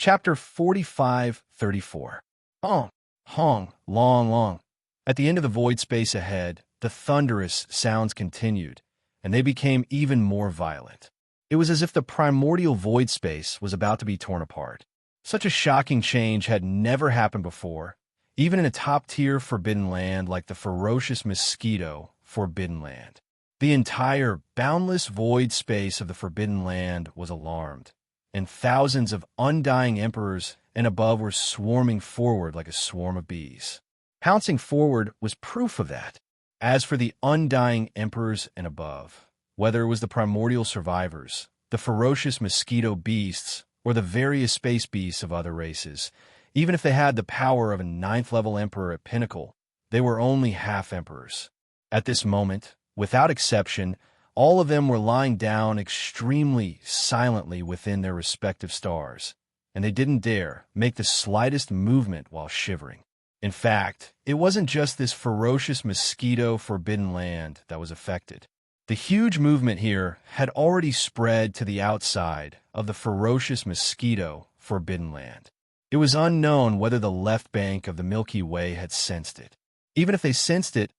Chapter 45:34. Hong, Hong, long, long. At the end of the void space ahead, the thunderous sounds continued, and they became even more violent. It was as if the primordial void space was about to be torn apart. Such a shocking change had never happened before, even in a top-tier forbidden land like the ferocious mosquito Forbidden Land. The entire boundless void space of the Forbidden Land was alarmed, and thousands of undying emperors and above were swarming forward like a swarm of bees. Pouncing forward was proof of that. As for the undying emperors and above, whether it was the primordial survivors, the ferocious mosquito beasts, or the various space beasts of other races, even if they had the power of a 9th-level emperor at Pinnacle, they were only half-emperors. At this moment, without exception, all of them were lying down extremely silently within their respective stars, and they didn't dare make the slightest movement while shivering. In fact, it wasn't just this ferocious mosquito Forbidden Land that was affected. The huge movement here had already spread to the outside of the ferocious mosquito Forbidden Land. It was unknown whether the left bank of the Milky Way had sensed it. Even if they sensed it,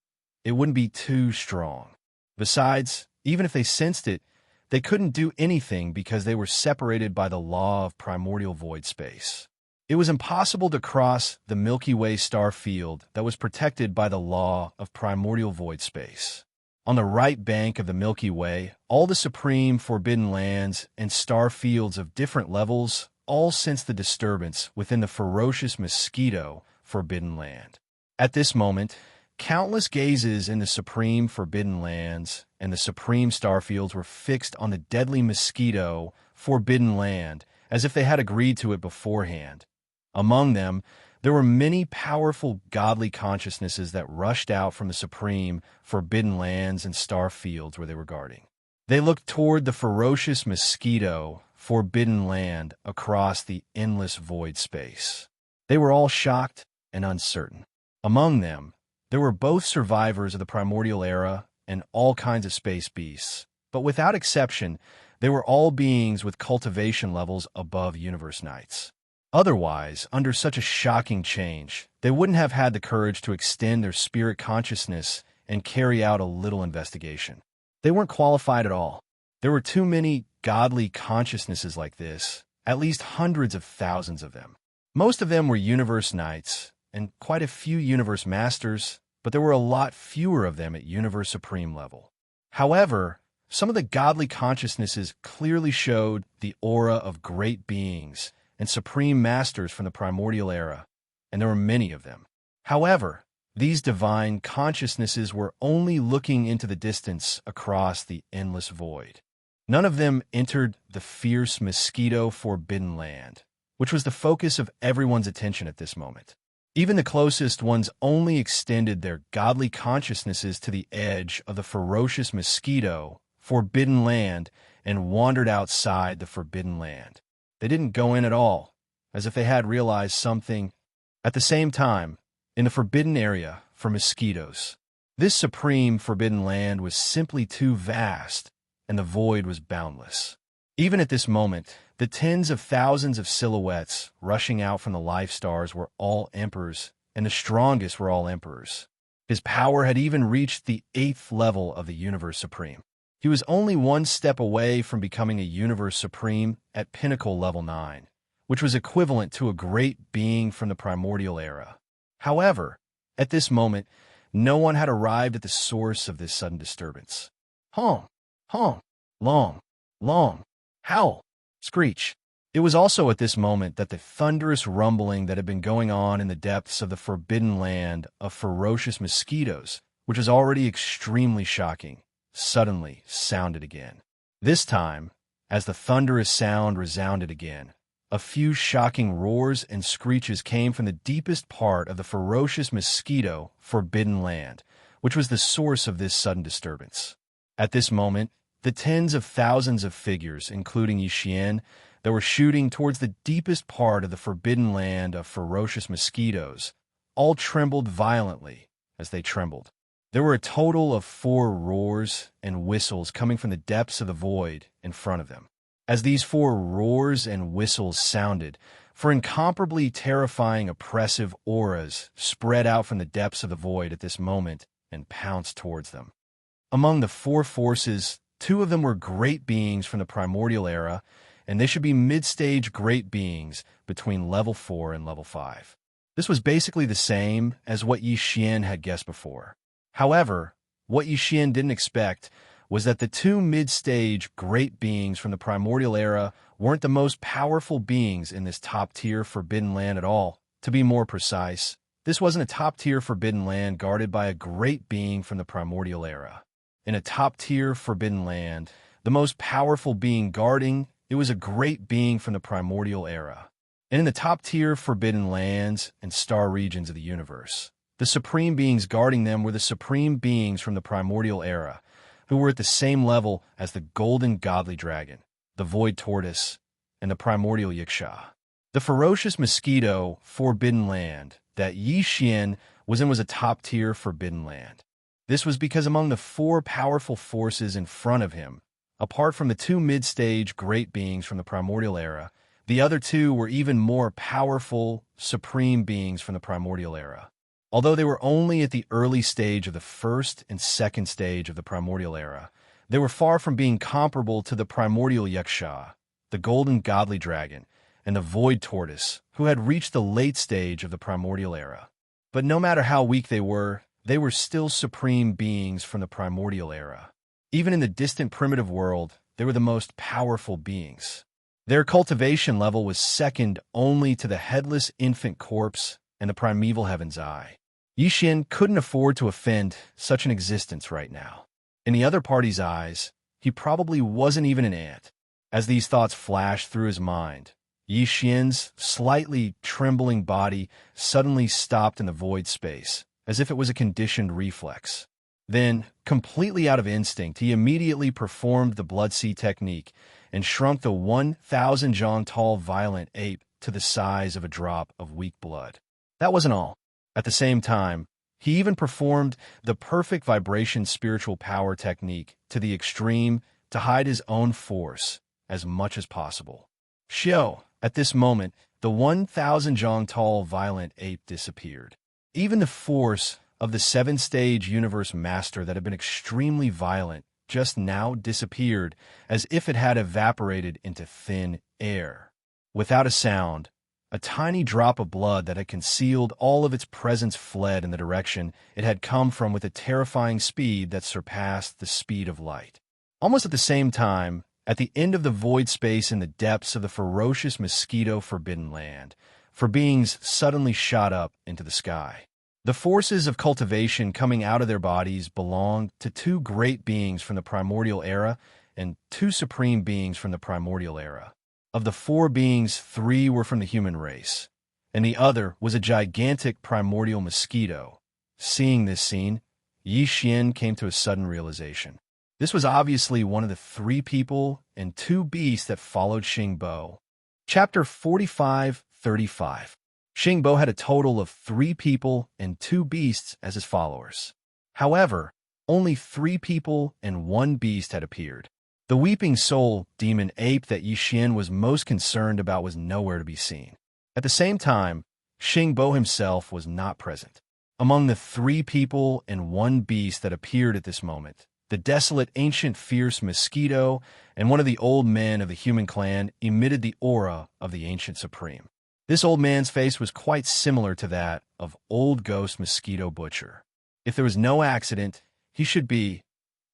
it wouldn't be too strong. Besides, even if they sensed it, they couldn't do anything because they were separated by the law of primordial void space. It was impossible to cross the Milky Way star field that was protected by the law of primordial void space. On the right bank of the Milky Way, all the supreme forbidden lands and star fields of different levels all sensed the disturbance within the ferocious mosquito Forbidden Land. At this moment, countless gazes in the supreme forbidden lands and the supreme starfields were fixed on the deadly mosquito Forbidden Land as if they had agreed to it beforehand. Among them, there were many powerful godly consciousnesses that rushed out from the supreme forbidden lands and star fields where they were guarding. They looked toward the ferocious mosquito Forbidden Land across the endless void space. They were all shocked and uncertain. Among them, there were both survivors of the primordial era and all kinds of space beasts, but without exception, they were all beings with cultivation levels above universe knights. Otherwise, under such a shocking change, they wouldn't have had the courage to extend their spirit consciousness and carry out a little investigation. They weren't qualified at all. There were too many godly consciousnesses like this, at least hundreds of thousands of them. Most of them were universe knights, and quite a few universe masters, but there were a lot fewer of them at universe supreme level. However, some of the godly consciousnesses clearly showed the aura of great beings and supreme masters from the primordial era, and there were many of them. However, these divine consciousnesses were only looking into the distance across the endless void. None of them entered the fierce mosquito Forbidden Land, which was the focus of everyone's attention at this moment. Even the closest ones only extended their godly consciousnesses to the edge of the ferocious mosquito Forbidden Land and wandered outside the Forbidden Land. They didn't go in at all, as if they had realized something. At the same time, in the forbidden area for mosquitoes, this supreme forbidden land was simply too vast, and the void was boundless. Even at this moment, the tens of thousands of silhouettes rushing out from the life stars were all emperors, and the strongest were all emperors. His power had even reached the 8th level of the Universe Supreme. He was only one step away from becoming a Universe Supreme at Pinnacle Level 9, which was equivalent to a great being from the primordial era. However, at this moment, no one had arrived at the source of this sudden disturbance. Honk, honk, long, long, howl, screech. It was also at this moment that the thunderous rumbling that had been going on in the depths of the forbidden land of ferocious mosquitoes, which was already extremely shocking, suddenly sounded again. This time, as the thunderous sound resounded again, a few shocking roars and screeches came from the deepest part of the ferocious mosquito Forbidden Land, which was the source of this sudden disturbance. At this moment, the tens of thousands of figures, including Xianxia, that were shooting towards the deepest part of the Forbidden Land of ferocious mosquitoes, all trembled violently as they trembled. There were a total of 4 roars and whistles coming from the depths of the void in front of them. As these 4 roars and whistles sounded, for incomparably terrifying, oppressive auras spread out from the depths of the void at this moment and pounced towards them. Among the four forces, two of them were great beings from the primordial era, and they should be mid-stage great beings between level 4 and level 5. This was basically the same as what Yi Xian had guessed before. However, what Yi Xian didn't expect was that the two mid-stage great beings from the primordial era weren't the most powerful beings in this top-tier forbidden land at all. To be more precise, this wasn't a top-tier forbidden land guarded by a great being from the primordial era. In a top-tier forbidden land, the most powerful being guarding it was a great being from the primordial era. And in the top-tier forbidden lands and star regions of the universe, the supreme beings guarding them were the supreme beings from the primordial era, who were at the same level as the golden godly dragon, the void tortoise, and the primordial Wuxia. The ferocious mosquito forbidden land that Yi Xian was in was a top-tier forbidden land. This was because among the four powerful forces in front of him, apart from the two mid-stage great beings from the primordial era, the other two were even more powerful, supreme beings from the primordial era. Although they were only at the early stage of the first and second stage of the primordial era, they were far from being comparable to the primordial Wuxia, the golden godly dragon, and the void tortoise, who had reached the late stage of the primordial era. But no matter how weak they were still supreme beings from the primordial era. Even in the distant primitive world, they were the most powerful beings. Their cultivation level was second only to the headless infant corpse and the primeval heaven's eye. Yi Xian couldn't afford to offend such an existence right now. In the other party's eyes, he probably wasn't even an ant. As these thoughts flashed through his mind, Yi Xian's slightly trembling body suddenly stopped in the void space, as if it was a conditioned reflex. Then, completely out of instinct, he immediately performed the blood sea technique and shrunk the 1,000 zhang tall violent ape to the size of a drop of weak blood. That wasn't all. At the same time, he even performed the perfect vibration spiritual power technique to the extreme to hide his own force as much as possible. At this moment, the 1,000 zhang tall violent ape disappeared. Even the force of the 7-stage universe master that had been extremely violent just now disappeared as if it had evaporated into thin air. Without a sound, a tiny drop of blood that had concealed all of its presence fled in the direction it had come from with a terrifying speed that surpassed the speed of light. Almost at the same time, at the end of the void space in the depths of the ferocious mosquito forbidden land, for beings suddenly shot up into the sky. The forces of cultivation coming out of their bodies belonged to two great beings from the primordial era and two supreme beings from the primordial era. Of the four beings, 3 were from the human race, and the other was a gigantic primordial mosquito. Seeing this scene, Yi Xian came to a sudden realization. This was obviously one of the 3 people and 2 beasts that followed Xingbo. Chapter 45:35. Xingbo had a total of 3 people and 2 beasts as his followers. However, only 3 people and 1 beast had appeared. The weeping soul demon ape that Yi Xian was most concerned about was nowhere to be seen. At the same time, Xingbo himself was not present. Among the 3 people and 1 beast that appeared at this moment, the desolate ancient fierce mosquito and one of the old men of the human clan emitted the aura of the ancient supreme. This old man's face was quite similar to that of Old Ghost Mosquito Butcher. If there was no accident, he should be.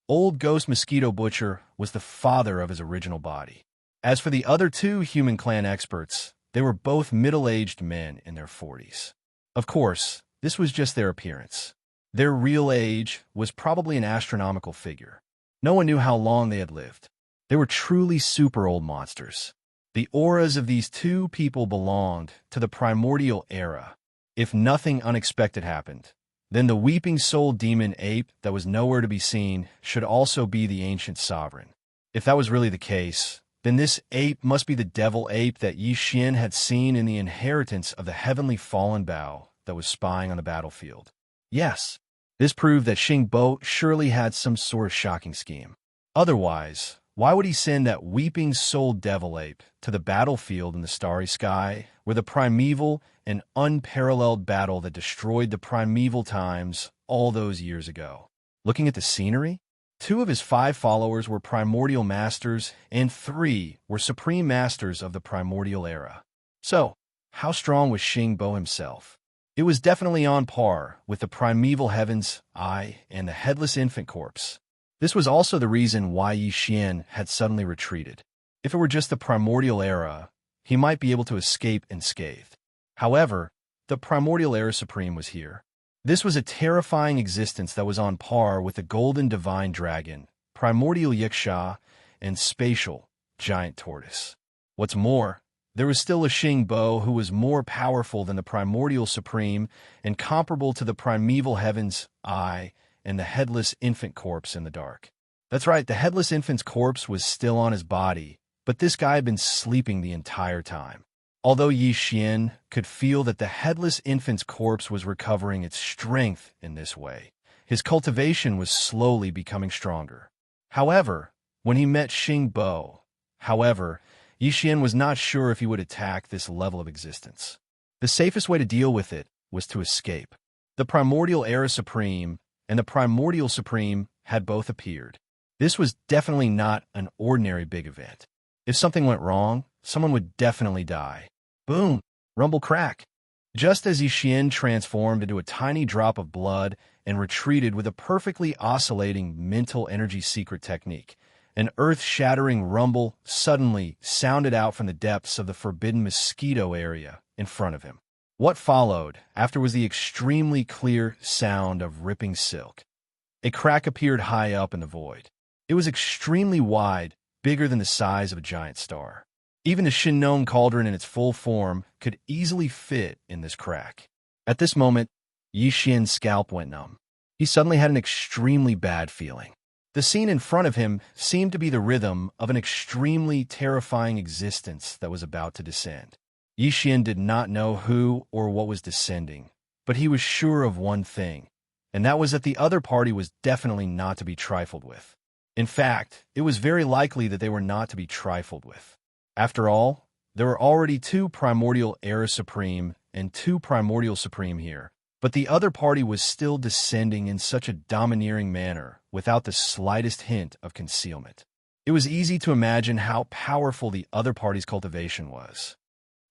Old Ghost Mosquito Butcher was the father of his original body. As for the other 2 human clan experts, they were both middle-aged men in their 40s. Of course, this was just their appearance. Their real age was probably an astronomical figure. No one knew how long they had lived. They were truly super old monsters. The auras of these 2 people belonged to the primordial era. If nothing unexpected happened, then the weeping soul demon ape that was nowhere to be seen should also be the ancient sovereign. If that was really the case, then this ape must be the devil ape that Yi Xian had seen in the inheritance of the heavenly fallen bough that was spying on the battlefield. Yes, this proved that Xingbo surely had some sort of shocking scheme. Otherwise, Why would he send that weeping soul devil ape to the battlefield in the starry sky, where the primeval and unparalleled battle that destroyed the primeval times all those years ago? Looking at the scenery, 2 of his 5 followers were primordial masters, and 3 were supreme masters of the primordial era. So, how strong was Xingbo himself? It was definitely on par with the primeval heaven's eye and the headless infant corpse. This was also the reason why Yi Xian had suddenly retreated. If it were just the primordial era, he might be able to escape unscathed. However, the primordial era supreme was here. This was a terrifying existence that was on par with the golden divine dragon, primordial Wuxia, and spatial giant tortoise. What's more, there was still a Xingbo who was more powerful than the primordial supreme and comparable to the primeval heaven's eye and the headless infant corpse in the dark. That's right, the headless infant's corpse was still on his body, but this guy had been sleeping the entire time. Although Yi Xian could feel that the headless infant's corpse was recovering its strength in this way, his cultivation was slowly becoming stronger. However, when he met Xingbo, Yi Xian was not sure if he would attack this level of existence. The safest way to deal with it was to escape. The primordial era supreme and the primordial supreme had both appeared. This was definitely not an ordinary big event. If something went wrong, someone would definitely die. Boom! Rumble crack! Just as Yi Xian transformed into a tiny drop of blood and retreated with a perfectly oscillating mental energy secret technique, an earth-shattering rumble suddenly sounded out from the depths of the forbidden mosquito area in front of him. What followed after was the extremely clear sound of ripping silk. A crack appeared high up in the void. It was extremely wide, bigger than the size of a giant star. Even the Shinnon cauldron in its full form could easily fit in this crack. At this moment, Yi Xian's scalp went numb. He suddenly had an extremely bad feeling. The scene in front of him seemed to be the rhythm of an extremely terrifying existence that was about to descend. Yi Xian did not know who or what was descending, but he was sure of one thing, and that was that the other party was definitely not to be trifled with. In fact, it was very likely that they were not to be trifled with. After all, there were already 2 primordial era supreme and 2 primordial supreme here, but the other party was still descending in such a domineering manner without the slightest hint of concealment. It was easy to imagine how powerful the other party's cultivation was.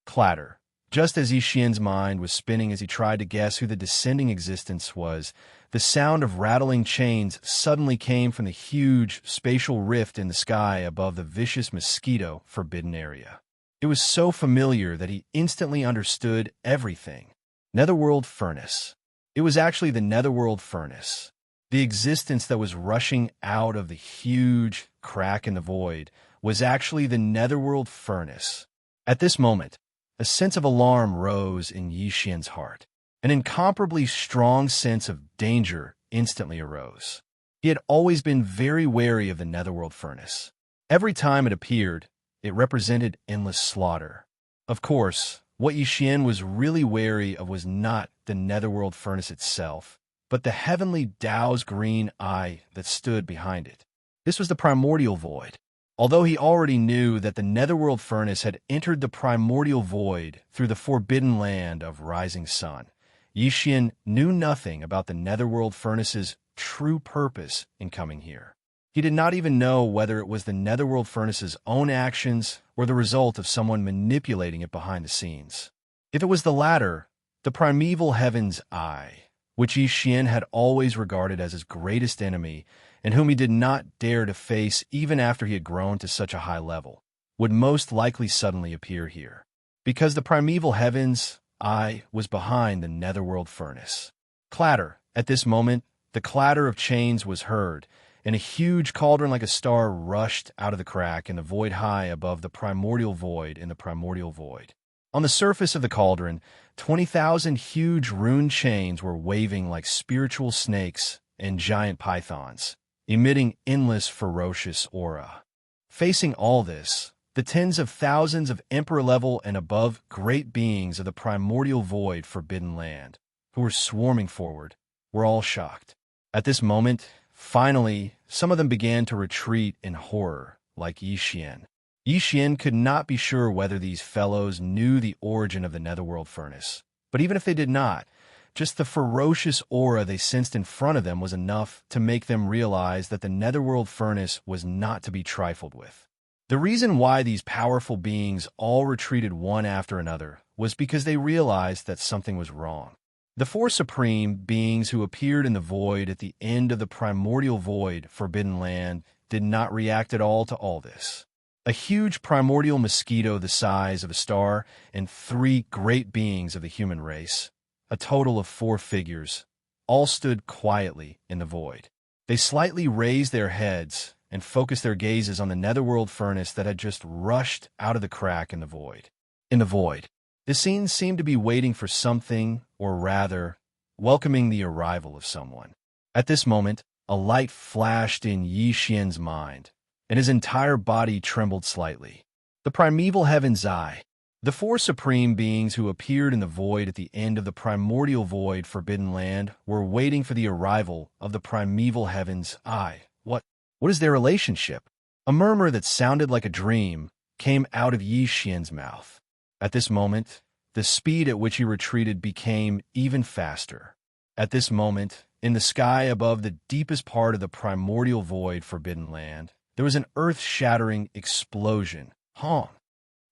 Clatter. Just as Yi Xian's mind was spinning as he tried to guess who the descending existence was, the sound of rattling chains suddenly came from the huge spatial rift in the sky above the vicious mosquito forbidden area. It was so familiar that he instantly understood everything. Netherworld furnace. It was actually the Netherworld furnace. The existence that was rushing out of the huge crack in the void was actually the Netherworld furnace. At this moment, a sense of alarm rose in Yi Xian's heart. An incomparably strong sense of danger instantly arose. He had always been very wary of the Netherworld furnace. Every time it appeared, it represented endless slaughter. Of course, what Yi Xian was really wary of was not the Netherworld furnace itself, but the heavenly Tao's green eye that stood behind it. This was the primordial void. Although he already knew that the Netherworld furnace had entered the primordial void through the forbidden land of rising sun, Yi Xian knew nothing about the Netherworld furnace's true purpose in coming here. He did not even know whether it was the Netherworld furnace's own actions or the result of someone manipulating it behind the scenes. If it was the latter, the primeval heaven's eye, which Yi Xian had always regarded as his greatest enemy and whom he did not dare to face even after he had grown to such a high level, would most likely suddenly appear here. Because the primeval heaven's eye was behind the Netherworld furnace. Clatter. At this moment, the clatter of chains was heard, and a huge cauldron like a star rushed out of the crack in the void high above the primordial void in the primordial void. On the surface of the cauldron, 20,000 huge rune chains were waving like spiritual snakes and giant pythons, emitting endless ferocious aura. Facing all this, the tens of thousands of emperor-level and above great beings of the primordial void forbidden land, who were swarming forward, were all shocked. At this moment, finally, some of them began to retreat in horror, like Yixian. Yixian could not be sure whether these fellows knew the origin of the netherworld furnace. But even if they did not, just the ferocious aura they sensed in front of them was enough to make them realize that the netherworld furnace was not to be trifled with. The reason why these powerful beings all retreated one after another was because they realized that something was wrong. The four supreme beings who appeared in the void at the end of the primordial void, Forbidden Land, did not react at all to all this. A huge primordial mosquito the size of a star and three great beings of the human race, a total of 4 figures, all stood quietly in the void. They slightly raised their heads and focused their gazes on the netherworld furnace that had just rushed out of the crack in the void. In the void, the scene seemed to be waiting for something, or rather, welcoming the arrival of someone. At this moment, a light flashed in Yixian's mind, and his entire body trembled slightly. The primeval heaven's eye. The 4 supreme beings who appeared in the void at the end of the primordial void Forbidden Land were waiting for the arrival of the primeval heaven's eye. What is their relationship? A murmur that sounded like a dream came out of Yixian's mouth. At this moment, the speed at which he retreated became even faster. At this moment, in the sky above the deepest part of the primordial void Forbidden Land, there was an earth-shattering explosion. Hong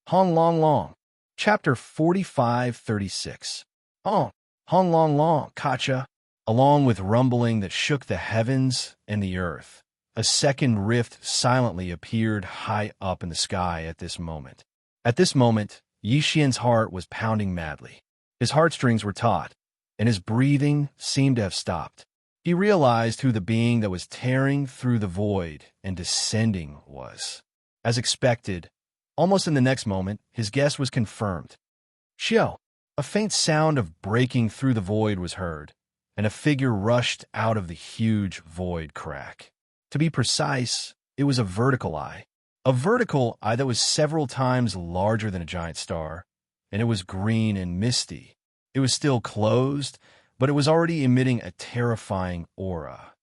Long Long. Chapter 45:36. Hong Long Long, Kacha. Along with rumbling that shook the heavens and the earth, a second rift silently appeared high up in the sky at this moment. At this moment, Yixian's heart was pounding madly. His heartstrings were taut, and his breathing seemed to have stopped. He realized who the being that was tearing through the void and descending was. As expected, almost in the next moment, his guess was confirmed. Xiao! A faint sound of breaking through the void was heard, and a figure rushed out of the huge void crack. To be precise, it was a vertical eye. A vertical eye that was several times larger than a giant star, and it was green and misty. It was still closed, but it was already emitting a terrifying aura.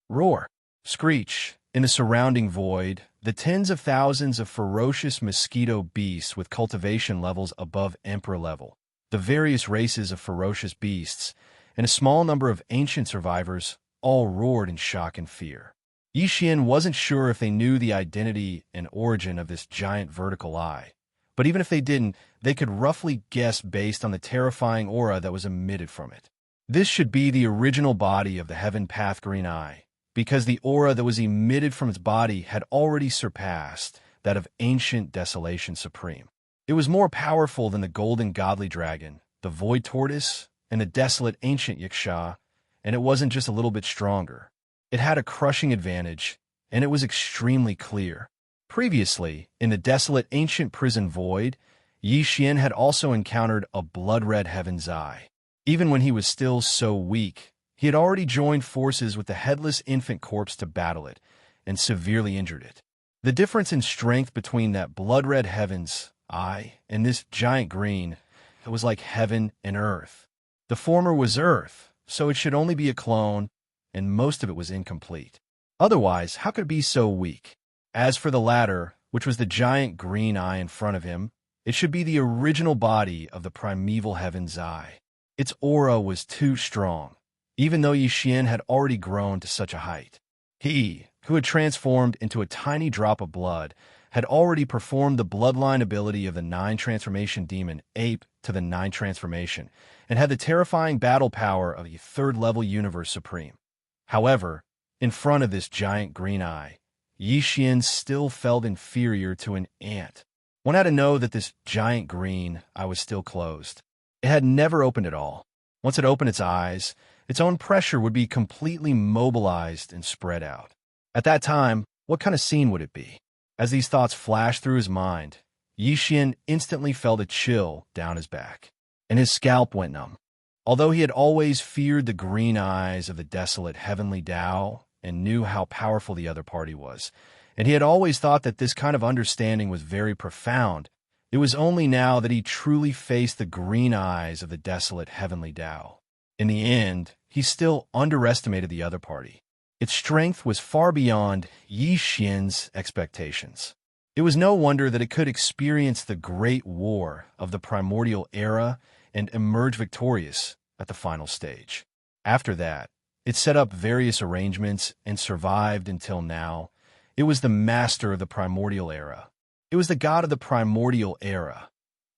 Roar! Screech! In the surrounding void, the tens of thousands of ferocious mosquito beasts with cultivation levels above emperor level, the various races of ferocious beasts, and a small number of ancient survivors all roared in shock and fear. Yixian wasn't sure if they knew the identity and origin of this giant vertical eye, but even if they didn't, they could roughly guess based on the terrifying aura that was emitted from it. This should be the original body of the Heaven Path Green Eye, because the aura that was emitted from its body had already surpassed that of ancient Desolation Supreme. It was more powerful than the golden godly dragon, the void tortoise, and the desolate ancient Xianxia, and it wasn't just a little bit stronger. It had a crushing advantage, and it was extremely clear. Previously, in the desolate ancient prison void, Yixian had also encountered a blood-red heaven's eye. Even when he was still so weak, he had already joined forces with the headless infant corpse to battle it, and severely injured it. The difference in strength between that blood-red heaven's eye and this giant green, it was like heaven and earth. The former was earth, so it should only be a clone, and most of it was incomplete. Otherwise, how could it be so weak? As for the latter, which was the giant green eye in front of him, it should be the original body of the primeval heaven's eye. Its aura was too strong, even though Yixian had already grown to such a height. He, who had transformed into a tiny drop of blood, had already performed the bloodline ability of the 9 transformation demon ape to the 9 transformation, and had the terrifying battle power of a 3rd-level universe supreme. However, in front of this giant green eye, Yixian still felt inferior to an ant. One had to know that this giant green eye was still closed. It had never opened at all. Once it opened its eyes, its own pressure would be completely mobilized and spread out. At that time, what kind of scene would it be? As these thoughts flashed through his mind, Yixian instantly felt a chill down his back, and his scalp went numb. Although he had always feared the green eyes of the desolate heavenly Tao and knew how powerful the other party was, and he had always thought that this kind of understanding was very profound, it was only now that he truly faced the green eyes of the desolate heavenly Tao. In the end, he still underestimated the other party. Its strength was far beyond Xianxia's expectations. It was no wonder that it could experience the Great War of the Primordial Era and emerge victorious at the final stage. After that, it set up various arrangements and survived until now. It was the master of the Primordial Era. It was the god of the Primordial Era.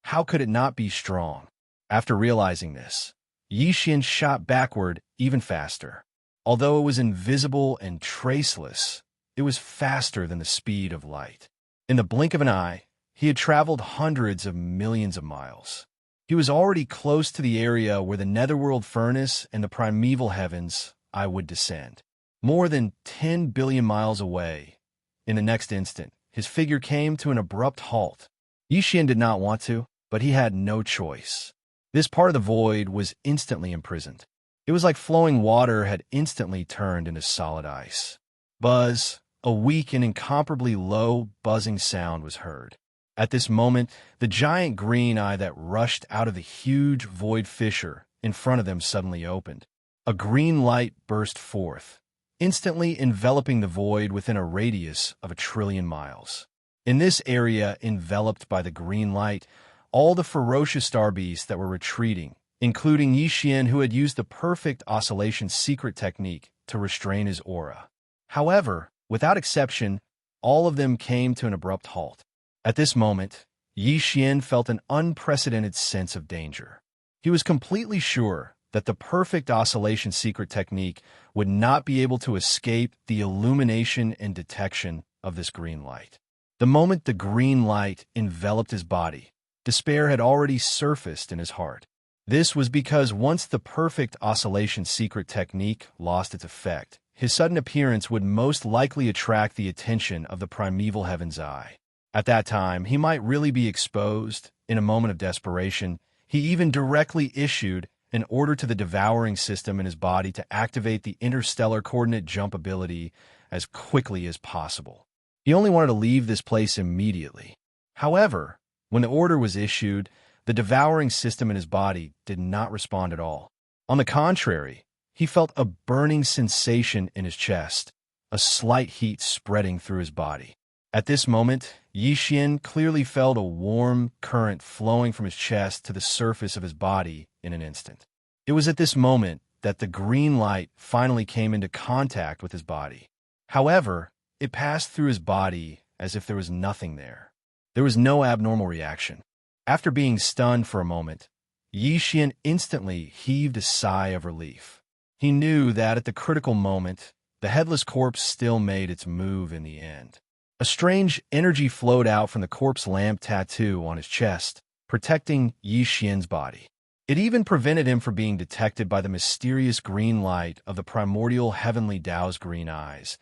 How could it not be strong? After realizing this, Yixian shot backward even faster. Although it was invisible and traceless, it was faster than the speed of light. In the blink of an eye, he had traveled hundreds of millions of miles. He was already close to the area where the netherworld furnace and the primeval heavens I would descend. More than 10 billion miles away. In the next instant, his figure came to an abrupt halt. Yixian did not want to, but he had no choice. This part of the void was instantly imprisoned. It was like flowing water had instantly turned into solid ice. Buzz, a weak and incomparably low, buzzing sound was heard. At this moment, the giant green eye that rushed out of the huge void fissure in front of them suddenly opened. A green light burst forth, instantly enveloping the void within a radius of 1 trillion miles. In this area enveloped by the green light, all the ferocious star beasts that were retreating, including Yixian, who had used the perfect oscillation secret technique to restrain his aura. However, without exception, all of them came to an abrupt halt. At this moment, Yixian felt an unprecedented sense of danger. He was completely sure that the perfect oscillation secret technique would not be able to escape the illumination and detection of this green light. The moment the green light enveloped his body, despair had already surfaced in his heart. This was because once the perfect oscillation secret technique lost its effect, his sudden appearance would most likely attract the attention of the primeval heaven's eye. At that time, he might really be exposed. In a moment of desperation, he even directly issued an order to the devouring system in his body to activate the interstellar coordinate jump ability as quickly as possible. He only wanted to leave this place immediately. However, when the order was issued, the devouring system in his body did not respond at all. On the contrary, he felt a burning sensation in his chest, a slight heat spreading through his body. At this moment, Yixian clearly felt a warm current flowing from his chest to the surface of his body in an instant. It was at this moment that the green light finally came into contact with his body. However, it passed through his body as if there was nothing there. There was no abnormal reaction. After being stunned for a moment, Yixian instantly heaved a sigh of relief. He knew that at the critical moment, the headless corpse still made its move in the end. A strange energy flowed out from the corpse lamp tattoo on his chest, protecting Yixian's body. It even prevented him from being detected by the mysterious green light of the primordial heavenly Tao's green eyes,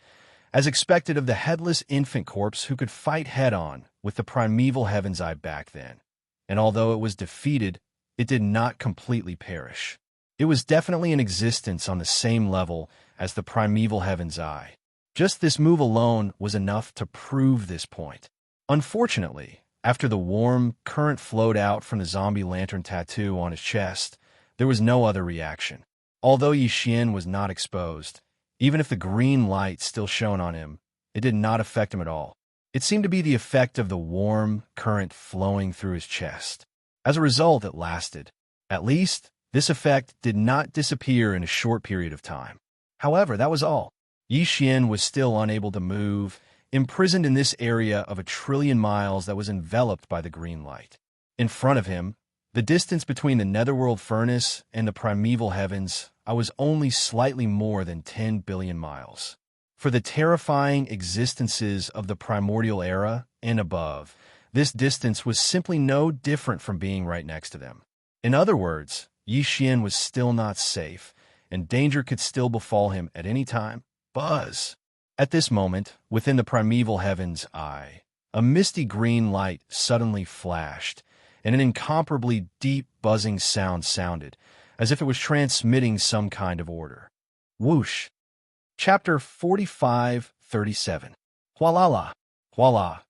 as expected of the headless infant corpse who could fight head-on with the primeval heaven's eye back then. And although it was defeated, it did not completely perish. It was definitely in existence on the same level as the primeval heaven's eye. Just this move alone was enough to prove this point. Unfortunately, after the warm current flowed out from the zombie lantern tattoo on his chest, there was no other reaction. Although Yixian was not exposed, even if the green light still shone on him, it did not affect him at all. It seemed to be the effect of the warm current flowing through his chest. As a result, it lasted. At least, this effect did not disappear in a short period of time. However, that was all. Yixian was still unable to move, imprisoned in this area of 1 trillion miles that was enveloped by the green light. In front of him, the distance between the netherworld furnace and the primeval heavens, was only slightly more than 10 billion miles. For the terrifying existences of the primordial era and above, this distance was simply no different from being right next to them. In other words, Yixian was still not safe, and danger could still befall him at any time. Buzz! At this moment, within the primeval heaven's eye, a misty green light suddenly flashed, and an incomparably deep buzzing sound sounded, as if it was transmitting some kind of order. Whoosh! Chapter 45:37. Hualala! Huala!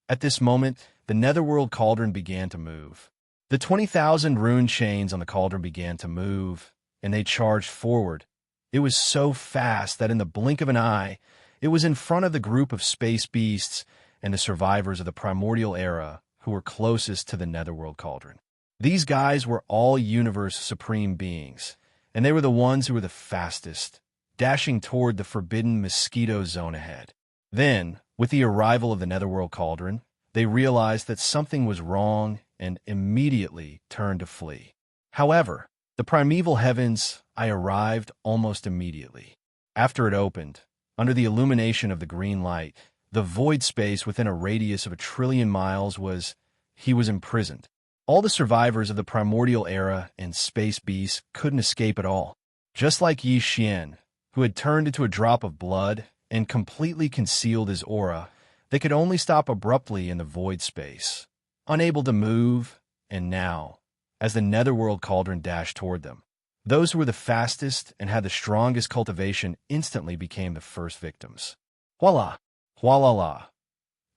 At this moment, the netherworld cauldron began to move. The 20,000 rune chains on the cauldron began to move, and they charged forward, It was so fast that in the blink of an eye, it was in front of the group of space beasts and the survivors of the primordial era who were closest to the Netherworld cauldron. These guys were all universe supreme beings, and they were the ones who were the fastest, dashing toward the forbidden mosquito zone ahead. Then, with the arrival of the Netherworld cauldron, they realized that something was wrong and immediately turned to flee. However, the primeval heavens, I arrived almost immediately. After it opened, under the illumination of the green light, the void space within a radius of 1,000,000,000,000 miles he was imprisoned. All the survivors of the primordial era and space beasts couldn't escape at all. Just like Xianxia, who had turned into a drop of blood and completely concealed his aura, they could only stop abruptly in the void space, unable to move, and now, as the Netherworld cauldron dashed toward them, those who were the fastest and had the strongest cultivation instantly became the first victims. Voila! Voila!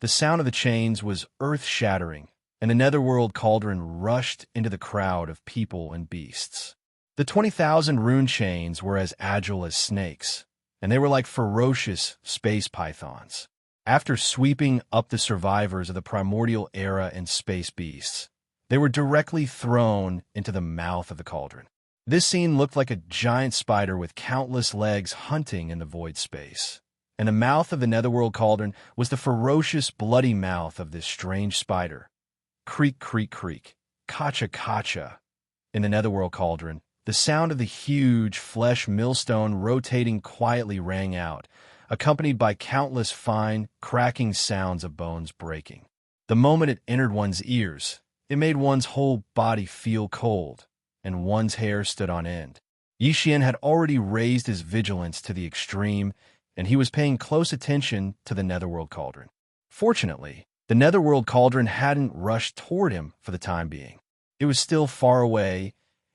The sound of the chains was earth-shattering, and the Netherworld cauldron rushed into the crowd of people and beasts. The 20,000 rune chains were as agile as snakes, and they were like ferocious space pythons. After sweeping up the survivors of the primordial era and space beasts, they were directly thrown into the mouth of the cauldron. This scene looked like a giant spider with countless legs hunting in the void space. And the mouth of the Netherworld cauldron was the ferocious, bloody mouth of this strange spider. Creak, creak, creak. Kacha, kacha. In the Netherworld cauldron, the sound of the huge flesh millstone rotating quietly rang out, accompanied by countless fine, cracking sounds of bones breaking. The moment it entered one's ears, it made one's whole body feel cold, and one's hair stood on end. Xianxia had already raised his vigilance to the extreme, and he was paying close attention to the Netherworld cauldron. Fortunately, the Netherworld cauldron hadn't rushed toward him for the time being. It was still far away,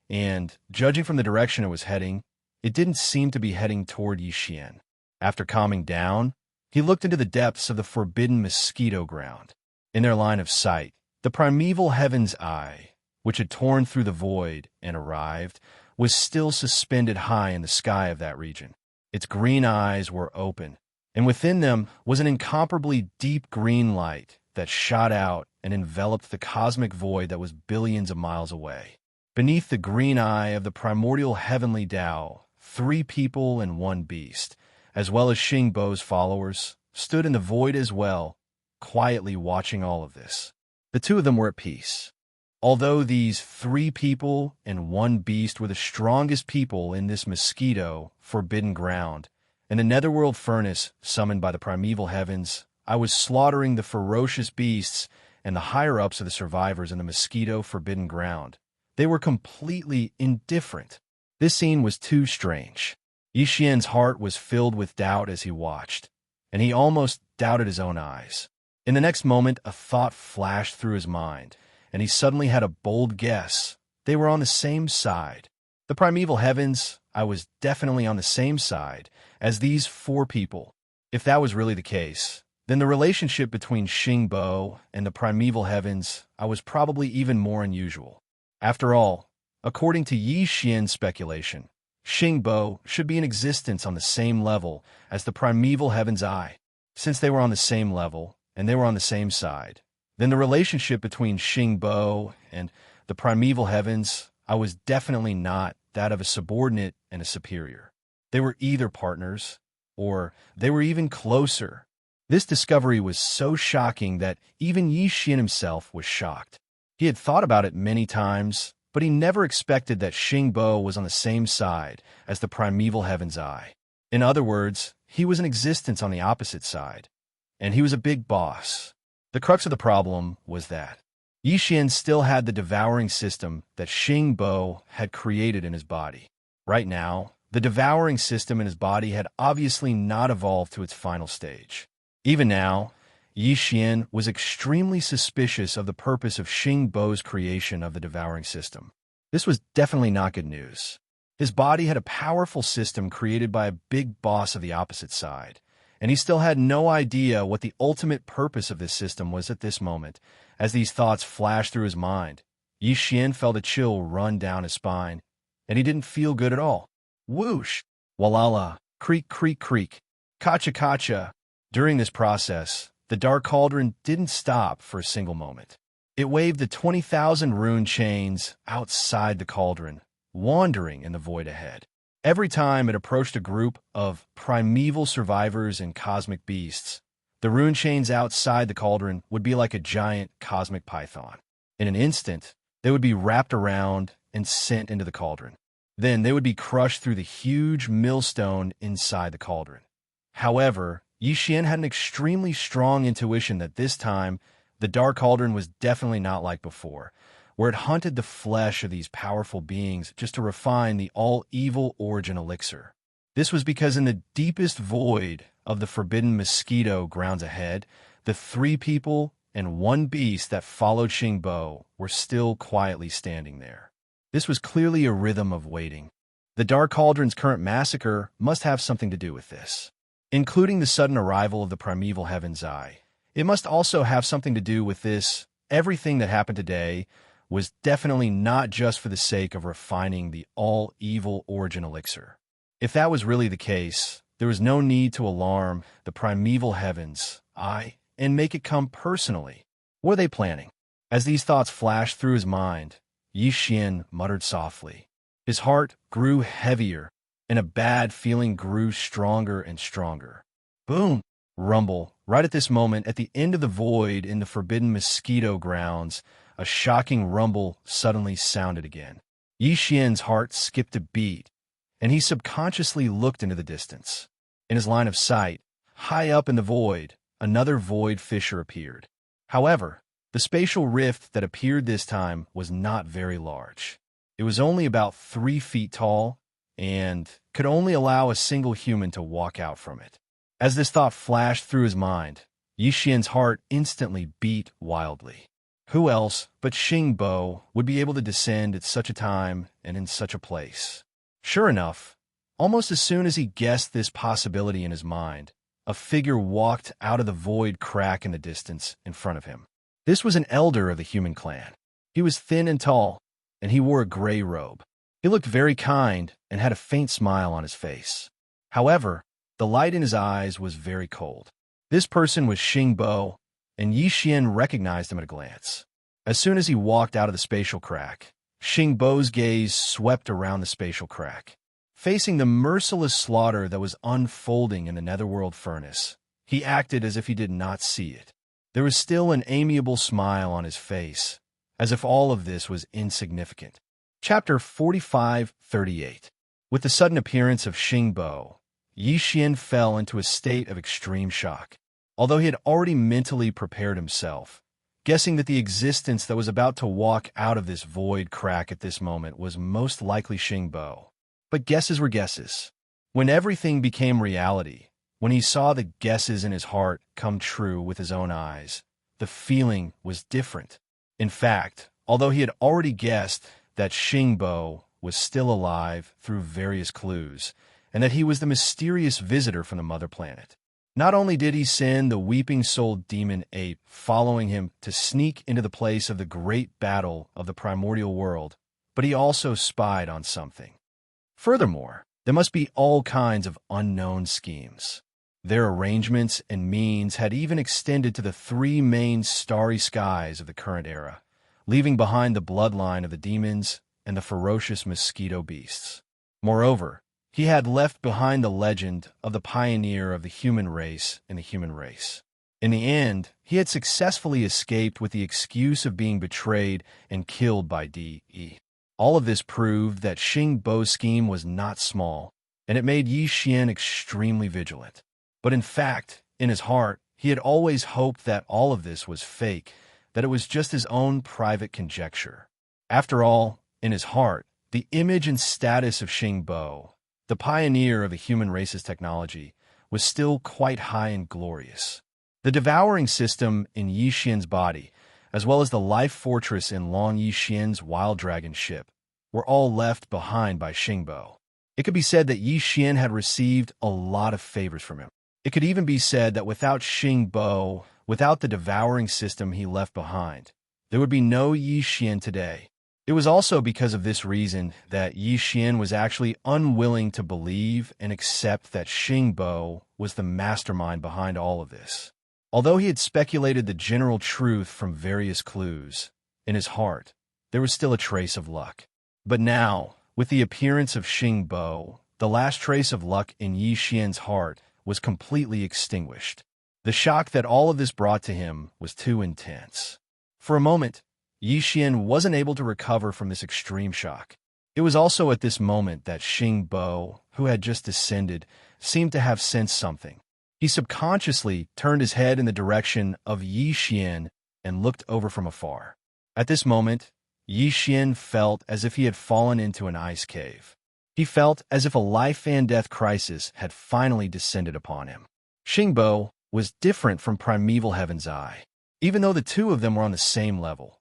and, judging from the direction it was heading, it didn't seem to be heading toward Xianxia. After calming down, he looked into the depths of the forbidden mosquito ground. In their line of sight, the primeval heaven's eye, which had torn through the void and arrived, was still suspended high in the sky of that region. Its green eyes were open, and within them was an incomparably deep green light that shot out and enveloped the cosmic void that was billions of miles away. Beneath the green eye of the primordial heavenly Tao, 3 people and 1 beast, as well as Xingbo's followers, stood in the void as well, quietly watching all of this. The 2 of them were at peace. Although these 3 people and 1 beast were the strongest people in this mosquito, forbidden ground, in the Netherworld furnace summoned by the primeval heavens, I was slaughtering the ferocious beasts and the higher-ups of the survivors in the mosquito, forbidden ground. They were completely indifferent. This scene was too strange. Xianxia's heart was filled with doubt as he watched, and he almost doubted his own eyes. In the next moment, a thought flashed through his mind, and he suddenly had a bold guess. They were on the same side. The primeval heavens, I was definitely on the same side as these 4 people. If that was really the case, then the relationship between Xingbo and the primeval heavens, I was probably even more unusual. After all, according to Xianxia's speculation, Xingbo should be in existence on the same level as the primeval heaven's eye. Since they were on the same level, and they were on the same side, then the relationship between Xingbo and the primeval heavens, I was definitely not that of a subordinate and a superior. They were either partners, or they were even closer. This discovery was so shocking that even Xianxia himself was shocked. He had thought about it many times, but he never expected that Xingbo was on the same side as the primeval heaven's eye. In other words, he was in existence on the opposite side, and he was a big boss. The crux of the problem was that Xianxia still had the devouring system that Xingbo had created in his body. Right now, the devouring system in his body had obviously not evolved to its final stage. Even now, Xianxia was extremely suspicious of the purpose of Xingbo's creation of the devouring system. This was definitely not good news. His body had a powerful system created by a big boss of the opposite side, and he still had no idea what the ultimate purpose of this system was at this moment. As these thoughts flashed through his mind, Xianxia felt a chill run down his spine, and he didn't feel good at all. Whoosh! Walala, creak, creak, creak, kacha, kacha. During this process, the Dark Cauldron didn't stop for a single moment. It waved the 20,000 rune chains outside the cauldron, wandering in the void ahead. Every time it approached a group of primeval survivors and cosmic beasts, the rune chains outside the cauldron would be like a giant cosmic python. In an instant, they would be wrapped around and sent into the cauldron. Then they would be crushed through the huge millstone inside the cauldron. However, Yixian had an extremely strong intuition that this time, the Dark Cauldron was definitely not like before, where it hunted the flesh of these powerful beings just to refine the all-evil origin elixir. This was because in the deepest void of the forbidden mosquito grounds ahead, the 3 people and 1 beast that followed Xingbo were still quietly standing there. This was clearly a rhythm of waiting. The Dark Cauldron's current massacre must have something to do with this, including the sudden arrival of the primeval Heaven's Eye. It must also have something to do with this. Everything that happened today was definitely not just for the sake of refining the all-evil origin elixir. If that was really the case, there was no need to alarm the primeval Heaven's Eye and make it come personally. What were they planning? As these thoughts flashed through his mind, Yixian muttered softly. His heart grew heavier, and a bad feeling grew stronger and stronger. Boom! Rumble. Right at this moment, at the end of the void in the forbidden mosquito grounds, a shocking rumble suddenly sounded again. Yixian's heart skipped a beat, and he subconsciously looked into the distance. In his line of sight, high up in the void, another void fissure appeared. However, the spatial rift that appeared this time was not very large. It was only about 3 feet tall and could only allow a single human to walk out from it. As this thought flashed through his mind, Yixian's heart instantly beat wildly. Who else but Xingbo would be able to descend at such a time and in such a place? Sure enough, almost as soon as he guessed this possibility in his mind, a figure walked out of the void crack in the distance in front of him. This was an elder of the human clan. He was thin and tall, and he wore a gray robe. He looked very kind and had a faint smile on his face. However, the light in his eyes was very cold. This person was Xingbo, and Yixian recognized him at a glance. As soon as he walked out of the spatial crack, Xingbo's gaze swept around the spatial crack. Facing the merciless slaughter that was unfolding in the netherworld furnace, he acted as if he did not see it. There was still an amiable smile on his face, as if all of this was insignificant. Chapter 45:38. With the sudden appearance of Xingbo, Yixian fell into a state of extreme shock. Although he had already mentally prepared himself, guessing that the existence that was about to walk out of this void crack at this moment was most likely Xingbo. But guesses were guesses. When everything became reality, when he saw the guesses in his heart come true with his own eyes, the feeling was different. In fact, although he had already guessed that Xingbo was still alive through various clues, and that he was the mysterious visitor from the mother planet, not only did he send the weeping-souled demon ape following him to sneak into the place of the great battle of the primordial world, but he also spied on something. Furthermore, there must be all kinds of unknown schemes. Their arrangements and means had even extended to the 3 main starry skies of the current era, leaving behind the bloodline of the demons and the ferocious mosquito beasts. Moreover, he had left behind the legend of the pioneer of the human race in the human race. In the end, he had successfully escaped with the excuse of being betrayed and killed by D.E. All of this proved that Xingbo's scheme was not small, and it made Yixian extremely vigilant. But in fact, in his heart, he had always hoped that all of this was fake, that it was just his own private conjecture. After all, in his heart, the image and status of Xingbo, the pioneer of the human race's technology, was still quite high and glorious. The devouring system in Yixian's body, as well as the life fortress in Long Yixian's wild dragon ship, were all left behind by Xingbo. It could be said that Yixian had received a lot of favors from him. It could even be said that without Xingbo, without the devouring system he left behind, there would be no Yixian today. It was also because of this reason that Yi Xian was actually unwilling to believe and accept that Xingbo was the mastermind behind all of this. Although he had speculated the general truth from various clues, in his heart, there was still a trace of luck. But now, with the appearance of Xingbo, the last trace of luck in Yi Xian's heart was completely extinguished. The shock that all of this brought to him was too intense. For a moment, Yi Xian wasn't able to recover from this extreme shock. It was also at this moment that Xingbo, who had just descended, seemed to have sensed something. He subconsciously turned his head in the direction of Yi Xian and looked over from afar. At this moment, Yi Xian felt as if he had fallen into an ice cave. He felt as if a life-and-death crisis had finally descended upon him. Xingbo was different from Primeval Heaven's Eye, even though the two of them were on the same level.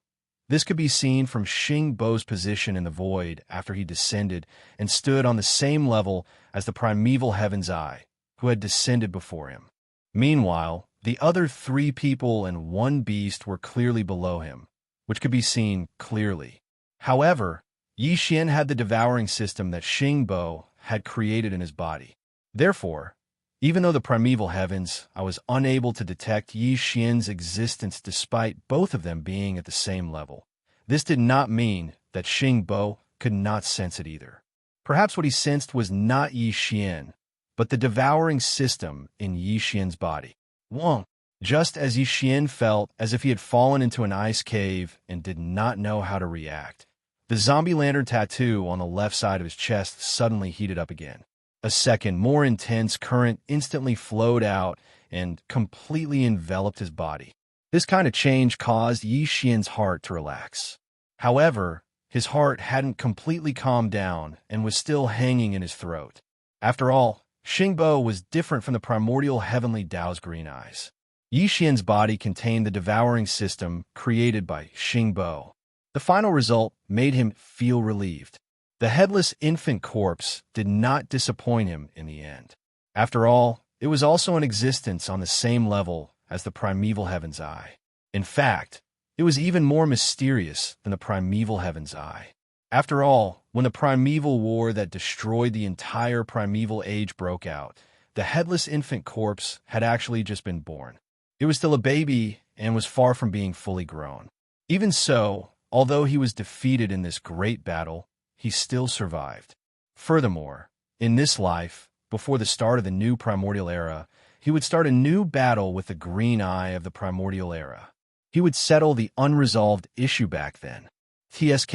This could be seen from Xingbo's position in the void after he descended and stood on the same level as the Primeval Heaven's Eye, who had descended before him. Meanwhile, the other 3 people and 1 beast were clearly below him, which could be seen clearly. However, Yi Xian had the devouring system that Xingbo had created in his body. Therefore, even though the primeval heavens, I was unable to detect Yi Xian's existence despite both of them being at the same level. This did not mean that Xingbo could not sense it either. Perhaps what he sensed was not Yi Xian, but the devouring system in Yi Xian's body. Wong. Just as Yi Xian felt as if he had fallen into an ice cave and did not know how to react, the zombie lantern tattoo on the left side of his chest suddenly heated up again. A second, more intense current instantly flowed out and completely enveloped his body. This kind of change caused Yi Xian's heart to relax. However, his heart hadn't completely calmed down and was still hanging in his throat. After all, Xingbo was different from the primordial heavenly Tao's green eyes. Yi Xian's body contained the devouring system created by Xingbo. The final result made him feel relieved. The headless infant corpse did not disappoint him in the end. After all, it was also in existence on the same level as the primeval heaven's eye. In fact, it was even more mysterious than the primeval heaven's eye. After all, when the primeval war that destroyed the entire primeval age broke out, the headless infant corpse had actually just been born. It was still a baby and was far from being fully grown. Even so, although he was defeated in this great battle, he still survived. Furthermore, in this life, before the start of the new primordial era, he would start a new battle with the green eye of the primordial era. He would settle the unresolved issue back then. TSK,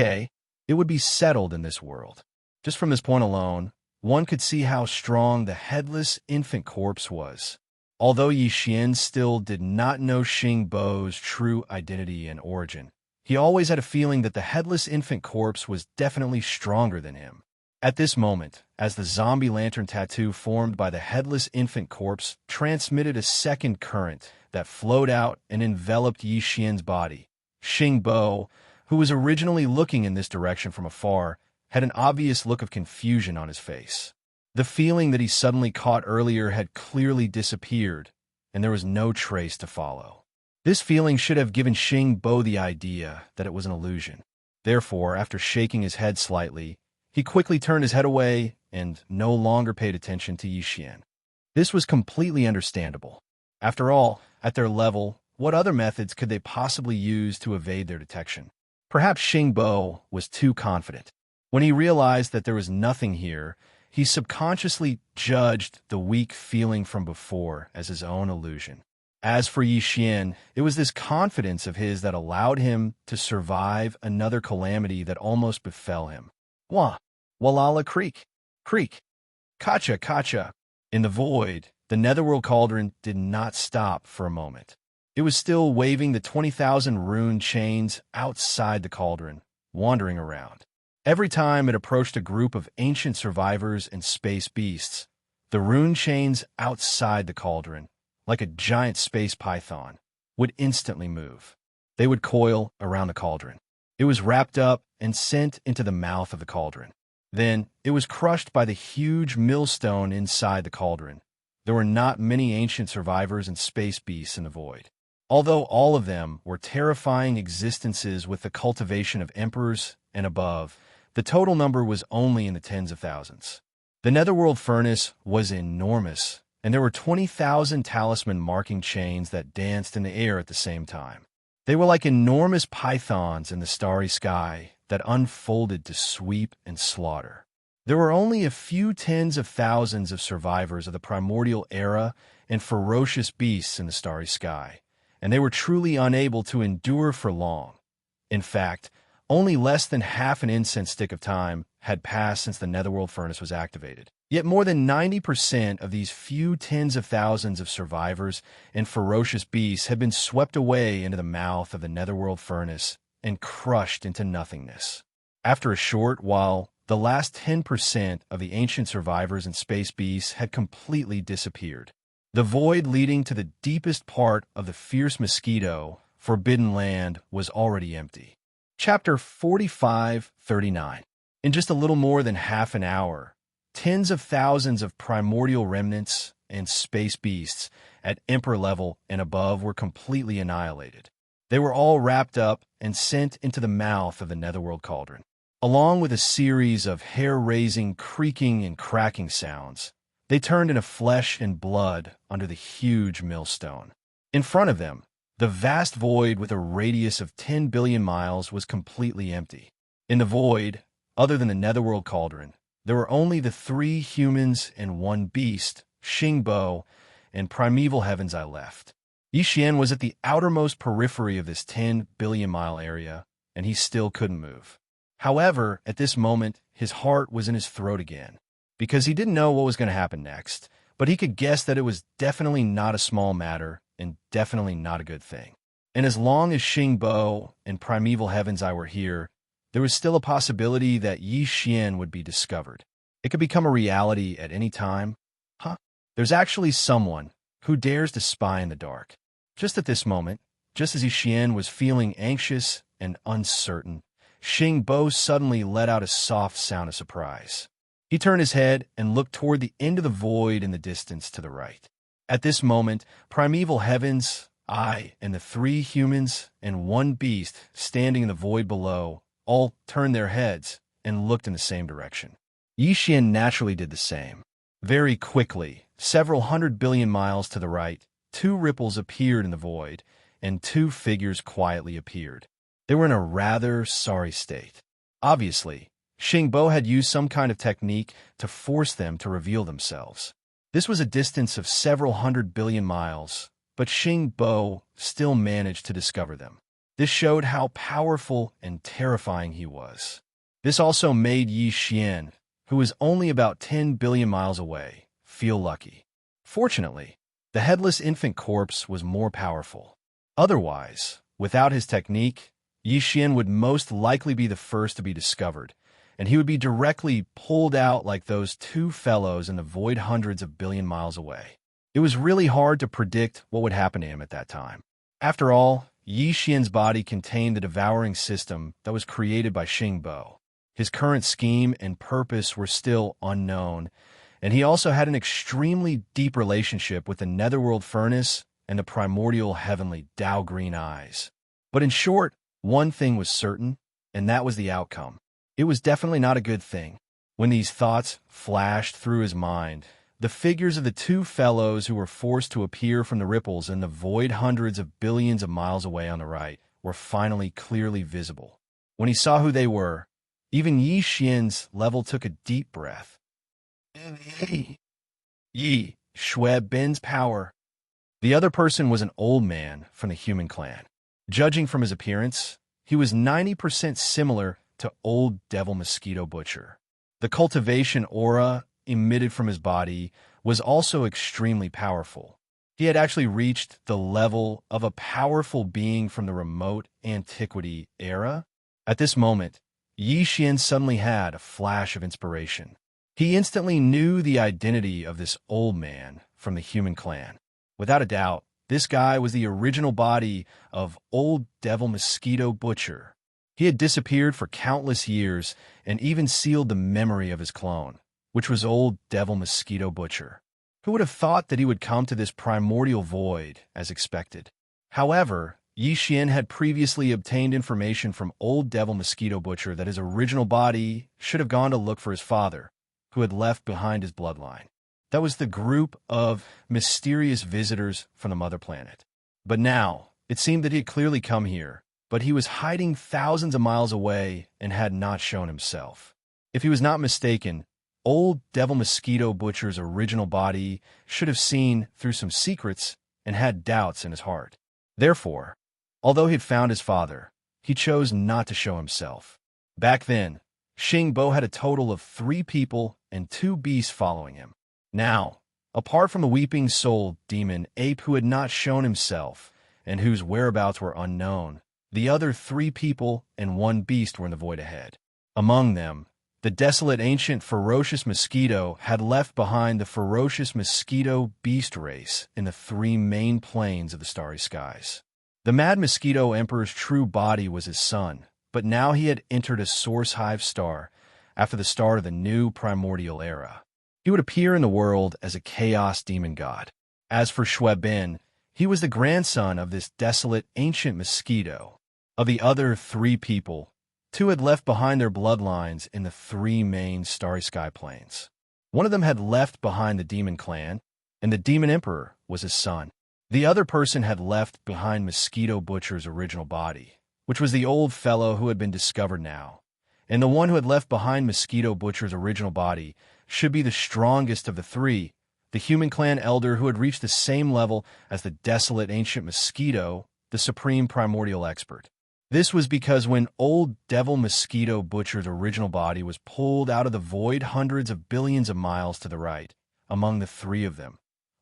it would be settled in this world. Just from this point alone, one could see how strong the headless infant corpse was. Although Yi Xian still did not know Xingbo's true identity and origin, he always had a feeling that the headless infant corpse was definitely stronger than him. At this moment, as the zombie lantern tattoo formed by the headless infant corpse transmitted a second current that flowed out and enveloped Yi Xian's body, Xingbo, who was originally looking in this direction from afar, had an obvious look of confusion on his face. The feeling that he suddenly caught earlier had clearly disappeared, and there was no trace to follow. This feeling should have given Xingbo the idea that it was an illusion. Therefore, after shaking his head slightly, he quickly turned his head away and no longer paid attention to Yi Xian. This was completely understandable. After all, at their level, what other methods could they possibly use to evade their detection? Perhaps Xingbo was too confident. When he realized that there was nothing here, he subconsciously judged the weak feeling from before as his own illusion. As for Yi Xian, it was this confidence of his that allowed him to survive another calamity that almost befell him. Wah! Walala Creek! Creek! Kacha! Kacha! In the void, the netherworld cauldron did not stop for a moment. It was still waving the 20,000 rune chains outside the cauldron, wandering around. Every time it approached a group of ancient survivors and space beasts, the rune chains outside the cauldron, like a giant space python, would instantly move. They would coil around the cauldron. It was wrapped up and sent into the mouth of the cauldron. Then it was crushed by the huge millstone inside the cauldron. There were not many ancient survivors and space beasts in the void. Although all of them were terrifying existences with the cultivation of emperors, and above, the total number was only in the tens of thousands. The netherworld furnace was enormous, and there were 20,000 talisman marking chains that danced in the air at the same time. They were like enormous pythons in the starry sky that unfolded to sweep and slaughter. There were only a few tens of thousands of survivors of the primordial era and ferocious beasts in the starry sky, and they were truly unable to endure for long. In fact, only less than half an incense stick of time had passed since the netherworld furnace was activated. Yet more than 90% of these few tens of thousands of survivors and ferocious beasts had been swept away into the mouth of the netherworld furnace and crushed into nothingness. After a short while, the last 10% of the ancient survivors and space beasts had completely disappeared. The void leading to the deepest part of the fierce mosquito, forbidden land, was already empty. Chapter 45:39. In just a little more than half an hour, tens of thousands of primordial remnants and space beasts at Emperor level and above were completely annihilated. They were all wrapped up and sent into the mouth of the netherworld cauldron. Along with a series of hair-raising, creaking, and cracking sounds, they turned into flesh and blood under the huge millstone. In front of them, the vast void with a radius of 10 billion miles was completely empty. In the void, other than the netherworld cauldron, there were only the 3 humans and 1 beast, Xingbo, and primeval heavens I left. Yixian was at the outermost periphery of this 10 billion mile area, and he still couldn't move. However, at this moment, his heart was in his throat again, because he didn't know what was going to happen next, but he could guess that it was definitely not a small matter and definitely not a good thing. And as long as Xingbo and primeval heavens I were here, there was still a possibility that Yi Xian would be discovered. It could become a reality at any time. There's actually someone who dares to spy in the dark. Just at this moment, just as Yi Xian was feeling anxious and uncertain, Xingbo suddenly let out a soft sound of surprise. He turned his head and looked toward the end of the void in the distance to the right. At this moment, primeval heavens, I, and the 3 humans and 1 beast standing in the void below all turned their heads and looked in the same direction. Yi Xian naturally did the same. Very quickly, several 100 billion miles to the right, 2 ripples appeared in the void, and 2 figures quietly appeared. They were in a rather sorry state. Obviously, Xingbo had used some kind of technique to force them to reveal themselves. This was a distance of several 100 billion miles, but Xingbo still managed to discover them. This showed how powerful and terrifying he was. This also made Yi Xian, who was only about 10 billion miles away, feel lucky. Fortunately, the headless infant corpse was more powerful. Otherwise, without his technique, Yi Xian would most likely be the first to be discovered, and he would be directly pulled out like those 2 fellows in the void hundreds of billion miles away. It was really hard to predict what would happen to him at that time. After all, Yi Xian's body contained the devouring system that was created by Xingbo. His current scheme and purpose were still unknown, and he also had an extremely deep relationship with the netherworld furnace and the primordial heavenly Dao green eyes. But in short, one thing was certain, and that was the outcome. It was definitely not a good thing. When these thoughts flashed through his mind, the figures of the 2 fellows who were forced to appear from the ripples in the void hundreds of billions of miles away on the right were finally clearly visible. When he saw who they were, even Yi Xian's level took a deep breath. Yi, Xue Bin's power. The other person was an old man from the human clan. Judging from his appearance, he was 90% similar to old Devil Mosquito Butcher. The cultivation aura emitted from his body was also extremely powerful. He had actually reached the level of a powerful being from the remote antiquity era. At this moment, Yi Xian suddenly had a flash of inspiration. He instantly knew the identity of this old man from the human clan. Without a doubt, this guy was the original body of old Devil Mosquito Butcher. He had disappeared for countless years and even sealed the memory of his clone, which was old Devil Mosquito Butcher. Who would have thought that he would come to this primordial void as expected? However, Xian had previously obtained information from old devil mosquito butcher that his original body should have gone to look for his father, who had left behind his bloodline. That was the group of mysterious visitors from the mother planet. But now, it seemed that he had clearly come here, but he was hiding thousands of miles away and had not shown himself. If he was not mistaken, old devil mosquito butcher's original body should have seen through some secrets and had doubts in his heart. Therefore, although he had found his father, he chose not to show himself. Back then, Xingbo had a total of 3 people and 2 beasts following him. Now, apart from the weeping soul demon ape who had not shown himself and whose whereabouts were unknown, the other 3 people and 1 beast were in the void ahead. Among them, the desolate ancient ferocious mosquito had left behind the ferocious mosquito beast race in the 3 main planes of the starry skies. The mad mosquito emperor's true body was his son, but now he had entered a source hive star after the start of the new primordial era. He would appear in the world as a chaos demon god. As for Xuebin, he was the grandson of this desolate ancient mosquito. Of the other 3 people, 2 had left behind their bloodlines in the 3 main starry sky planes. One of them had left behind the demon clan, and the demon emperor was his son. The other person had left behind Mosquito Butcher's original body, which was the old fellow who had been discovered now. And the one who had left behind Mosquito Butcher's original body should be the strongest of the 3, the human clan elder who had reached the same level as the desolate ancient mosquito, the supreme primordial expert. This was because when old devil mosquito butcher's original body was pulled out of the void hundreds of billions of miles to the right, among the 3 of them,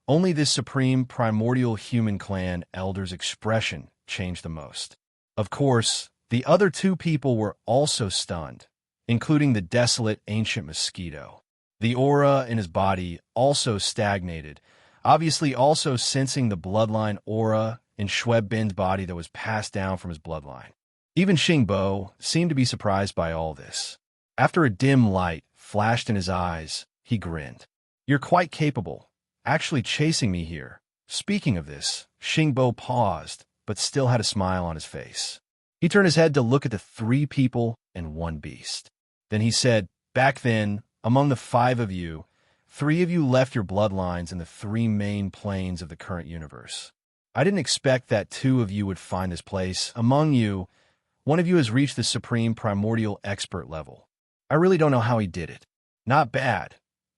only this supreme primordial human clan elder's expression changed the most. Of course, the other 2 people were also stunned, including the desolate ancient mosquito. The aura in his body also stagnated, obviously also sensing the bloodline aura in Xuebin's body that was passed down from his bloodline. Even Xingbo seemed to be surprised by all this. After a dim light flashed in his eyes, he grinned. "You're quite capable, actually chasing me here." Speaking of this, Xingbo paused, but still had a smile on his face. He turned his head to look at the 3 people and 1 beast. Then he said, "Back then, among the 5 of you, 3 of you left your bloodlines in the 3 main planes of the current universe. I didn't expect that 2 of you would find this place. Among you, 1 of you has reached the supreme primordial expert level. I really don't know how he did it. Not bad.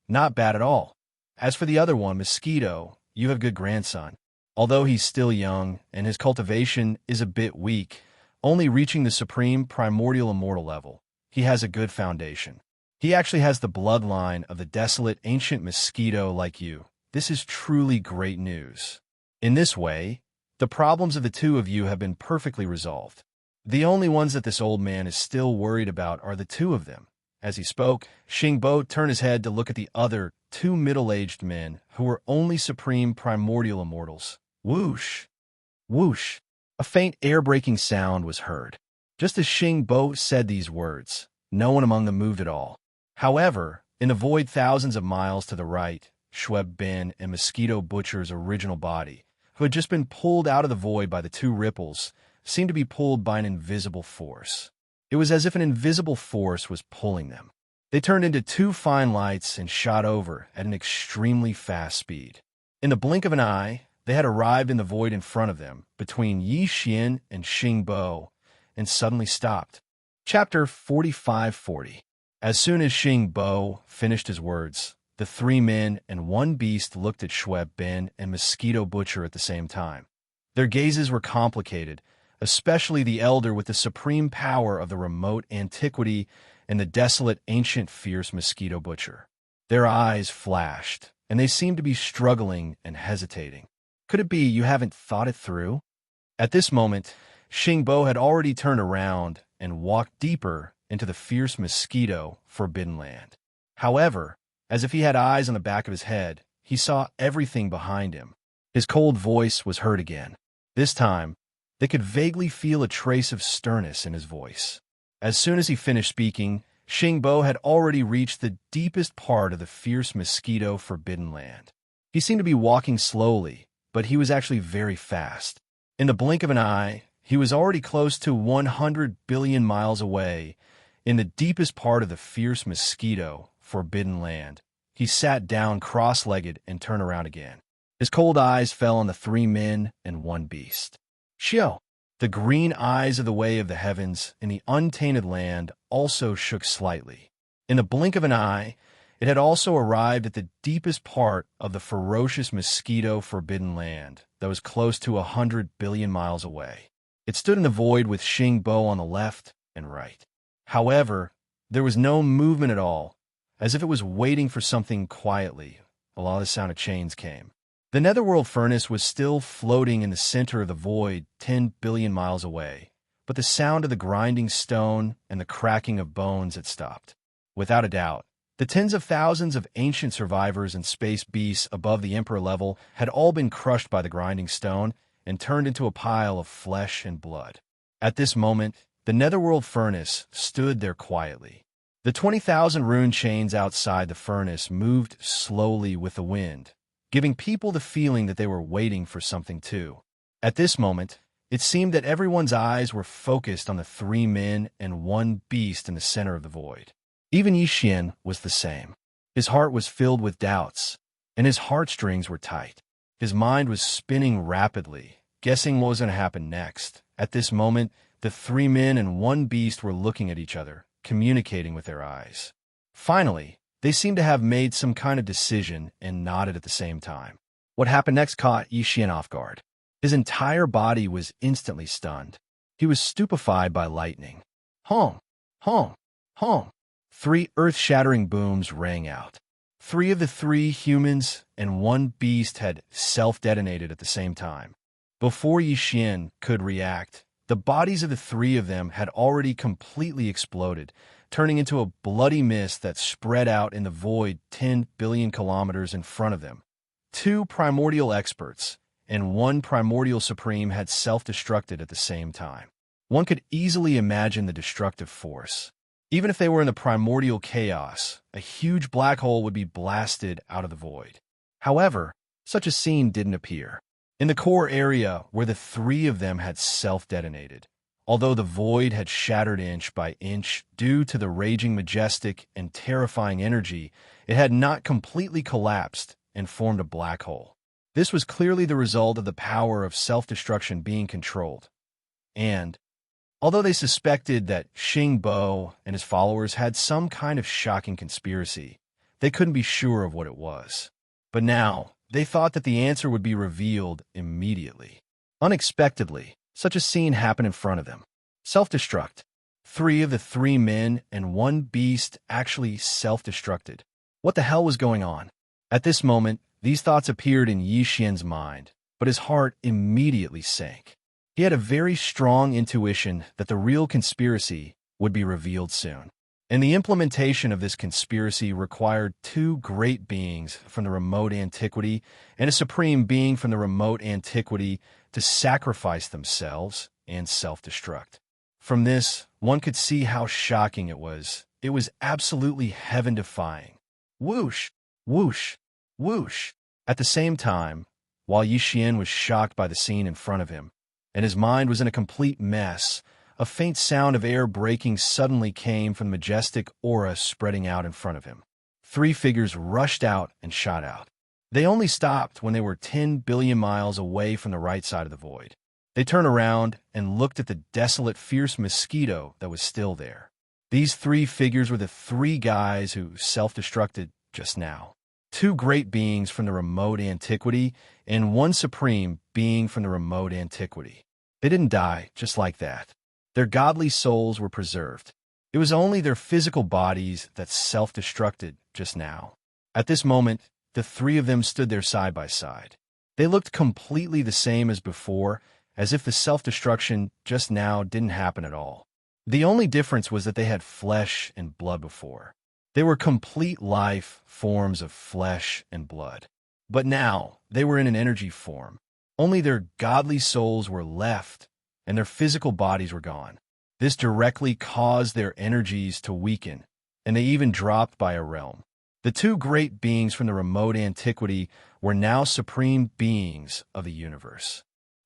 Not bad at all. As for the other one, Mosquito, you have a good grandson. Although he's still young and his cultivation is a bit weak, only reaching the supreme primordial immortal level, he has a good foundation. He actually has the bloodline of the desolate ancient mosquito like you. This is truly great news. In this way, the problems of the 2 of you have been perfectly resolved. The only ones that this old man is still worried about are the 2 of them." As he spoke, Xingbo turned his head to look at the other 2 middle-aged men who were only supreme primordial immortals. Whoosh! Whoosh! A faint air-breaking sound was heard. Just as Xingbo said these words, no one among them moved at all. However, in the void thousands of miles to the right, Xuebin and Mosquito Butcher's original body, who had just been pulled out of the void by the 2 ripples, seemed to be pulled by an invisible force. It was as if an invisible force was pulling them. They turned into 2 fine lights and shot over at an extremely fast speed. In the blink of an eye, they had arrived in the void in front of them, between Xian and Xingbo, and suddenly stopped. Chapter 4540. As soon as Xingbo finished his words, the 3 men and 1 beast looked at Xuebin and Mosquito Butcher at the same time. Their gazes were complicated, especially the elder with the supreme power of the remote antiquity and the desolate ancient fierce Mosquito Butcher. Their eyes flashed, and they seemed to be struggling and hesitating. Could it be you haven't thought it through? At this moment, Xingbo had already turned around and walked deeper into the fierce mosquito forbidden land. However, as if he had eyes on the back of his head, he saw everything behind him. His cold voice was heard again. This time, they could vaguely feel a trace of sternness in his voice. As soon as he finished speaking, Xingbo had already reached the deepest part of the fierce mosquito forbidden land. He seemed to be walking slowly, but he was actually very fast. In the blink of an eye, he was already close to 100 billion miles away, in the deepest part of the fierce mosquito, forbidden land. He sat down cross-legged and turned around again. His cold eyes fell on the three men and one beast. Xiao, the green eyes of the way of the heavens in the untainted land, also shook slightly. In the blink of an eye, it had also arrived at the deepest part of the ferocious mosquito forbidden land that was close to 100 billion miles away. It stood in the void with Xingbo on the left and right. However, there was no movement at all, as if it was waiting for something quietly. A lot of the sound of chains came. The netherworld furnace was still floating in the center of the void 10 billion miles away, but the sound of the grinding stone and the cracking of bones had stopped. Without a doubt, the tens of thousands of ancient survivors and space beasts above the Emperor level had all been crushed by the grinding stone and turned into a pile of flesh and blood. At this moment, the netherworld furnace stood there quietly. The 20,000 rune chains outside the furnace moved slowly with the wind, giving people the feeling that they were waiting for something too. At this moment, it seemed that everyone's eyes were focused on the three men and one beast in the center of the void. Even Yixian was the same. His heart was filled with doubts, and his heartstrings were tight. His mind was spinning rapidly, guessing what was going to happen next. At this moment, the three men and one beast were looking at each other, communicating with their eyes. Finally, they seemed to have made some kind of decision and nodded at the same time. What happened next caught Yixian off guard. His entire body was instantly stunned. He was stupefied by lightning. Hong! Hong! Hong! Three earth-shattering booms rang out. Three of the three humans and one beast had self-detonated at the same time. Before Yixian could react, the bodies of the three of them had already completely exploded, turning into a bloody mist that spread out in the void 10 billion kilometers in front of them. Two primordial experts and one primordial supreme had self-destructed at the same time. One could easily imagine the destructive force. Even if they were in the primordial chaos, a huge black hole would be blasted out of the void. However, such a scene didn't appear. In the core area where the three of them had self-detonated, although the void had shattered inch by inch due to the raging majestic and terrifying energy, it had not completely collapsed and formed a black hole. This was clearly the result of the power of self-destruction being controlled. And, although they suspected that Xingbo and his followers had some kind of shocking conspiracy, they couldn't be sure of what it was. But now, they thought that the answer would be revealed immediately. Unexpectedly, such a scene happened in front of them. Self-destruct. Three of the three men and one beast actually self-destructed. What the hell was going on? At this moment, these thoughts appeared in Yixian's mind, but his heart immediately sank. He had a very strong intuition that the real conspiracy would be revealed soon. And the implementation of this conspiracy required two great beings from the remote antiquity and a supreme being from the remote antiquity to sacrifice themselves and self-destruct. From this, one could see how shocking it was. It was absolutely heaven-defying. Whoosh! Whoosh! Whoosh! At the same time, while Yixian was shocked by the scene in front of him, and his mind was in a complete mess, a faint sound of air breaking suddenly came from the majestic aura spreading out in front of him. Three figures rushed out and shot out. They only stopped when they were 10 billion miles away from the right side of the void. They turned around and looked at the desolate, fierce mosquito that was still there. These three figures were the three guys who self-destructed just now. Two great beings from the remote antiquity and one supreme being from the remote antiquity. They didn't die just like that. Their godly souls were preserved. It was only their physical bodies that self-destructed just now. At this moment, the three of them stood there side by side. They looked completely the same as before, as if the self-destruction just now didn't happen at all. The only difference was that they had flesh and blood before. They were complete life forms of flesh and blood. But now, they were in an energy form. Only their godly souls were left, and their physical bodies were gone. This directly caused their energies to weaken, and they even dropped by a realm. The two great beings from the remote antiquity were now supreme beings of the universe.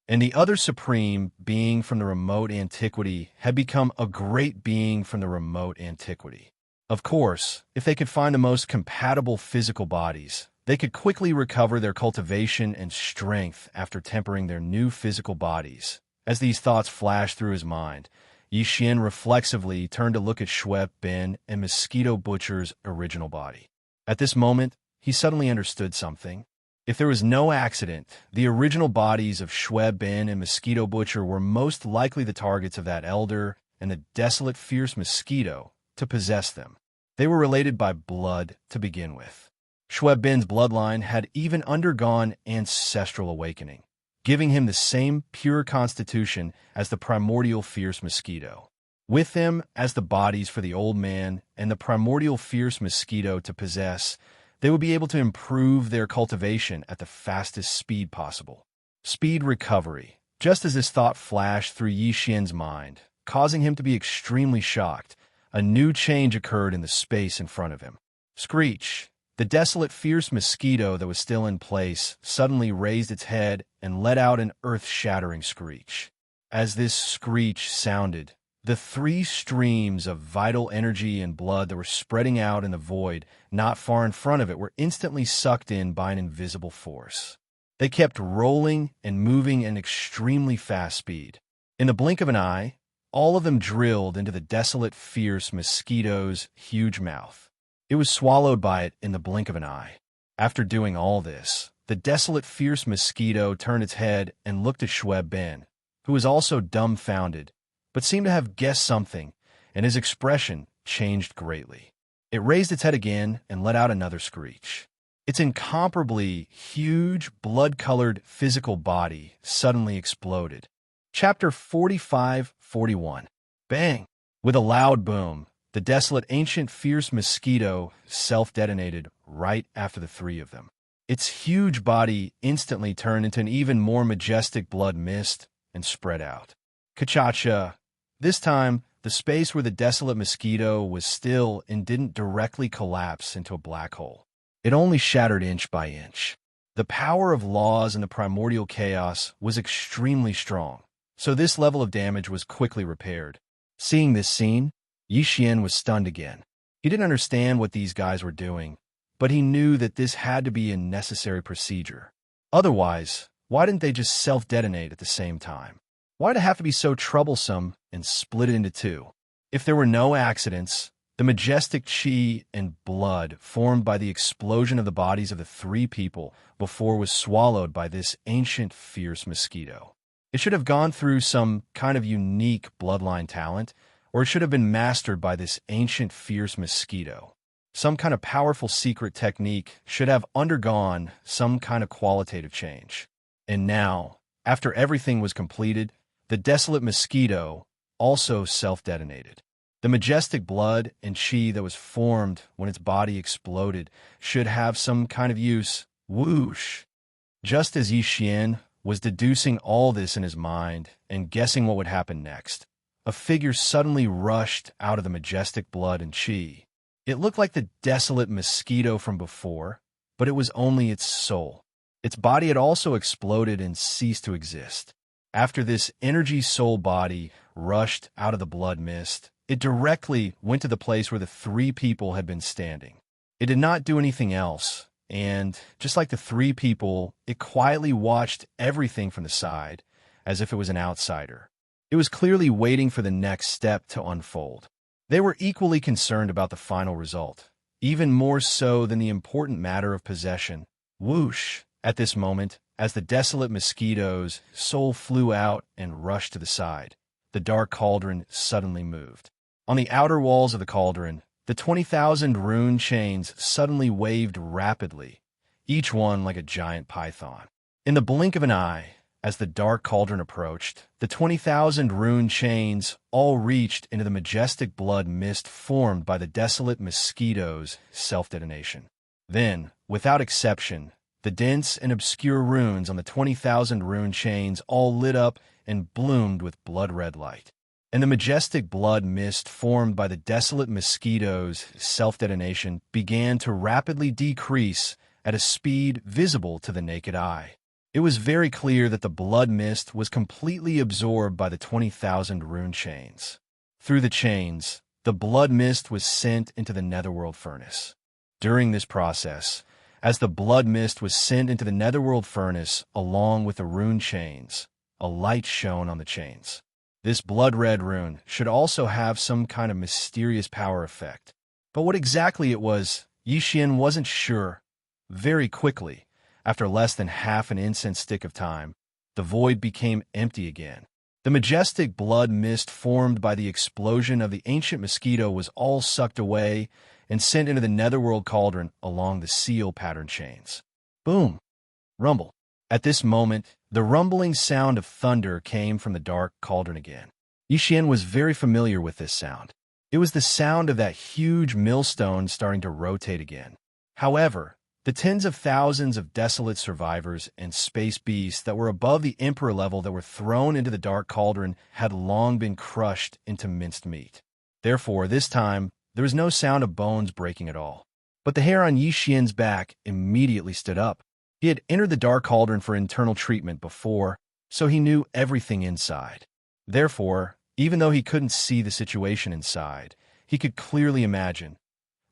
And the other supreme being from the remote antiquity had become a great being from the remote antiquity. Of course, if they could find the most compatible physical bodies, they could quickly recover their cultivation and strength after tempering their new physical bodies. As these thoughts flashed through his mind, Yixian reflexively turned to look at Shui Ben and Mosquito Butcher's original body. At this moment, he suddenly understood something. If there was no accident, the original bodies of Shui Ben and Mosquito Butcher were most likely the targets of that elder and the desolate fierce mosquito to possess them. They were related by blood to begin with. Shui Ben's bloodline had even undergone ancestral awakening, giving him the same pure constitution as the primordial fierce mosquito. With them as the bodies for the old man and the primordial fierce mosquito to possess, they would be able to improve their cultivation at the fastest speed possible. Speed recovery. Just as this thought flashed through Yixian's mind, causing him to be extremely shocked, a new change occurred in the space in front of him. Screech. The desolate fierce mosquito that was still in place suddenly raised its head and let out an earth-shattering screech. As this screech sounded, the three streams of vital energy and blood that were spreading out in the void not far in front of it were instantly sucked in by an invisible force. They kept rolling and moving at an extremely fast speed. In the blink of an eye, all of them drilled into the desolate fierce mosquito's huge mouth. It was swallowed by it in the blink of an eye. After doing all this, the desolate fierce mosquito turned its head and looked at Shui Ben, who was also dumbfounded, but seemed to have guessed something, and his expression changed greatly. It raised its head again and let out another screech. Its incomparably huge, blood-colored physical body suddenly exploded. Chapter 45-41. Bang! With a loud boom, the desolate ancient fierce mosquito self-detonated right after the three of them. Its huge body instantly turned into an even more majestic blood mist and spread out. Ka-cha-cha. This time, the space where the desolate mosquito was still and didn't directly collapse into a black hole. It only shattered inch by inch. The power of laws in the primordial chaos was extremely strong, so this level of damage was quickly repaired. Seeing this scene, Yixian was stunned again. He didn't understand what these guys were doing, but he knew that this had to be a necessary procedure. Otherwise, why didn't they just self-detonate at the same time? Why'd it have to be so troublesome and split it into two? If there were no accidents, the majestic chi and blood formed by the explosion of the bodies of the three people before was swallowed by this ancient fierce mosquito. It should have gone through some kind of unique bloodline talent, or it should have been mastered by this ancient fierce mosquito. Some kind of powerful secret technique should have undergone some kind of qualitative change. And now, after everything was completed, the desolate mosquito also self-detonated. The majestic blood and chi that was formed when its body exploded should have some kind of use. Whoosh! Just as Yixian was deducing all this in his mind and guessing what would happen next, a figure suddenly rushed out of the majestic blood and chi. It looked like the desolate mosquito from before, but it was only its soul. Its body had also exploded and ceased to exist. After this energy soul body rushed out of the blood mist, it directly went to the place where the three people had been standing. It did not do anything else, and just like the three people, it quietly watched everything from the side, as if it was an outsider. It was clearly waiting for the next step to unfold. They were equally concerned about the final result, even more so than the important matter of possession. Whoosh! At this moment, as the desolate mosquito's soul flew out and rushed to the side, the dark cauldron suddenly moved. On the outer walls of the cauldron, the 20,000 rune chains suddenly waved rapidly, each one like a giant python. In the blink of an eye, as the dark cauldron approached, the 20,000 rune chains all reached into the majestic blood mist formed by the desolate mosquito's self-detonation. Then, without exception, the dense and obscure runes on the 20,000 rune chains all lit up and bloomed with blood-red light. And the majestic blood mist formed by the desolate mosquito's self-detonation began to rapidly decrease at a speed visible to the naked eye. It was very clear that the blood mist was completely absorbed by the 20,000 rune chains. Through the chains, the blood mist was sent into the netherworld furnace. During this process, as the blood mist was sent into the netherworld furnace along with the rune chains, a light shone on the chains. This blood-red rune should also have some kind of mysterious power effect. But what exactly it was, Yixian wasn't sure. Very quickly, after less than half an incense stick of time, the void became empty again. The majestic blood mist formed by the explosion of the ancient mosquito was all sucked away and sent into the netherworld cauldron along the seal pattern chains. Boom! Rumble. At this moment, the rumbling sound of thunder came from the dark cauldron again. Yixian was very familiar with this sound. It was the sound of that huge millstone starting to rotate again. However, the tens of thousands of desolate survivors and space beasts that were above the emperor level that were thrown into the dark cauldron had long been crushed into minced meat. Therefore, this time, there was no sound of bones breaking at all. But the hair on Yixian's back immediately stood up. He had entered the dark cauldron for internal treatment before, so he knew everything inside. Therefore, even though he couldn't see the situation inside, he could clearly imagine.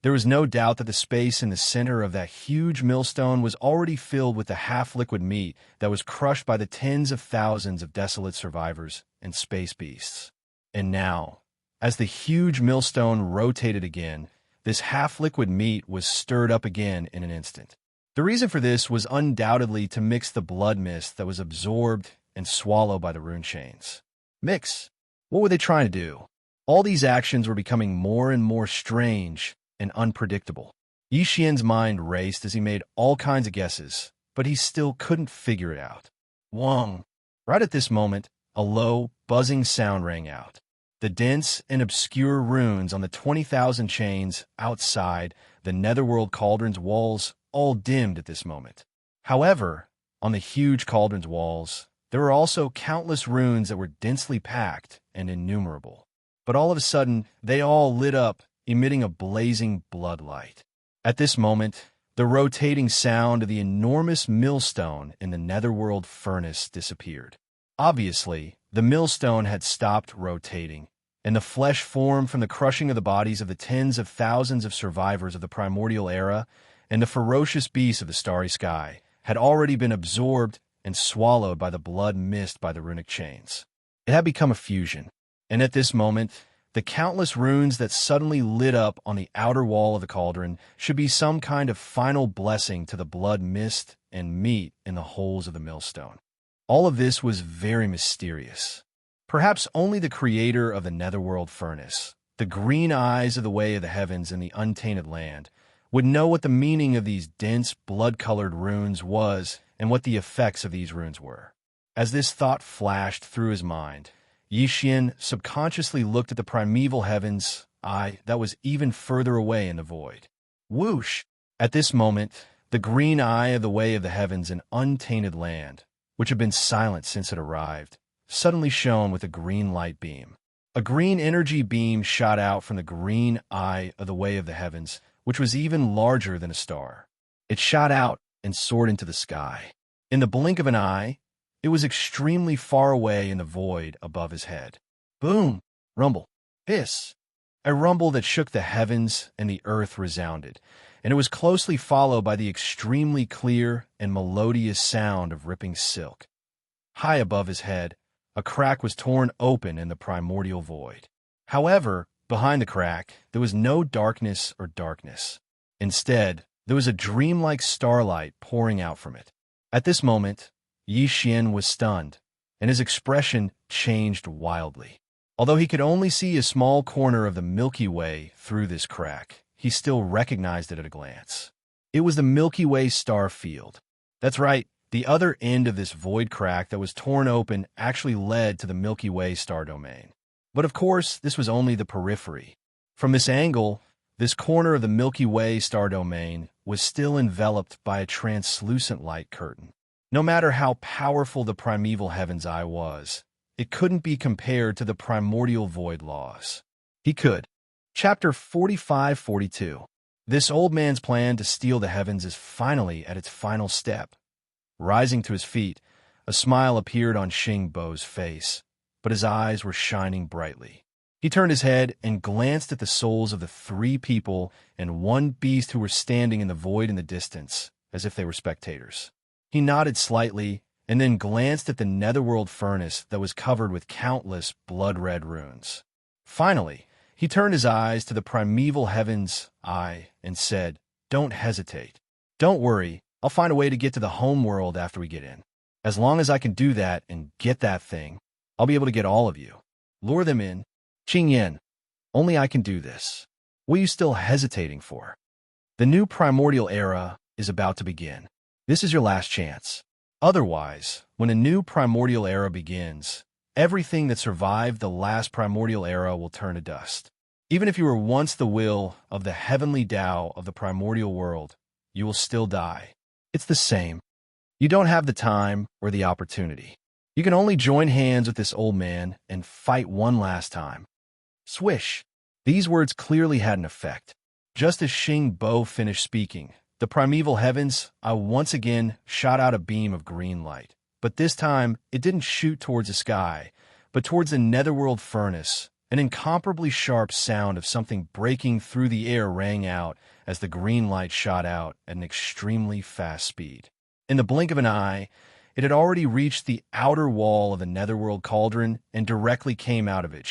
There was no doubt that the space in the center of that huge millstone was already filled with the half-liquid meat that was crushed by the tens of thousands of desolate survivors and space beasts. And now, as the huge millstone rotated again, this half-liquid meat was stirred up again in an instant. The reason for this was undoubtedly to mix the blood mist that was absorbed and swallowed by the rune chains. Mix? What were they trying to do? All these actions were becoming more and more strange and unpredictable. Yixian's mind raced as he made all kinds of guesses, but he still couldn't figure it out. Wong! Right at this moment, a low, buzzing sound rang out. The dense and obscure runes on the 20,000 chains outside the netherworld cauldron's walls all dimmed at this moment. However, on the huge cauldron's walls, there were also countless runes that were densely packed and innumerable. But all of a sudden, they all lit up, emitting a blazing blood light. At this moment, the rotating sound of the enormous millstone in the netherworld furnace disappeared. Obviously, the millstone had stopped rotating, and the flesh formed from the crushing of the bodies of the tens of thousands of survivors of the primordial era and the ferocious beasts of the starry sky had already been absorbed and swallowed by the blood mist by the runic chains. It had become a fusion, and at this moment, the countless runes that suddenly lit up on the outer wall of the cauldron should be some kind of final blessing to the blood mist and meat in the holes of the millstone. All of this was very mysterious. Perhaps only the creator of the netherworld furnace, the green eyes of the way of the heavens and the untainted land, would know what the meaning of these dense, blood-colored runes was and what the effects of these runes were. As this thought flashed through his mind, Yixian subconsciously looked at the primeval heavens' eye that was even further away in the void. Whoosh! At this moment, the green eye of the way of the heavens and untainted land, which had been silent since it arrived, suddenly shone with a green light beam. A green energy beam shot out from the green eye of the way of the heavens, which was even larger than a star. It shot out and soared into the sky. In the blink of an eye, it was extremely far away in the void above his head. Boom! Rumble! Hiss! A rumble that shook the heavens and the earth resounded, and it was closely followed by the extremely clear and melodious sound of ripping silk. High above his head, a crack was torn open in the primordial void. However, behind the crack, there was no darkness or darkness. Instead, there was a dreamlike starlight pouring out from it. At this moment, Yixian was stunned, and his expression changed wildly. Although he could only see a small corner of the Milky Way through this crack, he still recognized it at a glance. It was the Milky Way star field. That's right, the other end of this void crack that was torn open actually led to the Milky Way star domain. But of course, this was only the periphery. From this angle, this corner of the Milky Way star domain was still enveloped by a translucent light curtain. No matter how powerful the primeval heaven's eye was, it couldn't be compared to the primordial void laws. He could. Chapter 45-42. This old man's plan to steal the heavens is finally at its final step. Rising to his feet, a smile appeared on Xingbo's face, but his eyes were shining brightly. He turned his head and glanced at the souls of the 3 people and 1 beast who were standing in the void in the distance, as if they were spectators. He nodded slightly and then glanced at the netherworld furnace that was covered with countless blood-red runes. Finally, he turned his eyes to the primeval heaven's eye and said, "Don't hesitate. Don't worry, I'll find a way to get to the home world after we get in. As long as I can do that and get that thing, I'll be able to get all of you. Lure them in. Qingyan, only I can do this. What are you still hesitating for? The new primordial era is about to begin. This is your last chance. Otherwise, when a new primordial era begins, everything that survived the last primordial era will turn to dust. Even if you were once the will of the heavenly Tao of the primordial world, you will still die. It's the same. You don't have the time or the opportunity. You can only join hands with this old man and fight one last time." Swish! These words clearly had an effect. Just as Xingbo finished speaking, the primeval heavens once again shot out a beam of green light. But this time, it didn't shoot towards the sky, but towards the netherworld furnace. An incomparably sharp sound of something breaking through the air rang out as the green light shot out at an extremely fast speed. In the blink of an eye, it had already reached the outer wall of the netherworld cauldron and directly came out of it.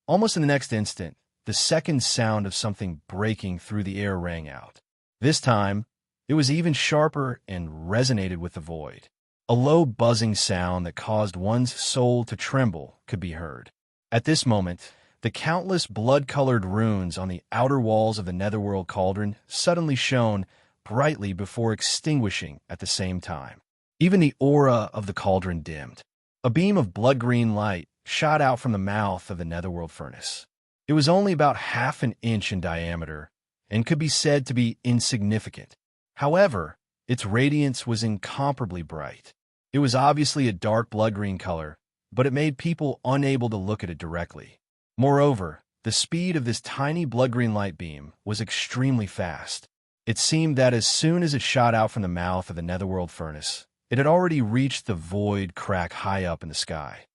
Almost in the next instant, the second sound of something breaking through the air rang out. This time, it was even sharper and resonated with the void. A low buzzing sound that caused one's soul to tremble could be heard. At this moment, the countless blood-colored runes on the outer walls of the netherworld cauldron suddenly shone brightly before extinguishing at the same time. Even the aura of the cauldron dimmed. A beam of blood-green light shot out from the mouth of the netherworld furnace. It was only about half an inch in diameter and could be said to be insignificant. However, its radiance was incomparably bright. It was obviously a dark blood-green color, but it made people unable to look at it directly. Moreover, the speed of this tiny blood-green light beam was extremely fast. It seemed that as soon as it shot out from the mouth of the netherworld furnace, it had already reached the void crack high up in the sky.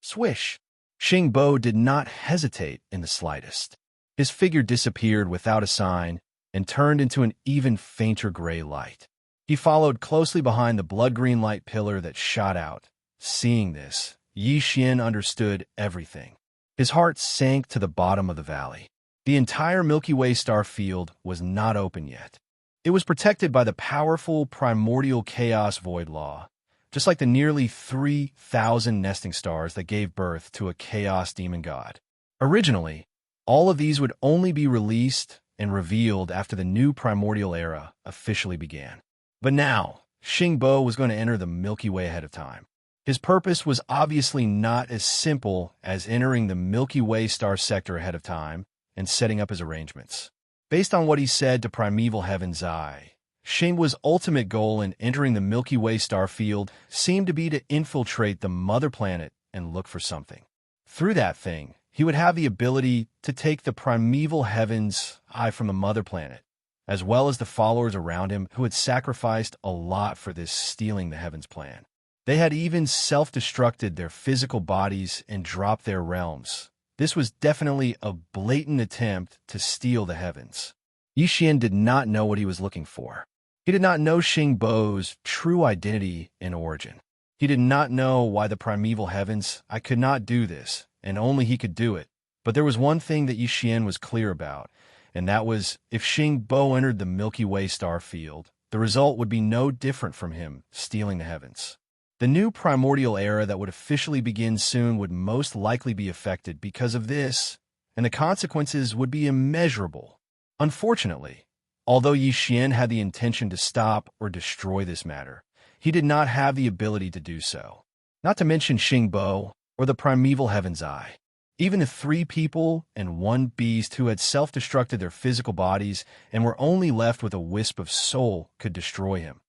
Swish! Xingbo did not hesitate in the slightest. His figure disappeared without a sign and turned into an even fainter gray light. He followed closely behind the blood-green light pillar that shot out. Seeing this, Yi Xian understood everything. His heart sank to the bottom of the valley. The entire Milky Way star field was not open yet. It was protected by the powerful primordial chaos void law, just like the nearly 3,000 nesting stars that gave birth to a chaos demon god. Originally, all of these would only be released and revealed after the new primordial era officially began. But now, Xingbo was going to enter the Milky Way ahead of time. His purpose was obviously not as simple as entering the Milky Way star sector ahead of time and setting up his arrangements. Based on what he said to Primeval Heaven's Eye, Xingbo's ultimate goal in entering the Milky Way star field seemed to be to infiltrate the mother planet and look for something. Through that thing, he would have the ability to take the Primeval Heaven's Eye from the mother planet, as well as the followers around him who had sacrificed a lot for this stealing the heavens plan. They had even self-destructed their physical bodies and dropped their realms. This was definitely a blatant attempt to steal the heavens. Yi Xian did not know what he was looking for. He did not know Xingbo's true identity and origin. He did not know why the primeval heavens could not do this, and only he could do it. But there was one thing that Yi Xian was clear about, and that was if Xingbo entered the Milky Way star field, the result would be no different from him stealing the heavens. The new primordial era that would officially begin soon would most likely be affected because of this, and the consequences would be immeasurable. Unfortunately, although Yi Xian had the intention to stop or destroy this matter, he did not have the ability to do so. Not to mention Xingbo or the primeval heaven's eye. Even the 3 people and 1 beast who had self-destructed their physical bodies and were only left with a wisp of soul could destroy him.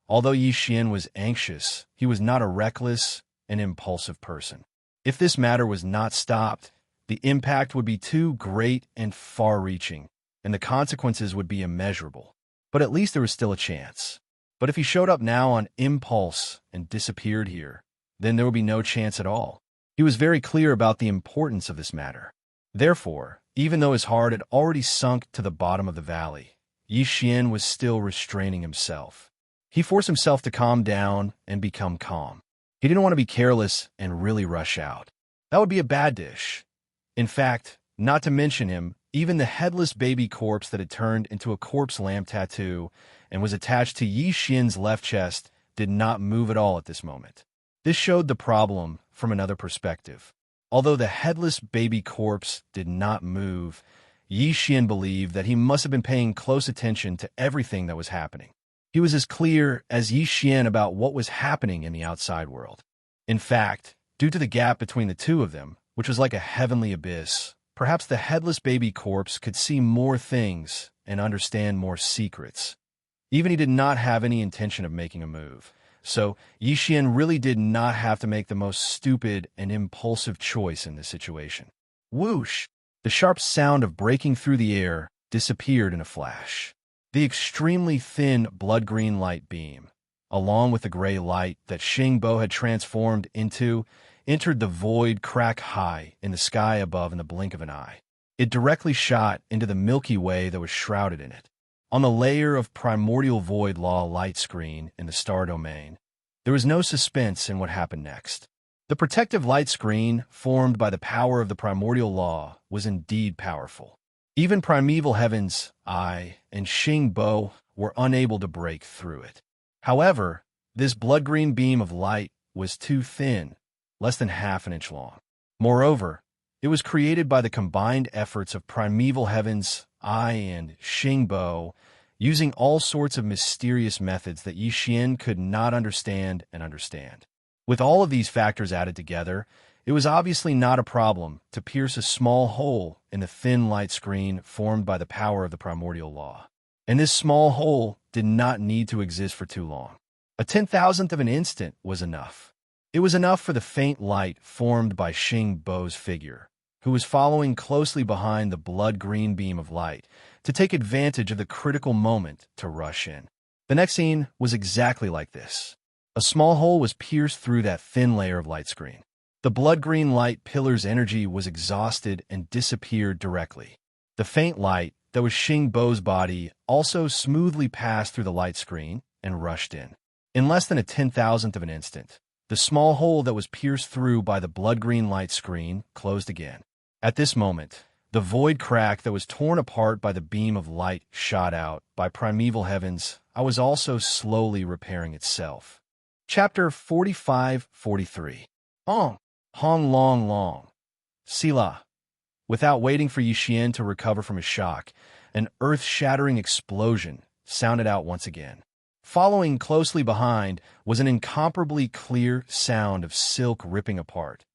Although Yi Xian was anxious, he was not a reckless and impulsive person. If this matter was not stopped, the impact would be too great and far-reaching, and the consequences would be immeasurable. But at least there was still a chance. But if he showed up now on impulse and disappeared here, then there would be no chance at all. He was very clear about the importance of this matter. Therefore, even though his heart had already sunk to the bottom of the valley, Yi Xian was still restraining himself. He forced himself to calm down and become calm. He didn't want to be careless and really rush out. That would be a bad dish. In fact, not to mention him, even the headless baby corpse that had turned into a corpse lamp tattoo and was attached to Yi Xian's left chest did not move at all at this moment. This showed the problem from another perspective. Although the headless baby corpse did not move, Yi Xian believed that he must have been paying close attention to everything that was happening. He was as clear as Yi Xian about what was happening in the outside world. In fact, due to the gap between the two of them, which was like a heavenly abyss, perhaps the headless baby corpse could see more things and understand more secrets. Even he did not have any intention of making a move. So Yi Xian really did not have to make the most stupid and impulsive choice in this situation. Whoosh! The sharp sound of breaking through the air disappeared in a flash. The extremely thin blood-green light beam, along with the gray light that Xingbo had transformed into, entered the void crack high in the sky above in the blink of an eye. It directly shot into the Milky Way that was shrouded in it. On the layer of primordial void law light screen in the star domain, there was no suspense in what happened next. The protective light screen formed by the power of the primordial law was indeed powerful. Even primeval heavens, I, and Xingbo were unable to break through it. However, this blood-green beam of light was too thin, less than half an inch long. Moreover, it was created by the combined efforts of primeval heavens, I, and Xingbo, using all sorts of mysterious methods that Yi Xian could not understand and understand. With all of these factors added together, it was obviously not a problem to pierce a small hole in the thin light screen formed by the power of the primordial law. And this small hole did not need to exist for too long. A 10,000th of an instant was enough. It was enough for the faint light formed by Xingbo's figure, who was following closely behind the blood-green beam of light, to take advantage of the critical moment to rush in. The next scene was exactly like this. A small hole was pierced through that thin layer of light screen. The blood-green light pillar's energy was exhausted and disappeared directly. The faint light that was Xingbo's body also smoothly passed through the light screen and rushed in. In less than a 10,000th of an instant, the small hole that was pierced through by the blood-green light screen closed again. At this moment, the void crack that was torn apart by the beam of light shot out by primeval heavens, I was also slowly repairing itself. Chapter 45-43. Hong long long. Sila. Without waiting for Yi Xian to recover from his shock, an earth-shattering explosion sounded out once again. Following closely behind was an incomparably clear sound of silk ripping apart.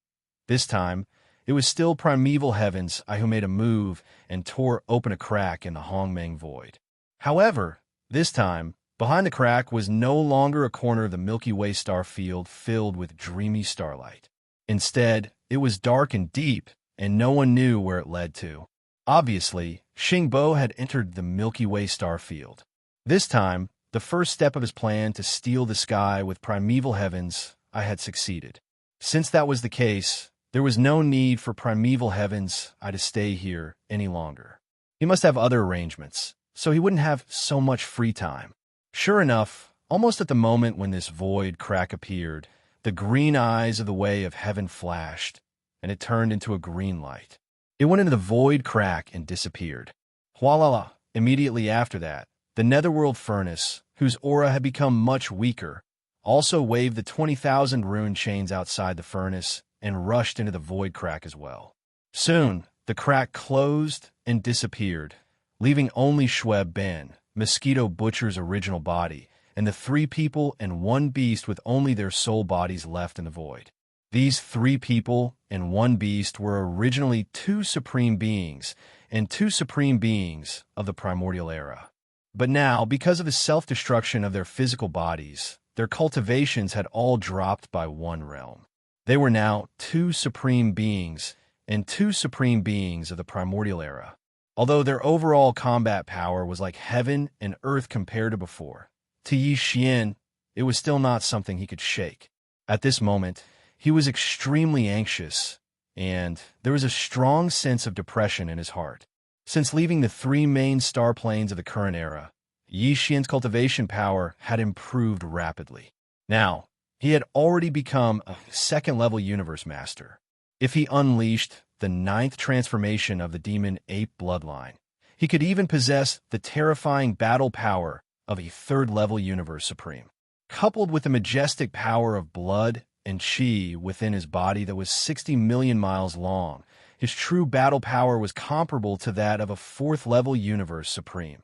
This time, it was still primeval heavens who made a move and tore open a crack in the Hongmeng void. However, this time, behind the crack was no longer a corner of the Milky Way star field filled with dreamy starlight. Instead, it was dark and deep, and no one knew where it led to. Obviously, Xingbo had entered the Milky Way star field. This time, the first step of his plan to steal the sky with primeval heavens, I had succeeded. Since that was the case, there was no need for primeval heavens to stay here any longer. He must have other arrangements, so he wouldn't have so much free time. Sure enough, almost at the moment when this void crack appeared, the green eyes of the way of heaven flashed, and it turned into a green light. It went into the void crack and disappeared. Hualala! Immediately after that, the netherworld furnace, whose aura had become much weaker, also waved the 20,000 rune chains outside the furnace and rushed into the void crack as well. Soon, the crack closed and disappeared, leaving only Schweb Ben, Mosquito Butcher's original body, and the 3 people and 1 beast with only their soul bodies left in the void. These 3 people and 1 beast were originally 2 supreme beings, and 2 supreme beings of the primordial era. But now, because of the self-destruction of their physical bodies, their cultivations had all dropped by 1 realm. They were now 2 supreme beings and 2 supreme beings of the primordial era. Although their overall combat power was like heaven and earth compared to before, to Yi Xian, it was still not something he could shake. At this moment, he was extremely anxious, and there was a strong sense of depression in his heart. Since leaving the three main star planes of the current era, Yi Xian's cultivation power had improved rapidly. Now, he had already become a second-level universe master. If he unleashed the 9th transformation of the demon ape bloodline, he could even possess the terrifying battle power of a third-level universe supreme. Coupled with the majestic power of blood and qi within his body that was 60 million miles long, his true battle power was comparable to that of a fourth-level universe supreme.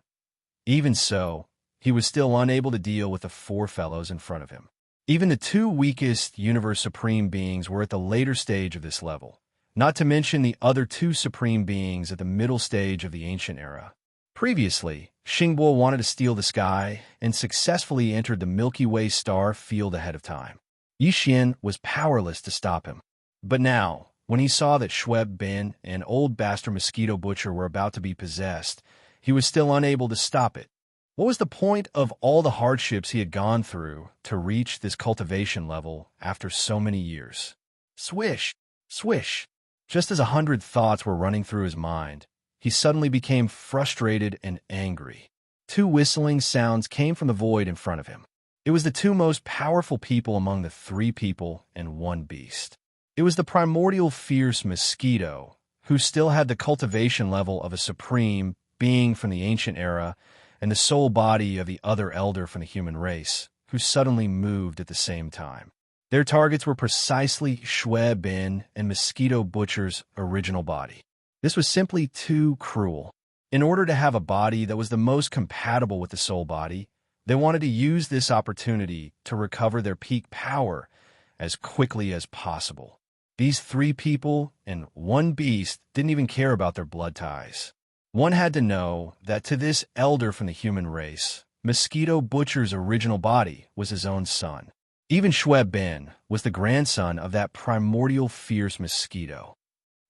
Even so, he was still unable to deal with the four fellows in front of him. Even the two weakest Universe Supreme beings were at the later stage of this level, not to mention the other two Supreme beings at the middle stage of the ancient era. Previously, Xingbo wanted to steal the sky and successfully entered the Milky Way star field ahead of time. Yi Xian was powerless to stop him. But now, when he saw that Xue Bin and Old Bastard Mosquito Butcher were about to be possessed, he was still unable to stop it. What was the point of all the hardships he had gone through to reach this cultivation level after so many years? Swish! Swish! Just as 100 thoughts were running through his mind, he suddenly became frustrated and angry. Two whistling sounds came from the void in front of him. It was the two most powerful people among the three people and one beast. It was the primordial fierce mosquito, who still had the cultivation level of a supreme being from the ancient era, and the soul body of the other elder from the human race, who suddenly moved at the same time. Their targets were precisely Xue Bin and Mosquito Butcher's original body. This was simply too cruel. In order to have a body that was the most compatible with the soul body, they wanted to use this opportunity to recover their peak power as quickly as possible. These three people and one beast didn't even care about their blood ties. One had to know that to this elder from the human race, Mosquito Butcher's original body was his own son. Even Xue Bin was the grandson of that primordial fierce mosquito.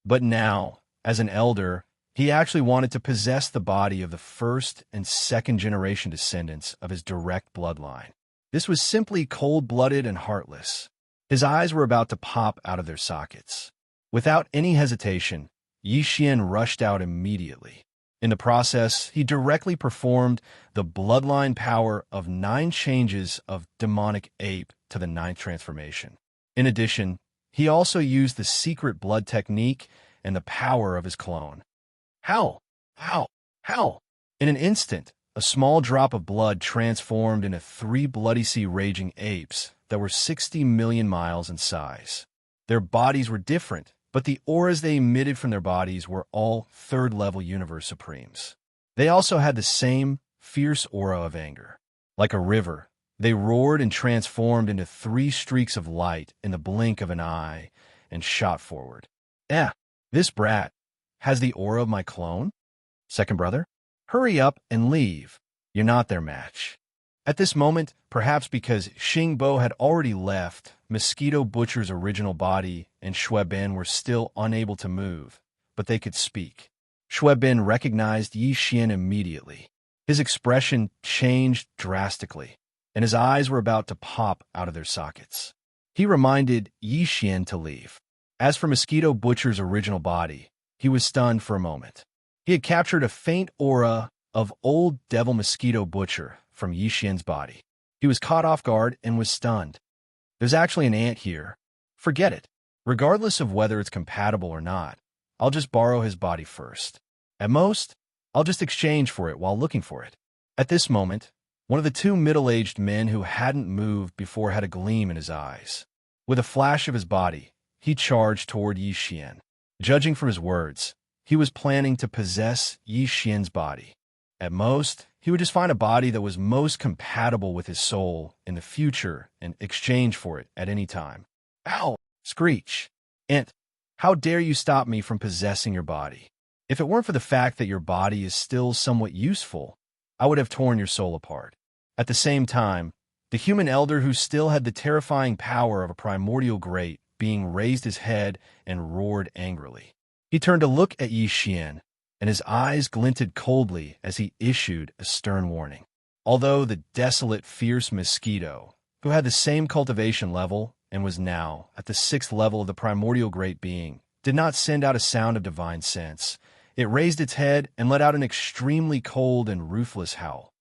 But now, as an elder, he actually wanted to possess the body of the first and second generation descendants of his direct bloodline. This was simply cold-blooded and heartless. His eyes were about to pop out of their sockets. Without any hesitation, Yi Xian rushed out immediately. In the process, he directly performed the bloodline power of 9 changes of demonic ape to the 9th transformation. In addition, he also used the secret blood technique and the power of his clone. How? In an instant, a small drop of blood transformed into 3 bloody sea raging apes that were 60 million miles in size. Their bodies were different, but the auras they emitted from their bodies were all third-level universe supremes. They also had the same fierce aura of anger. Like a river, they roared and transformed into 3 streaks of light in the blink of an eye and shot forward. This brat has the aura of my clone? Second brother? Hurry up and leave. You're not their match. At this moment, perhaps because Xingbo had already left, Mosquito Butcher's original body and Xue Bin were still unable to move, but they could speak. Xue Bin recognized Yi Xian immediately. His expression changed drastically, and his eyes were about to pop out of their sockets. He reminded Yi Xian to leave. As for Mosquito Butcher's original body, he was stunned for a moment. He had captured a faint aura of old devil Mosquito Butcher from Yi Xian's body. He was caught off guard and was stunned. There's actually an ant here. Forget it. Regardless of whether it's compatible or not, I'll just borrow his body first. At most, I'll just exchange for it while looking for it. At this moment, one of the 2 middle-aged men who hadn't moved before had a gleam in his eyes. With a flash of his body, he charged toward Yi Xian. Judging from his words, he was planning to possess Yi Xian's body. At most, he would just find a body that was most compatible with his soul in the future and exchange for it at any time. Ow! Screech! Ant, how dare you stop me from possessing your body? If it weren't for the fact that your body is still somewhat useful, I would have torn your soul apart. At the same time, the human elder who still had the terrifying power of a primordial great being raised his head and roared angrily. He turned to look at Yi Xian, and his eyes glinted coldly as he issued a stern warning. Although the desolate, fierce mosquito, who had the same cultivation level and was now at the 6th level of the primordial great being, did not send out a sound of divine sense, it raised its head and let out an extremely cold and ruthless howl.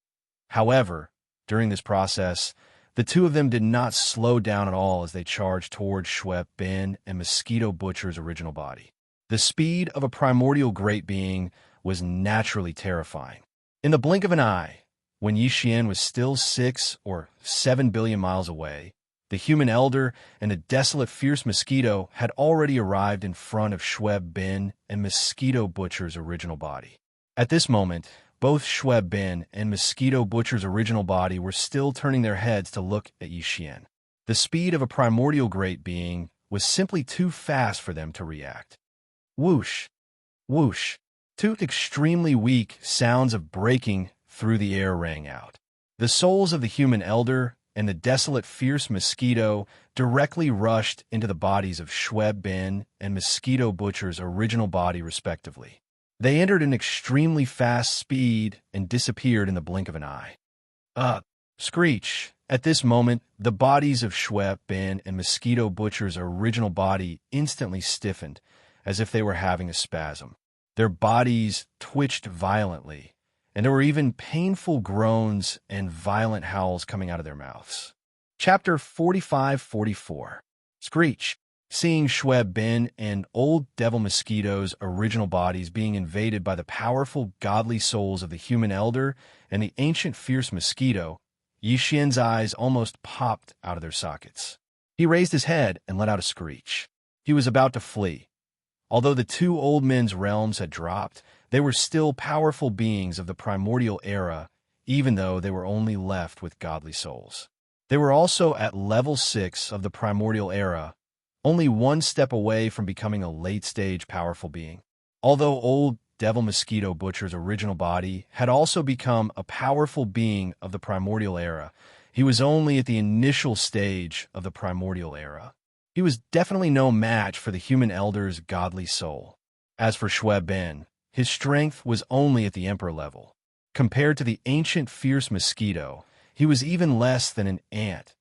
However, during this process, the two of them did not slow down at all as they charged towards Schweb Ben and Mosquito Butcher's original body. The speed of a primordial great being was naturally terrifying. In the blink of an eye, when Yixian was still 6 or 7 billion miles away, the human elder and the desolate fierce mosquito had already arrived in front of Schweb Ben and Mosquito Butcher's original body. At this moment, both Schweb Ben and Mosquito Butcher's original body were still turning their heads to look at Yixian. The speed of a primordial great being was simply too fast for them to react. Whoosh! Whoosh! Two extremely weak sounds of breaking through the air rang out. The souls of the human elder and the desolate fierce mosquito directly rushed into the bodies of Schweb Ben and Mosquito Butcher's original body respectively. They entered an extremely fast speed and disappeared in the blink of an eye. Screech! At this moment, the bodies of Schweb Ben and Mosquito Butcher's original body instantly stiffened, as if they were having a spasm. Their bodies twitched violently, and there were even painful groans and violent howls coming out of their mouths. Chapter 45-44. Screech. Seeing Schweb Ben and Old Devil Mosquito's original bodies being invaded by the powerful godly souls of the human elder and the ancient fierce mosquito, Yixian's eyes almost popped out of their sockets. He raised his head and let out a screech. He was about to flee. Although the two old men's realms had dropped, they were still powerful beings of the primordial era, even though they were only left with godly souls. They were also at level 6 of the primordial era, only one step away from becoming a late-stage powerful being. Although Old Devil Mosquito Butcher's original body had also become a powerful being of the primordial era, he was only at the initial stage of the primordial era. He was definitely no match for the human elder's godly soul. As for Schweb Ben, his strength was only at the emperor level. Compared to the ancient fierce mosquito, he was even less than an ant.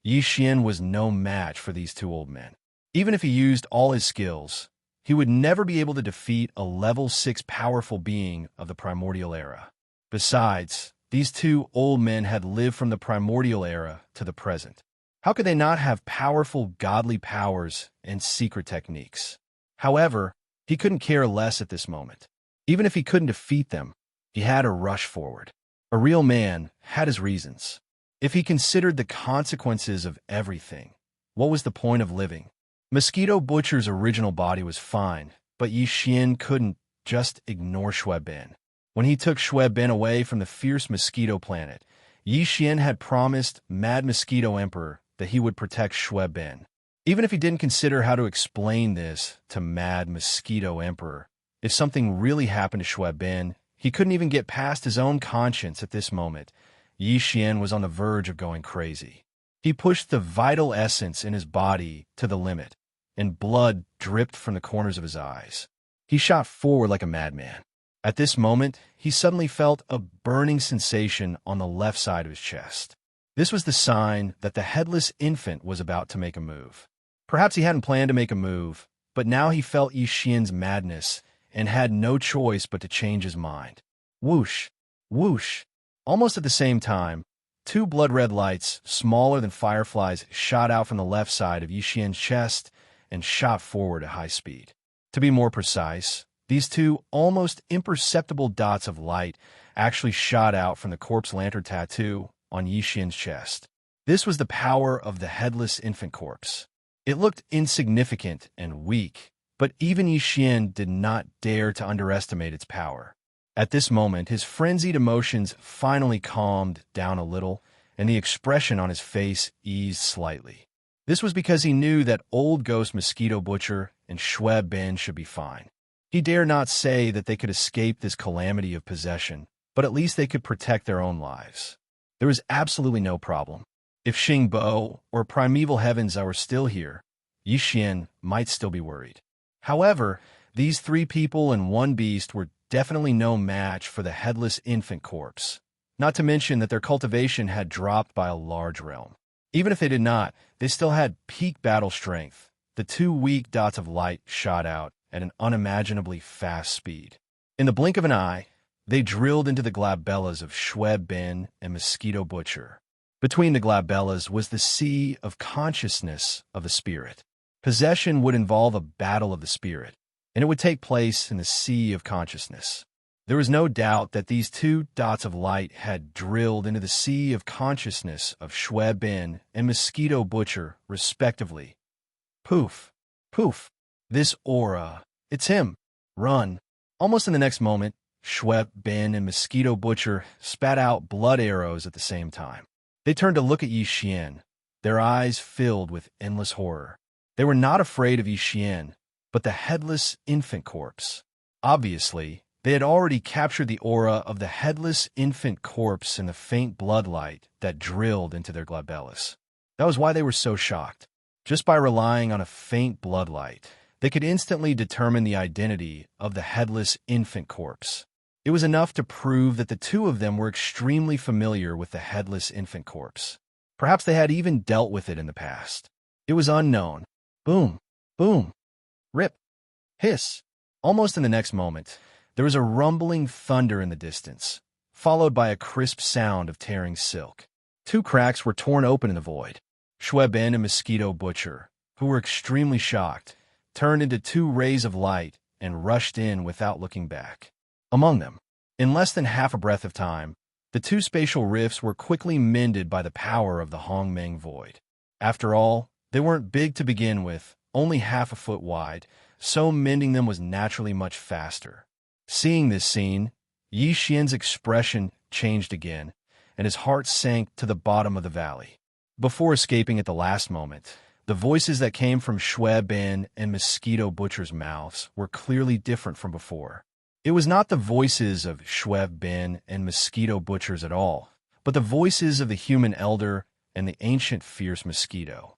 Yixian was no match for these two old men. Even if he used all his skills, he would never be able to defeat a level 6 powerful being of the primordial era. Besides, these two old men had lived from the primordial era to the present. How could they not have powerful godly powers and secret techniques? However, he couldn't care less at this moment. Even if he couldn't defeat them, he had to rush forward. A real man had his reasons. If he considered the consequences of everything, what was the point of living? Mosquito Butcher's original body was fine, but Yixian couldn't just ignore Schweb Ben. When he took Schweb Ben away from the fierce mosquito planet, Yixian had promised Mad Mosquito Emperor that he would protect Schweb Ben. Even if he didn't consider how to explain this to Mad Mosquito Emperor, if something really happened to Schweb Ben, he couldn't even get past his own conscience at this moment. Yixian was on the verge of going crazy. He pushed the vital essence in his body to the limit, and blood dripped from the corners of his eyes. He shot forward like a madman. At this moment, he suddenly felt a burning sensation on the left side of his chest. This was the sign that the headless infant was about to make a move. Perhaps he hadn't planned to make a move, but now he felt Yixian's madness and had no choice but to change his mind. Whoosh! Whoosh! Almost at the same time, two blood-red lights, smaller than fireflies, shot out from the left side of Yixian's chest and shot forward at high speed. To be more precise, these two almost imperceptible dots of light actually shot out from the corpse lantern tattoo on Yixian's chest. This was the power of the headless infant corpse. It looked insignificant and weak, but even Yixian did not dare to underestimate its power. At this moment, his frenzied emotions finally calmed down a little, and the expression on his face eased slightly. This was because he knew that Old Ghost Mosquito Butcher and Schweb Ben should be fine. He dare not say that they could escape this calamity of possession, but at least they could protect their own lives. There was absolutely no problem. If Xingbo or Primeval Heavens were still here, Yixian might still be worried. However, these three people and one beast were definitely no match for the headless infant corpse. Not to mention that their cultivation had dropped by a large realm. Even if they did not, they still had peak battle strength. The two weak dots of light shot out at an unimaginably fast speed. In the blink of an eye, they drilled into the glabellas of Shweb Ben and Mosquito Butcher. Between the glabellas was the sea of consciousness of the spirit. Possession would involve a battle of the spirit, and it would take place in the sea of consciousness. There was no doubt that these two dots of light had drilled into the sea of consciousness of Shweb Ben and Mosquito Butcher, respectively. Poof! Poof! This aura! It's him! Run! Almost in the next moment, Shweb Ben and Mosquito Butcher spat out blood arrows at the same time. They turned to look at Yixian, their eyes filled with endless horror. They were not afraid of Yixian, but the headless infant corpse. Obviously, they had already captured the aura of the headless infant corpse in the faint bloodlight that drilled into their glabellus. That was why they were so shocked. Just by relying on a faint bloodlight, they could instantly determine the identity of the headless infant corpse. It was enough to prove that the two of them were extremely familiar with the headless infant corpse. Perhaps they had even dealt with it in the past. It was unknown. Boom, boom, rip, hiss. Almost in the next moment, there was a rumbling thunder in the distance, followed by a crisp sound of tearing silk. Two cracks were torn open in the void. Shweb Ben and Mosquito Butcher, who were extremely shocked, turned into two rays of light and rushed in without looking back. Among them, in less than half a breath of time, the two spatial rifts were quickly mended by the power of the Hongmeng Void. After all, they weren't big to begin with, only half a foot wide, so mending them was naturally much faster. Seeing this scene, Yixian's expression changed again, and his heart sank to the bottom of the valley. Before escaping at the last moment, the voices that came from Shweb Ben and Mosquito Butcher's mouths were clearly different from before. It was not the voices of Shweb Ben and Mosquito Butchers at all, but the voices of the human elder and the ancient fierce mosquito.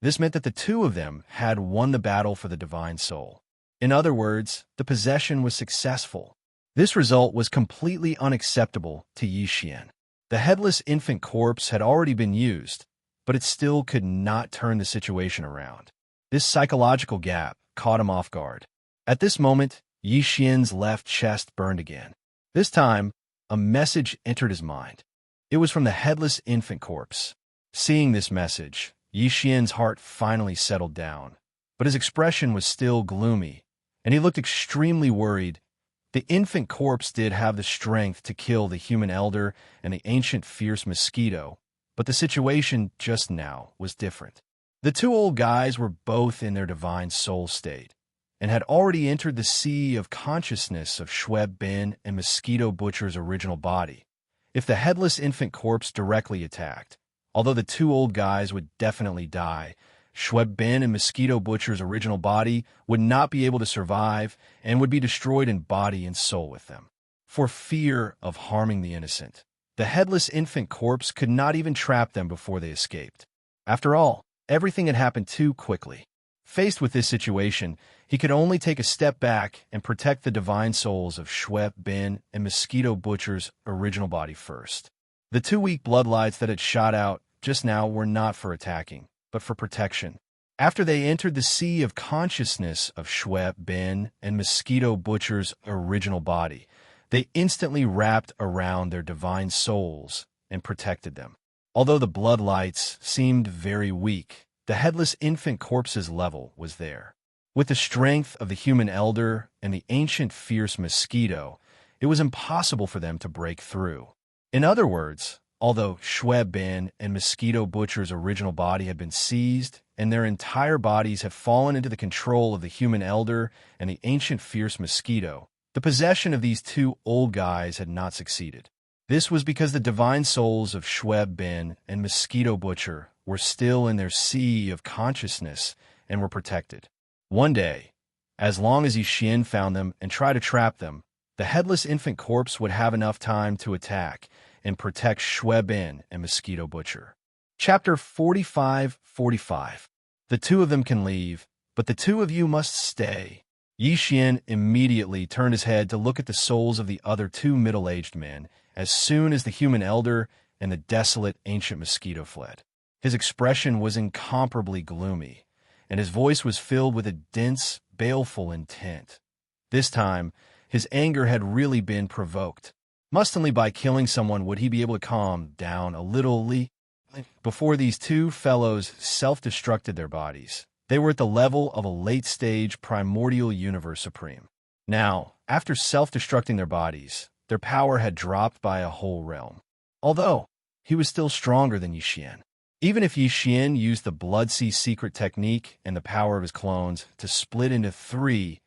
This meant that the two of them had won the battle for the divine soul. In other words, the possession was successful. This result was completely unacceptable to Yixian. The headless infant corpse had already been used, but it still could not turn the situation around. This psychological gap caught him off guard. At this moment, Yixian's left chest burned again. This time, a message entered his mind. It was from the headless infant corpse. Seeing this message, Yixian's heart finally settled down, but his expression was still gloomy, and he looked extremely worried. The infant corpse did have the strength to kill the human elder and the ancient fierce mosquito, but the situation just now was different. The two old guys were both in their divine soul state, and had already entered the sea of consciousness of Shweb Ben and Mosquito Butcher's original body. If the headless infant corpse directly attacked, although the two old guys would definitely die, Shweb Ben and Mosquito Butcher's original body would not be able to survive and would be destroyed in body and soul with them. For fear of harming the innocent, the headless infant corpse could not even trap them before they escaped. After all, everything had happened too quickly. Faced with this situation, he could only take a step back and protect the divine souls of Shweb Ben and Mosquito Butcher's original body first. The two weak bloodlights that had shot out just now were not for attacking, but for protection. After they entered the sea of consciousness of Shweb Ben and Mosquito Butcher's original body, they instantly wrapped around their divine souls and protected them. Although the bloodlights seemed very weak, the headless infant corpse's level was there. With the strength of the human elder and the ancient fierce mosquito, it was impossible for them to break through. In other words, although Shweb Ben and Mosquito Butcher's original body had been seized and their entire bodies had fallen into the control of the human elder and the ancient fierce mosquito, the possession of these two old guys had not succeeded. This was because the divine souls of Shweb Ben and Mosquito Butcher were still in their sea of consciousness and were protected. One day, as long as Yixian found them and tried to trap them, the headless infant corpse would have enough time to attack and protect Shweb Ben and Mosquito Butcher. Chapter 45:45. The two of them can leave, but the two of you must stay. Yixian immediately turned his head to look at the souls of the other two middle-aged men as soon as the human elder and the desolate ancient mosquito fled. His expression was incomparably gloomy, and his voice was filled with a dense, baleful intent. This time, his anger had really been provoked. Must only by killing someone would he be able to calm down a little. Before these two fellows self-destructed their bodies, they were at the level of a late-stage primordial universe supreme. Now, after self-destructing their bodies, their power had dropped by a whole realm. Although, he was still stronger than Yixian. Even if Yixian used the Blood Sea secret technique and the power of his clones to split into three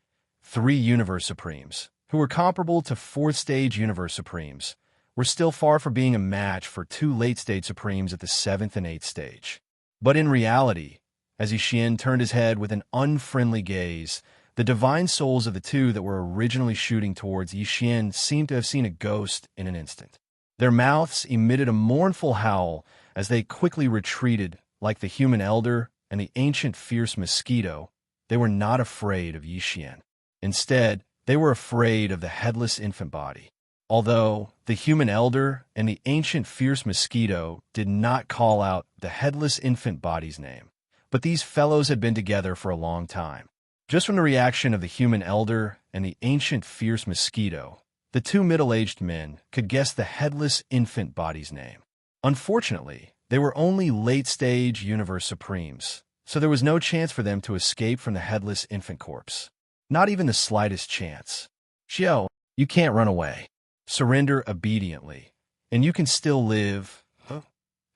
universe supremes, who were comparable to fourth-stage universe supremes, were still far from being a match for two late-stage supremes at the 7th and 8th stage. But in reality, as Yixian turned his head with an unfriendly gaze, the divine souls of the two that were originally shooting towards Yixian seemed to have seen a ghost in an instant. Their mouths emitted a mournful howl as they quickly retreated like the human elder and the ancient fierce mosquito. They were not afraid of Yixian. Instead, they were afraid of the headless infant body. Although the human elder and the ancient fierce mosquito did not call out the headless infant body's name, but these fellows had been together for a long time. Just from the reaction of the human elder and the ancient fierce mosquito, the two middle-aged men could guess the headless infant body's name. Unfortunately, they were only late-stage universe supremes, so there was no chance for them to escape from the headless infant corpse. Not even the slightest chance. Xiao, you can't run away. Surrender obediently, and you can still live.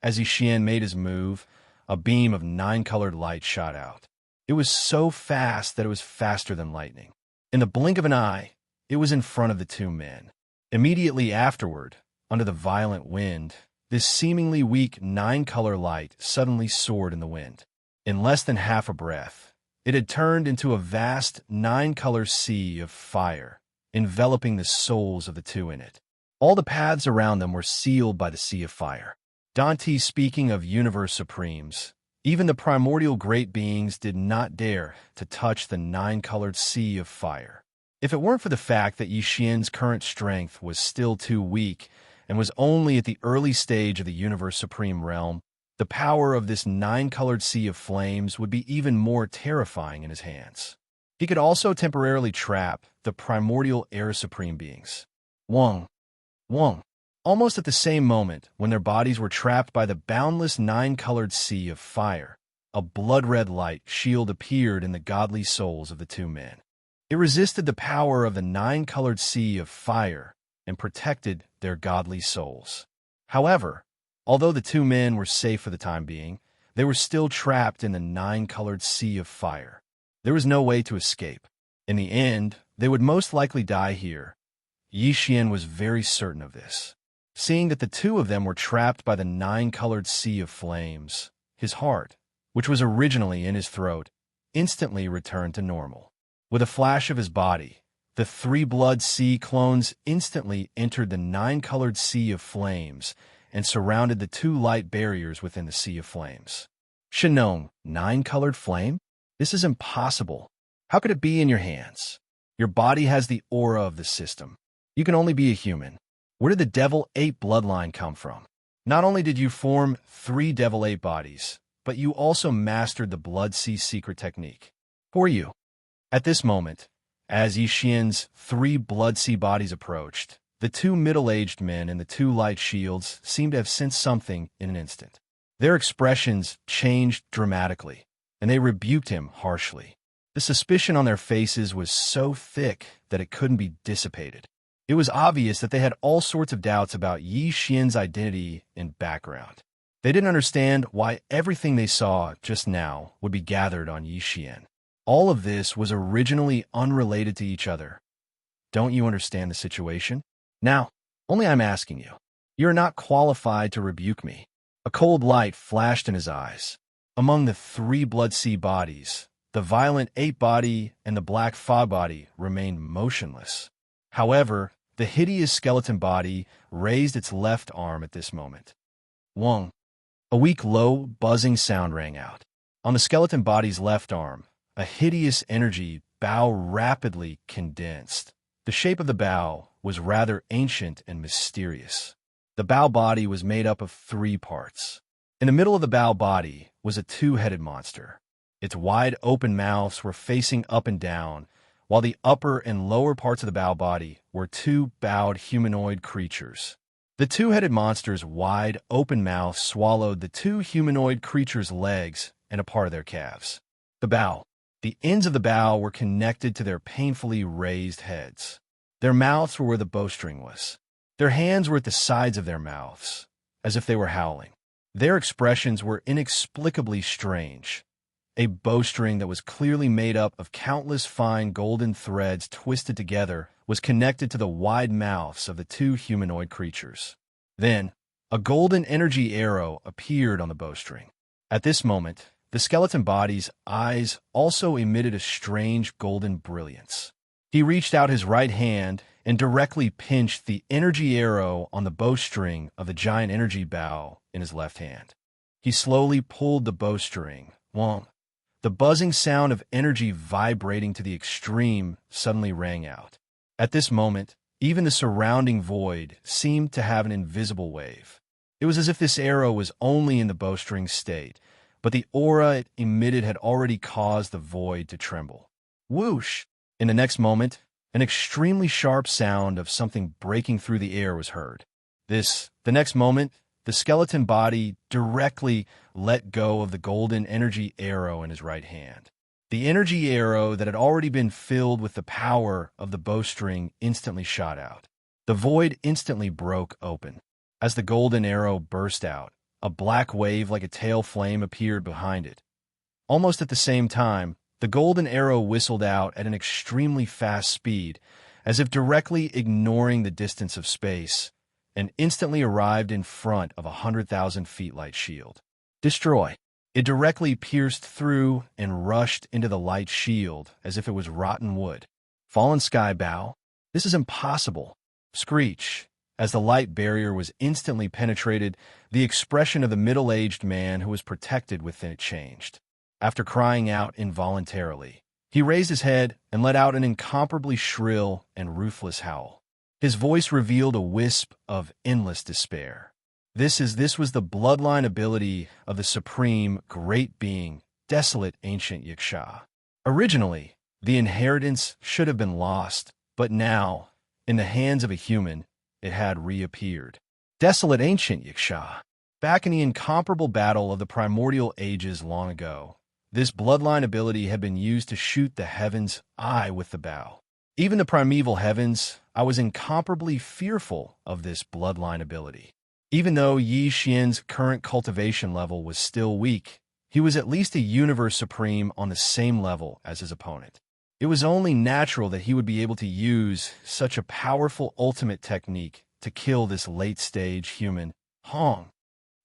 As Yixian made his move, a beam of 9-colored light shot out. It was so fast that it was faster than lightning. In the blink of an eye, it was in front of the two men. Immediately afterward, under the violent wind, this seemingly weak 9-color light suddenly soared in the wind. In less than half a breath, it had turned into a vast 9-color sea of fire, enveloping the souls of the two in it. All the paths around them were sealed by the sea of fire. Dante speaking of universe supremes, even the primordial great beings did not dare to touch the 9-colored sea of fire. If it weren't for the fact that Yixian's current strength was still too weak and was only at the early stage of the universe supreme realm, the power of this 9-colored sea of flames would be even more terrifying in his hands. He could also temporarily trap the primordial air supreme beings. Wong. Almost at the same moment, when their bodies were trapped by the boundless 9-colored sea of fire, a blood-red light shield appeared in the godly souls of the two men. It resisted the power of the 9-colored sea of fire and protected their godly souls. However, although the two men were safe for the time being, they were still trapped in the 9-colored sea of fire. There was no way to escape. In the end, they would most likely die here. Yixian was very certain of this. Seeing that the two of them were trapped by the 9-colored sea of flames, his heart, which was originally in his throat, instantly returned to normal. With a flash of his body, the 3 blood sea clones instantly entered the 9-colored sea of flames and surrounded the 2 light barriers within the sea of flames. Shinong, 9-colored flame? This is impossible. How could it be in your hands? Your body has the aura of the system. You can only be a human. Where did the Devil 8 bloodline come from? Not only did you form 3 Devil 8 bodies, but you also mastered the Blood Sea secret technique. Who are you? At this moment, as Yixian's 3 Blood Sea bodies approached, the 2 middle-aged men and the 2 light shields seemed to have sensed something in an instant. Their expressions changed dramatically, and they rebuked him harshly. The suspicion on their faces was so thick that it couldn't be dissipated. It was obvious that they had all sorts of doubts about Yixian's identity and background. They didn't understand why everything they saw just now would be gathered on Yixian. All of this was originally unrelated to each other. Don't you understand the situation? Now, only I'm asking you. You're not qualified to rebuke me. A cold light flashed in his eyes. Among the 3 Blood Sea bodies, the violent 8 body and the black fog body remained motionless. However, the hideous skeleton body raised its left arm at this moment. Wong. A weak, low, buzzing sound rang out. On the skeleton body's left arm, a hideous energy bow rapidly condensed. The shape of the bow was rather ancient and mysterious. The bow body was made up of 3 parts. In the middle of the bow body was a 2-headed monster. Its wide open mouths were facing up and down, while the upper and lower parts of the bow body were 2 bowed humanoid creatures. The 2-headed monster's wide open mouth swallowed the 2 humanoid creatures' legs and a part of their calves. The ends of the bow were connected to their painfully raised heads. Their mouths were where the bowstring was. Their hands were at the sides of their mouths, as if they were howling. Their expressions were inexplicably strange. A bowstring that was clearly made up of countless fine golden threads twisted together was connected to the wide mouths of the 2 humanoid creatures. Then, a golden energy arrow appeared on the bowstring. At this moment, the skeleton body's eyes also emitted a strange golden brilliance. He reached out his right hand and directly pinched the energy arrow on the bowstring of the giant energy bow in his left hand. He slowly pulled the bowstring. Wong. The buzzing sound of energy vibrating to the extreme suddenly rang out. At this moment, even the surrounding void seemed to have an invisible wave. It was as if this arrow was only in the bowstring state, but the aura it emitted had already caused the void to tremble. Whoosh! In the next moment, an extremely sharp sound of something breaking through the air was heard. The next moment, the skeleton body directly let go of the golden energy arrow in his right hand. The energy arrow that had already been filled with the power of the bowstring instantly shot out. The void instantly broke open. As the golden arrow burst out, a black wave like a tail flame appeared behind it. Almost at the same time, the golden arrow whistled out at an extremely fast speed, as if directly ignoring the distance of space, and instantly arrived in front of a 100,000 feet light shield. Destroy. It directly pierced through and rushed into the light shield as if it was rotten wood. Fallen sky bow. This is impossible. Screech. As the light barrier was instantly penetrated, the expression of the middle-aged man who was protected within it changed. After crying out involuntarily, he raised his head and let out an incomparably shrill and ruthless howl. His voice revealed a wisp of endless despair. This was the bloodline ability of the supreme great being, desolate ancient Xianxia. Originally, the inheritance should have been lost, but now, in the hands of a human, it had reappeared. Desolate ancient Xianxia. Back in the incomparable battle of the primordial ages long ago, this bloodline ability had been used to shoot the heavens eye with the bow. Even the primeval heavens, I was incomparably fearful of this bloodline ability. Even though Yi Xian's current cultivation level was still weak, he was at least a universe supreme on the same level as his opponent. It was only natural that he would be able to use such a powerful ultimate technique to kill this late-stage human, Hong.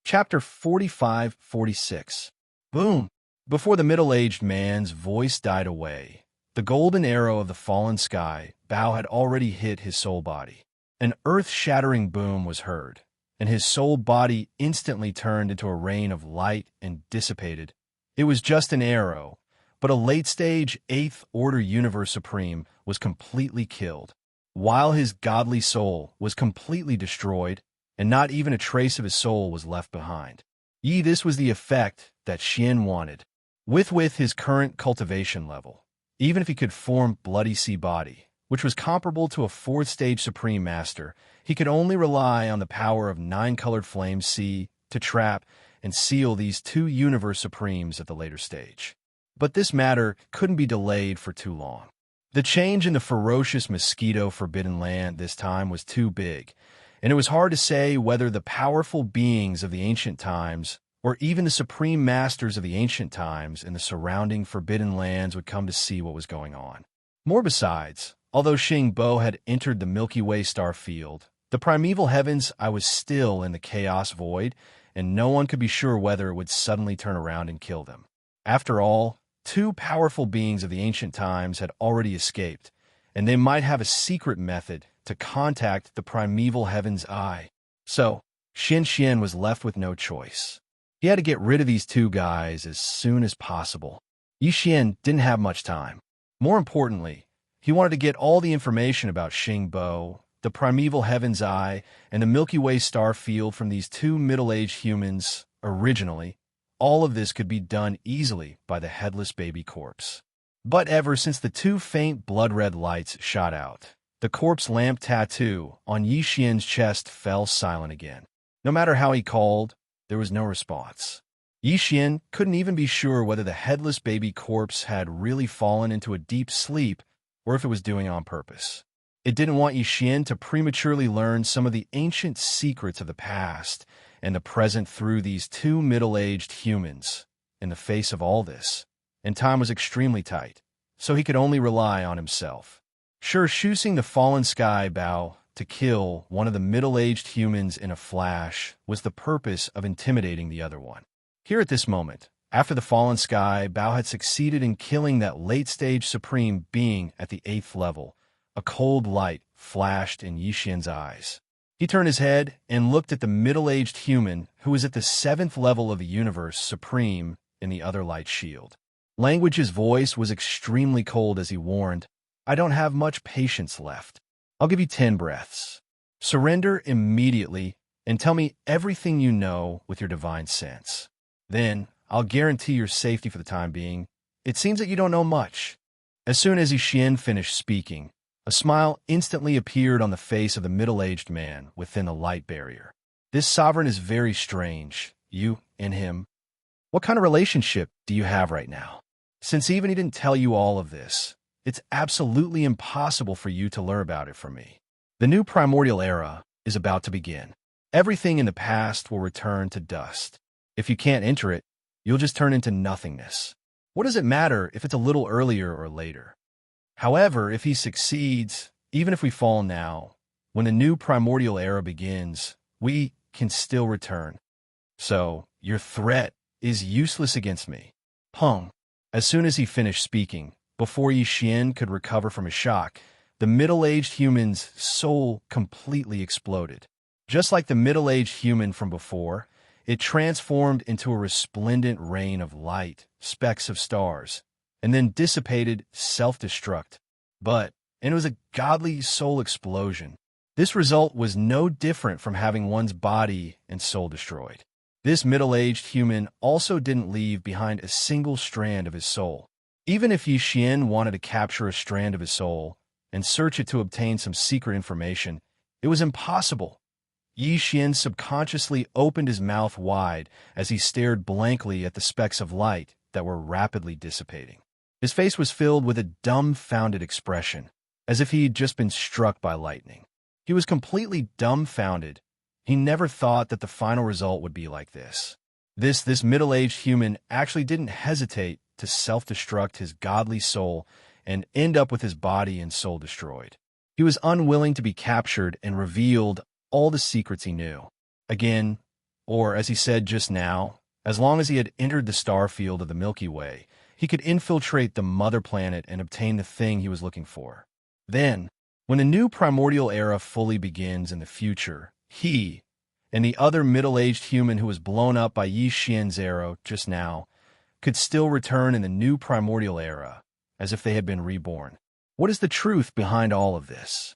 Chapter 45-46. Boom! Before the middle-aged man's voice died away, the golden arrow of the fallen sky bow had already hit his soul body. An earth-shattering boom was heard, and his soul body instantly turned into a rain of light and dissipated. It was just an arrow, but a late-stage 8th Order Universe Supreme was completely killed, while his godly soul was completely destroyed, and not even a trace of his soul was left behind. This was the effect that Xian wanted. With his current cultivation level, even if he could form Bloody Sea Body, which was comparable to a 4th-stage Supreme Master, he could only rely on the power of 9-colored Flame Sea to trap and seal these 2 Universe Supremes at the later stage. But this matter couldn't be delayed for too long. The change in the ferocious mosquito forbidden land this time was too big, and it was hard to say whether the powerful beings of the ancient times or even the supreme masters of the ancient times in the surrounding forbidden lands would come to see what was going on. More besides, although Xing Bo had entered the Milky Way star field, the primeval heavens, I was still in the chaos void, and no one could be sure whether it would suddenly turn around and kill them. After all, 2 powerful beings of the ancient times had already escaped, and they might have a secret method to contact the primeval heaven's eye. So, Xian was left with no choice. He had to get rid of these 2 guys as soon as possible. Yi Xian didn't have much time. More importantly, he wanted to get all the information about Xing Bo the primeval heaven's eye, and the Milky Way star field from these two middle-aged humans originally, all of this could be done easily by the headless baby corpse. But ever since the two faint blood-red lights shot out, the corpse lamp tattoo on Yi Xian's chest fell silent again. No matter how he called, there was no response. Yi Xian couldn't even be sure whether the headless baby corpse had really fallen into a deep sleep or if it was doing it on purpose. It didn't want Yi Xian to prematurely learn some of the ancient secrets of the past and the present through these two middle-aged humans. In the face of all this, and time was extremely tight, so he could only rely on himself. Sure, choosing the fallen sky bow to kill one of the middle-aged humans in a flash was the purpose of intimidating the other one. Here at this moment, after the fallen sky bow had succeeded in killing that late-stage supreme being at the 8th level, a cold light flashed in Yi Xian's eyes. He turned his head and looked at the middle-aged human who was at the 7th level of the universe supreme in the other light shield. Language's voice was extremely cold as he warned, "I don't have much patience left. I'll give you 10 breaths. Surrender immediately and tell me everything you know with your divine sense. Then I'll guarantee your safety for the time being. It seems that you don't know much." As soon as Yi Xian finished speaking, a smile instantly appeared on the face of the middle-aged man within the light barrier. "This sovereign is very strange, you and him. What kind of relationship do you have right now? Since even he didn't tell you all of this, it's absolutely impossible for you to learn about it from me. The new primordial era is about to begin. Everything in the past will return to dust. If you can't enter it, you'll just turn into nothingness. What does it matter if it's a little earlier or later? However, if he succeeds, even if we fall now, when the new primordial era begins, we can still return. So, your threat is useless against me." Pung. As soon as he finished speaking, before Yi Xian could recover from his shock, the middle-aged human's soul completely exploded. Just like the middle-aged human from before, it transformed into a resplendent rain of light, specks of stars, and then dissipated, self-destruct. And it was a godly soul explosion. This result was no different from having one's body and soul destroyed. This middle-aged human also didn't leave behind a single strand of his soul. Even if Yi Xian wanted to capture a strand of his soul and search it to obtain some secret information, it was impossible. Yi Xian subconsciously opened his mouth wide as he stared blankly at the specks of light that were rapidly dissipating. His face was filled with a dumbfounded expression, as if he had just been struck by lightning. He was completely dumbfounded. He never thought that the final result would be like this. This middle-aged human actually didn't hesitate to self-destruct his godly soul and end up with his body and soul destroyed. He was unwilling to be captured and revealed all the secrets he knew. Again, or as he said just now, as long as he had entered the star field of the Milky Way, he could infiltrate the mother planet and obtain the thing he was looking for. Then, when the new primordial era fully begins in the future, he and the other middle-aged human who was blown up by Yi Xian's arrow just now could still return in the new primordial era, as if they had been reborn. What is the truth behind all of this?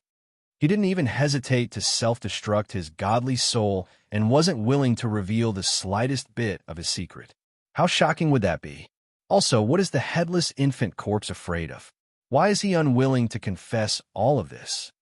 He didn't even hesitate to self-destruct his godly soul and wasn't willing to reveal the slightest bit of his secret. How shocking would that be? Also, what is the headless infant corpse afraid of? Why is he unwilling to confess all of this?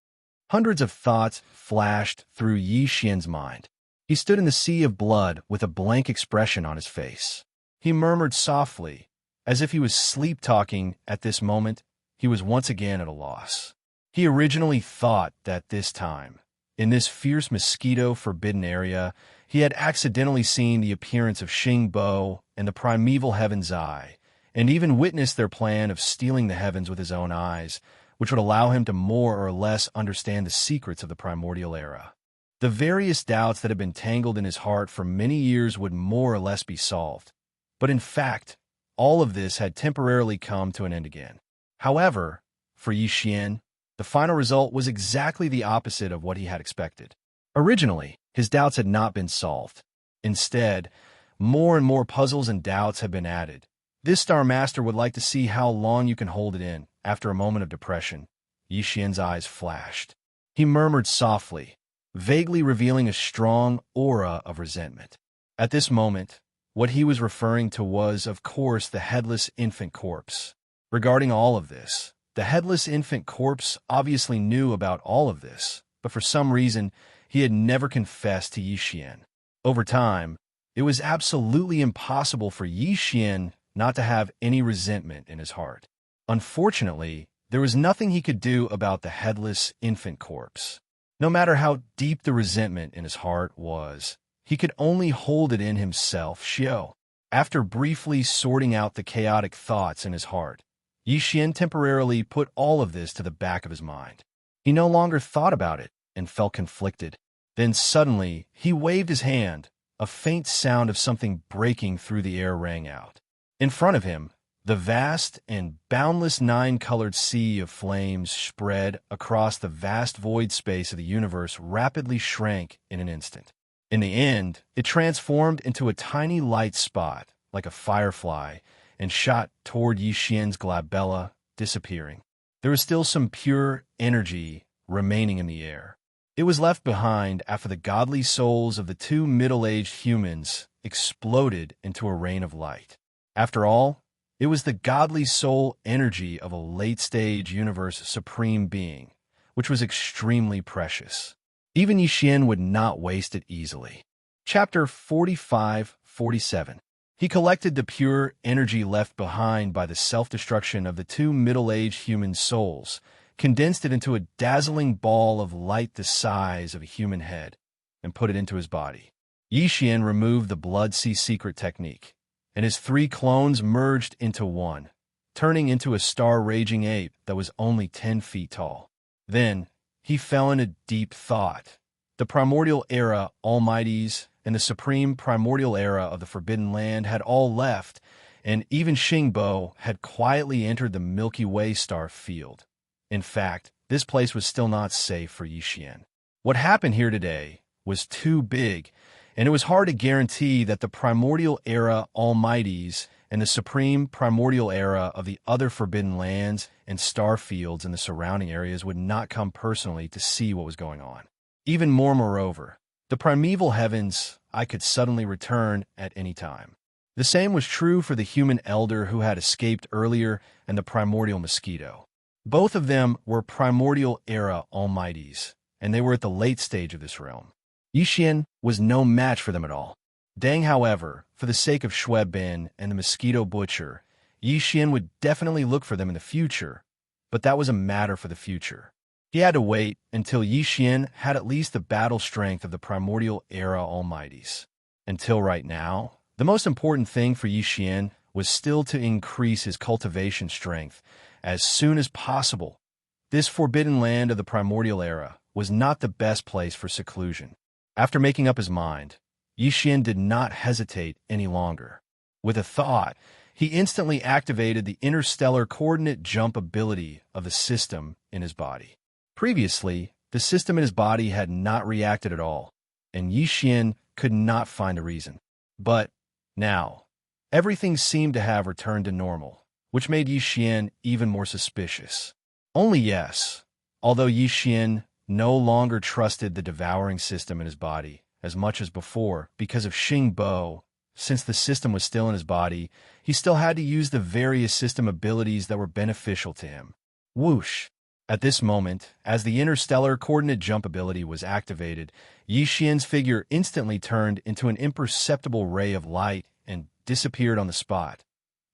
Hundreds of thoughts flashed through Yi Xian's mind. He stood in the sea of blood with a blank expression on his face. He murmured softly, as if he was sleep-talking at this moment. He was once again at a loss. He originally thought that this time, in this fierce mosquito-forbidden area, he had accidentally seen the appearance of Xing Bo and the primeval heaven's eye, and even witnessed their plan of stealing the heavens with his own eyes, which would allow him to more or less understand the secrets of the primordial era. The various doubts that had been tangled in his heart for many years would more or less be solved. But in fact, all of this had temporarily come to an end again. However, for Yi Xian, the final result was exactly the opposite of what he had expected. Originally, his doubts had not been solved. Instead, more and more puzzles and doubts had been added. This Star Master would like to see how long you can hold it in. After a moment of depression, Yi Xian's eyes flashed. He murmured softly, vaguely revealing a strong aura of resentment. At this moment, what he was referring to was, of course, the headless infant corpse. Regarding all of this, the headless infant corpse obviously knew about all of this, but for some reason, he had never confessed to Yixian. Over time, it was absolutely impossible for Yixian not to have any resentment in his heart. Unfortunately, there was nothing he could do about the headless infant corpse. No matter how deep the resentment in his heart was, he could only hold it in himself. After briefly sorting out the chaotic thoughts in his heart, Yixian temporarily put all of this to the back of his mind. He no longer thought about it and felt conflicted. Then suddenly, he waved his hand. A faint sound of something breaking through the air rang out. In front of him, the vast and boundless nine-colored sea of flames spread across the vast void space of the universe rapidly shrank in an instant. In the end, it transformed into a tiny light spot, like a firefly, and shot toward Yixian's glabella, disappearing. There was still some pure energy remaining in the air. It was left behind after the godly souls of the two middle-aged humans exploded into a rain of light. After all, it was the godly soul energy of a late-stage universe supreme being, which was extremely precious. Even Yixian would not waste it easily. Chapter 45-47. He collected the pure energy left behind by the self-destruction of the two middle-aged human souls, condensed it into a dazzling ball of light the size of a human head, and put it into his body. Yixian removed the Blood Sea secret technique, and his three clones merged into one, turning into a star-raging ape that was only 10 feet tall. Then, he fell into deep thought. The primordial era almighties and the supreme primordial era of the Forbidden Land had all left, and even Xingbo had quietly entered the Milky Way star field. In fact, this place was still not safe for Yixian. What happened here today was too big, and it was hard to guarantee that the primordial era almighties and the supreme primordial era of the other Forbidden Lands and star fields in the surrounding areas would not come personally to see what was going on. Even more moreover, the primeval heavens I could suddenly return at any time. The same was true for the human elder who had escaped earlier and the primordial mosquito. Both of them were primordial era almighties, and they were at the late stage of this realm. Yixian was no match for them at all. Deng, however, for the sake of Shuebin and the mosquito butcher, Yixian would definitely look for them in the future, but that was a matter for the future. He had to wait until Yixian had at least the battle strength of the primordial era almighties. Until right now, the most important thing for Yixian was still to increase his cultivation strength as soon as possible. This forbidden land of the primordial era was not the best place for seclusion. After making up his mind, Yixian did not hesitate any longer. With a thought, he instantly activated the interstellar coordinate jump ability of the system in his body. Previously, the system in his body had not reacted at all, and Yixian could not find a reason. But now, everything seemed to have returned to normal, which made Yixian even more suspicious. Only yes, although Yixian no longer trusted the devouring system in his body as much as before because of Xingbo, since the system was still in his body, he still had to use the various system abilities that were beneficial to him. Whoosh! At this moment, as the interstellar coordinate jump ability was activated, Yixian's figure instantly turned into an imperceptible ray of light and disappeared on the spot.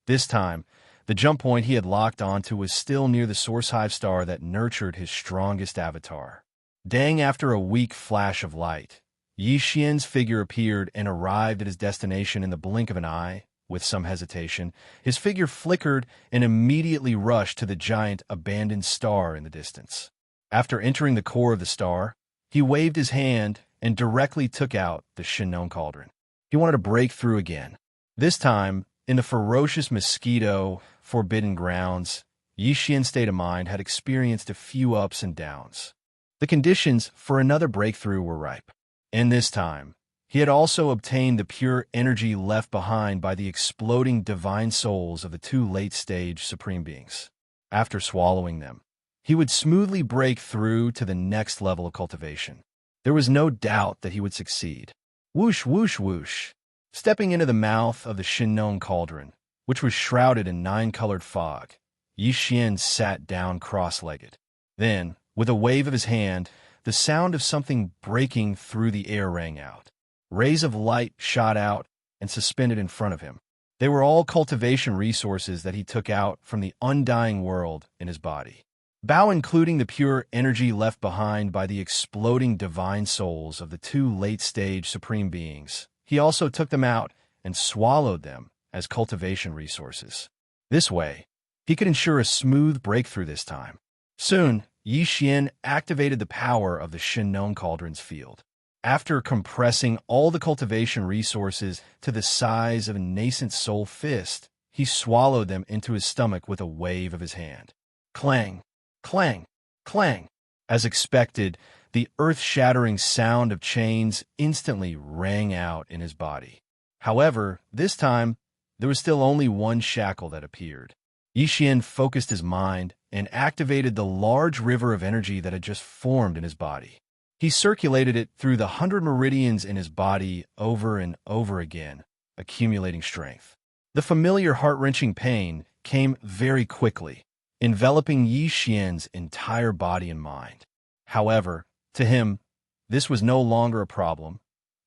This time, the jump point he had locked onto was still near the Source Hive star that nurtured his strongest avatar. Dang, after a weak flash of light, Yixian's figure appeared and arrived at his destination in the blink of an eye. With some hesitation, his figure flickered and immediately rushed to the giant abandoned star in the distance. After entering the core of the star, he waved his hand and directly took out the Shinon cauldron. He wanted to break through again. This time, in the ferocious mosquito forbidden grounds, Yixian's state of mind had experienced a few ups and downs. The conditions for another breakthrough were ripe. And this time, he had also obtained the pure energy left behind by the exploding divine souls of the two late-stage supreme beings. After swallowing them, he would smoothly break through to the next level of cultivation. There was no doubt that he would succeed. Whoosh, whoosh, whoosh. Stepping into the mouth of the Shinnon cauldron, which was shrouded in 9-colored fog, Yixian sat down cross-legged. Then, with a wave of his hand, the sound of something breaking through the air rang out. Rays of light shot out and suspended in front of him. They were all cultivation resources that he took out from the undying world in his body. Bao, including the pure energy left behind by the exploding divine souls of the 2 late-stage supreme beings. He also took them out and swallowed them as cultivation resources. This way, he could ensure a smooth breakthrough this time. Soon, Yixian activated the power of the Shinnon Cauldron's field. After compressing all the cultivation resources to the size of a nascent soul fist, he swallowed them into his stomach with a wave of his hand. Clang, clang, clang. As expected, the earth-shattering sound of chains instantly rang out in his body. However, this time, there was still only one shackle that appeared. Yixian focused his mind and activated the large river of energy that had just formed in his body. He circulated it through the 100 meridians in his body over and over again, accumulating strength. The familiar heart-wrenching pain came very quickly, enveloping Yixian's entire body and mind. However, to him, this was no longer a problem.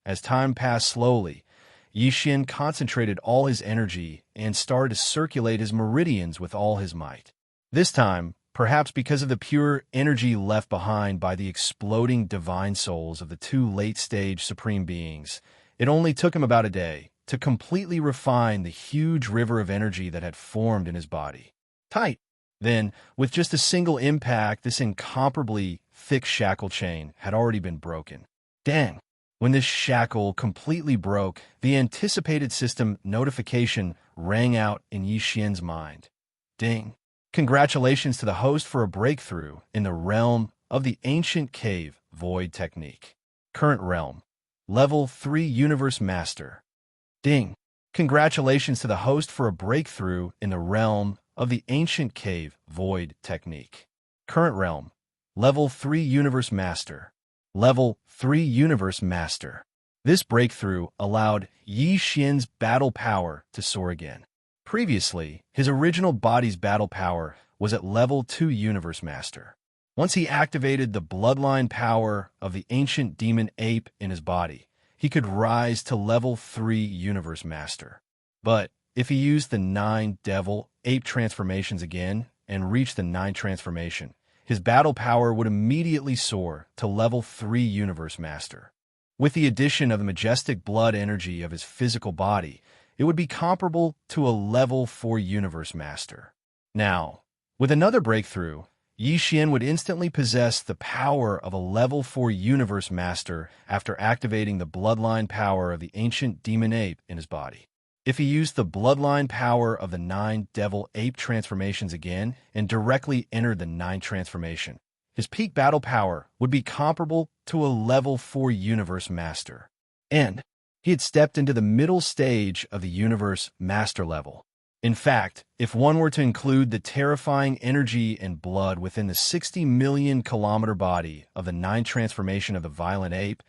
As time passed slowly, Yixian concentrated all his energy and started to circulate his meridians with all his might. This time, perhaps because of the pure energy left behind by the exploding divine souls of the 2 late-stage supreme beings, it only took him about a day to completely refine the huge river of energy that had formed in his body. Tight. Then, with just a single impact, this incomparably thick shackle chain had already been broken. Dang! When this shackle completely broke, the anticipated system notification rang out in Yixian's mind. Ding! Congratulations to the host for a breakthrough in the realm of the ancient cave void technique. Current realm, level 3 universe master. Ding! Congratulations to the host for a breakthrough in the realm of the ancient cave void technique. Current realm, level 3 universe master. Level 3 universe master. This breakthrough allowed Yixian's battle power to soar again. Previously, his original body's battle power was at level 2 universe master. Once he activated the bloodline power of the ancient demon ape in his body, he could rise to level 3 universe master. But if he used the 9 devil ape transformations again and reached the 9 transformation, his battle power would immediately soar to level 3 universe master. With the addition of the majestic blood energy of his physical body, it would be comparable to a level 4 universe master. Now, with another breakthrough, Yixian would instantly possess the power of a level 4 universe master after activating the bloodline power of the ancient demon ape in his body. If he used the bloodline power of the 9 devil ape transformations again and directly entered the 9 transformation, his peak battle power would be comparable to a level 4 universe master. And he had stepped into the middle stage of the universe master level. In fact, if one were to include the terrifying energy and blood within the 60 million kilometer body of the 9 transformation of the violent ape,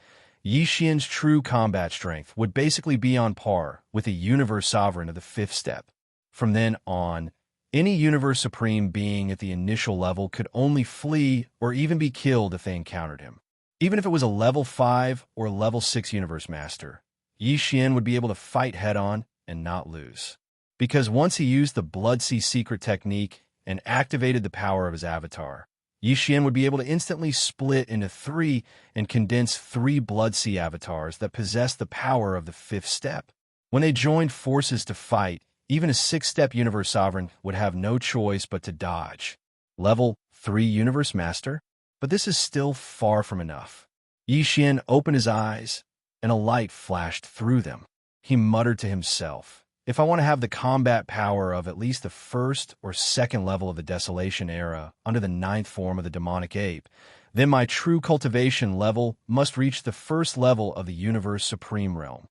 Yixian's true combat strength would basically be on par with a universe sovereign of the 5th step. From then on, any universe supreme being at the initial level could only flee or even be killed if they encountered him. Even if it was a level 5 or level 6 universe master, Yixian would be able to fight head-on and not lose. Because once he used the Blood Sea secret technique and activated the power of his avatar, Yixian would be able to instantly split into 3 and condense 3 Blood Sea avatars that possessed the power of the 5th step. When they joined forces to fight, even a 6th-step universe sovereign would have no choice but to dodge. Level 3 universe master? But this is still far from enough. Yixian opened his eyes, and a light flashed through them. He muttered to himself, "If I want to have the combat power of at least the 1st or 2nd level of the Desolation era under the 9th form of the demonic ape, then my true cultivation level must reach the 1st level of the universe supreme realm.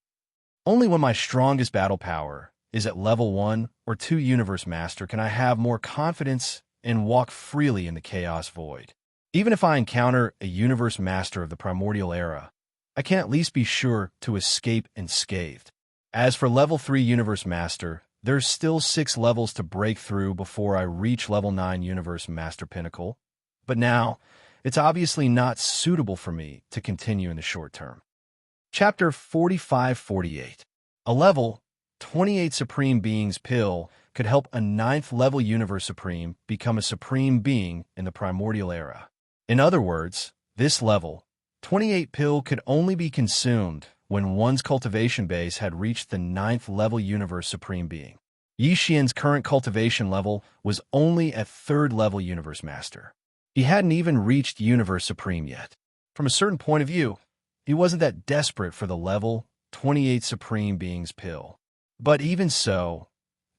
Only when my strongest battle power is at level 1 or 2 universe master can I have more confidence and walk freely in the chaos void. Even if I encounter a universe master of the primordial era, I can at least be sure to escape unscathed. As for level 3 universe master, there's still 6 levels to break through before I reach level 9 universe master pinnacle. But now, it's obviously not suitable for me to continue in the short term. Chapter 45-48. A level 28 Supreme Beings pill could help a 9th level Universe Supreme become a Supreme Being in the Primordial Era. In other words, this level 28 pill could only be consumed when one's cultivation base had reached the 9th level Universe Supreme Being. Xianxia's current cultivation level was only at 3rd level Universe Master. He hadn't even reached Universe Supreme yet. From a certain point of view, he wasn't that desperate for the level 28 Supreme Beings pill. But even so,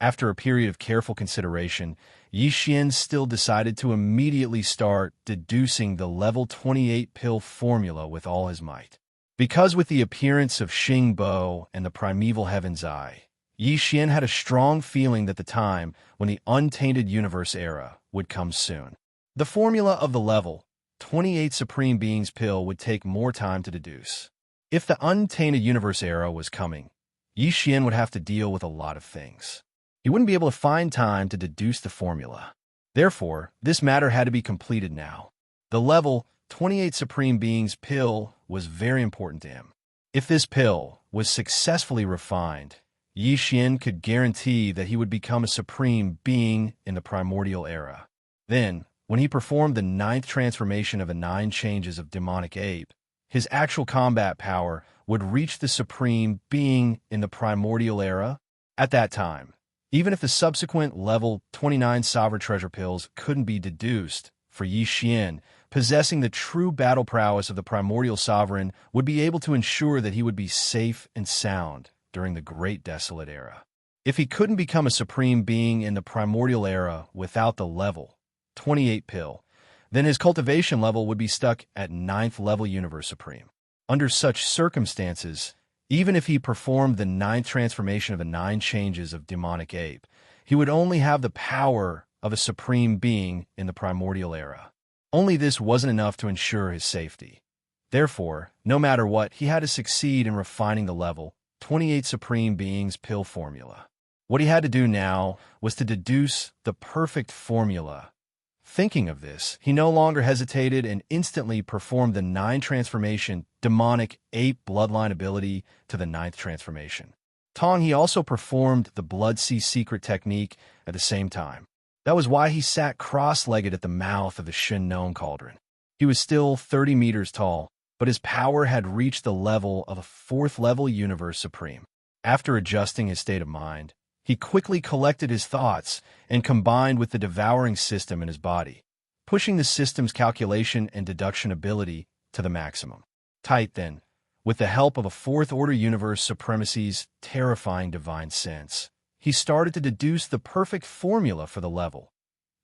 after a period of careful consideration, Xian still decided to immediately start deducing the level 28 pill formula with all his might. Because with the appearance of Xing Bo and the primeval Heaven's Eye, Xian had a strong feeling that the time when the untainted universe era would come soon. The formula of the level 28 Supreme Beings pill would take more time to deduce. If the untainted universe era was coming, Xian would have to deal with a lot of things. He wouldn't be able to find time to deduce the formula. Therefore, this matter had to be completed now. The level 28 Supreme Beings pill was very important to him. If this pill was successfully refined, Xian could guarantee that he would become a Supreme Being in the Primordial Era. Then, when he performed the 9th transformation of the 9 changes of demonic ape, his actual combat power would reach the Supreme Being in the Primordial Era. At that time, even if the subsequent level 29 Sovereign Treasure pills couldn't be deduced, for Xian, possessing the true battle prowess of the Primordial Sovereign would be able to ensure that he would be safe and sound during the Great Desolate Era. If he couldn't become a Supreme Being in the Primordial Era without the level 28 pill, then his cultivation level would be stuck at 9th level Universe Supreme. Under such circumstances, even if he performed the 9th transformation of the 9 changes of demonic ape, he would only have the power of a Supreme Being in the Primordial Era. Only this wasn't enough to ensure his safety. Therefore, no matter what, he had to succeed in refining the level 28 Supreme Beings pill formula. What he had to do now was to deduce the perfect formula. Thinking of this, he no longer hesitated and instantly performed the 9 transformation demonic ape bloodline ability to the 9th transformation. He also performed the Blood Sea secret technique at the same time. That was why he sat cross-legged at the mouth of the Shin Gnome Cauldron. He was still 30 meters tall, but his power had reached the level of a 4th level Universe Supreme. After adjusting his state of mind, he quickly collected his thoughts and combined with the devouring system in his body, pushing the system's calculation and deduction ability to the maximum. Tight then, with the help of a 4th order universe supremacy's terrifying divine sense, he started to deduce the perfect formula for the level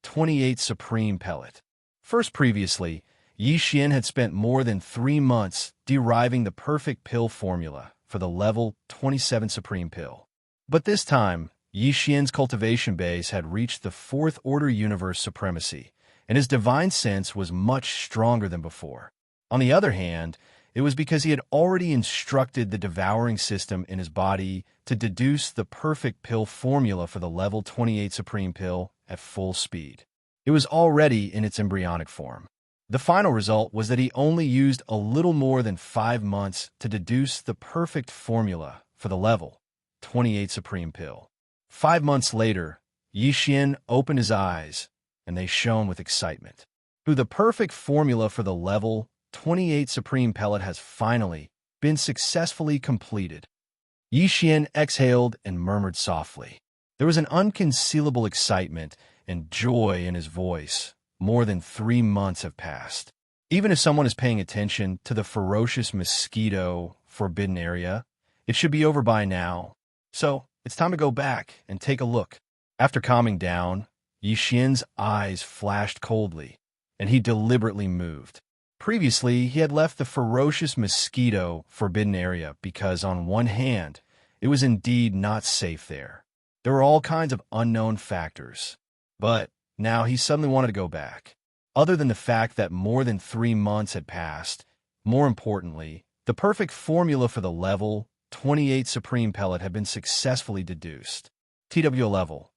28 Supreme Pellet. First previously, Xian had spent more than 3 months deriving the perfect pill formula for the level 27 Supreme Pill. But this time, Xian's cultivation base had reached the 4th order universe supremacy, and his divine sense was much stronger than before. On the other hand, it was because he had already instructed the devouring system in his body to deduce the perfect pill formula for the level 28 Supreme Pill at full speed. It was already in its embryonic form. The final result was that he only used a little more than 5 months to deduce the perfect formula for the level 28 Supreme Pill. 5 months later, Xian opened his eyes, and they shone with excitement. The perfect formula for the level 28 Supreme Pellet has finally been successfully completed. Xian exhaled and murmured softly. There was an unconcealable excitement and joy in his voice. More than 3 months have passed. Even if someone is paying attention to the ferocious mosquito forbidden area, it should be over by now. So, it's time to go back and take a look. After calming down, Xian's eyes flashed coldly, and he deliberately moved. Previously, he had left the ferocious mosquito forbidden area because, on one hand, it was indeed not safe there. There were all kinds of unknown factors. But, Now he suddenly wanted to go back. Other than the fact that more than 3 months had passed, more importantly, the perfect formula for the level 28 Supreme Pellet had been successfully deduced. TW level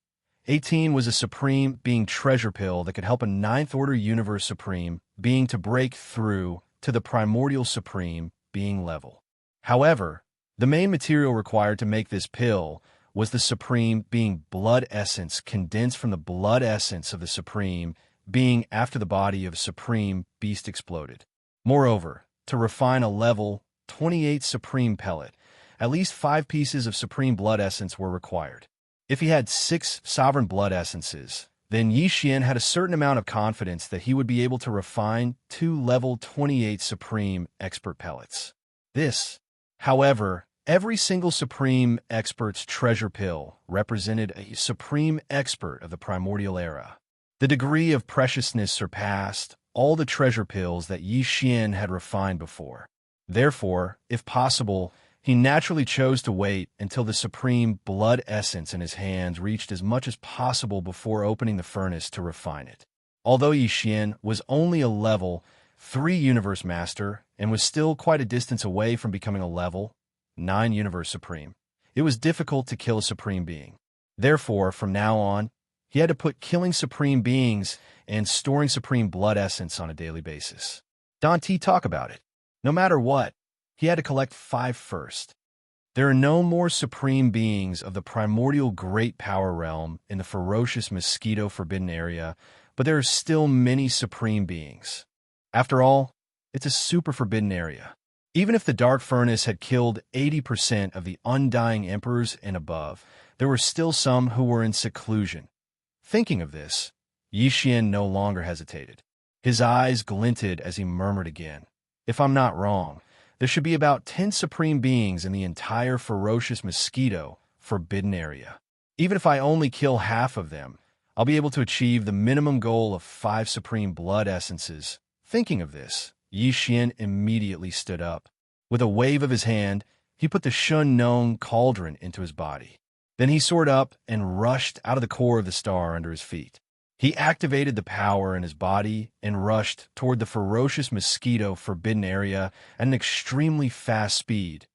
18 was a Supreme Being treasure pill that could help a Ninth Order Universe Supreme Being to break through to the Primordial Supreme Being level. However, the main material required to make this pill was the Supreme Being blood essence condensed from the blood essence of the Supreme Being after the body of Supreme Beast exploded. Moreover, to refine a level 28 Supreme Pellet, at least 5 pieces of Supreme Blood Essence were required. If he had 6 Sovereign Blood Essences, then Xianxia had a certain amount of confidence that he would be able to refine 2 level 28 Supreme Expert Pellets. This, however, every single Supreme Expert's treasure pill represented a Supreme Expert of the Primordial Era. The degree of preciousness surpassed all the treasure pills that Xianxia had refined before. Therefore, if possible, he naturally chose to wait until the Supreme Blood Essence in his hands reached as much as possible before opening the furnace to refine it. Although Xianxia was only a level 3 Universe Master and was still quite a distance away from becoming a level 9 Universe Supreme, it was difficult to kill a Supreme Being. Therefore, from now on, he had to put killing Supreme Beings and storing Supreme Blood Essence on a daily basis. Dante talk about it. No matter what, he had to collect 5 first. There are no more Supreme Beings of the Primordial Great Power Realm in the ferocious Mosquito Forbidden Area, but there are still many Supreme Beings. After all, it's a super forbidden area. Even if the Dark Furnace had killed 80% of the Undying Emperors and above, there were still some who were in seclusion. Thinking of this, Xianxia no longer hesitated. His eyes glinted as he murmured again, "If I'm not wrong, there should be about 10 Supreme Beings in the entire ferocious Mosquito Forbidden Area. Even if I only kill half of them, I'll be able to achieve the minimum goal of 5 Supreme Blood Essences." Thinking of this, Xianxia immediately stood up. With a wave of his hand, he put the Shun-known cauldron into his body. Then he soared up and rushed out of the core of the star under his feet. He activated the power in his body and rushed toward the ferocious Mosquito Forbidden Area at an extremely fast speed.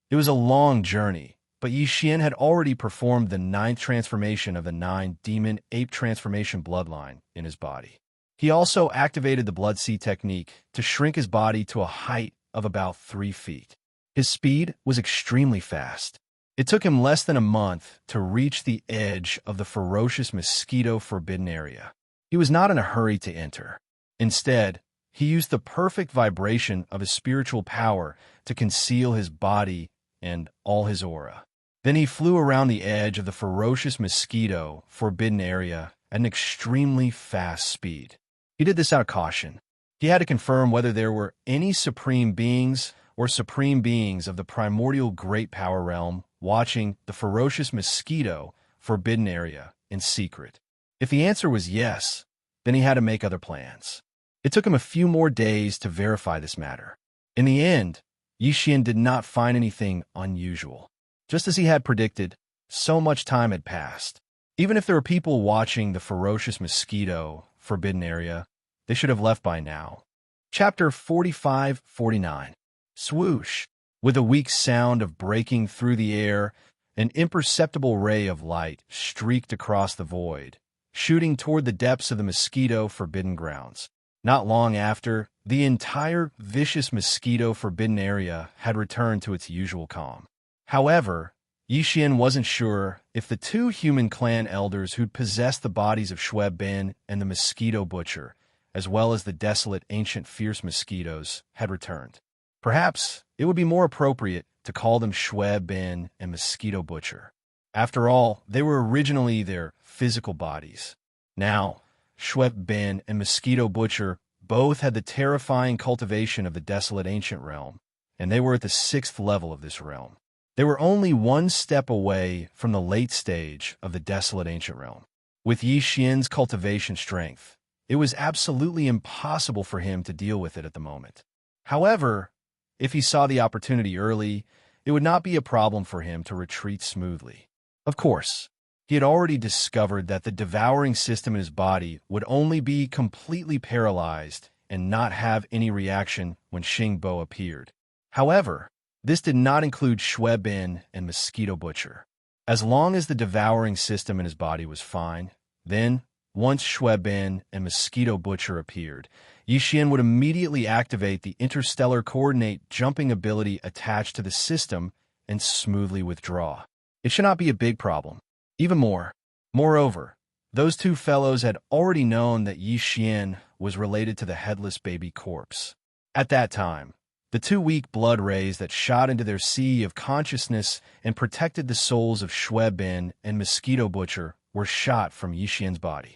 It was a long journey, but Xianxia had already performed the 9th transformation of the 9 Demon Ape Transformation bloodline in his body. He also activated the Blood Sea technique to shrink his body to a height of about 3 feet. His speed was extremely fast. It took him less than a month to reach the edge of the ferocious Mosquito Forbidden Area. He was not in a hurry to enter. Instead, he used the perfect vibration of his spiritual power to conceal his body and all his aura. Then he flew around the edge of the ferocious Mosquito Forbidden Area at an extremely fast speed. He did this out of caution. He had to confirm whether there were any Supreme Beings or Supreme Beings of the Primordial Great Power Realm watching the ferocious Mosquito Forbidden Area in secret. If the answer was yes, then he had to make other plans. It took him a few more days to verify this matter. In the end, Xianxia did not find anything unusual. Just as he had predicted, so much time had passed. Even if there were people watching the ferocious Mosquito Forbidden Area, they should have left by now. Chapter 45-49. Swoosh. With a weak sound of breaking through the air, an imperceptible ray of light streaked across the void, shooting toward the depths of the Mosquito Forbidden Grounds. Not long after, the entire vicious Mosquito Forbidden Area had returned to its usual calm. However, Xianxia wasn't sure if the 2 human clan elders who'd possessed the bodies of Shweb Ben and the Mosquito Butcher, as well as the desolate ancient fierce mosquitoes, had returned. Perhaps it would be more appropriate to call them Shweb Ben and Mosquito Butcher. After all, they were originally their physical bodies. Now, Shweb Ben and Mosquito Butcher both had the terrifying cultivation of the desolate ancient realm, and they were at the 6th level of this realm. They were only 1 step away from the late stage of the desolate ancient realm. With Xianxia's cultivation strength, it was absolutely impossible for him to deal with it at the moment. However, if he saw the opportunity early, it would not be a problem for him to retreat smoothly. Of course, He had already discovered that the devouring system in his body would only be completely paralyzed and not have any reaction when Xingbo appeared. However, this did not include Shui Bin and Mosquito Butcher. As long as the devouring system in his body was fine, then, once Shui Bin and Mosquito Butcher appeared, Yixian would immediately activate the interstellar coordinate jumping ability attached to the system and smoothly withdraw. It should not be a big problem. Even more. Moreover, those two fellows had already known that Yixian was related to the headless baby corpse. At that time, the two weak blood rays that shot into their sea of consciousness and protected the souls of Shui Bin and Mosquito Butcher were shot from Yixian's body.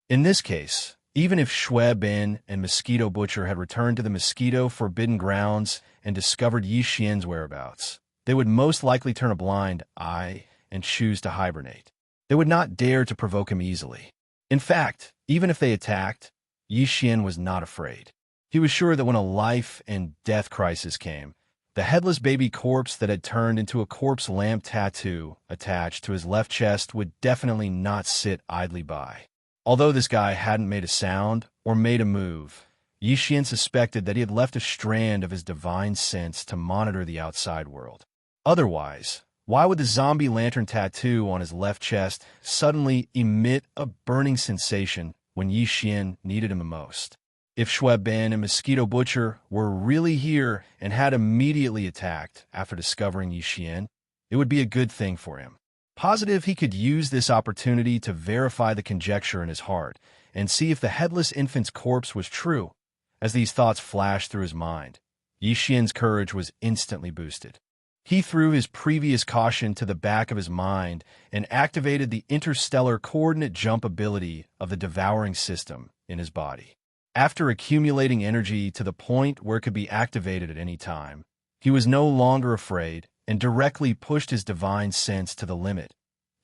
In this case, even if Shui Bin and Mosquito Butcher had returned to the Mosquito Forbidden Grounds and discovered Yixian's whereabouts, they would most likely turn a blind eye and choose to hibernate. They would not dare to provoke him easily. In fact, even if they attacked, Yixian was not afraid. He was sure that when a life and death crisis came, the headless baby corpse that had turned into a corpse lamp tattoo attached to his left chest would definitely not sit idly by. Although this guy hadn't made a sound or made a move, Yixian suspected that he had left a strand of his divine sense to monitor the outside world. Otherwise, why would the zombie lantern tattoo on his left chest suddenly emit a burning sensation when Yixian needed him the most? If Shui Bin and Mosquito Butcher were really here and had immediately attacked after discovering Yixian, it would be a good thing for him. Positive he could use this opportunity to verify the conjecture in his heart and see if the headless infant's corpse was true. As these thoughts flashed through his mind, Yixian's courage was instantly boosted. He threw his previous caution to the back of his mind and activated the interstellar coordinate jump ability of the devouring system in his body. After accumulating energy to the point where it could be activated at any time, he was no longer afraid and directly pushed his divine sense to the limit.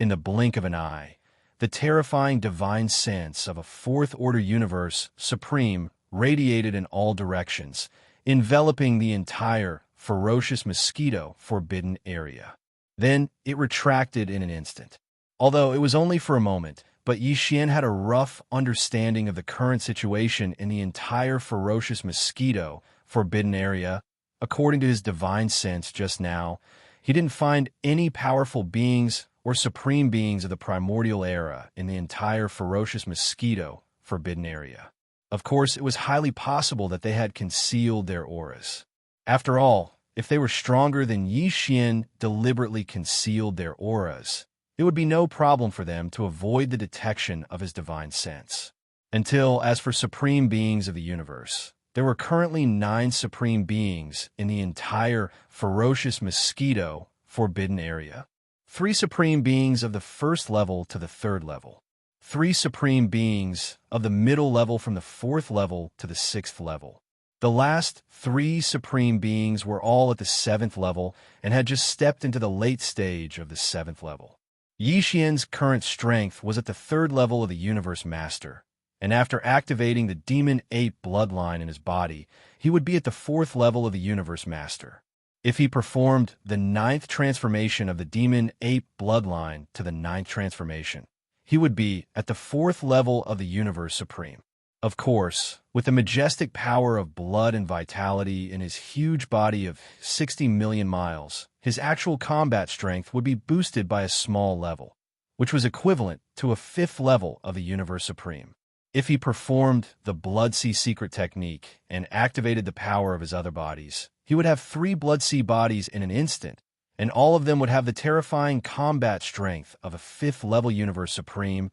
In the blink of an eye, the terrifying divine sense of a fourth-order universe supreme radiated in all directions, enveloping the entire ferocious mosquito forbidden area. Then it retracted in an instant. Although it was only for a moment, but Yixian had a rough understanding of the current situation in the entire ferocious mosquito forbidden area. According to his divine sense just now, he didn't find any powerful beings or supreme beings of the primordial era in the entire ferocious mosquito forbidden area. Of course, it was highly possible that they had concealed their auras. After all, if they were stronger than Yixian deliberately concealed their auras, it would be no problem for them to avoid the detection of his divine sense. Until, as for supreme beings of the universe, there were currently 9 supreme beings in the entire ferocious mosquito forbidden area. 3 supreme beings of the first level to the 3rd level. 3 supreme beings of the middle level from the 4th level to the 6th level. The last 3 supreme beings were all at the 7th level and had just stepped into the late stage of the 7th level. Yixian's current strength was at the 3rd level of the Universe Master, and after activating the Demon Ape bloodline in his body, he would be at the 4th level of the Universe Master. If he performed the 9th transformation of the Demon Ape bloodline to the 9th transformation, he would be at the 4th level of the Universe Supreme. Of course, with the majestic power of blood and vitality in his huge body of 60 million miles, his actual combat strength would be boosted by a small level, which was equivalent to a 5th level of the Universe Supreme. If he performed the Blood Sea Secret technique and activated the power of his other bodies, he would have 3 Blood Sea bodies in an instant, and all of them would have the terrifying combat strength of a 5th level Universe Supreme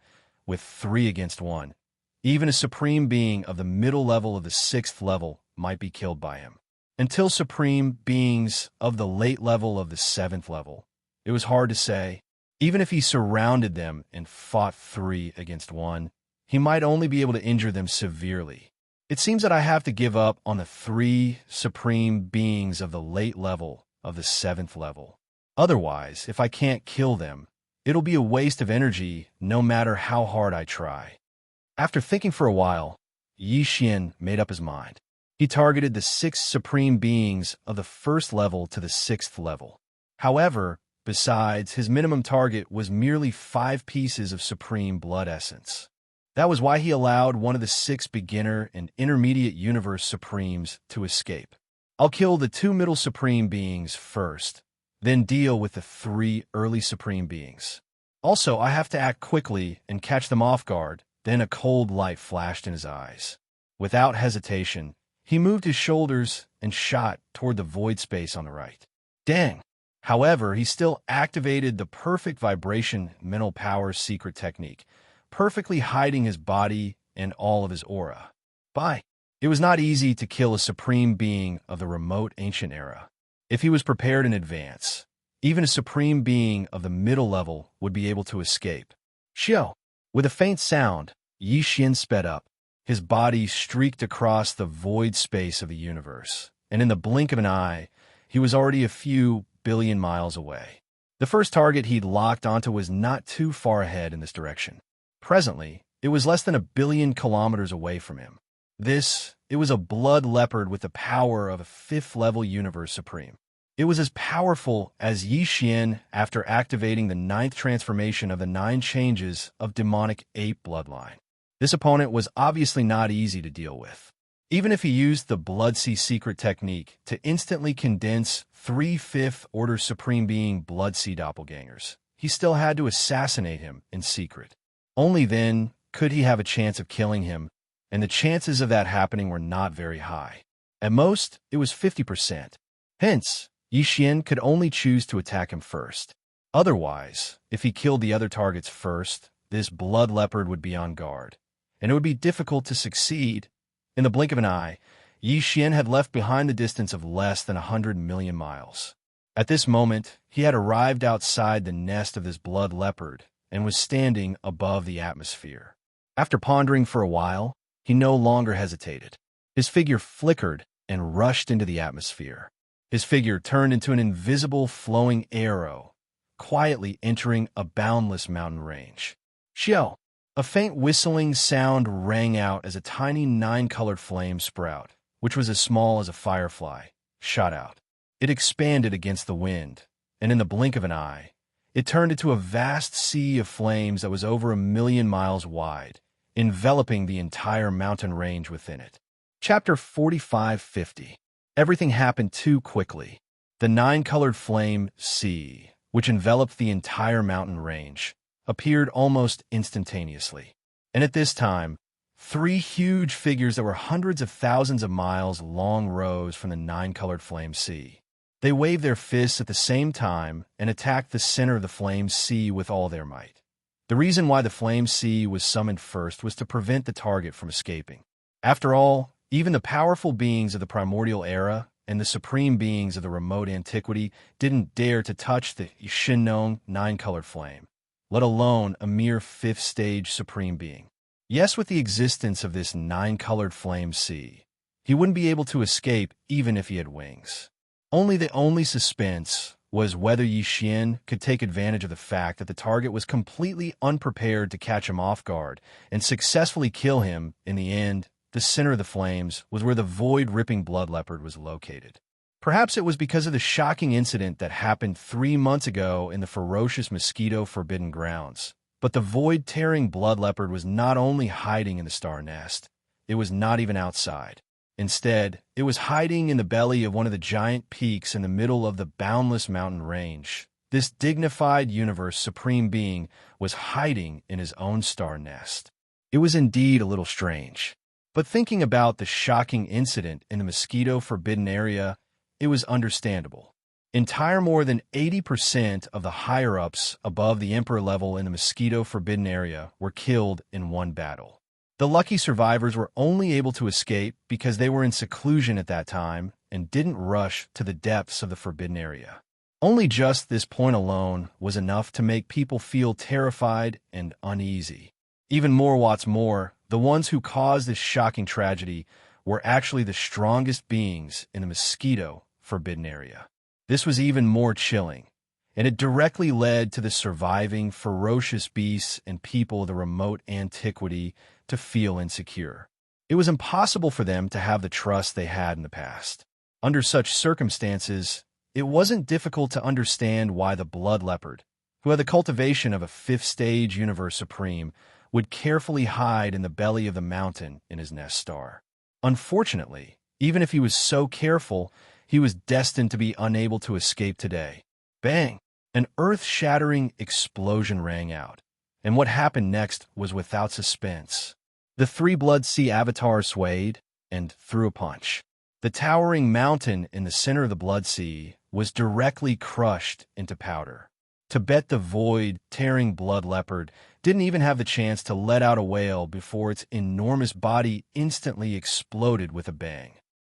with 3 against 1. Even a supreme being of the middle level of the 6th level might be killed by him. Until supreme beings of the late level of the 7th level, it was hard to say. Even if he surrounded them and fought 3 against 1, he might only be able to injure them severely. It seems that I have to give up on the 3 supreme beings of the late level of the 7th level. Otherwise, if I can't kill them, it'll be a waste of energy no matter how hard I try. After thinking for a while, Yixian made up his mind. He targeted the 6 supreme beings of the 1st level to the 6th level. However, Besides, his minimum target was merely 5 pieces of supreme blood essence. That was why he allowed one of the 6 beginner and intermediate universe supremes to escape. I'll kill the 2 middle supreme beings first, then deal with the 3 early supreme beings. Also, I have to act quickly and catch them off guard. Then a cold light flashed in his eyes. Without hesitation, he moved his shoulders and shot toward the void space on the right. Dang! However, he still activated the perfect vibration mental power secret technique, perfectly hiding his body and all of his aura. Bye! It was not easy to kill a supreme being of the remote ancient era. If he was prepared in advance, even a supreme being of the middle level would be able to escape. Xiao! With a faint sound, Xianxia sped up. His body streaked across the void space of the universe, and in the blink of an eye, he was already a few billion miles away. The first target he'd locked onto was not too far ahead in this direction. Presently, it was less than 1 billion kilometers away from him. It was a blood leopard with the power of a 5th-level universe supreme. It was as powerful as Xianxia after activating the 9th transformation of the 9 changes of demonic ape bloodline. This opponent was obviously not easy to deal with. Even if he used the Blood Sea secret technique to instantly condense 3 5th-order Supreme Being Blood Sea doppelgangers, he still had to assassinate him in secret. Only then could he have a chance of killing him, and the chances of that happening were not very high. At most, it was 50%. Hence, Xianxia could only choose to attack him first. Otherwise, if he killed the other targets first, this blood leopard would be on guard, and it would be difficult to succeed. In the blink of an eye, Xianxia had left behind the distance of less than 100 million miles. At this moment, he had arrived outside the nest of this blood leopard and was standing above the atmosphere. After pondering for a while, he no longer hesitated. His figure flickered and rushed into the atmosphere. His figure turned into an invisible flowing arrow, quietly entering a boundless mountain range. Xiao! A faint whistling sound rang out as a tiny 9-colored flame sprout, which was as small as a firefly, shot out. It expanded against the wind, and in the blink of an eye, it turned into a vast sea of flames that was over 1 million miles wide, enveloping the entire mountain range within it. Chapter 4550. Everything happened too quickly. The 9-colored flame sea, which enveloped the entire mountain range, appeared almost instantaneously. And at this time, 3 huge figures that were hundreds of thousands of miles long rose from the 9-colored flame sea. They waved their fists at the same time and attacked the center of the flame sea with all their might. The reason why the flame sea was summoned first was to prevent the target from escaping. After all, even the powerful beings of the primordial era and the supreme beings of the remote antiquity didn't dare to touch the Xinnong 9-colored flame, let alone a mere 5th-stage supreme being. Yes, with the existence of this 9-colored flame sea, he wouldn't be able to escape even if he had wings. The only suspense was whether Xianxia could take advantage of the fact that the target was completely unprepared to catch him off guard and successfully kill him. In the end, the center of the flames was where the void-ripping blood leopard was located. Perhaps it was because of the shocking incident that happened 3 months ago in the ferocious mosquito forbidden grounds. But the void-tearing blood leopard was not only hiding in the star nest, it was not even outside. Instead, it was hiding in the belly of one of the giant peaks in the middle of the boundless mountain range. This dignified universe supreme being was hiding in his own star nest. It was indeed a little strange. But thinking about the shocking incident in the mosquito forbidden area, it was understandable. More than 80% of the higher-ups above the Emperor level in the mosquito forbidden area were killed in one battle. The lucky survivors were only able to escape because they were in seclusion at that time and didn't rush to the depths of the forbidden area. Only just this point alone was enough to make people feel terrified and uneasy. Even what's more, the ones who caused this shocking tragedy were actually the strongest beings in the mosquito forbidden area. This was even more chilling, and it directly led to the surviving ferocious beasts and people of the remote antiquity to feel insecure. It was impossible for them to have the trust they had in the past. Under such circumstances, it wasn't difficult to understand why the blood leopard, who had the cultivation of a fifth-stage universe supreme, would carefully hide in the belly of the mountain in his nest star. Unfortunately, even if he was so careful, he was destined to be unable to escape today. Bang! An earth-shattering explosion rang out, and what happened next was without suspense. The three Blood Sea avatars swayed and threw a punch. The towering mountain in the center of the Blood Sea was directly crushed into powder. Tibet the void-tearing blood leopard didn't even have the chance to let out a wail before its enormous body instantly exploded with a bang.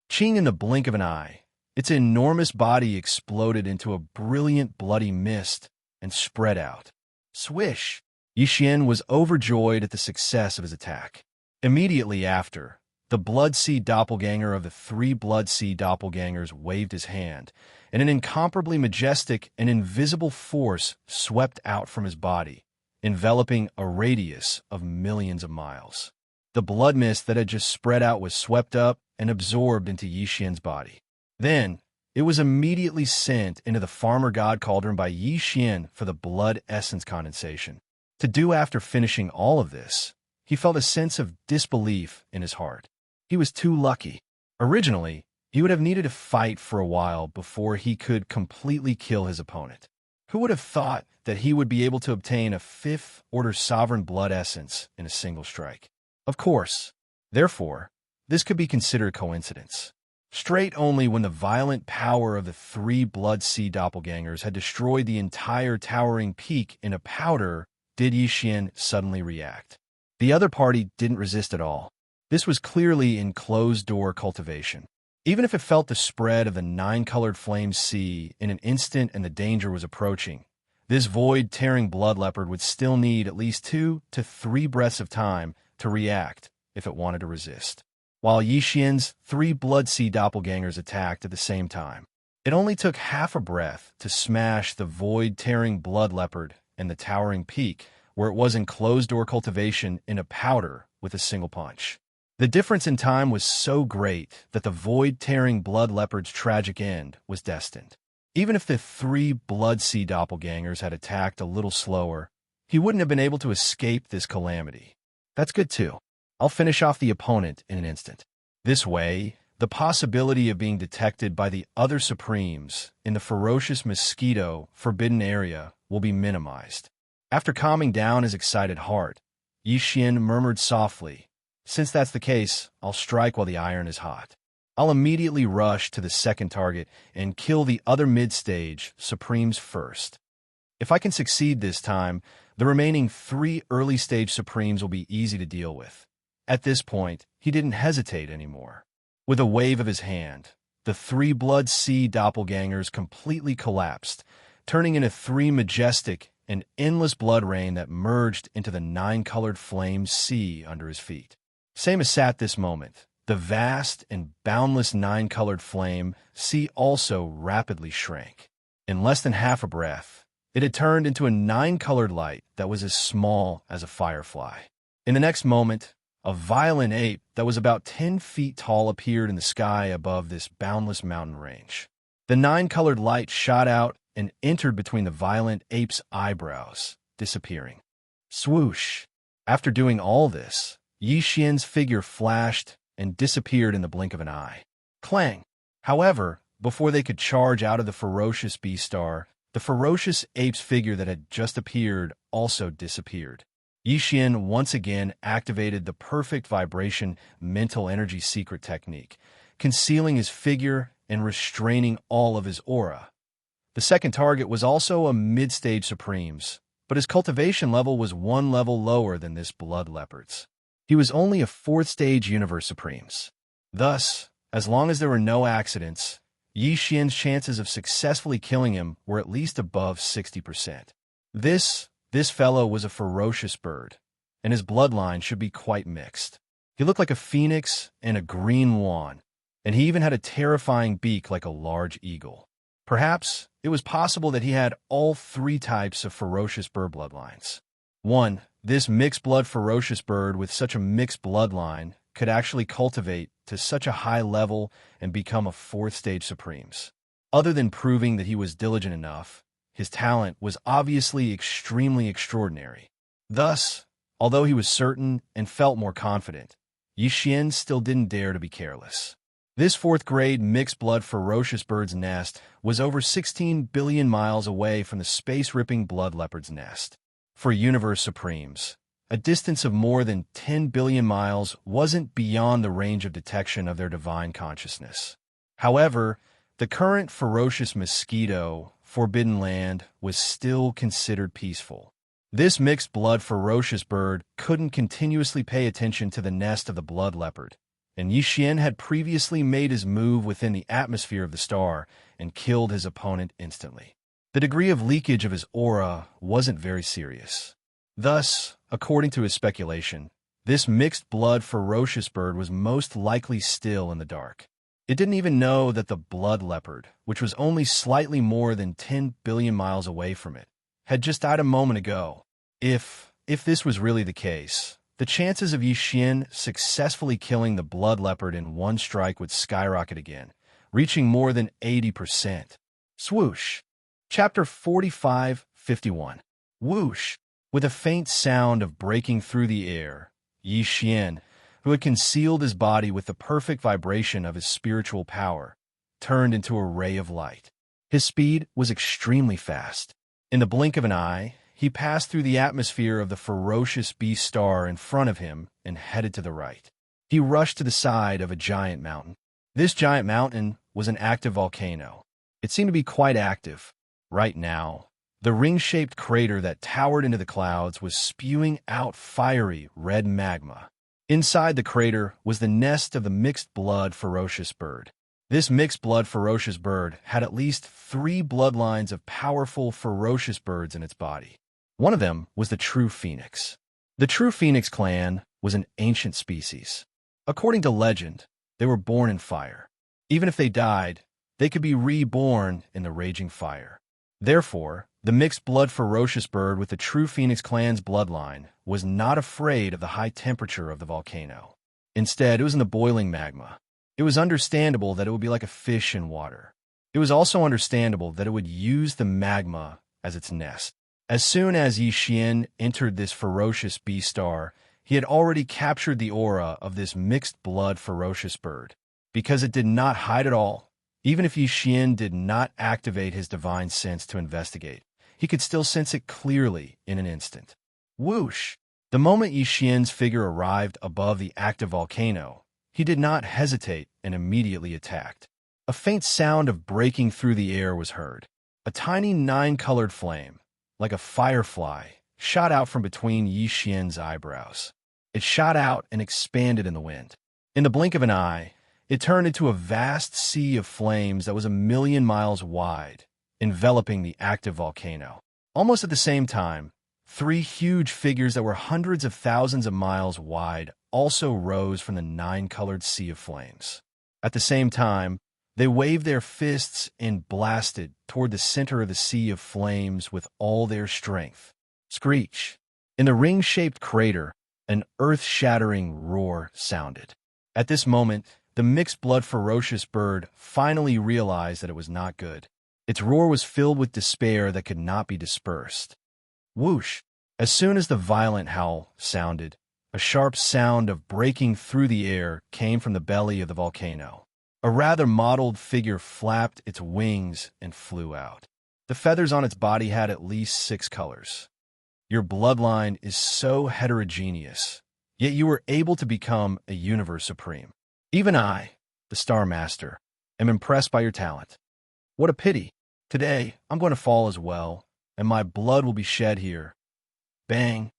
Ching in the blink of an eye, its enormous body exploded into a brilliant bloody mist and spread out. Swish! Yixian was overjoyed at the success of his attack. Immediately after, the Blood Sea doppelganger of the three Blood Sea doppelgangers waved his hand, and an incomparably majestic and invisible force swept out from his body, enveloping a radius of millions of miles. The blood mist that had just spread out was swept up and absorbed into Yixian's body. Then, it was immediately sent into the Farmer God Cauldron by Yixian for the blood essence condensation. To do after finishing all of this, he felt a sense of disbelief in his heart. He was too lucky. Originally, he would have needed to fight for a while before he could completely kill his opponent. Who would have thought that he would be able to obtain a fifth-order sovereign blood essence in a single strike? Of course. Therefore, this could be considered coincidence. Straight only when the violent power of the three Blood Sea doppelgangers had destroyed the entire towering peak in a powder did Yixian suddenly react. The other party didn't resist at all. This was clearly in closed-door cultivation. Even if it felt the spread of the nine-colored flame sea in an instant and the danger was approaching, this void-tearing blood leopard would still need at least 2 to 3 breaths of time to react if it wanted to resist. While Yixian's 3 Blood Sea doppelgangers attacked at the same time, it only took half a breath to smash the void-tearing blood leopard and the towering peak, where it was in closed-door cultivation in a powder with a single punch. The difference in time was so great that the void-tearing blood leopard's tragic end was destined. Even if the 3 Blood Sea doppelgangers had attacked a little slower, he wouldn't have been able to escape this calamity. That's good too. I'll finish off the opponent in an instant. This way, the possibility of being detected by the other Supremes in the ferocious mosquito forbidden area will be minimized. After calming down his excited heart, Yixian murmured softly, "Since that's the case, I'll strike while the iron is hot. I'll immediately rush to the second target and kill the other mid-stage Supremes first. If I can succeed this time, the remaining 3 early-stage Supremes will be easy to deal with." At this point, he didn't hesitate anymore. With a wave of his hand, the 3 Blood Sea doppelgangers completely collapsed, turning into 3 majestic and endless blood rain that merged into the 9-colored flame sea under his feet. Same as at this moment, the vast and boundless 9-colored flame sea also rapidly shrank. In less than half a breath, it had turned into a 9-colored light that was as small as a firefly. In the next moment, a violent ape that was about 10 feet tall appeared in the sky above this boundless mountain range. The 9-colored light shot out and entered between the violent ape's eyebrows, disappearing. Swoosh! After doing all this, Yixian's figure flashed and disappeared in the blink of an eye. Clang! However, before they could charge out of the ferocious beastar, the ferocious ape's figure that had just appeared also disappeared. Yixian once again activated the perfect vibration mental energy secret technique, concealing his figure and restraining all of his aura. The second target was also a mid-stage Supremes, but his cultivation level was 1 level lower than this blood leopard's. He was only a 4th-stage Universe Supremes. Thus, as long as there were no accidents, Yixian's chances of successfully killing him were at least above 60%. This fellow was a ferocious bird, and his bloodline should be quite mixed. He looked like a phoenix and a green swan, and he even had a terrifying beak like a large eagle. Perhaps it was possible that he had all 3 types of ferocious bird bloodlines. 1. This mixed-blood ferocious bird with such a mixed bloodline could actually cultivate to such a high level and become a 4th-stage Supremes. Other than proving that he was diligent enough, his talent was obviously extremely extraordinary. Thus, although he was certain and felt more confident, Xian still didn't dare to be careless. This fourth-grade mixed-blood ferocious bird's nest was over 16 billion miles away from the space-ripping blood leopard's nest. For universe supremes, a distance of more than 10 billion miles wasn't beyond the range of detection of their divine consciousness. However, the current ferocious mosquito, Forbidden Land, was still considered peaceful. This mixed-blood ferocious bird couldn't continuously pay attention to the nest of the blood leopard, and Xian had previously made his move within the atmosphere of the star and killed his opponent instantly. The degree of leakage of his aura wasn't very serious. Thus, according to his speculation, this mixed-blood ferocious bird was most likely still in the dark. It didn't even know that the blood leopard, which was only slightly more than 10 billion miles away from it, had just died a moment ago. If this was really the case, the chances of Xian successfully killing the blood leopard in one strike would skyrocket again, reaching more than 80%. Swoosh. Chapter 45:51. Whoosh. With a faint sound of breaking through the air, Xian, who had concealed his body with the perfect vibration of his spiritual power, turned into a ray of light. His speed was extremely fast. In the blink of an eye, he passed through the atmosphere of the ferocious beast star in front of him and headed to the right. He rushed to the side of a giant mountain. This giant mountain was an active volcano. It seemed to be quite active. Right now, the ring-shaped crater that towered into the clouds was spewing out fiery red magma. Inside the crater was the nest of the mixed-blood ferocious bird. This mixed-blood ferocious bird had at least 3 bloodlines of powerful ferocious birds in its body. One of them was the true phoenix. The true phoenix clan was an ancient species. According to legend, they were born in fire. Even if they died, they could be reborn in the raging fire. Therefore, the mixed-blood ferocious bird with the true phoenix clan's bloodline was not afraid of the high temperature of the volcano. Instead, it was in the boiling magma. It was understandable that it would be like a fish in water. It was also understandable that it would use the magma as its nest. As soon as Xian entered this ferocious beast star, he had already captured the aura of this mixed-blood ferocious bird. Because it did not hide at all, even if Xian did not activate his divine sense to investigate, he could still sense it clearly in an instant. Whoosh! The moment Xian's figure arrived above the active volcano, he did not hesitate and immediately attacked. A faint sound of breaking through the air was heard. A tiny 9-colored flame, like a firefly, shot out from between Xian's eyebrows. It shot out and expanded in the wind. In the blink of an eye, it turned into a vast sea of flames that was 1,000,000 miles wide, enveloping the active volcano. Almost at the same time, 3 huge figures that were hundreds of thousands of miles wide also rose from the 9-colored sea of flames. At the same time, they waved their fists and blasted toward the center of the sea of flames with all their strength. Screech! In the ring-shaped crater, an earth-shattering roar sounded. At this moment, the mixed-blood ferocious bird finally realized that it was not good. Its roar was filled with despair that could not be dispersed. Whoosh! As soon as the violent howl sounded, a sharp sound of breaking through the air came from the belly of the volcano. A rather mottled figure flapped its wings and flew out. The feathers on its body had at least 6 colors. Your bloodline is so heterogeneous, yet you were able to become a universe supreme. Even I, the Star Master, am impressed by your talent. What a pity. Today, I'm going to fall as well, and my blood will be shed here. Bang!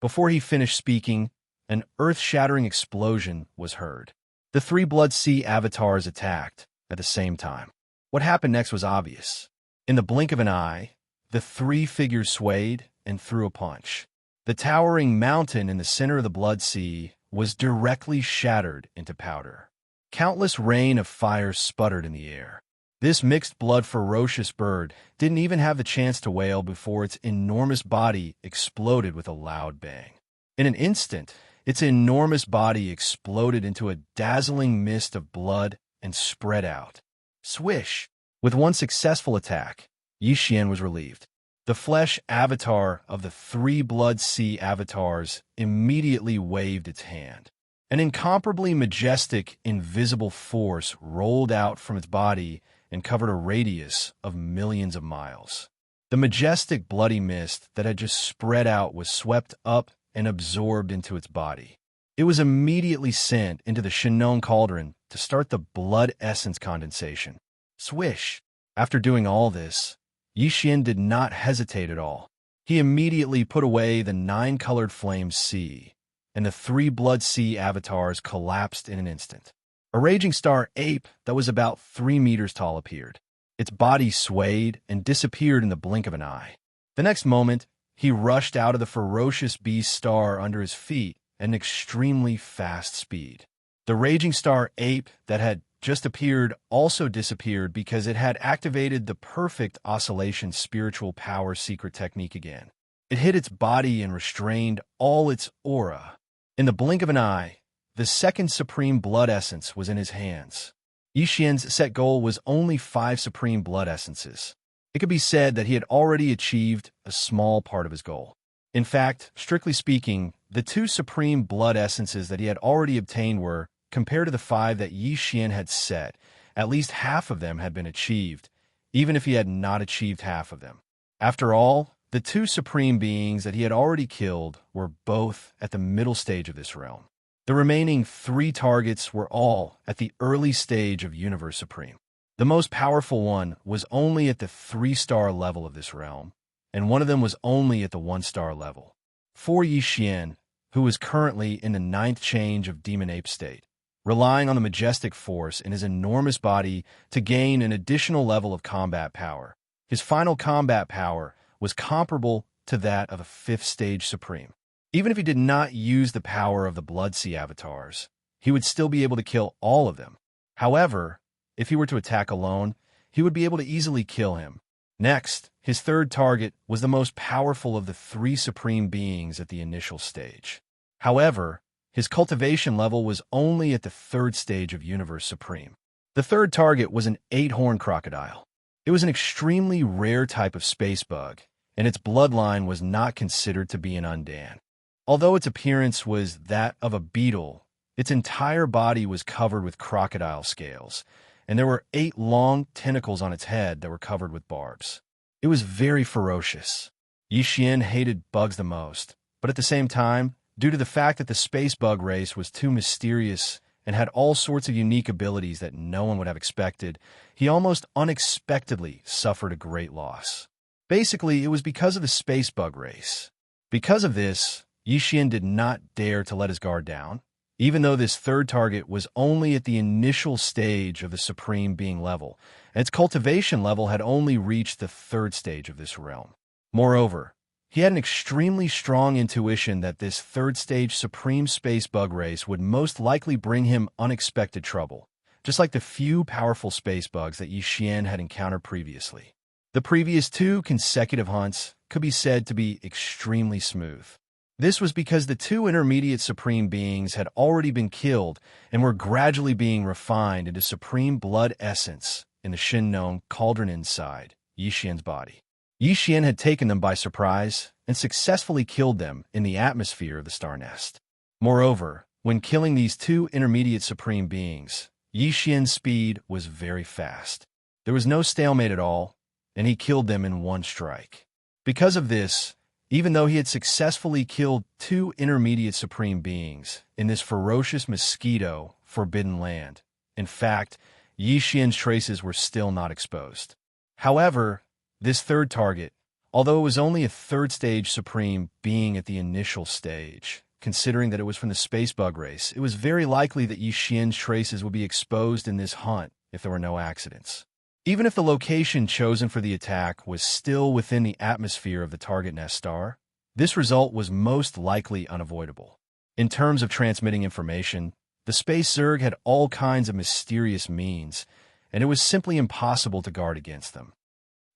Before he finished speaking, an earth-shattering explosion was heard. The 3 Blood Sea avatars attacked at the same time. What happened next was obvious. In the blink of an eye, the 3 figures swayed and threw a punch. The towering mountain in the center of the Blood Sea was directly shattered into powder. Countless rain of fire sputtered in the air. This mixed-blood ferocious bird didn't even have the chance to wail before its enormous body exploded with a loud bang. In an instant, its enormous body exploded into a dazzling mist of blood and spread out. Swish! With one successful attack, Xian was relieved. The flesh avatar of the three Blood Sea avatars immediately waved its hand. An incomparably majestic, invisible force rolled out from its body and covered a radius of millions of miles. The majestic bloody mist that had just spread out was swept up and absorbed into its body. It was immediately sent into the Xianxia cauldron to start the blood essence condensation. Swish! After doing all this, Xian did not hesitate at all. He immediately put away the 9-colored flame sea, and the 3 Blood Sea avatars collapsed in an instant. A raging star ape that was about 3 meters tall appeared. Its body swayed and disappeared in the blink of an eye. The next moment, he rushed out of the ferocious beast star under his feet at an extremely fast speed. The raging star ape that had just appeared also disappeared because it had activated the perfect oscillation spiritual power secret technique again. It hit its body and restrained all its aura. In the blink of an eye, the second supreme blood essence was in his hands. Xian's set goal was only 5 supreme blood essences. It could be said that he had already achieved a small part of his goal. In fact, strictly speaking, the 2 supreme blood essences that he had already obtained were, compared to the 5 that Xian had set, at least half of them had been achieved, even if he had not achieved half of them. After all, the 2 supreme beings that he had already killed were both at the middle stage of this realm. The remaining 3 targets were all at the early stage of Universe Supreme. The most powerful one was only at the 3-star level of this realm, and one of them was only at the 1-star level. For Xian, who was currently in the 9th change of Demon Ape state, relying on the majestic force in his enormous body to gain an additional level of combat power. His final combat power was comparable to that of a 5th stage Supreme. Even if he did not use the power of the Blood Sea avatars, he would still be able to kill all of them. However, if he were to attack alone, he would be able to easily kill him. Next, his 3rd target was the most powerful of the 3 supreme beings at the initial stage. However, his cultivation level was only at the 3rd stage of Universe Supreme. The 3rd target was an 8-horned crocodile. It was an extremely rare type of space bug, and its bloodline was not considered to be an undan. Although its appearance was that of a beetle, its entire body was covered with crocodile scales, and there were 8 long tentacles on its head that were covered with barbs. It was very ferocious. Xian hated bugs the most, but at the same time, due to the fact that the space bug race was too mysterious and had all sorts of unique abilities that no one would have expected, he almost unexpectedly suffered a great loss. Basically, it was because of the space bug race. Because of this, Xian did not dare to let his guard down, even though this 3rd target was only at the initial stage of the Supreme Being level, and its cultivation level had only reached the 3rd stage of this realm. Moreover, he had an extremely strong intuition that this 3rd stage Supreme Space Bug race would most likely bring him unexpected trouble, just like the few powerful space bugs that Xian had encountered previously. The previous 2 consecutive hunts could be said to be extremely smooth. This was because the 2 intermediate Supreme Beings had already been killed and were gradually being refined into Supreme Blood Essence in the Xianxia cauldron inside Xian's body. Xian had taken them by surprise and successfully killed them in the atmosphere of the star nest. Moreover, when killing these 2 intermediate Supreme Beings, Xian's speed was very fast. There was no stalemate at all, and he killed them in one strike. Because of this, even though he had successfully killed 2 intermediate Supreme Beings in this ferocious mosquito forbidden land, in fact, Xian's traces were still not exposed. However, this 3rd target, although it was only a 3rd stage Supreme Being at the initial stage, considering that it was from the space bug race, it was very likely that Xian's traces would be exposed in this hunt if there were no accidents. Even if the location chosen for the attack was still within the atmosphere of the target nest star, this result was most likely unavoidable. In terms of transmitting information, the Space Zerg had all kinds of mysterious means, and it was simply impossible to guard against them.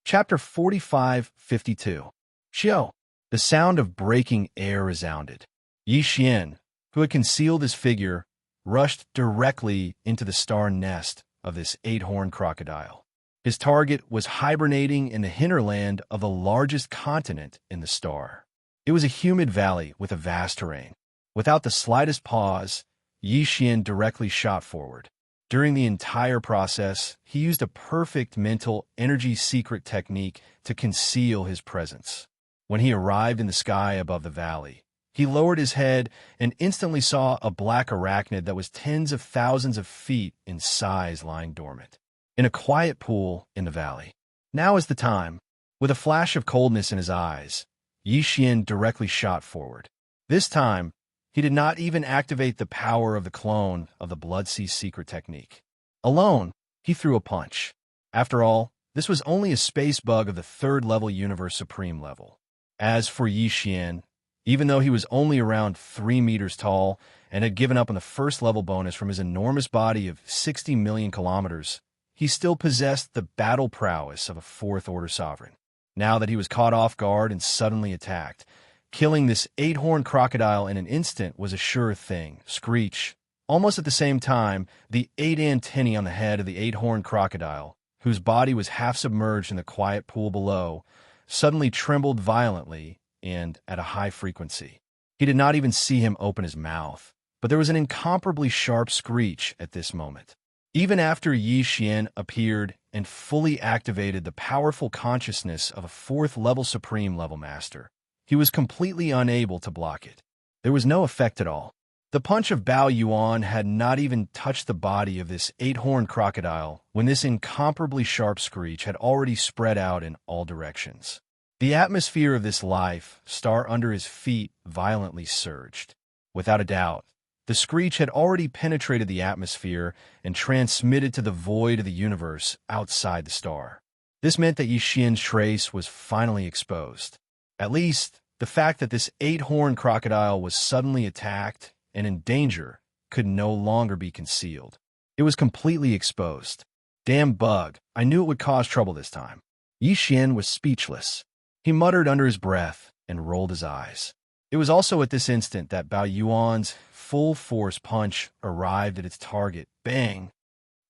Chapter 45-52. Xiao. The sound of breaking air resounded. Xian, who had concealed his figure, rushed directly into the star nest of this 8-horned crocodile. His target was hibernating in the hinterland of the largest continent in the star. It was a humid valley with a vast terrain. Without the slightest pause, Xian directly shot forward. During the entire process, he used a perfect mental energy secret technique to conceal his presence. When he arrived in the sky above the valley, he lowered his head and instantly saw a black arachnid that was tens of thousands of feet in size lying dormant in a quiet pool in the valley. Now is the time. With a flash of coldness in his eyes, Xian directly shot forward. This time, he did not even activate the power of the clone of the Blood-Sea secret technique. Alone, he threw a punch. After all, this was only a space bug of the third-level Universe Supreme level. As for Xian, even though he was only around 3 meters tall and had given up on the first-level bonus from his enormous body of 60 million kilometers, he still possessed the battle prowess of a fourth-order sovereign. Now that he was caught off guard and suddenly attacked, killing this 8-horned crocodile in an instant was a sure thing. Screech. Almost at the same time, the 8 antennae on the head of the 8-horned crocodile, whose body was half submerged in the quiet pool below, suddenly trembled violently and at a high frequency. He did not even see him open his mouth, but there was an incomparably sharp screech at this moment. Even after Xian appeared and fully activated the powerful consciousness of a fourth-level Supreme level master, he was completely unable to block it. There was no effect at all. The punch of Bao Yuan had not even touched the body of this 8-horned crocodile when this incomparably sharp screech had already spread out in all directions. The atmosphere of this life star under his feet violently surged. Without a doubt, the screech had already penetrated the atmosphere and transmitted to the void of the universe outside the star. This meant that Xian's trace was finally exposed. At least, the fact that this 8-horned crocodile was suddenly attacked and in danger could no longer be concealed. It was completely exposed. Damn bug, I knew it would cause trouble this time. Xian was speechless. He muttered under his breath and rolled his eyes. It was also at this instant that Bao Yuan's full-force punch arrived at its target. Bang!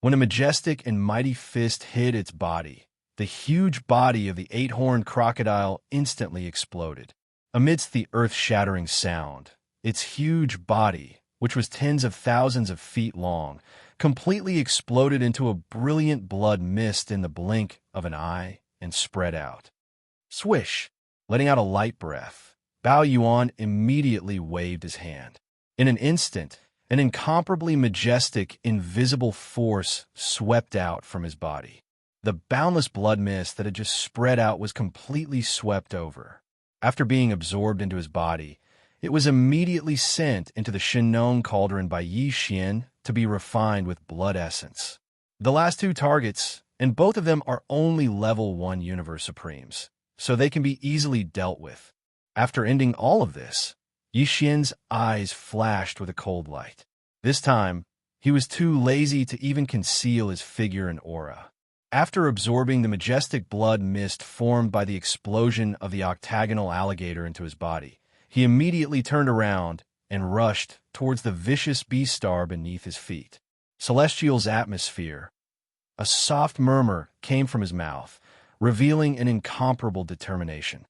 When a majestic and mighty fist hit its body, the huge body of the 8-horned crocodile instantly exploded. Amidst the earth-shattering sound, its huge body, which was tens of thousands of feet long, completely exploded into a brilliant blood mist in the blink of an eye and spread out. Swish! Letting out a light breath, Bao Yuan immediately waved his hand. In an instant, an incomparably majestic, invisible force swept out from his body. The boundless blood mist that had just spread out was completely swept over. After being absorbed into his body, it was immediately sent into the Shinong cauldron by Xian to be refined with blood essence. The last two targets, and both of them are only level 1 Universe Supremes, so they can be easily dealt with. After ending all of this, Xian's eyes flashed with a cold light. This time, he was too lazy to even conceal his figure and aura. After absorbing the majestic blood mist formed by the explosion of the octagonal alligator into his body, he immediately turned around and rushed towards the vicious beast star beneath his feet. Celestial's atmosphere. A soft murmur came from his mouth, revealing an incomparable determination.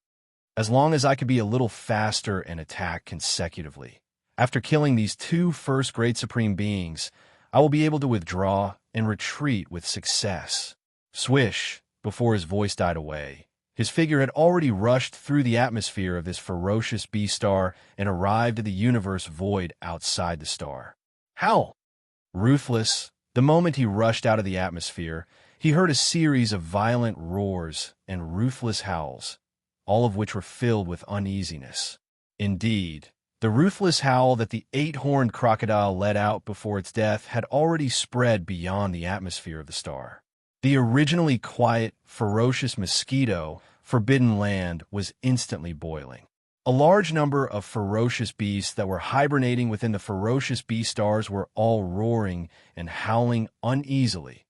As long as I could be a little faster and attack consecutively, after killing these two first-grade supreme beings, I will be able to withdraw and retreat with success. Swish! Before his voice died away, his figure had already rushed through the atmosphere of this ferocious beast star and arrived at the universe void outside the star. Howl! Ruthless, the moment he rushed out of the atmosphere, he heard a series of violent roars and ruthless howls, all of which were filled with uneasiness. Indeed, the ruthless howl that the 8-horned crocodile let out before its death had already spread beyond the atmosphere of the star. The originally quiet, ferocious mosquito, Forbidden Land, was instantly boiling. A large number of ferocious beasts that were hibernating within the ferocious beast stars were all roaring and howling uneasily.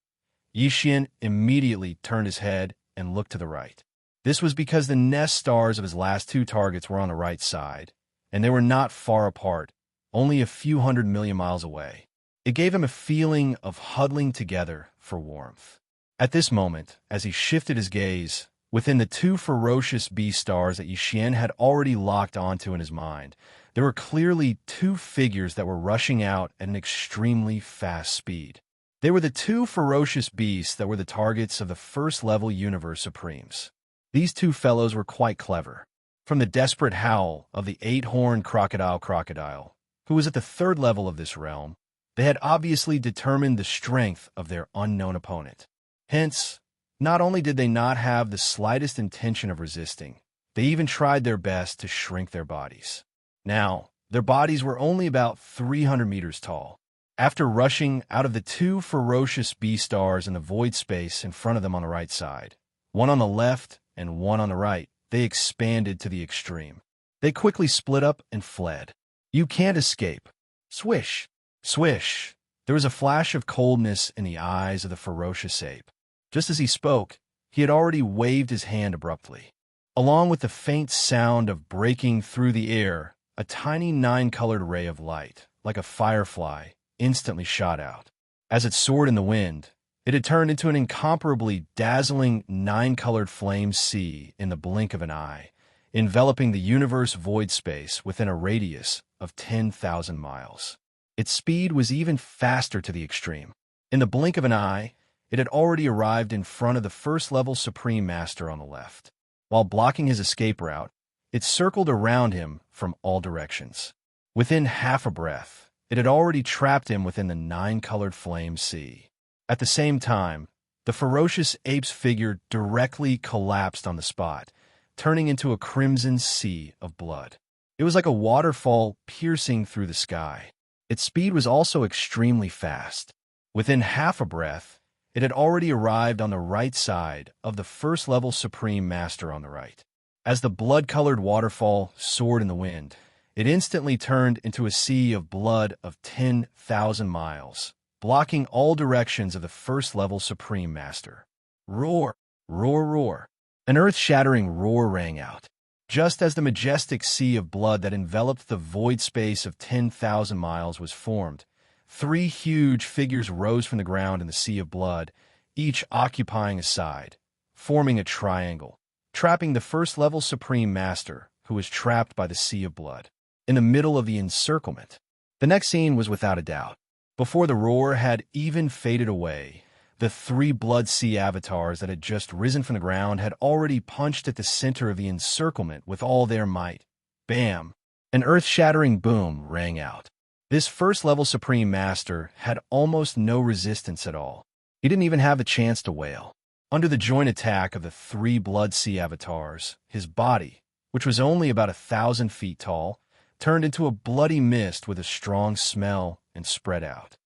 Xian immediately turned his head and looked to the right. This was because the nest stars of his last two targets were on the right side, and they were not far apart, only a few 100 million miles away. It gave him a feeling of huddling together for warmth. At this moment, as he shifted his gaze, within the two ferocious beast stars that Yixian had already locked onto in his mind, there were clearly two figures that were rushing out at an extremely fast speed. They were the two ferocious beasts that were the targets of the first-level Universe Supremes. These two fellows were quite clever. From the desperate howl of the eight-horned crocodile, who was at the third level of this realm, they had obviously determined the strength of their unknown opponent. Hence, not only did they not have the slightest intention of resisting, they even tried their best to shrink their bodies. Now, their bodies were only about 300 meters tall. After rushing out of the two ferocious beast stars in the void space in front of them on the right side, one on the left and one on the right, they expanded to the extreme. They quickly split up and fled. You can't escape. Swish, swish. There was a flash of coldness in the eyes of the ferocious ape. Just as he spoke, he had already waved his hand abruptly. Along with the faint sound of breaking through the air, a tiny nine-colored ray of light, like a firefly, instantly shot out. As it soared in the wind, it had turned into an incomparably dazzling nine-colored flame sea in the blink of an eye, enveloping the universe void space within a radius of 10,000 miles. Its speed was even faster to the extreme. In the blink of an eye, it had already arrived in front of the first-level Supreme Master on the left. While blocking his escape route, it circled around him from all directions. Within half a breath, it had already trapped him within the nine-colored flame sea. At the same time, the ferocious ape's figure directly collapsed on the spot, turning into a crimson sea of blood. It was like a waterfall piercing through the sky. Its speed was also extremely fast. Within half a breath, it had already arrived on the right side of the first-level Supreme Master on the right. As the blood-colored waterfall soared in the wind, it instantly turned into a sea of blood of 10,000 miles, blocking all directions of the first-level Supreme Master. Roar, roar, roar. An earth-shattering roar rang out. Just as the majestic sea of blood that enveloped the void space of 10,000 miles was formed, three huge figures rose from the ground in the sea of blood, each occupying a side, forming a triangle, trapping the first-level Supreme Master, who was trapped by the sea of blood. In the middle of the encirclement, the next scene was without a doubt. Before the roar had even faded away, the three Blood Sea avatars that had just risen from the ground had already punched at the center of the encirclement with all their might. Bam! An earth-shattering boom rang out. This first-level Supreme Master had almost no resistance at all. He didn't even have a chance to wail. Under the joint attack of the three Blood Sea avatars, his body, which was only about 1,000 feet tall, turned into a bloody mist with a strong smell and spread out.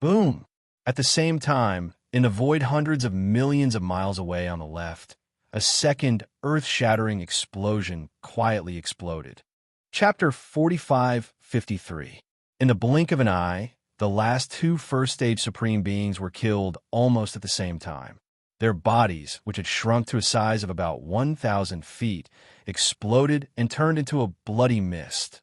Boom! At the same time, in the void hundreds of millions of miles away on the left, a second earth-shattering explosion quietly exploded. Chapter 45-53. In the blink of an eye, the last two first-stage Supreme Beings were killed almost at the same time. Their bodies, which had shrunk to a size of about 1,000 feet, exploded and turned into a bloody mist.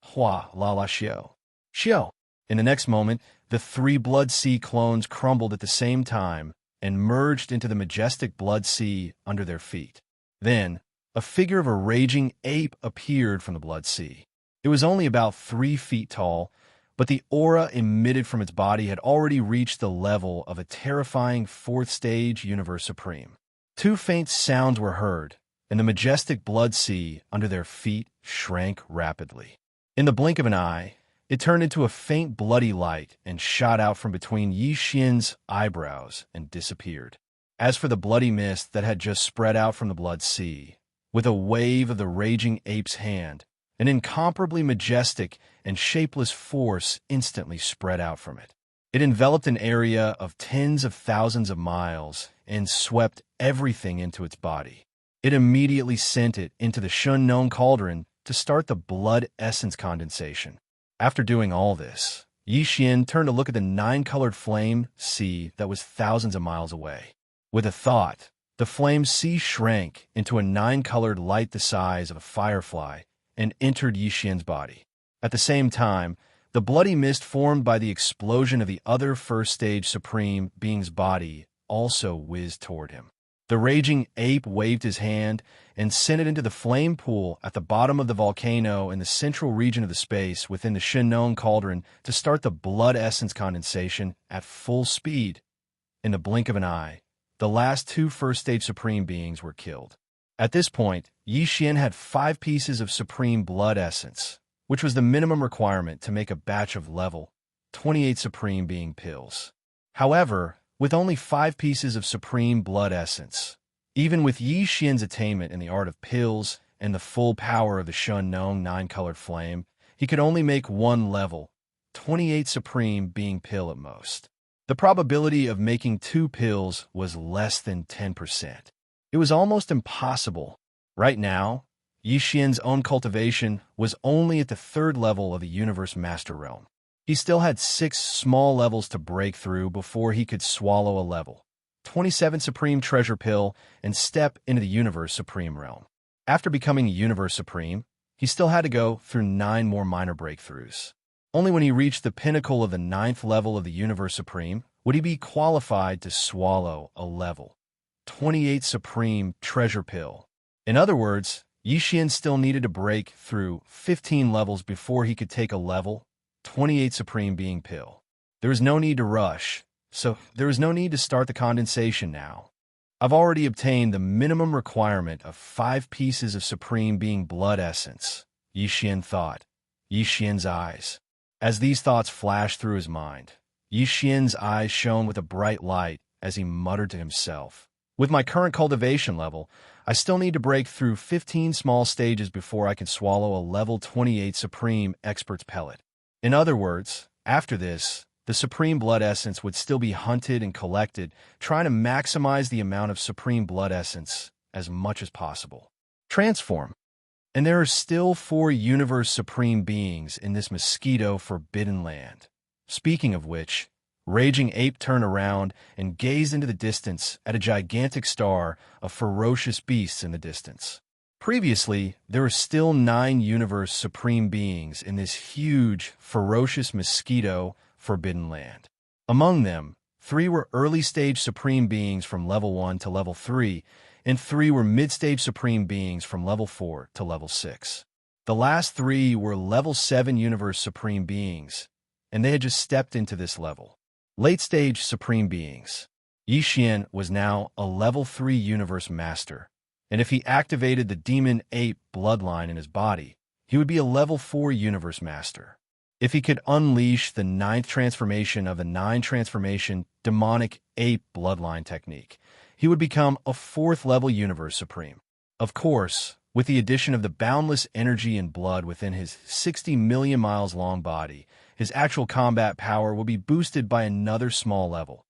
Hua la la xiao. Xiao. In the next moment, the three Blood Sea clones crumbled at the same time and merged into the majestic Blood Sea under their feet. Then, a figure of a raging ape appeared from the Blood Sea. It was only about 3 feet tall, but the aura emitted from its body had already reached the level of a terrifying fourth-stage Universe Supreme. Two faint sounds were heard, and the majestic Blood Sea under their feet shrank rapidly. In the blink of an eye, it turned into a faint bloody light and shot out from between Yixian's eyebrows and disappeared. As for the bloody mist that had just spread out from the Blood Sea, with a wave of the raging ape's hand, an incomparably majestic and shapeless force instantly spread out from it. It enveloped an area of tens of thousands of miles and swept everything into its body. It immediately sent it into the Shun-known cauldron to start the blood essence condensation. After doing all this, Yixian turned to look at the nine-colored flame sea that was thousands of miles away. With a thought, the flame sea shrank into a nine-colored light the size of a firefly and entered Yixian's body. At the same time, the bloody mist formed by the explosion of the other first-stage Supreme Being's body also whizzed toward him. The raging ape waved his hand and sent it into the flame pool at the bottom of the volcano in the central region of the space within the Shenong cauldron to start the blood essence condensation at full speed. In the blink of an eye, the last two first-stage Supreme Beings were killed. At this point, Yi Xian had 5 pieces of Supreme Blood Essence, which was the minimum requirement to make a batch of level 28 Supreme Being pills. However, with only 5 pieces of Supreme Blood Essence, even with Yi Xian's attainment in the art of pills and the full power of the Shenong 9-colored flame, he could only make one level 28 Supreme Being pill at most. The probability of making 2 pills was less than 10%. It was almost impossible. Right now, Yi Xian's own cultivation was only at the 3rd level of the Universe Master Realm. He still had 6 small levels to break through before he could swallow a level 27 Supreme Treasure Pill and step into the Universe Supreme Realm. After becoming a Universe Supreme, he still had to go through 9 more minor breakthroughs. Only when he reached the pinnacle of the 9th level of the Universe Supreme would he be qualified to swallow a level 28 Supreme Treasure Pill. In other words, Yi Xian still needed to break through 15 levels before he could take a level 28 Supreme Being pill. There was no need to rush, so there was no need to start the condensation now. I've already obtained the minimum requirement of 5 pieces of Supreme Being Blood Essence, Yi Xian thought. Yi Xian's eyes. As these thoughts flashed through his mind, Yi Xian's eyes shone with a bright light as he muttered to himself. With my current cultivation level, I still need to break through 15 small stages before I can swallow a level 28 Supreme Expert's Pellet. In other words, after this, the Supreme Blood Essence would still be hunted and collected, trying to maximize the amount of Supreme Blood Essence as much as possible. Transform. And there are still 4 Universe Supreme Beings in this mosquito forbidden land. Speaking of which, Raging Ape turned around and gazed into the distance at a gigantic star of ferocious beasts in the distance. Previously, there were still 9 Universe Supreme Beings in this huge, ferocious mosquito forbidden land. Among them, 3 were early-stage Supreme Beings from level 1 to level 3, and 3 were mid-stage Supreme Beings from level 4 to level 6. The last 3 were level 7 Universe Supreme Beings, and they had just stepped into this level. Late-stage Supreme Beings. Yi Xian was now a level 3 Universe Master, and if he activated the Demon Ape bloodline in his body, he would be a level 4 Universe Master. If he could unleash the 9th transformation of the 9 transformation Demonic Ape bloodline technique, he would become a 4th level Universe Supreme. Of course, with the addition of the boundless energy and blood within his 60 million miles long body, his actual combat power would be boosted by another small level.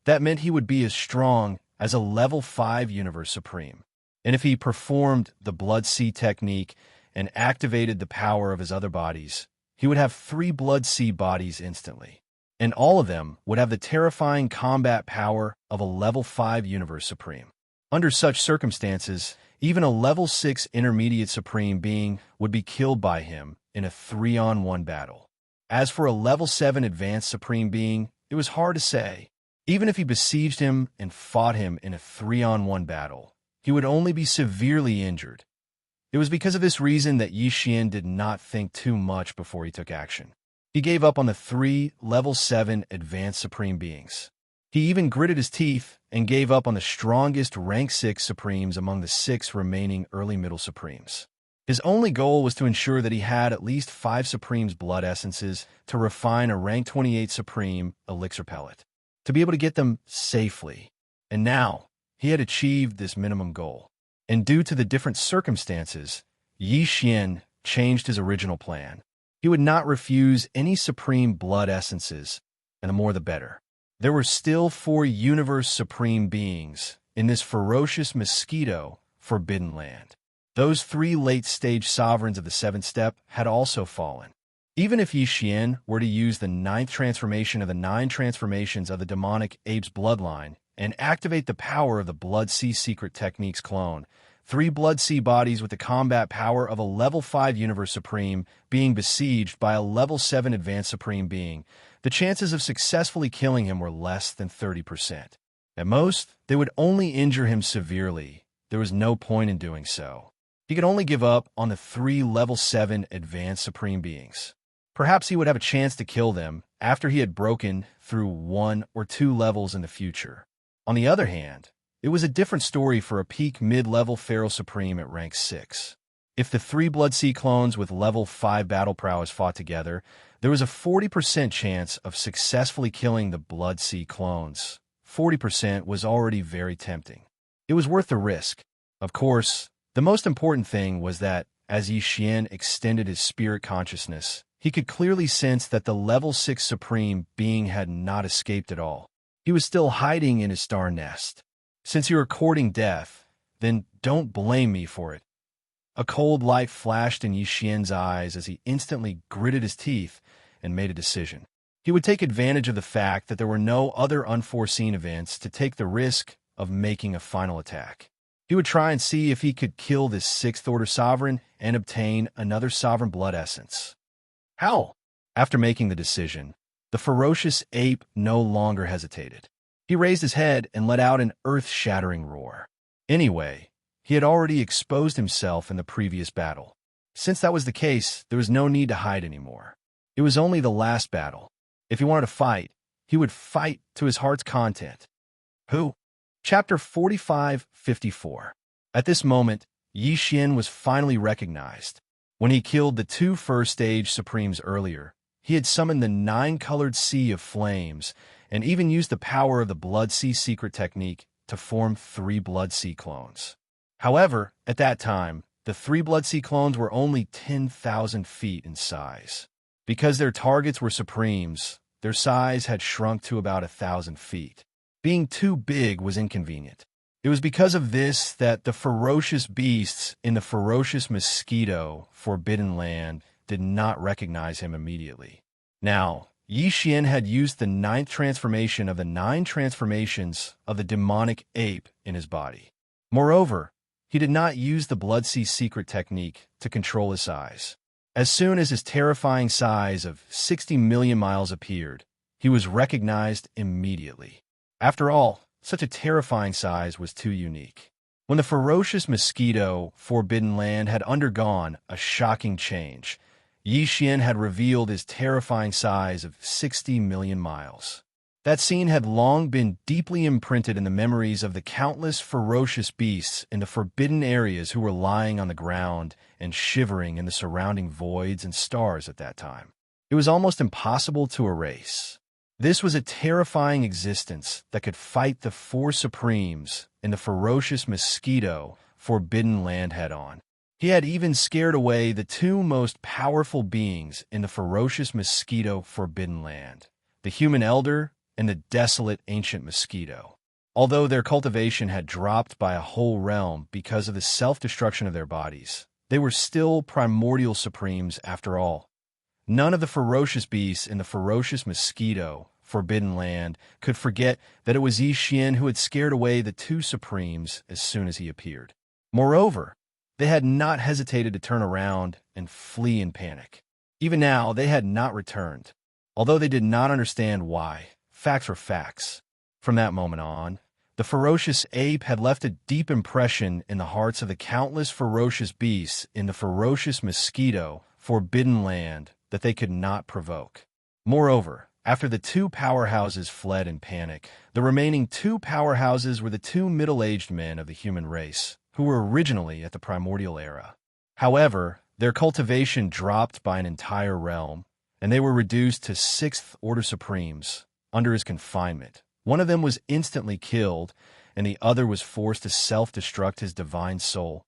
That meant he would be as strong as a level 5 Universe Supreme. And if he performed the Blood Sea technique and activated the power of his other bodies, he would have 3 Blood Sea bodies instantly. And all of them would have the terrifying combat power of a level 5 Universe Supreme. Under such circumstances, even a level 6 Intermediate Supreme Being would be killed by him in a 3-on-1 battle. As for a level 7 Advanced Supreme Being, it was hard to say. Even if he besieged him and fought him in a 3-on-1 battle, he would only be severely injured. It was because of this reason that Yi Xian did not think too much before he took action. He gave up on the 3 level 7 Advanced Supreme Beings. He even gritted his teeth and gave up on the strongest rank 6 Supremes among the 6 remaining early middle Supremes. His only goal was to ensure that he had at least 5 Supreme's blood essences to refine a rank 28 Supreme elixir pellet, to be able to get them safely. And now, he had achieved this minimum goal. And due to the different circumstances, Yi Xian changed his original plan. He would not refuse any Supreme blood essences, and the more the better. There were still 4 Universe Supreme Beings in this ferocious mosquito forbidden land. Those 3 late-stage sovereigns of the 7th step had also fallen. Even if Yi Xian were to use the 9th transformation of the 9 transformations of the Demonic Ape's bloodline and activate the power of the Blood Sea Secret Techniques clone, 3 Blood Sea bodies with the combat power of a level 5 Universe Supreme being besieged by a level 7 Advanced Supreme Being, the chances of successfully killing him were less than 30%. At most, they would only injure him severely. There was no point in doing so. He could only give up on the 3 Level 7 advanced Supreme Beings. Perhaps he would have a chance to kill them after he had broken through 1 or 2 levels in the future. On the other hand, it was a different story for a peak mid-level Feral Supreme at rank 6. If the 3 Blood Sea clones with level 5 battle prowess fought together, there was a 40% chance of successfully killing the Blood Sea clones. 40% was already very tempting. It was worth the risk. Of course, the most important thing was that, as Xianxia extended his spirit consciousness, he could clearly sense that the level 6 Supreme Being had not escaped at all. He was still hiding in his star nest. Since you are courting death, then don't blame me for it. A cold light flashed in Xianxia's eyes as he instantly gritted his teeth and made a decision. He would take advantage of the fact that there were no other unforeseen events to take the risk of making a final attack. He would try and see if he could kill this 6th Order Sovereign and obtain another Sovereign Blood Essence. How? After making the decision, the ferocious ape no longer hesitated. He raised his head and let out an earth-shattering roar. Anyway, he had already exposed himself in the previous battle. Since that was the case, there was no need to hide anymore. It was only the last battle. If he wanted to fight, he would fight to his heart's content. Who? Chapter 45-54. At this moment, Xianxia was finally recognized. When he killed the 2 first-stage Supremes earlier, he had summoned the 9-colored sea of flames and even used the power of the Blood Sea secret technique to form 3 Blood Sea clones. However, at that time, the 3 Blood Sea clones were only 10,000 feet in size. Because their targets were Supremes, their size had shrunk to about 1,000 feet. Being too big was inconvenient. It was because of this that the ferocious beasts in the ferocious mosquito Forbidden Land did not recognize him immediately. Now, Xianxia had used the 9th transformation of the 9 transformations of the demonic ape in his body. Moreover, he did not use the Blood Sea secret technique to control his size. As soon as his terrifying size of 60 million miles appeared, he was recognized immediately. After all, such a terrifying size was too unique. When the ferocious mosquito Forbidden Land had undergone a shocking change, Xianxia had revealed his terrifying size of 60 million miles. That scene had long been deeply imprinted in the memories of the countless ferocious beasts in the forbidden areas who were lying on the ground and shivering in the surrounding voids and stars at that time. It was almost impossible to erase. This was a terrifying existence that could fight the 4 Supremes in the ferocious mosquito Forbidden Land head-on. He had even scared away the 2 most powerful beings in the ferocious mosquito Forbidden Land, the human elder and the desolate ancient mosquito. Although their cultivation had dropped by a whole realm because of the self-destruction of their bodies, they were still primordial Supremes after all. None of the ferocious beasts in the ferocious mosquito Forbidden Land could forget that it was Xianxia who had scared away the 2 Supremes as soon as he appeared. Moreover, they had not hesitated to turn around and flee in panic. Even now, they had not returned, although they did not understand why. Facts were facts. From that moment on, the ferocious ape had left a deep impression in the hearts of the countless ferocious beasts in the ferocious mosquito Forbidden Land that they could not provoke. Moreover, after the 2 powerhouses fled in panic, the remaining 2 powerhouses were the 2 middle-aged men of the human race, who were originally at the primordial era. However, their cultivation dropped by an entire realm, and they were reduced to 6th Order Supremes under his confinement. One of them was instantly killed, and the other was forced to self-destruct his divine soul,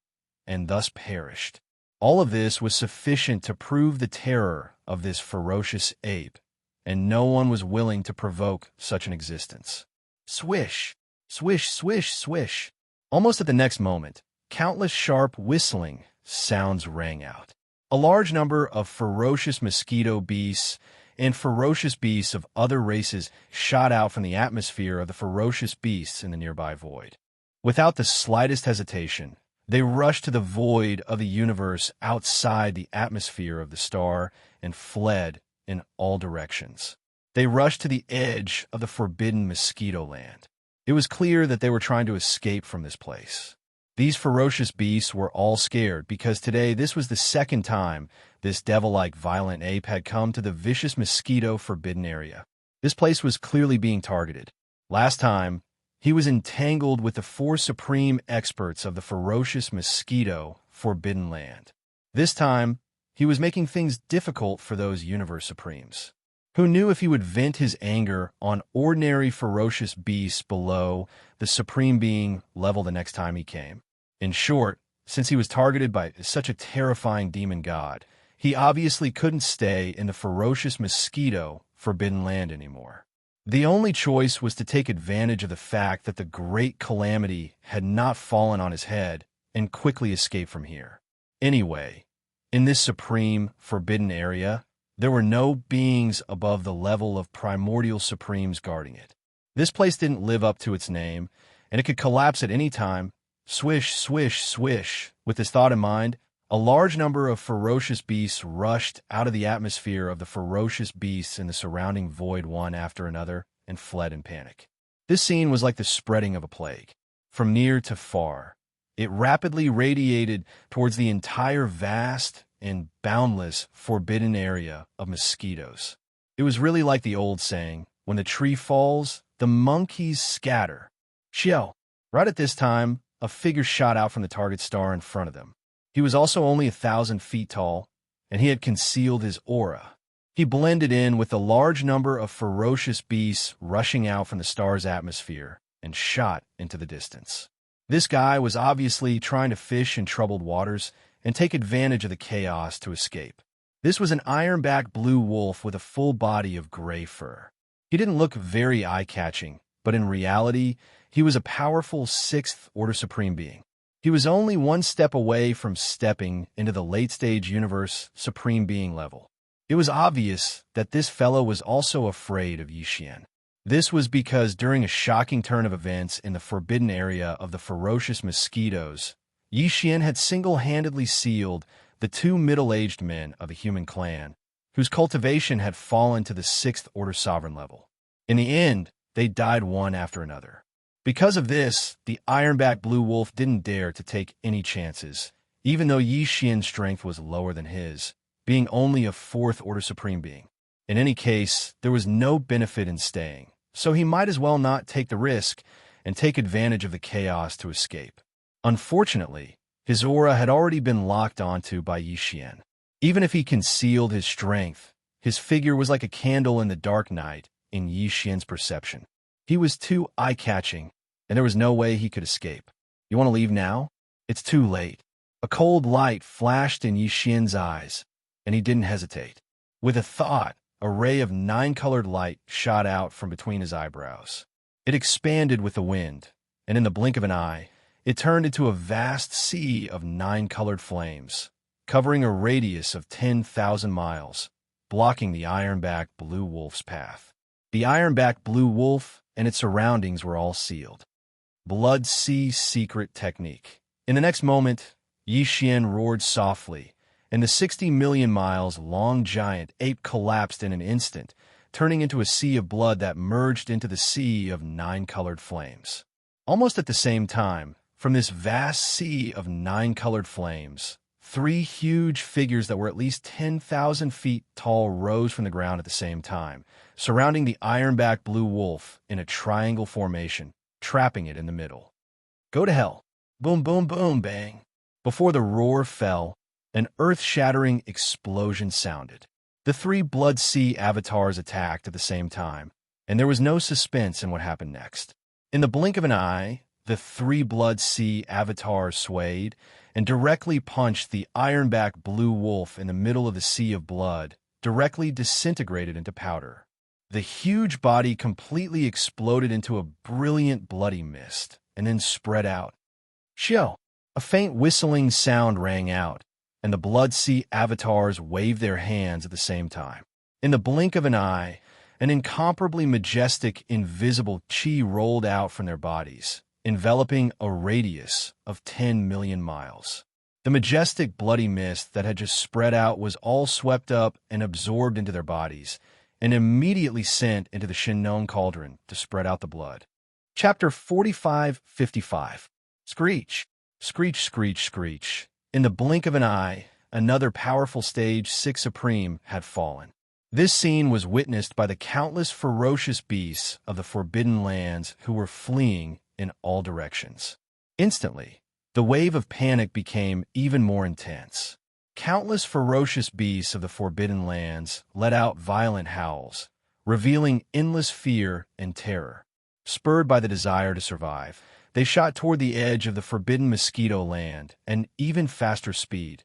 and thus perished. All of this was sufficient to prove the terror of this ferocious ape, and no one was willing to provoke such an existence. Swish, swish, swish, swish. Almost at the next moment, countless sharp whistling sounds rang out. A large number of ferocious mosquito beasts and ferocious beasts of other races shot out from the atmosphere of the ferocious beasts in the nearby void. Without the slightest hesitation, they rushed to the void of the universe outside the atmosphere of the star and fled in all directions. They rushed to the edge of the forbidden mosquito land. It was clear that they were trying to escape from this place. These ferocious beasts were all scared because today this was the second time this devil-like violent ape had come to the vicious mosquito forbidden area. This place was clearly being targeted. Last time, he was entangled with the 4 supreme experts of the ferocious mosquito forbidden land. This time, he was making things difficult for those universe supremes. Who knew if he would vent his anger on ordinary ferocious beasts below the supreme being level the next time he came? In short, since he was targeted by such a terrifying demon god, he obviously couldn't stay in the ferocious mosquito forbidden land anymore. The only choice was to take advantage of the fact that the great calamity had not fallen on his head and quickly escape from here. Anyway, in this supreme, forbidden area, there were no beings above the level of primordial supremes guarding it. This place didn't live up to its name, and it could collapse at any time. Swish, swish, swish. With this thought in mind, a large number of ferocious beasts rushed out of the atmosphere of the ferocious beasts in the surrounding void one after another and fled in panic. This scene was like the spreading of a plague. From near to far, it rapidly radiated towards the entire vast and boundless forbidden area of mosquitoes. It was really like the old saying, when the tree falls, the monkeys scatter. Xiao. Right at this time, a figure shot out from the target star in front of them. He was also only 1,000 feet tall, and he had concealed his aura. He blended in with the large number of ferocious beasts rushing out from the star's atmosphere and shot into the distance. This guy was obviously trying to fish in troubled waters and take advantage of the chaos to escape. This was an ironback blue wolf with a full body of gray fur. He didn't look very eye-catching, but in reality, he was a powerful 6th-order supreme being. He was only one step away from stepping into the late-stage universe supreme being level. It was obvious that this fellow was also afraid of Yixian. This was because during a shocking turn of events in the forbidden area of the ferocious mosquitoes, Yixian had single-handedly sealed the 2 middle-aged men of the human clan, whose cultivation had fallen to the 6th-order sovereign level. In the end, they died one after another. Because of this, the ironback blue wolf didn't dare to take any chances, even though Yixian's strength was lower than his, being only a 4th-order supreme being. In any case, there was no benefit in staying, so he might as well not take the risk and take advantage of the chaos to escape. Unfortunately, his aura had already been locked onto by Yixian. Even if he concealed his strength, his figure was like a candle in the dark night in Yixian's perception. He was too eye-catching, and there was no way he could escape. You want to leave now? It's too late. A cold light flashed in Yixian's eyes, and he didn't hesitate. With a thought, a ray of 9-colored light shot out from between his eyebrows. It expanded with the wind, and in the blink of an eye, it turned into a vast sea of 9-colored flames, covering a radius of 10,000 miles, blocking the ironback blue wolf's path. The ironback blue wolf and its surroundings were all sealed. Blood Sea secret technique. In the next moment, Yixian roared softly, and the 60 million miles long giant ape collapsed in an instant, turning into a sea of blood that merged into the sea of 9-colored flames. Almost at the same time, from this vast sea of 9-colored flames, 3 huge figures that were at least 10,000 feet tall rose from the ground at the same time, surrounding the ironback blue wolf in a triangle formation, trapping it in the middle. Go to hell. Boom, boom, boom, bang. Before the roar fell, an earth-shattering explosion sounded. The 3 Blood Sea avatars attacked at the same time, and there was no suspense in what happened next. In the blink of an eye, the 3 Blood Sea avatars swayed and directly punched the ironback blue wolf in the middle of the sea of blood, directly disintegrated into powder. The huge body completely exploded into a brilliant bloody mist, and then spread out. Xiao! A faint whistling sound rang out, and the Blood Sea avatars waved their hands at the same time. In the blink of an eye, an incomparably majestic, invisible qi rolled out from their bodies, enveloping a radius of 10 million miles. The majestic bloody mist that had just spread out was all swept up and absorbed into their bodies, and immediately sent into the Shinnon cauldron to spread out the blood. Chapter 45:55. Screech. Screech, screech, screech. In the blink of an eye, another powerful Stage 6 Supreme had fallen. This scene was witnessed by the countless ferocious beasts of the Forbidden Lands who were fleeing in all directions. Instantly, the wave of panic became even more intense. Countless ferocious beasts of the Forbidden Lands let out violent howls, revealing endless fear and terror. Spurred by the desire to survive, they shot toward the edge of the Forbidden Mosquito Land at even faster speed.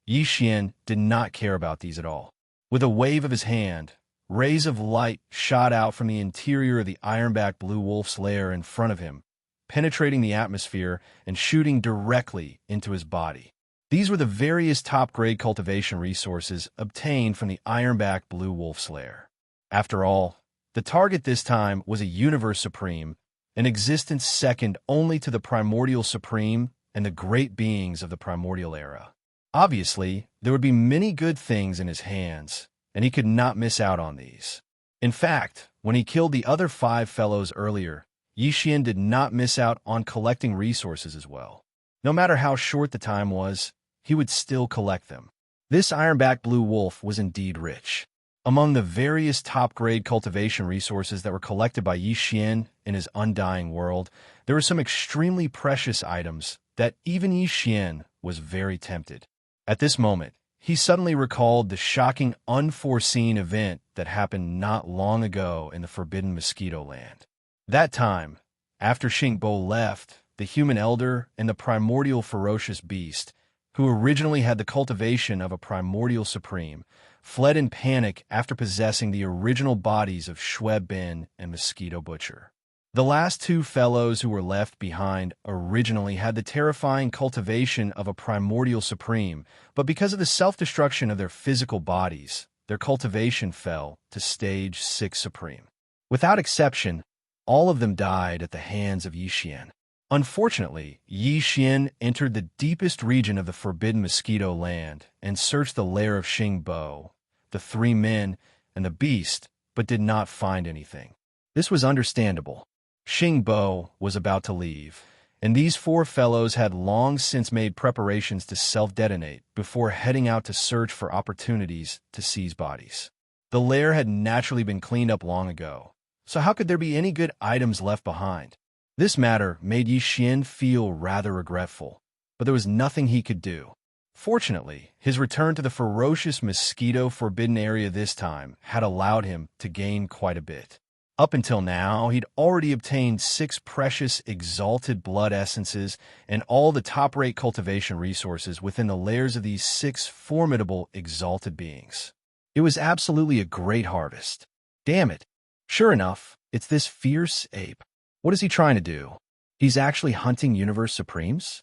Xianxia did not care about these at all. With a wave of his hand, rays of light shot out from the interior of the ironback blue wolf's lair in front of him, penetrating the atmosphere and shooting directly into his body. These were the various top-grade cultivation resources obtained from the ironback blue wolf's lair. After all, the target this time was a Universe Supreme, an existence second only to the Primordial Supreme and the great beings of the Primordial Era. Obviously, there would be many good things in his hands, and he could not miss out on these. In fact, when he killed the other 5 fellows earlier, Xianxia did not miss out on collecting resources as well. No matter how short the time was, he would still collect them. This ironback blue wolf was indeed rich. Among the various top-grade cultivation resources that were collected by Xianxia in his undying world, there were some extremely precious items that even Xianxia was very tempted. At this moment, he suddenly recalled the shocking, unforeseen event that happened not long ago in the Forbidden Mosquito Land. That time, after Xingbo left, the human elder and the primordial ferocious beast, who originally had the cultivation of a primordial supreme, fled in panic after possessing the original bodies of Xue Bin and Mosquito Butcher. The last 2 fellows who were left behind originally had the terrifying cultivation of a primordial supreme, but because of the self-destruction of their physical bodies, their cultivation fell to Stage 6 Supreme. Without exception, all of them died at the hands of Xianxia. Unfortunately, Xianxia entered the deepest region of the Forbidden Mosquito Land and searched the lair of Xingbo, the 3 men, and the beast, but did not find anything. This was understandable. Xingbo was about to leave, and these 4 fellows had long since made preparations to self-detonate before heading out to search for opportunities to seize bodies. The lair had naturally been cleaned up long ago, so how could there be any good items left behind? This matter made Xianxia feel rather regretful, but there was nothing he could do. Fortunately, his return to the ferocious mosquito forbidden area this time had allowed him to gain quite a bit. Up until now, he'd already obtained 6 precious exalted blood essences and all the top-rate cultivation resources within the lairs of these 6 formidable exalted beings. It was absolutely a great harvest. Damn it. Sure enough, it's this fierce ape. What is he trying to do? He's actually hunting Universe Supremes?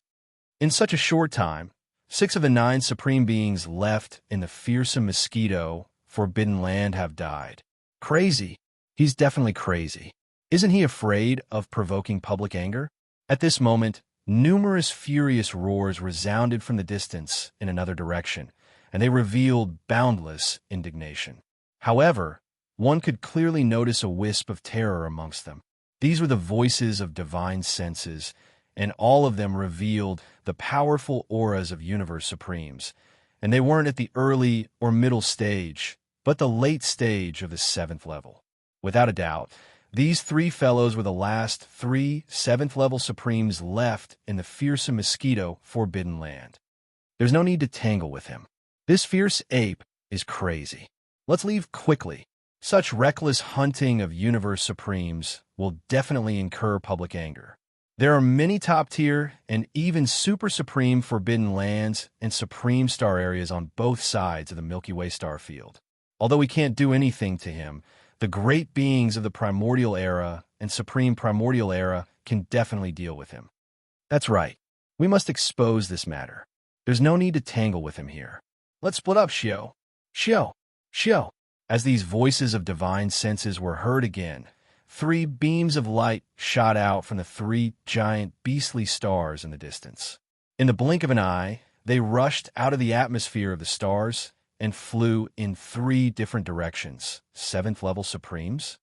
In such a short time, 6 of the 9 Supreme Beings left in the fearsome mosquito Forbidden Land have died. Crazy. He's definitely crazy. Isn't he afraid of provoking public anger? At this moment, numerous furious roars resounded from the distance in another direction, and they revealed boundless indignation. However, one could clearly notice a wisp of terror amongst them. These were the voices of divine senses, and all of them revealed the powerful auras of Universe Supremes, and they weren't at the early or middle stage, but the late stage of the 7th level. Without a doubt, these 3 fellows were the last 3 7th-level Supremes left in the fearsome mosquito Forbidden Land. There's no need to tangle with him. This fierce ape is crazy. Let's leave quickly. Such reckless hunting of Universe Supremes will definitely incur public anger. There are many top-tier and even super supreme Forbidden Lands and Supreme Star areas on both sides of the Milky Way star field. Although we can't do anything to him, the great beings of the Primordial Era and Supreme Primordial Era can definitely deal with him. That's right. We must expose this matter. There's no need to tangle with him here. Let's split up, Xiao. Xiao. Xiao. As these voices of divine senses were heard again, 3 beams of light shot out from the 3 giant beastly stars in the distance. In the blink of an eye, they rushed out of the atmosphere of the stars and flew in 3 different directions. 7th-level Supremes?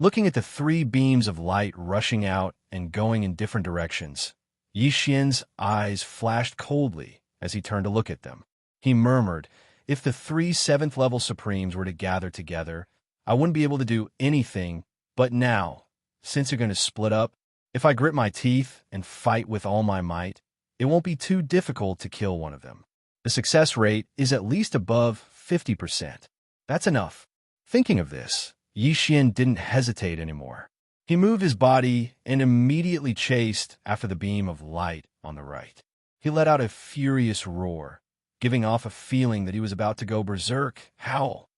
Looking at the three beams of light rushing out and going in different directions, Yixian's eyes flashed coldly as he turned to look at them. He murmured, "If the three seventh-level Supremes were to gather together, I wouldn't be able to do anything, but now, since they're going to split up, if I grit my teeth and fight with all my might, it won't be too difficult to kill one of them. The success rate is at least above 50%. That's enough." Thinking of this, Yixian didn't hesitate anymore. He moved his body and immediately chased after the beam of light on the right. He let out a furious roar, giving off a feeling that he was about to go berserk. Howl.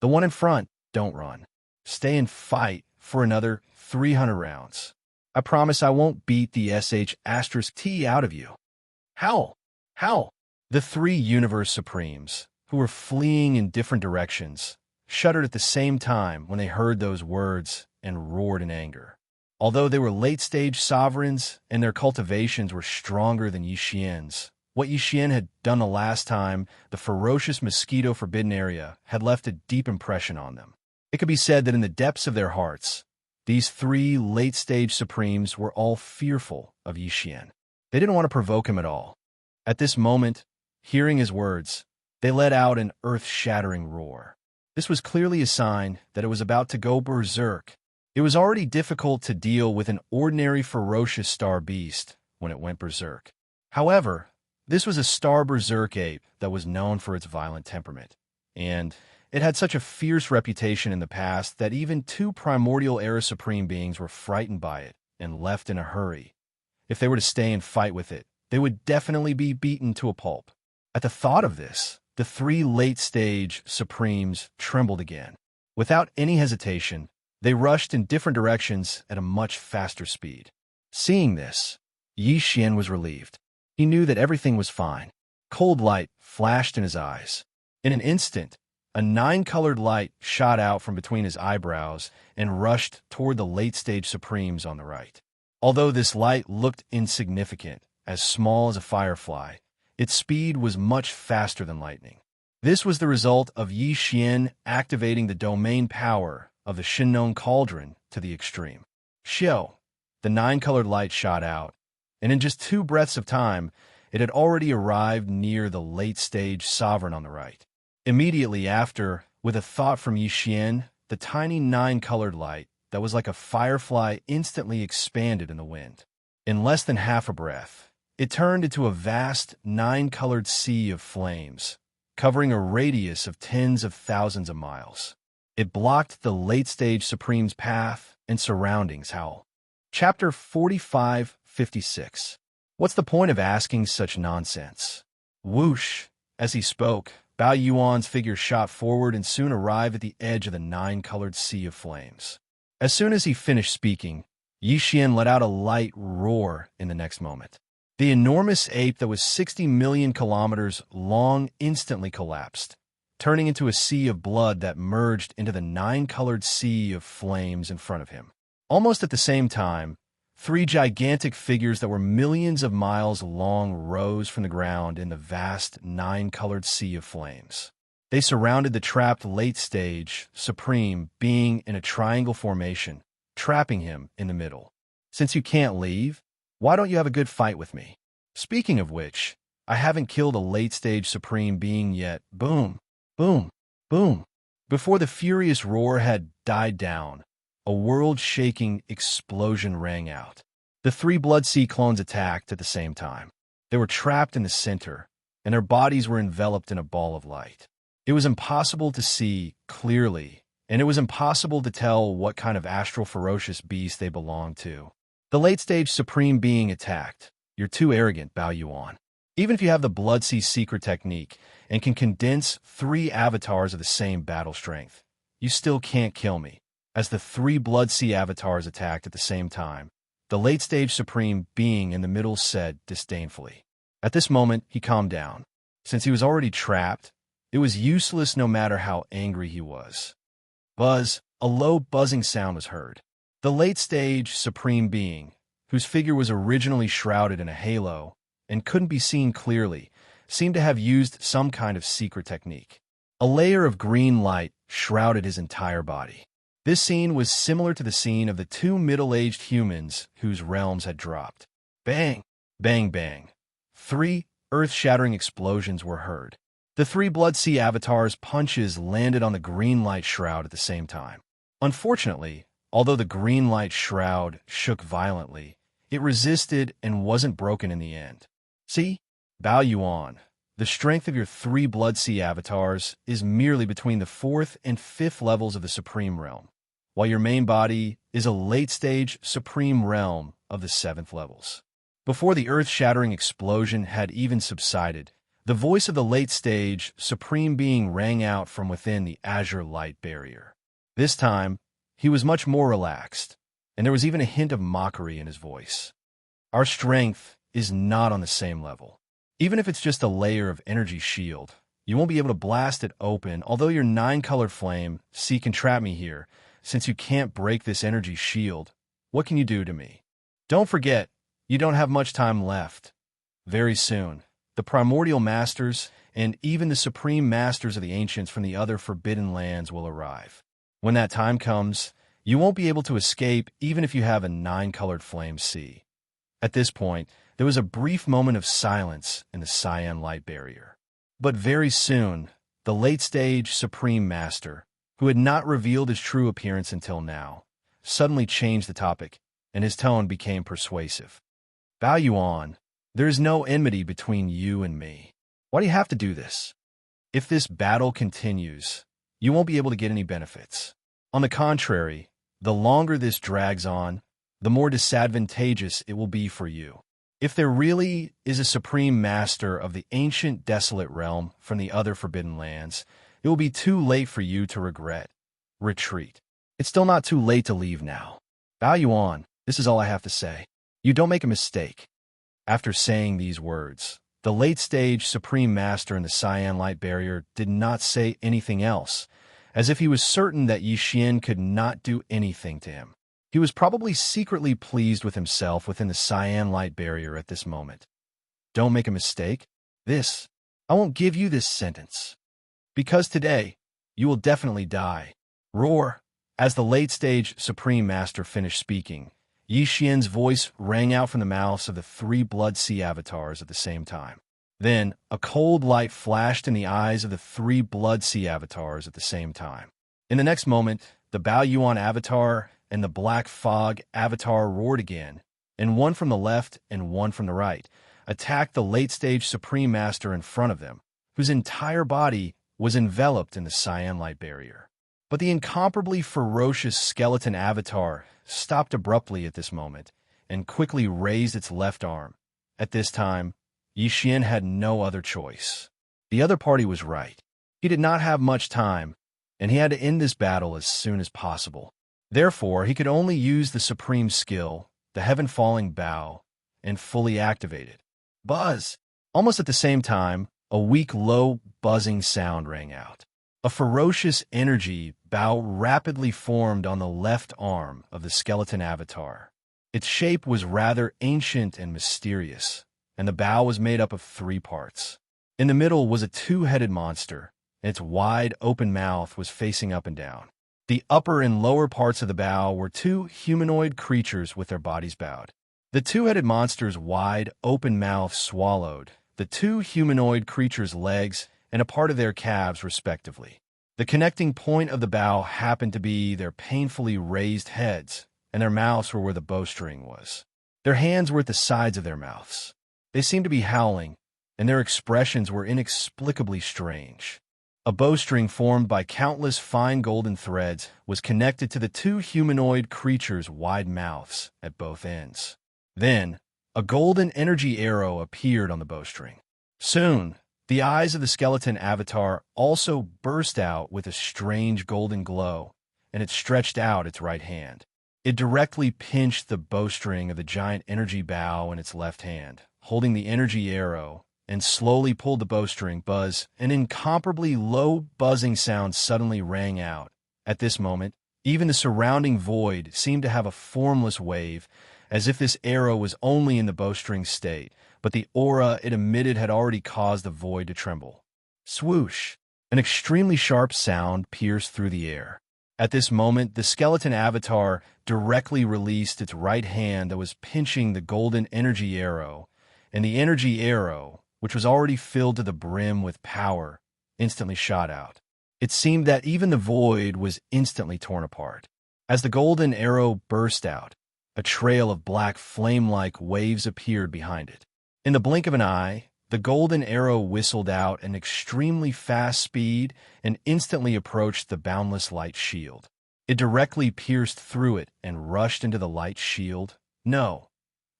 "The one in front, don't run. Stay and fight for another 300 rounds. I promise I won't beat the sh*t out of you. Howl! Howl!" The three Universe Supremes, who were fleeing in different directions, shuddered at the same time when they heard those words and roared in anger. Although they were late-stage sovereigns and their cultivations were stronger than Yixian's, what Yixian had done the last time, the ferocious mosquito-forbidden area, had left a deep impression on them. It could be said that in the depths of their hearts, these three late-stage Supremes were all fearful of Yixian. They didn't want to provoke him at all. At this moment, hearing his words, they let out an earth-shattering roar. This was clearly a sign that it was about to go berserk. It was already difficult to deal with an ordinary ferocious star beast when it went berserk. However, this was a star berserk ape that was known for its violent temperament, and it had such a fierce reputation in the past that even two primordial era supreme beings were frightened by it and left in a hurry. If they were to stay and fight with it, they would definitely be beaten to a pulp. At the thought of this, the three late-stage Supremes trembled again. Without any hesitation, they rushed in different directions at a much faster speed. Seeing this, Yixian was relieved. He knew that everything was fine. Cold light flashed in his eyes. In an instant, a 9-colored light shot out from between his eyebrows and rushed toward the late-stage Supremes on the right. Although this light looked insignificant, as small as a firefly, its speed was much faster than lightning. This was the result of Yixian activating the domain power of the Shinnon Cauldron to the extreme. Xiao, the 9-colored light shot out, and in just 2 breaths of time, it had already arrived near the late-stage sovereign on the right. Immediately after, with a thought from Yixian, the tiny 9-colored light that was like a firefly instantly expanded in the wind. In less than half a breath, it turned into a vast 9-colored sea of flames, covering a radius of tens of thousands of miles. It blocked the late-stage Supreme's path and surroundings. Howl. Chapter 45-56. What's the point of asking such nonsense? Whoosh! As he spoke, Bao Yuan's figure shot forward and soon arrived at the edge of the 9-colored sea of flames. As soon as he finished speaking, Yixian let out a light roar in the next moment. The enormous ape that was 60 million kilometers long instantly collapsed, turning into a sea of blood that merged into the 9-colored sea of flames in front of him. Almost at the same time, 3 gigantic figures that were millions of miles long rose from the ground in the vast 9-colored sea of flames. They surrounded the trapped late-stage Supreme being in a triangle formation, trapping him in the middle. "Since you can't leave, why don't you have a good fight with me? Speaking of which, I haven't killed a late-stage Supreme being yet." Boom, boom, boom. Before the furious roar had died down, a world-shaking explosion rang out. The 3 Blood Sea clones attacked at the same time. They were trapped in the center, and their bodies were enveloped in a ball of light. It was impossible to see clearly, and it was impossible to tell what kind of astral ferocious beast they belonged to. The late-stage Supreme being attacked. "You're too arrogant, Bao Yuan. Even if you have the Blood Sea secret technique and can condense 3 avatars of the same battle strength, you still can't kill me." As the 3 Blood Sea avatars attacked at the same time, the late-stage Supreme being in the middle said disdainfully. At this moment, he calmed down. Since he was already trapped, it was useless no matter how angry he was. Buzz, a low buzzing sound was heard. The late-stage Supreme being, whose figure was originally shrouded in a halo and couldn't be seen clearly, seemed to have used some kind of secret technique. A layer of green light shrouded his entire body. This scene was similar to the scene of the two middle-aged humans whose realms had dropped. Bang! Bang bang. 3 earth-shattering explosions were heard. The 3 Blood Sea avatars' punches landed on the green light shroud at the same time. Unfortunately, although the green light shroud shook violently, it resisted and wasn't broken in the end. See? Bao Yuan. The strength of your 3 Blood Sea avatars is merely between the 4th and 5th levels of the Supreme Realm, while your main body is a late-stage Supreme Realm of the 7th levels. Before the earth-shattering explosion had even subsided, the voice of the late-stage Supreme Being rang out from within the azure light barrier. This time, he was much more relaxed, and there was even a hint of mockery in his voice. Our strength is not on the same level. Even if it's just a layer of energy shield, you won't be able to blast it open, although your 9-color flame, can trap me here. Since you can't break this energy shield, what can you do to me? Don't forget, you don't have much time left. Very soon, the primordial masters and even the supreme masters of the ancients from the other forbidden lands will arrive. When that time comes, you won't be able to escape even if you have a 9-colored flame C. At this point, there was a brief moment of silence in the cyan light barrier. But very soon, the late-stage Supreme Master, who had not revealed his true appearance until now, suddenly changed the topic, and his tone became persuasive. Bao Yuan, there is no enmity between you and me. Why do you have to do this? If this battle continues, you won't be able to get any benefits. On the contrary, the longer this drags on, the more disadvantageous it will be for you. If there really is a Supreme Master of the ancient desolate realm from the other forbidden lands, it will be too late for you to regret. Retreat. It's still not too late to leave now. Bao Yuan, this is all I have to say. You don't make a mistake. After saying these words, the late-stage Supreme Master in the Cyan Light Barrier did not say anything else, as if he was certain that Yi Xian could not do anything to him. He was probably secretly pleased with himself within the Cyan Light Barrier at this moment. Don't make a mistake. I won't give you this sentence. Because today, you will definitely die. Roar! As the late-stage Supreme Master finished speaking, Yi Xian's voice rang out from the mouths of the 3 Blood Sea avatars at the same time. Then, a cold light flashed in the eyes of the 3 Blood Sea avatars at the same time. In the next moment, the Bao Yuan avatar and the Black Fog avatar roared again, and one from the left and one from the right attacked the late-stage Supreme Master in front of them, whose entire body was enveloped in the Cyan Light Barrier. But the incomparably ferocious skeleton avatar stopped abruptly at this moment and quickly raised its left arm. At this time, Yi Xian had no other choice. The other party was right. He did not have much time, and he had to end this battle as soon as possible. Therefore, he could only use the supreme skill, the Heaven-Falling Bao, and fully activate it. Buzz! Almost at the same time, a weak, low, buzzing sound rang out. A ferocious energy Bao rapidly formed on the left arm of the skeleton avatar. Its shape was rather ancient and mysterious, and the Bao was made up of 3 parts. In the middle was a 2-headed monster, and its wide, open mouth was facing up and down. The upper and lower parts of the Bao were 2 humanoid creatures with their bodies bowed. The 2-headed monster's wide, open mouth swallowed the 2 humanoid creatures' legs and a part of their calves, respectively. The connecting point of the Bao happened to be their painfully raised heads, and their mouths were where the bowstring was. Their hands were at the sides of their mouths. They seemed to be howling, and their expressions were inexplicably strange. A bowstring formed by countless fine golden threads was connected to the 2 humanoid creatures' wide mouths at both ends. Then, a golden energy arrow appeared on the bowstring. Soon, the eyes of the skeleton avatar also burst out with a strange golden glow, and it stretched out its right hand. It directly pinched the bowstring of the giant energy Bao in its left hand, holding the energy arrow, and slowly pulled the bowstring. Buzz, an incomparably low buzzing sound suddenly rang out. At this moment, even the surrounding void seemed to have a formless wave, as if this arrow was only in the bowstring state, but the aura it emitted had already caused the void to tremble. Swoosh! An extremely sharp sound pierced through the air. At this moment, the skeleton avatar directly released its right hand that was pinching the golden energy arrow, and the energy arrow, which was already filled to the brim with power, instantly shot out. It seemed that even the void was instantly torn apart. As the golden arrow burst out, a trail of black flame-like waves appeared behind it. In the blink of an eye, the golden arrow whistled out at an extremely fast speed and instantly approached the boundless light shield. It directly pierced through it and rushed into the light shield. No.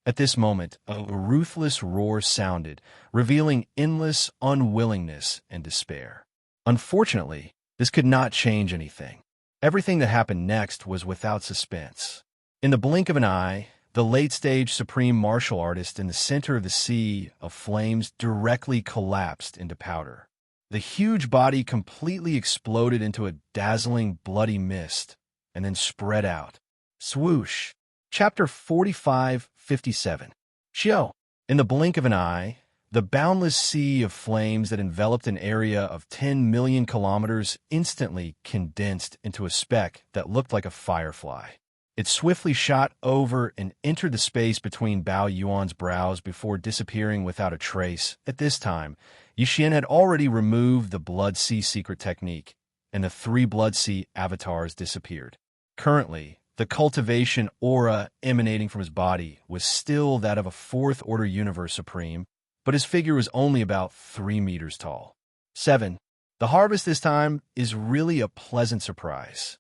At this moment, a ruthless roar sounded, revealing endless unwillingness and despair. Unfortunately, this could not change anything. Everything that happened next was without suspense. In the blink of an eye, the late-stage supreme martial artist in the center of the sea of flames directly collapsed into powder. The huge body completely exploded into a dazzling, bloody mist, and then spread out. Swoosh! Chapter 45-57. Xiao. In the blink of an eye, the boundless sea of flames that enveloped an area of 10 million kilometers instantly condensed into a speck that looked like a firefly. It swiftly shot over and entered the space between Bao Yuan's brows before disappearing without a trace. At this time, Yixian had already removed the Blood Sea secret technique, and the 3 Blood Sea avatars disappeared. Currently, the cultivation aura emanating from his body was still that of a 4th-order universe supreme, but his figure was only about 3 meters tall. 7. The harvest this time is really a pleasant surprise.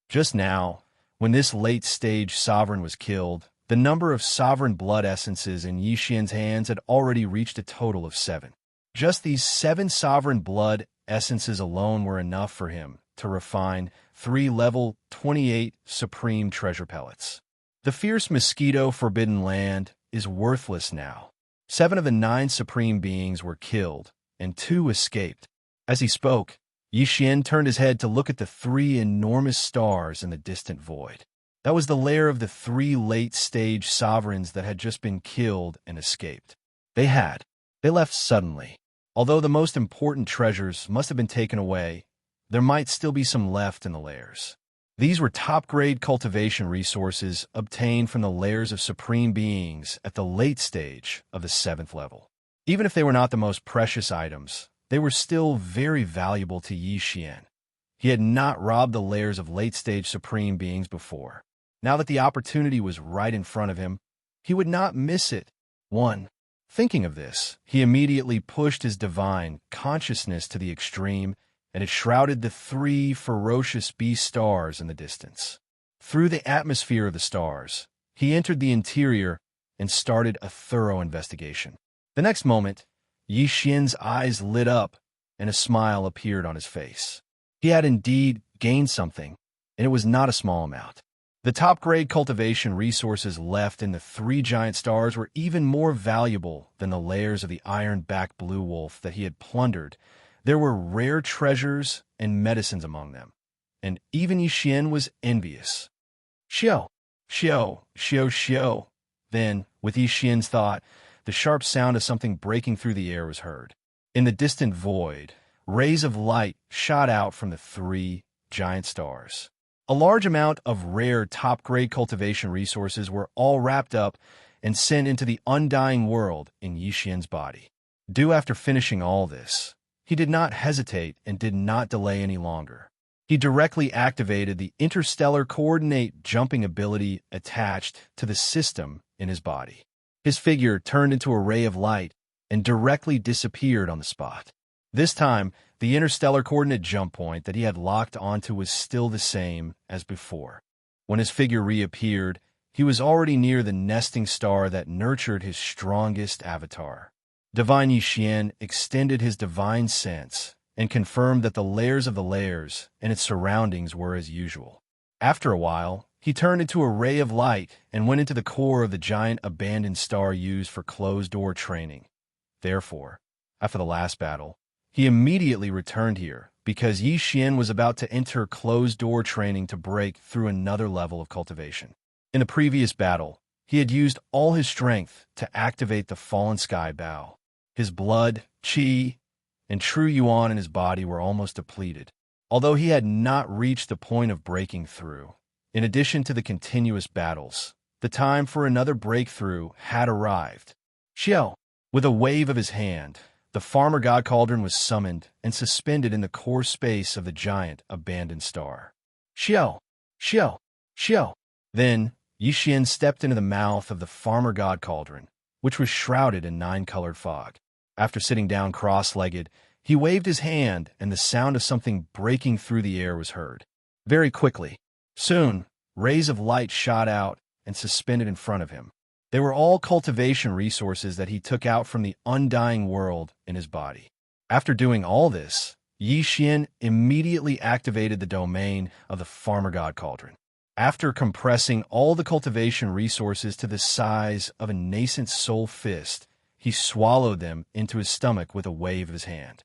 Just now, when this late-stage sovereign was killed, the number of sovereign blood essences in Yixian's hands had already reached a total of 7. Just these 7 sovereign blood essences alone were enough for him to refine 3 level 28 supreme treasure pellets. The fierce mosquito forbidden land is worthless now. 7 of the 9 supreme beings were killed, and 2 escaped. As he spoke, Yixian turned his head to look at the 3 enormous stars in the distant void. That was the lair of the 3 late-stage sovereigns that had just been killed and escaped. They left suddenly. Although the most important treasures must have been taken away, there might still be some left in the lairs. These were top-grade cultivation resources obtained from the lairs of supreme beings at the late stage of the 7th level. Even if they were not the most precious items, they were still very valuable to Yixian. He had not robbed the lairs of late-stage supreme beings before. Now that the opportunity was right in front of him, he would not miss it. 1. Thinking of this, he immediately pushed his divine consciousness to the extreme, and it shrouded the 3 ferocious beast stars in the distance. Through the atmosphere of the stars, he entered the interior and started a thorough investigation. The next moment, Yixian's eyes lit up, and a smile appeared on his face. He had indeed gained something, and it was not a small amount. The top-grade cultivation resources left in the 3 giant stars were even more valuable than the lairs of the iron-backed blue wolf that he had plundered. There were rare treasures and medicines among them, and even Yixian was envious. Xiao, Xiao, Xiao, Xiao. Then, with Yixian's thought, the sharp sound of something breaking through the air was heard. In the distant void, rays of light shot out from the 3 giant stars. A large amount of rare top-grade cultivation resources were all wrapped up and sent into the undying world in Yixian's body. Due after finishing all this, he did not hesitate and did not delay any longer. He directly activated the interstellar coordinate jumping ability attached to the system in his body. His figure turned into a ray of light and directly disappeared on the spot. This time, the interstellar coordinate jump point that he had locked onto was still the same as before. When his figure reappeared, he was already near the nesting star that nurtured his strongest avatar. Divine Yixian extended his divine sense and confirmed that the lairs of the lairs and its surroundings were as usual. After a while, he turned into a ray of light and went into the core of the giant abandoned star used for closed-door training. Therefore, after the last battle, he immediately returned here because Yixian was about to enter closed-door training to break through another level of cultivation. In the previous battle, he had used all his strength to activate the fallen sky Bao. His blood, qi, and true yuan in his body were almost depleted. Although he had not reached the point of breaking through, in addition to the continuous battles, the time for another breakthrough had arrived. Xiao, with a wave of his hand, the farmer god cauldron was summoned and suspended in the core space of the giant abandoned star. Xiao, Xiao, Xiao. Then, Yixian stepped into the mouth of the farmer god cauldron, which was shrouded in 9-colored fog. After sitting down cross-legged, he waved his hand and the sound of something breaking through the air was heard. Very quickly. Soon, rays of light shot out and suspended in front of him. They were all cultivation resources that he took out from the undying world in his body. After doing all this, Yixian immediately activated the domain of the farmer god cauldron. After compressing all the cultivation resources to the size of a nascent soul fist, he swallowed them into his stomach with a wave of his hand.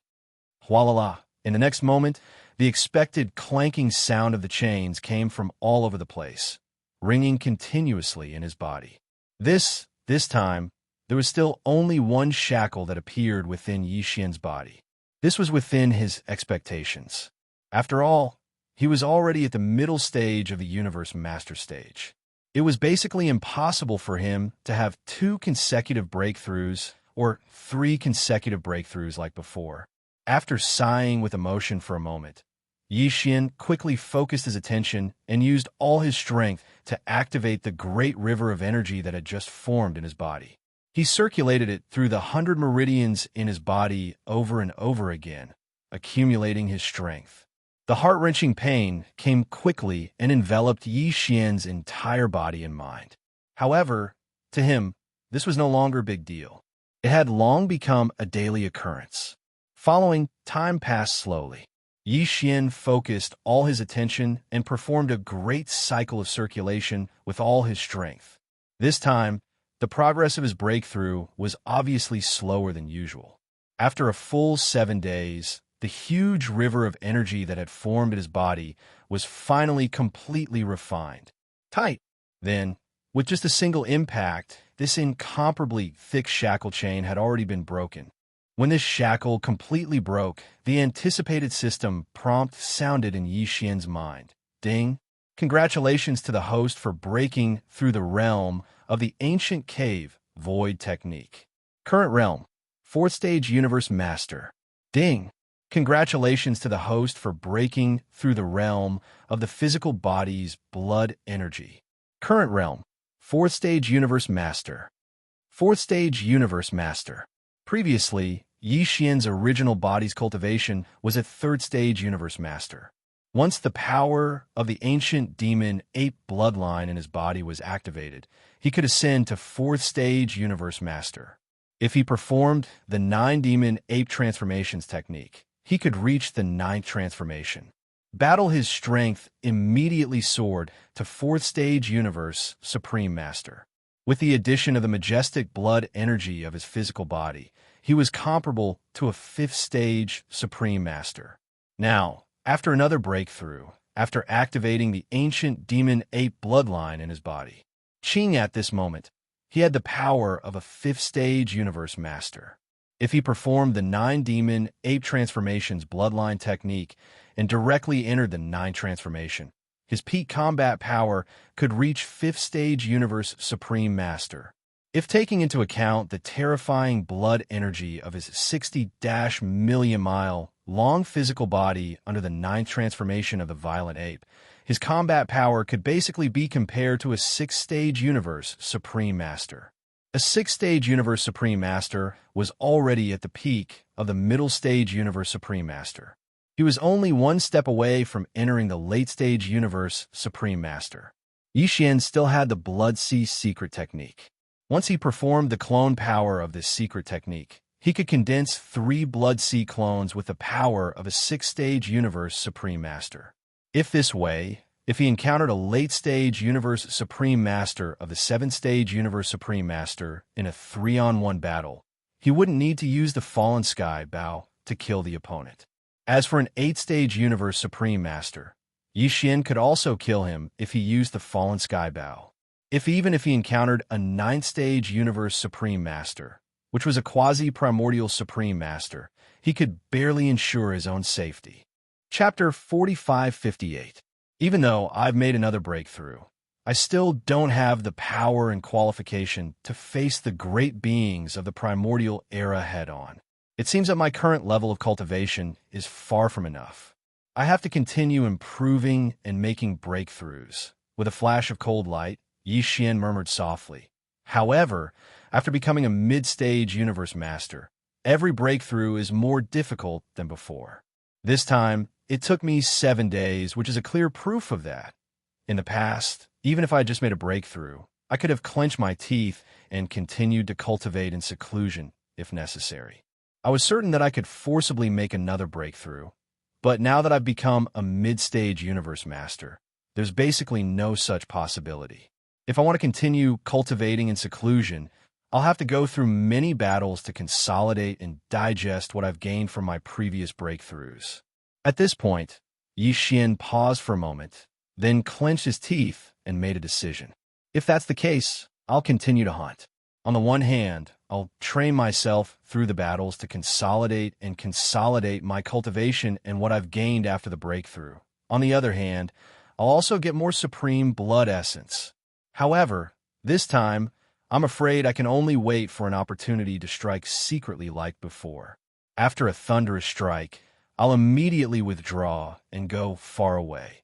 Hualala! In the next moment, the expected clanking sound of the chains came from all over the place, ringing continuously in his body. This time, there was still only one shackle that appeared within Yixian's body. This was within his expectations. After all, he was already at the middle stage of the Universe Master Stage. It was basically impossible for him to have 2 consecutive breakthroughs or 3 consecutive breakthroughs like before. After sighing with emotion for a moment, Yixian quickly focused his attention and used all his strength to activate the great river of energy that had just formed in his body. He circulated it through the 100 meridians in his body over and over again, accumulating his strength. The heart-wrenching pain came quickly and enveloped Yixian's entire body and mind. However, to him, this was no longer a big deal. It had long become a daily occurrence. Following, time passed slowly. Yixian focused all his attention and performed a great cycle of circulation with all his strength. This time, the progress of his breakthrough was obviously slower than usual. After a full 7 days, the huge river of energy that had formed in his body was finally completely refined. Tight. Then, with just a single impact, this incomparably thick shackle chain had already been broken. When this shackle completely broke, the anticipated system prompt sounded in Yixian's mind. Ding! Congratulations to the host for breaking through the realm of the ancient cave void technique. Current realm, 4th stage universe master. Ding! Congratulations to the host for breaking through the realm of the physical body's blood energy. Current realm, 4th stage universe master. 4th stage universe master. Previously, Yixian's original body's cultivation was a 3rd stage universe master. Once the power of the ancient demon ape bloodline in his body was activated, he could ascend to 4th stage universe master. If he performed the 9 demon ape transformations technique, he could reach the 9th transformation. Battle his strength immediately soared to 4th stage universe supreme master. With the addition of the majestic blood energy of his physical body, he was comparable to a 5th stage supreme master. Now, after another breakthrough, after activating the ancient demon ape bloodline in his body, Qing at this moment, he had the power of a 5th stage universe master. If he performed the 9 demon ape transformations bloodline technique and directly entered the 9th transformation, his peak combat power could reach 5th stage universe supreme master. If taking into account the terrifying blood energy of his 60-million-mile long physical body under the 9th transformation of the violent ape, his combat power could basically be compared to a 6th stage universe supreme master. A 6th stage universe supreme master was already at the peak of the middle stage universe supreme master. He was only one step away from entering the late stage universe supreme master. Yixian still had the Blood Sea secret technique. Once he performed the clone power of this secret technique, he could condense 3 Blood Sea clones with the power of a 6th stage universe supreme master. If he encountered a late-stage Universe Supreme Master of the 7th stage Universe Supreme Master in a 3-on-1 battle, he wouldn't need to use the Fallen Sky Bow to kill the opponent. As for an 8th stage Universe Supreme Master, Yixian could also kill him if he used the Fallen Sky Bow. Even if he encountered a 9th stage Universe Supreme Master, which was a quasi-primordial Supreme Master, he could barely ensure his own safety. Chapter 4558. Even though I've made another breakthrough, I still don't have the power and qualification to face the great beings of the primordial era head-on. It seems that my current level of cultivation is far from enough. I have to continue improving and making breakthroughs. With a flash of cold light, Yixian murmured softly. However, after becoming a mid-stage universe master, every breakthrough is more difficult than before. This time, it took me 7 days, which is a clear proof of that. In the past, even if I had just made a breakthrough, I could have clenched my teeth and continued to cultivate in seclusion, if necessary. I was certain that I could forcibly make another breakthrough, but now that I've become a mid-stage universe master, there's basically no such possibility. If I want to continue cultivating in seclusion, I'll have to go through many battles to consolidate and digest what I've gained from my previous breakthroughs. At this point, Yixian paused for a moment, then clenched his teeth and made a decision. If that's the case, I'll continue to hunt. On the one hand, I'll train myself through the battles to consolidate my cultivation and what I've gained after the breakthrough. On the other hand, I'll also get more supreme blood essence. However, this time, I'm afraid I can only wait for an opportunity to strike secretly like before. After a thunderous strike, I'll immediately withdraw and go far away.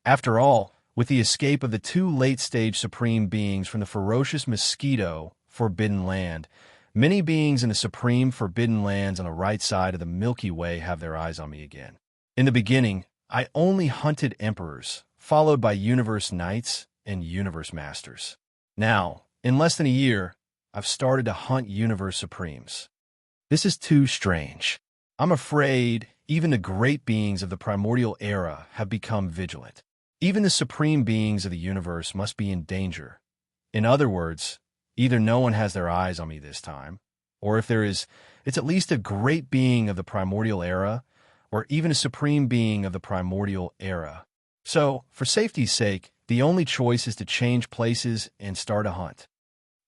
After all, with the escape of the 2 late-stage supreme beings from the ferocious mosquito Forbidden Land, many beings in the supreme Forbidden Lands on the right side of the Milky Way have their eyes on me again. In the beginning, I only hunted emperors, followed by universe knights and universe masters. Now, in less than a year, I've started to hunt universe supremes. This is too strange. I'm afraid even the great beings of the primordial era have become vigilant. Even the supreme beings of the universe must be in danger. In other words, either no one has their eyes on me this time, or if there is, it's at least a great being of the primordial era, or even a supreme being of the primordial era. So, for safety's sake, the only choice is to change places and start a hunt.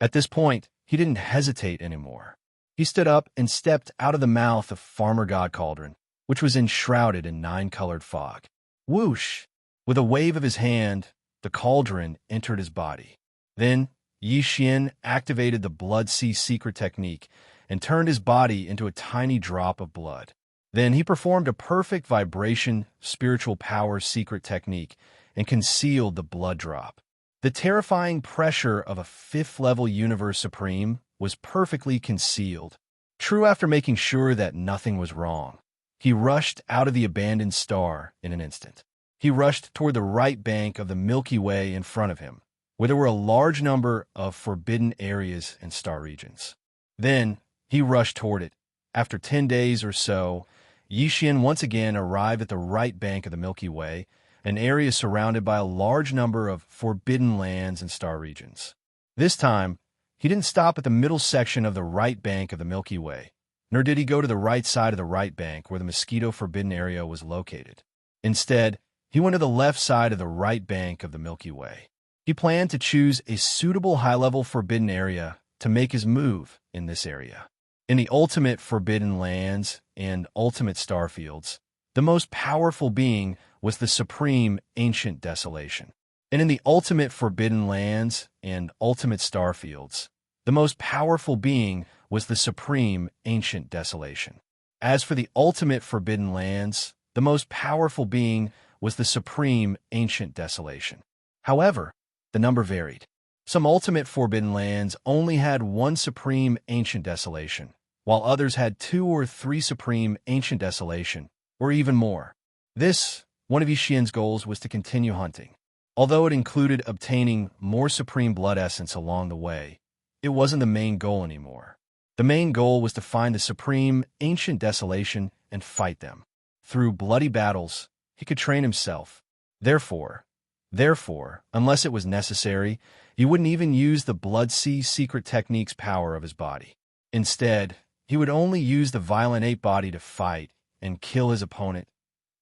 At this point, he didn't hesitate anymore. He stood up and stepped out of the mouth of Farmer God Cauldron, which was enshrouded in 9-colored fog. Whoosh! With a wave of his hand, the cauldron entered his body. Then, Yixian activated the Blood Sea secret technique and turned his body into a tiny drop of blood. Then he performed a perfect vibration spiritual power secret technique and concealed the blood drop. The terrifying pressure of a 5th-level Universe Supreme was perfectly concealed. True, after making sure that nothing was wrong, he rushed out of the abandoned star in an instant. He rushed toward the right bank of the Milky Way in front of him, where there were a large number of forbidden areas and star regions. Then he rushed toward it. After 10 days or so, Yixian once again arrived at the right bank of the Milky Way, an area surrounded by a large number of forbidden lands and star regions. This time, he didn't stop at the middle section of the right bank of the Milky Way, nor did he go to the right side of the right bank where the mosquito forbidden area was located. Instead, he went to the left side of the right bank of the Milky Way. He planned to choose a suitable high-level forbidden area to make his move in this area. In the ultimate forbidden lands and ultimate starfields, the most powerful being was the supreme ancient desolation. And in the ultimate forbidden lands and ultimate starfields, the most powerful being was the supreme ancient desolation. As for the ultimate forbidden lands, the most powerful being was the supreme ancient desolation. However, the number varied. Some ultimate forbidden lands only had 1 supreme ancient desolation, while others had 2 or 3 supreme ancient desolation, or even more. This, one of Yixian's goals, was to continue hunting. Although it included obtaining more supreme blood essence along the way, it wasn't the main goal anymore. The main goal was to find the supreme ancient desolation and fight them. Through bloody battles, he could train himself. Therefore, unless it was necessary, he wouldn't even use the Blood Sea secret technique's power of his body. Instead, he would only use the violent ape body to fight and kill his opponent.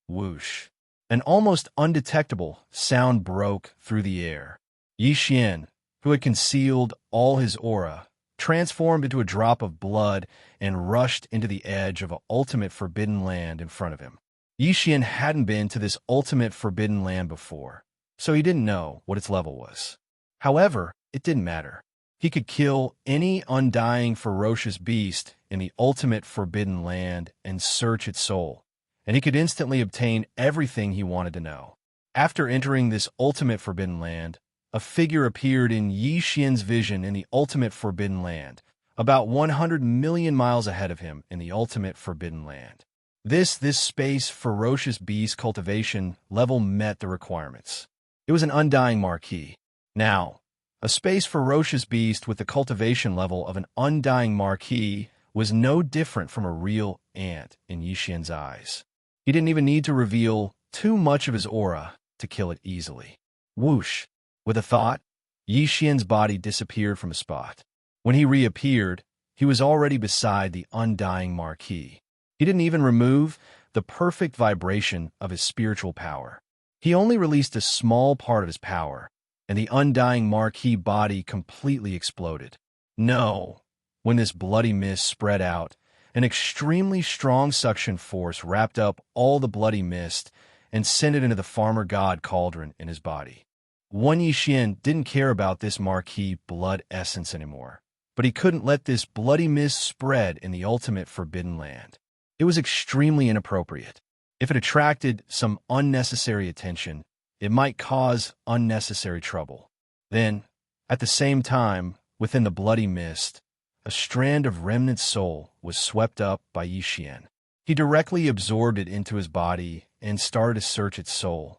Whoosh! An almost undetectable sound broke through the air. Yixian, who had concealed all his aura, transformed into a drop of blood and rushed into the edge of an ultimate forbidden land in front of him. Yixian hadn't been to this ultimate forbidden land before, so he didn't know what its level was. However, it didn't matter. He could kill any undying ferocious beast in the ultimate forbidden land and search its soul, and he could instantly obtain everything he wanted to know. After entering this ultimate forbidden land, a figure appeared in Yixian's vision in the ultimate forbidden land, about 100 million miles ahead of him in the ultimate forbidden land. This space ferocious beast cultivation level met the requirements. It was an undying marquis. Now, a space ferocious beast with the cultivation level of an undying marquis was no different from a real ant in Yixian's eyes. He didn't even need to reveal too much of his aura to kill it easily. Whoosh! With a thought, Yixian's body disappeared from a spot. When he reappeared, he was already beside the undying marquis. He didn't even remove the perfect vibration of his spiritual power. He only released a small part of his power, and the undying marquis body completely exploded. No! When this bloody mist spread out, an extremely strong suction force wrapped up all the bloody mist and sent it into the farmer god cauldron in his body. Wan Yixian didn't care about this marquis blood essence anymore, but he couldn't let this bloody mist spread in the ultimate forbidden land. It was extremely inappropriate. If it attracted some unnecessary attention, it might cause unnecessary trouble. Then, at the same time, within the bloody mist, a strand of remnant soul was swept up by Yixian. He directly absorbed it into his body and started to search its soul.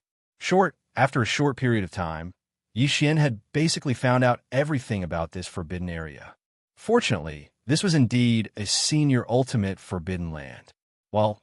After a short period of time, Yixian had basically found out everything about this forbidden area. Fortunately, this was indeed a senior ultimate forbidden land. While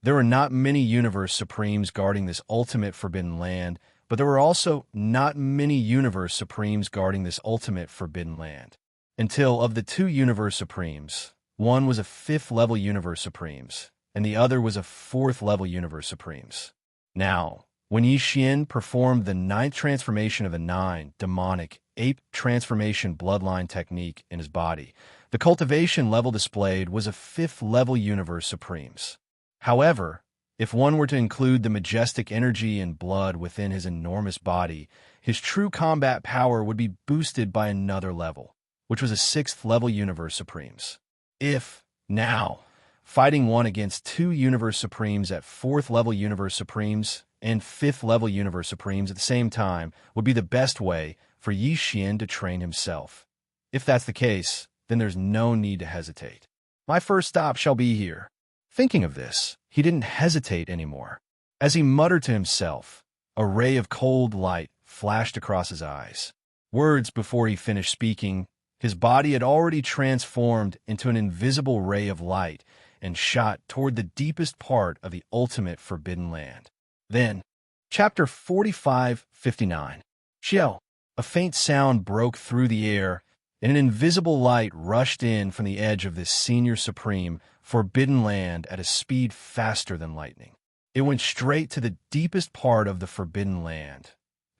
there were not many universe supremes guarding this ultimate forbidden land, but there were also not many universe supremes guarding this ultimate forbidden land. Until of the two universe supremes, one was a 5th level universe supremes, and the other was a 4th level universe supremes. Now, when Yixian performed the 9th transformation of the 9 demonic ape transformation bloodline technique in his body, the cultivation level displayed was a 5th level universe supremes. However, if one were to include the majestic energy and blood within his enormous body, his true combat power would be boosted by another level, which was a 6th level universe supremes. If, now, fighting one against 2 universe supremes at 4th level universe supremes and 5th level universe supremes at the same time would be the best way for Yixian to train himself. If that's the case, then there's no need to hesitate. My first stop shall be here. Thinking of this, he didn't hesitate anymore. As he muttered to himself, a ray of cold light flashed across his eyes. Words before he finished speaking, his body had already transformed into an invisible ray of light and shot toward the deepest part of the ultimate forbidden land. Then, Chapter 45-59. Xiao. A faint sound broke through the air, and an invisible light rushed in from the edge of this senior supreme forbidden land at a speed faster than lightning. It went straight to the deepest part of the forbidden land.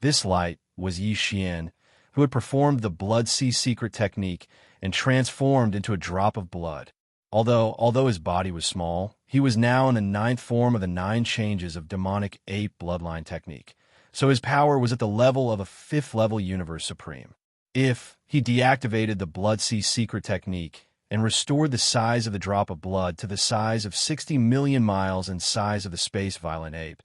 This light was Yixian, who had performed the Blood Sea secret technique and transformed into a drop of blood. Although his body was small, he was now in the 9th form of the 9 changes of demonic ape bloodline technique, so his power was at the level of a 5th level universe supreme. If he deactivated the Blood Sea secret technique and restored the size of the drop of blood to the size of 60 million miles in size of the space violent ape,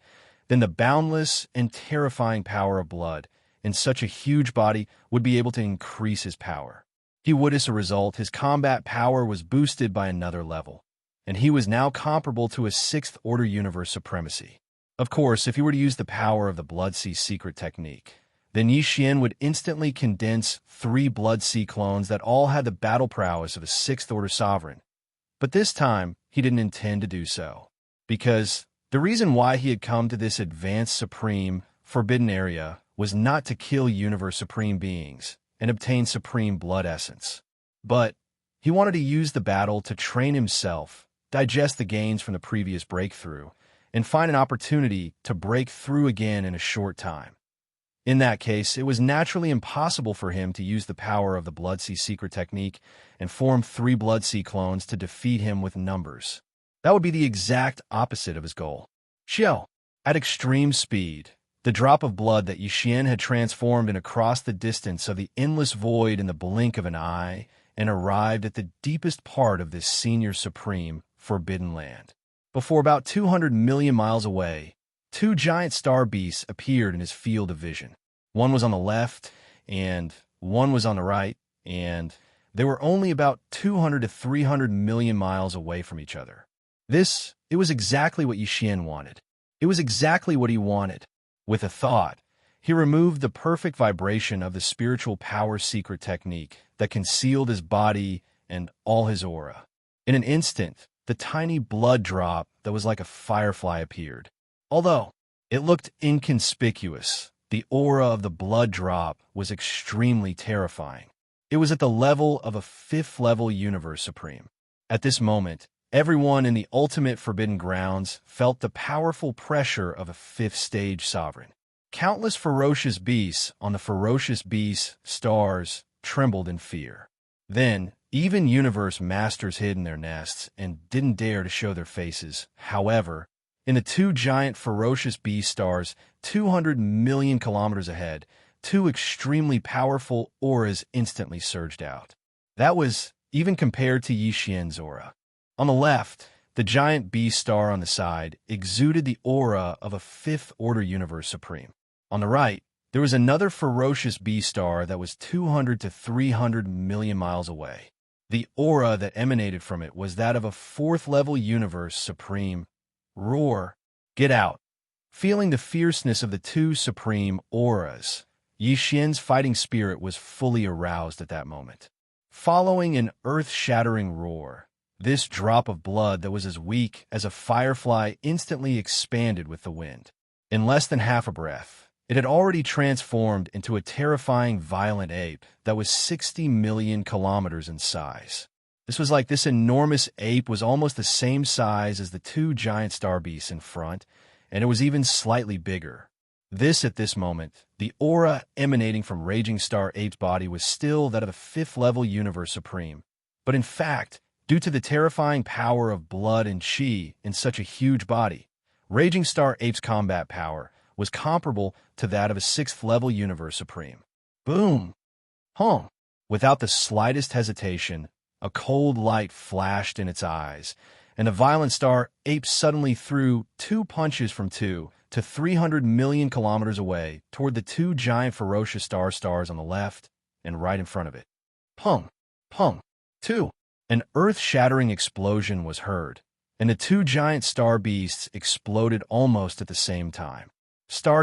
then the boundless and terrifying power of blood in such a huge body would be able to increase his power. He would, as a result, his combat power was boosted by another level, and he was now comparable to a 6th order universe supremacy. Of course, if he were to use the power of the Blood Sea secret technique, then Yixian would instantly condense 3 Blood Sea clones that all had the battle prowess of a 6th order sovereign. But this time, he didn't intend to do so, because the reason why he had come to this advanced supreme forbidden area was not to kill universe supreme beings and obtain supreme blood essence, but he wanted to use the battle to train himself, digest the gains from the previous breakthrough, and find an opportunity to break through again in a short time. In that case, it was naturally impossible for him to use the power of the Blood Sea secret technique and form 3 Blood Sea clones to defeat him with numbers. That would be the exact opposite of his goal. Xiao. At extreme speed, the drop of blood that Yixian had transformed in across the distance of the endless void in the blink of an eye and arrived at the deepest part of this senior supreme forbidden land. Before about 200 million miles away, two giant star beasts appeared in his field of vision. One was on the left, and one was on the right, and they were only about 200 to 300 million miles away from each other. It was exactly what Yixian wanted. It was exactly what he wanted. With a thought, he removed the perfect vibration of the spiritual power secret technique that concealed his body and all his aura. In an instant, the tiny blood drop that was like a firefly appeared. Although it looked inconspicuous, the aura of the blood drop was extremely terrifying. It was at the level of a fifth-level universe supreme. At this moment, everyone in the ultimate forbidden grounds felt the powerful pressure of a fifth-stage sovereign. Countless ferocious beasts on the ferocious beasts stars trembled in fear. Then, even universe masters hid in their nests and didn't dare to show their faces. However, in the two giant ferocious beast stars 200 million kilometers ahead, two extremely powerful auras instantly surged out. That was even compared to Yixian's aura. On the left, the giant beast star on the side exuded the aura of a fifth-order universe supreme. On the right, there was another ferocious beast star that was 200 to 300 million miles away. The aura that emanated from it was that of a fourth-level universe supreme. Roar! Get out! Feeling the fierceness of the two supreme auras, Yixian's fighting spirit was fully aroused at that moment. Following an earth-shattering roar, this drop of blood that was as weak as a firefly instantly expanded with the wind. In less than half a breath, it had already transformed into a terrifying violent ape that was 60 million kilometers in size. This enormous ape was almost the same size as the two giant star beasts in front, and it was even slightly bigger. At this moment, the aura emanating from Raging Star Ape's body was still that of a fifth-level universe supreme. But in fact, due to the terrifying power of blood and chi in such a huge body, Raging Star Ape's combat power was comparable to that of a sixth-level universe supreme. Boom! Hong! Without the slightest hesitation, a cold light flashed in its eyes, and the violent star ape suddenly threw two punches from 2 to 300 million kilometers away toward the two giant ferocious stars on the left and right in front of it. Pung! Pung! 2! An earth-shattering explosion was heard, and the two giant star beasts exploded almost at the same time.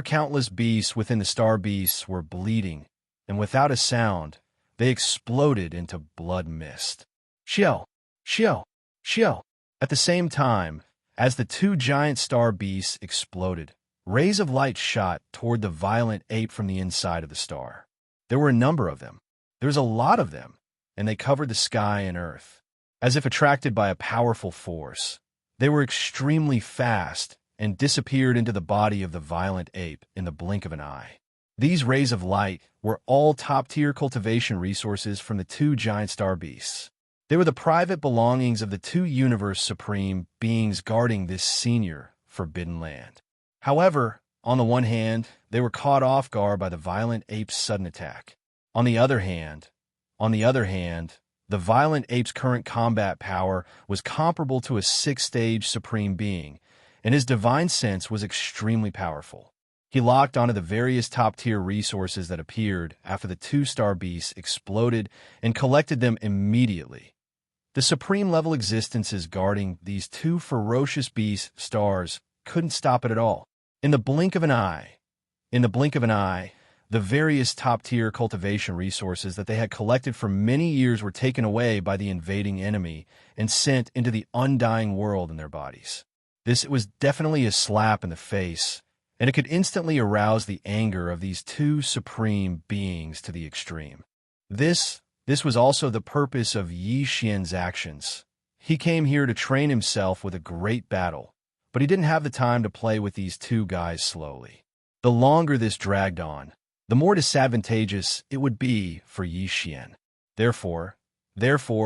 Countless beasts within the star beasts were bleeding, and without a sound, they exploded into blood mist. Xiao! Xiao! Xiao! At the same time, as the two giant star beasts exploded, rays of light shot toward the violent ape from the inside of the star. There were a number of them. There was a lot of them, and they covered the sky and earth. As if attracted by a powerful force, they were extremely fast and disappeared into the body of the violent ape in the blink of an eye. These rays of light were all top-tier cultivation resources from the two giant star beasts. They were the private belongings of the two universe supreme beings guarding this senior forbidden land. However, on the one hand, they were caught off guard by the violent ape's sudden attack. On the other hand, the violent ape's current combat power was comparable to a sixth-stage supreme being, and his divine sense was extremely powerful. He locked onto the various top-tier resources that appeared after the two star beasts exploded and collected them immediately. The supreme-level existences guarding these two ferocious beast stars couldn't stop it at all. In the blink of an eye, the various top-tier cultivation resources that they had collected for many years were taken away by the invading enemy and sent into the undying world in their bodies. This was definitely a slap in the face, and it could instantly arouse the anger of these two supreme beings to the extreme. This was also the purpose of Yixian's actions. He came here to train himself with a great battle, but he didn't have the time to play with these two guys slowly. The longer this dragged on, the more disadvantageous it would be for Yixian. Therefore,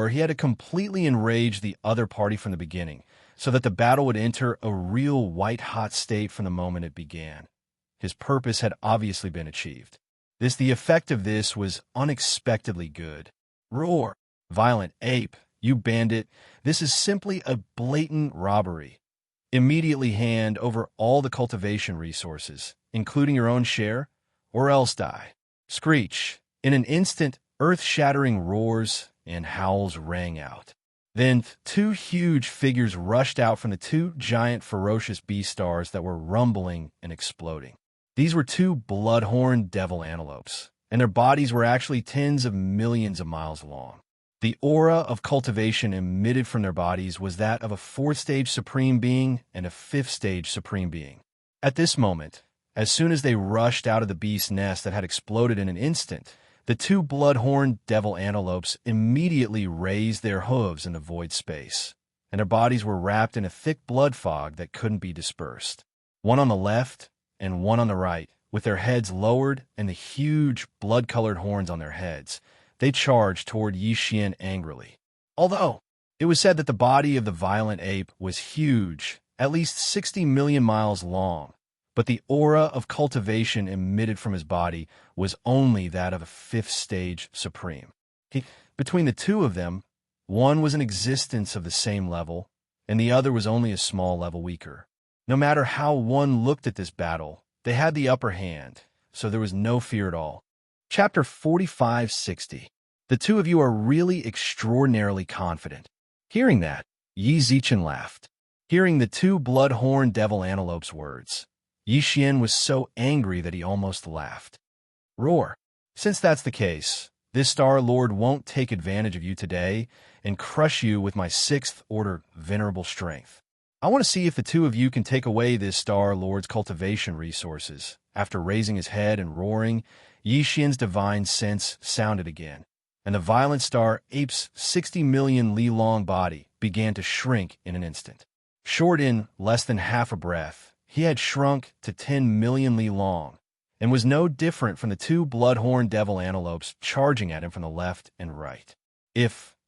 he had to completely enrage the other party from the beginning, so that the battle would enter a real white-hot state from the moment it began. His purpose had obviously been achieved. The effect of this was unexpectedly good. Roar! Violent ape, you bandit, this is simply a blatant robbery. Immediately hand over all the cultivation resources, including your own share, or else die. Screech. In an instant, earth-shattering roars and howls rang out. Then two huge figures rushed out from the two giant ferocious beast stars that were rumbling and exploding. These were two blood-horned devil antelopes, and their bodies were actually tens of millions of miles long. The aura of cultivation emitted from their bodies was that of a fourth-stage supreme being and a fifth-stage supreme being. At this moment, as soon as they rushed out of the beast nest that had exploded in an instant, the two blood-horned devil antelopes immediately raised their hooves in the void space, and their bodies were wrapped in a thick blood fog that couldn't be dispersed. One on the left and one on the right, with their heads lowered and the huge blood-colored horns on their heads, they charged toward Xianxia angrily. Although it was said that the body of the violent ape was huge, at least 60 million miles long, but the aura of cultivation emitted from his body was only that of a fifth-stage supreme. Between the two of them, one was an existence of the same level, and the other was only a small level weaker. No matter how one looked at this battle, they had the upper hand, so there was no fear at all. Chapter 4560. The two of you are really extraordinarily confident. Hearing that, Xianxia laughed. Hearing the two blood-horned devil antelopes' words, Xianxia was so angry that he almost laughed. Roar. Since that's the case, this Star Lord won't take advantage of you today and crush you with my sixth-order venerable strength. I want to see if the two of you can take away this Star Lord's cultivation resources. After raising his head and roaring, Xianxia's divine sense sounded again, and the violent star ape's 60 million li-long body began to shrink in an instant. Short in less than half a breath, he had shrunk to 10 million li long, and was no different from the two blood-horned devil antelopes charging at him from the left and right.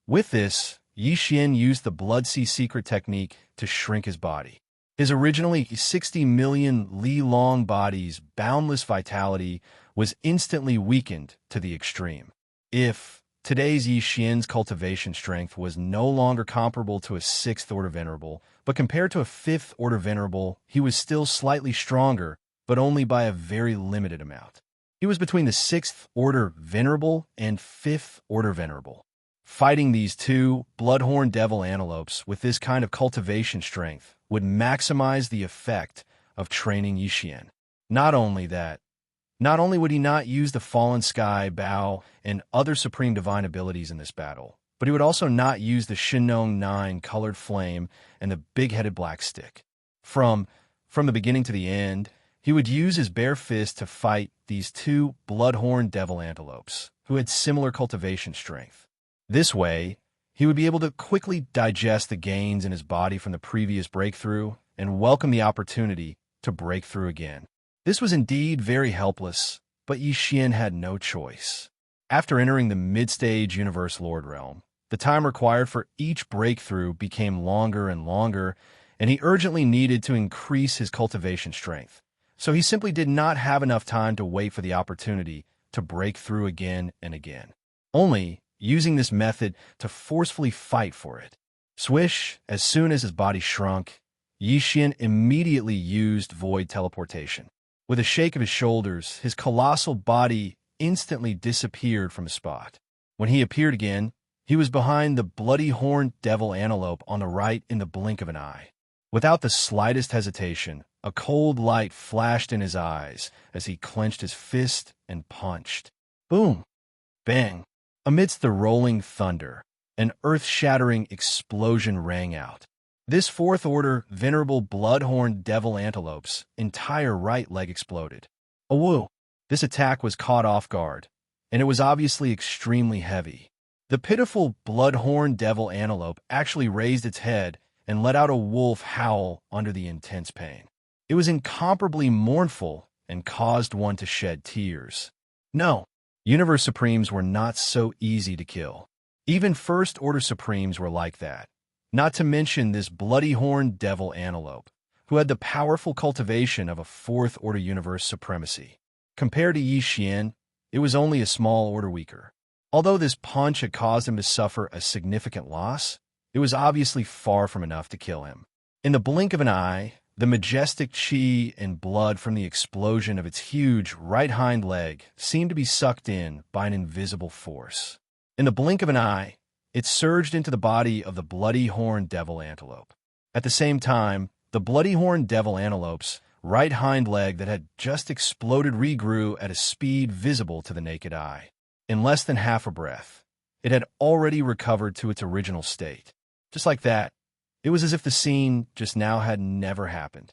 With this, Xianxia used the Blood Sea secret technique to shrink his body. His originally 60 million li-long body's boundless vitality was instantly weakened to the extreme. Today's Xianxia's cultivation strength was no longer comparable to a sixth-order venerable, but compared to a fifth-order venerable, he was still slightly stronger, but only by a very limited amount. He was between the sixth-order venerable and fifth-order venerable. Fighting these two blood-horned devil antelopes with this kind of cultivation strength would maximize the effect of training Xianxia. Not only would he not use the Fallen Sky, Bao, and other supreme divine abilities in this battle, but he would also not use the Shinong 9 colored flame and the big-headed black stick. From the beginning to the end, he would use his bare fist to fight these two blood-horned devil antelopes, who had similar cultivation strength. This way, he would be able to quickly digest the gains in his body from the previous breakthrough and welcome the opportunity to break through again. This was indeed very helpless, but Xianxia had no choice. After entering the mid-stage Universe Lord realm, the time required for each breakthrough became longer and longer, and he urgently needed to increase his cultivation strength. So he simply did not have enough time to wait for the opportunity to break through again and again, only using this method to forcefully fight for it. Swish, as soon as his body shrunk, Xianxia immediately used void teleportation. With a shake of his shoulders, his colossal body instantly disappeared from his spot. When he appeared again, he was behind the bloody-horned devil antelope on the right in the blink of an eye. Without the slightest hesitation, a cold light flashed in his eyes as he clenched his fist and punched. Boom! Bang! Amidst the rolling thunder, an earth-shattering explosion rang out. This fourth-order, venerable blood-horned devil antelope's entire right leg exploded. Awoo! This attack was caught off guard, and it was obviously extremely heavy. The pitiful blood-horned devil antelope actually raised its head and let out a wolf howl under the intense pain. It was incomparably mournful and caused one to shed tears. No, Universe Supremes were not so easy to kill. Even First-Order Supremes were like that. Not to mention this bloody-horned devil antelope, who had the powerful cultivation of a fourth-order universe supremacy. Compared to Xian, it was only a small order weaker. Although this punch had caused him to suffer a significant loss, it was obviously far from enough to kill him. In the blink of an eye, the majestic chi and blood from the explosion of its huge right hind leg seemed to be sucked in by an invisible force. In the blink of an eye, it surged into the body of the bloody-horned devil antelope. At the same time, the bloody-horned devil antelope's right hind leg that had just exploded regrew at a speed visible to the naked eye. In less than half a breath, it had already recovered to its original state. Just like that, it was as if the scene just now had never happened.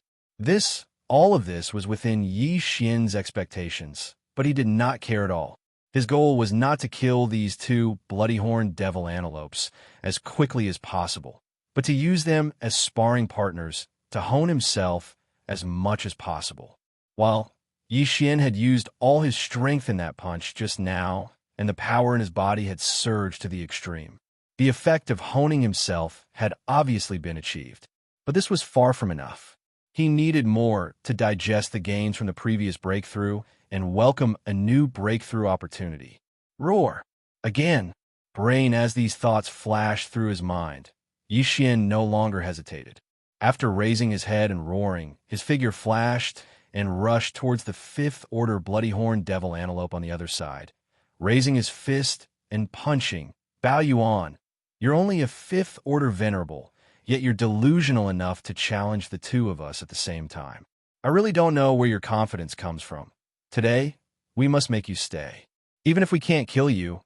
All of this was within Yi Xian's expectations, but he did not care at all. His goal was not to kill these two bloody-horned devil antelopes as quickly as possible, but to use them as sparring partners to hone himself as much as possible. While Yi Xian had used all his strength in that punch just now, and the power in his body had surged to the extreme, the effect of honing himself had obviously been achieved. But this was far from enough. He needed more to digest the gains from the previous breakthrough and welcome a new breakthrough opportunity. Roar! Again! Brain as these thoughts flashed through his mind, Yi Xian no longer hesitated. After raising his head and roaring, his figure flashed and rushed towards the fifth-order bloody-horned devil antelope on the other side. Raising his fist and punching, "Bao Yuan, you're only a fifth-order venerable, yet you're delusional enough to challenge the two of us at the same time. I really don't know where your confidence comes from. Today, we must make you stay. Even if we can't kill you,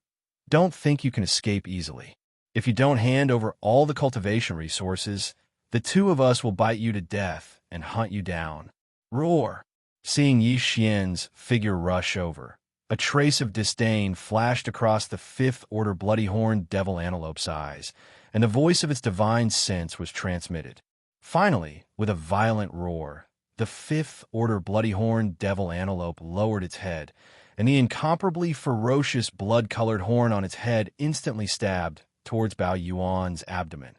don't think you can escape easily. If you don't hand over all the cultivation resources, the two of us will bite you to death and hunt you down." Roar! Seeing Yi Xian's figure rush over, a trace of disdain flashed across the fifth-order bloody-horned devil antelope's eyes, and the voice of its divine sense was transmitted. Finally, with a violent roar, the fifth-order bloody-horned devil antelope lowered its head, and the incomparably ferocious blood-colored horn on its head instantly stabbed towards Bao Yuan's abdomen.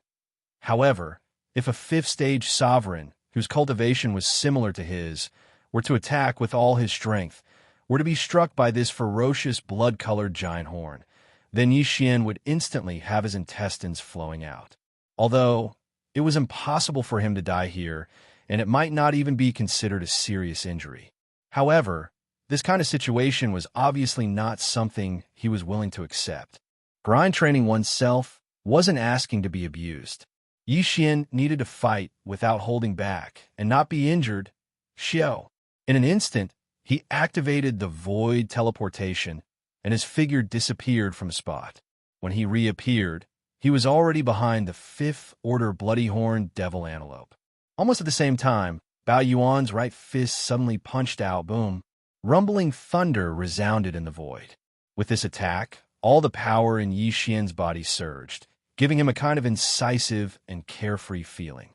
However, if a fifth-stage sovereign, whose cultivation was similar to his, were to attack with all his strength, were to be struck by this ferocious blood-colored giant horn, then Yi Xian would instantly have his intestines flowing out. Although it was impossible for him to die here, and it might not even be considered a serious injury. However, this kind of situation was obviously not something he was willing to accept. Grind training oneself wasn't asking to be abused. Yi Xian needed to fight without holding back and not be injured. Xiao. In an instant, he activated the void teleportation, and his figure disappeared from the spot. When he reappeared, he was already behind the fifth-order bloody-horned devil antelope. Almost at the same time, Bao Yuan's right fist suddenly punched out, boom. Rumbling thunder resounded in the void. With this attack, all the power in Yi Xian's body surged, giving him a kind of incisive and carefree feeling.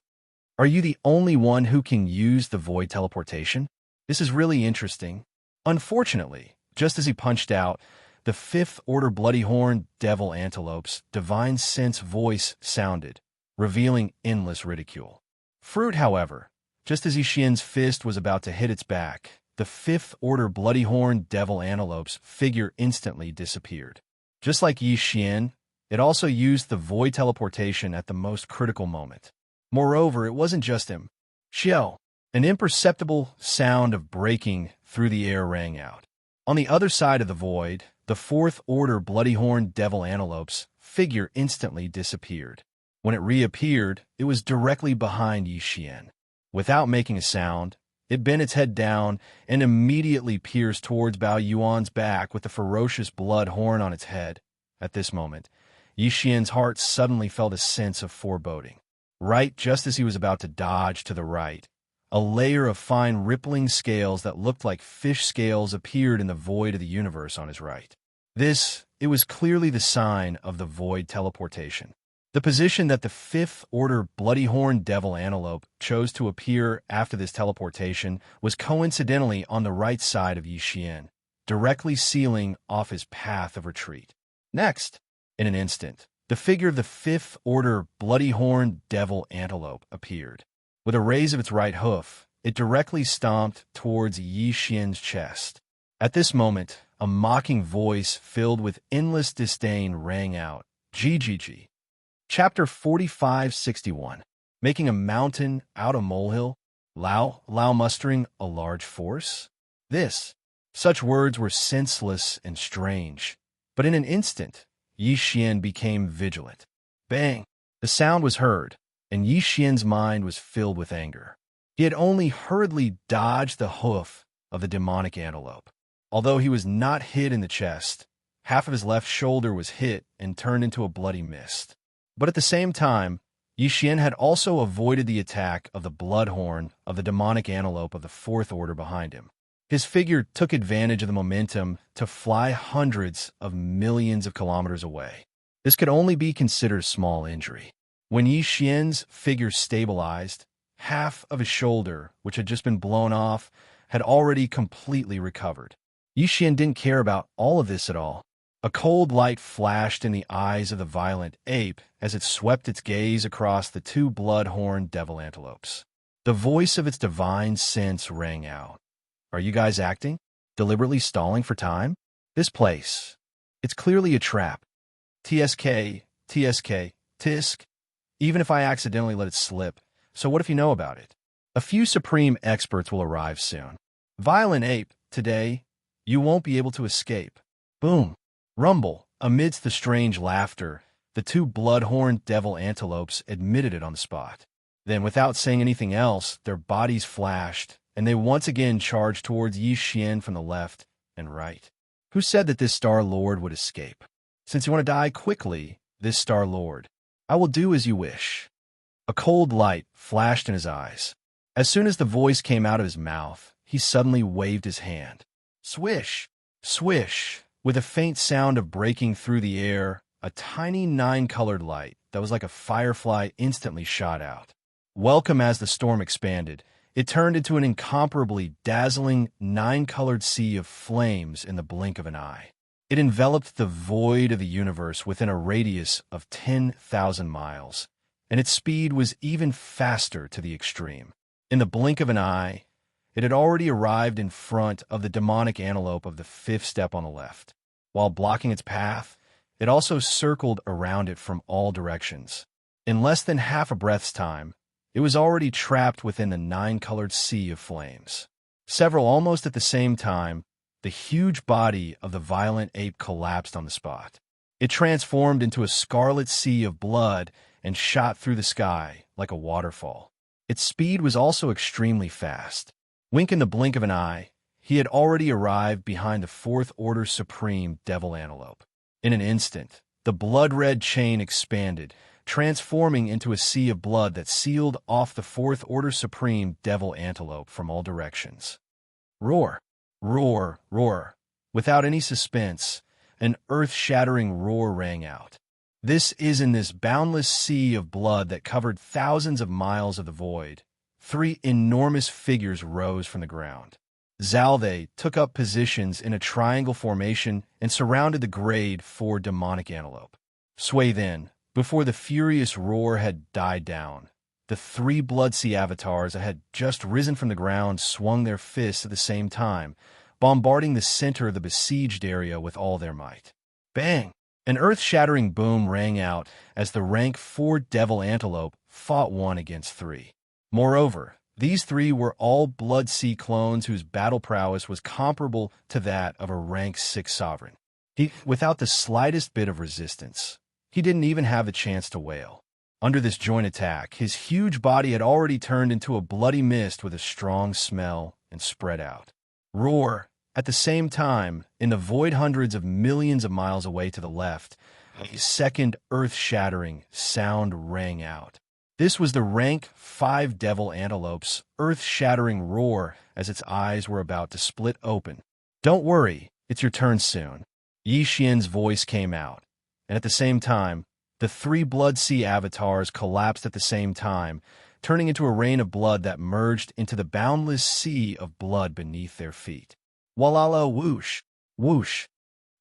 Are you the only one who can use the void teleportation? This is really interesting. Unfortunately, just as he punched out, the fifth-order bloody-horned devil antelope's divine sense voice sounded, revealing endless ridicule. Fruit, however, just as Yi Xian's fist was about to hit its back, the fifth-order bloody-horned devil antelope's figure instantly disappeared. Just like Yi Xian, it also used the void teleportation at the most critical moment. Moreover, it wasn't just him. Xiao, an imperceptible sound of breaking through the air rang out. On the other side of the void, the fourth-order bloody-horned devil antelope's figure instantly disappeared. When it reappeared, it was directly behind Yi Xian. Without making a sound, it bent its head down and immediately pierced towards Bao Yuan's back with the ferocious blood horn on its head. At this moment, Yi Xian's heart suddenly felt a sense of foreboding. Right just as he was about to dodge to the right, a layer of fine rippling scales that looked like fish scales appeared in the void of the universe on his right. It was clearly the sign of the void teleportation. The position that the fifth-order bloody-horned devil antelope chose to appear after this teleportation was coincidentally on the right side of Yi Xian, directly sealing off his path of retreat. Next, in an instant, the figure of the fifth order bloody-horned devil antelope appeared. With a raise of its right hoof, it directly stomped towards Xianxia's chest. At this moment, a mocking voice filled with endless disdain rang out. GGG. Chapter 4561. Making a mountain out of molehill? Lao mustering a large force? Such words were senseless and strange. But in an instant, Xian became vigilant. Bang! The sound was heard, and Xian's mind was filled with anger. He had only hurriedly dodged the hoof of the demonic antelope. Although he was not hit in the chest, half of his left shoulder was hit and turned into a bloody mist. But at the same time, Xian had also avoided the attack of the bloodhorn of the demonic antelope of the fourth order behind him. His figure took advantage of the momentum to fly hundreds of millions of kilometers away. This could only be considered a small injury. When Xian's figure stabilized, half of his shoulder, which had just been blown off, had already completely recovered. Xian didn't care about all of this at all. A cold light flashed in the eyes of the violent ape as it swept its gaze across the two blood-horned devil antelopes. The voice of its divine sense rang out. Are you guys acting? Deliberately stalling for time? This place. It's clearly a trap. TSK, tisk. Even if I accidentally let it slip, so what if you know about it? A few supreme experts will arrive soon. Violent ape, today, you won't be able to escape. Boom. Rumble. Amidst the strange laughter, the two blood-horned devil antelopes admitted it on the spot. Then, without saying anything else, their bodies flashed, and they once again charged towards Xian from the left and right. Who said that this Star Lord would escape? Since you want to die quickly, this Star Lord, I will do as you wish. A cold light flashed in his eyes. As soon as the voice came out of his mouth, he suddenly waved his hand. Swish! Swish! With a faint sound of breaking through the air, a tiny nine-colored light that was like a firefly instantly shot out. Welcome as the storm expanded, it turned into an incomparably dazzling nine-colored sea of flames in the blink of an eye. It enveloped the void of the universe within a radius of 10,000 miles, and its speed was even faster to the extreme. In the blink of an eye, it had already arrived in front of the demonic antelope of the fifth step on the left. While blocking its path, it also circled around it from all directions. In less than half a breath's time, it was already trapped within the nine-colored sea of flames. Several almost at the same time, the huge body of the violent ape collapsed on the spot. It transformed into a scarlet sea of blood and shot through the sky like a waterfall. Its speed was also extremely fast. Wink in the blink of an eye, he had already arrived behind the fourth order supreme devil antelope. In an instant, the blood-red chain expanded, transforming into a sea of blood that sealed off the fourth order supreme devil antelope from all directions. Roar, roar, roar. Without any suspense, an earth-shattering roar rang out. This is in this boundless sea of blood that covered thousands of miles of the void. Three enormous figures rose from the ground. Zalde took up positions in a triangle formation and surrounded the grade 4 demonic antelope. Sway then, before the furious roar had died down, the three Blood Sea avatars that had just risen from the ground swung their fists at the same time, bombarding the center of the besieged area with all their might. Bang! An earth-shattering boom rang out as the rank 4 devil antelope fought 1 against 3. Moreover, these 3 were all Blood Sea clones whose battle prowess was comparable to that of a rank 6 sovereign. Without the slightest bit of resistance, he didn't even have the chance to wail. Under this joint attack, his huge body had already turned into a bloody mist with a strong smell and spread out. Roar! At the same time, in the void hundreds of millions of miles away to the left, a second earth-shattering sound rang out. This was the rank 5 devil antelope's earth-shattering roar as its eyes were about to split open. Don't worry, it's your turn soon. Xian's voice came out, and at the same time, the 3 Blood Sea avatars collapsed at the same time, turning into a rain of blood that merged into the boundless sea of blood beneath their feet. Walala whoosh, whoosh.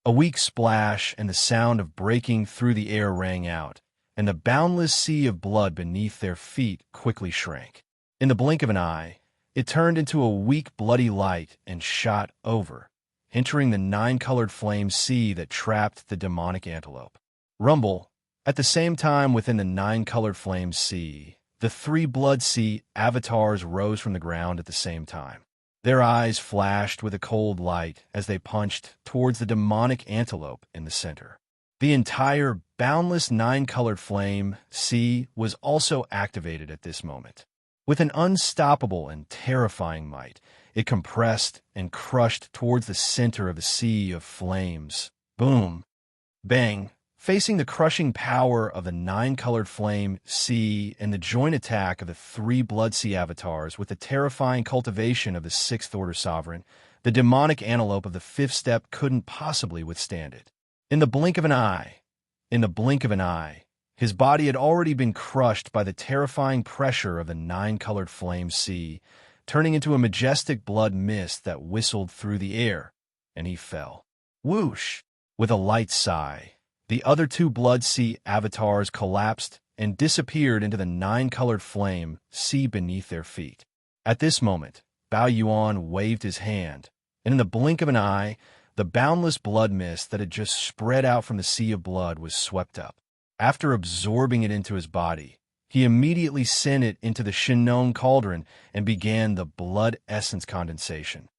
A weak splash and the sound of breaking through the air rang out, and the boundless sea of blood beneath their feet quickly shrank. In the blink of an eye, it turned into a weak, bloody light and shot over, entering the nine-colored flame sea that trapped the demonic antelope. Rumble. At the same time, within the nine-colored flame sea, the three blood sea avatars rose from the ground at the same time. Their eyes flashed with a cold light as they punched towards the demonic antelope in the center. The entire boundless nine-colored flame sea was also activated at this moment. With an unstoppable and terrifying might, it compressed and crushed towards the center of the sea of flames. Boom! Bang! Facing the crushing power of the nine-colored flame sea and the joint attack of the three blood sea avatars with the terrifying cultivation of the sixth-order sovereign, the demonic antelope of the fifth step couldn't possibly withstand it. In the blink of an eye, his body had already been crushed by the terrifying pressure of the nine-colored flame sea, turning into a majestic blood mist that whistled through the air, and he fell. Whoosh! With a light sigh, the other two blood sea avatars collapsed and disappeared into the nine-colored flame sea beneath their feet. At this moment, Bao Yuan waved his hand, and in the blink of an eye, the boundless blood mist that had just spread out from the sea of blood was swept up. After absorbing it into his body, he immediately sent it into the Shinnon cauldron and began the blood essence condensation.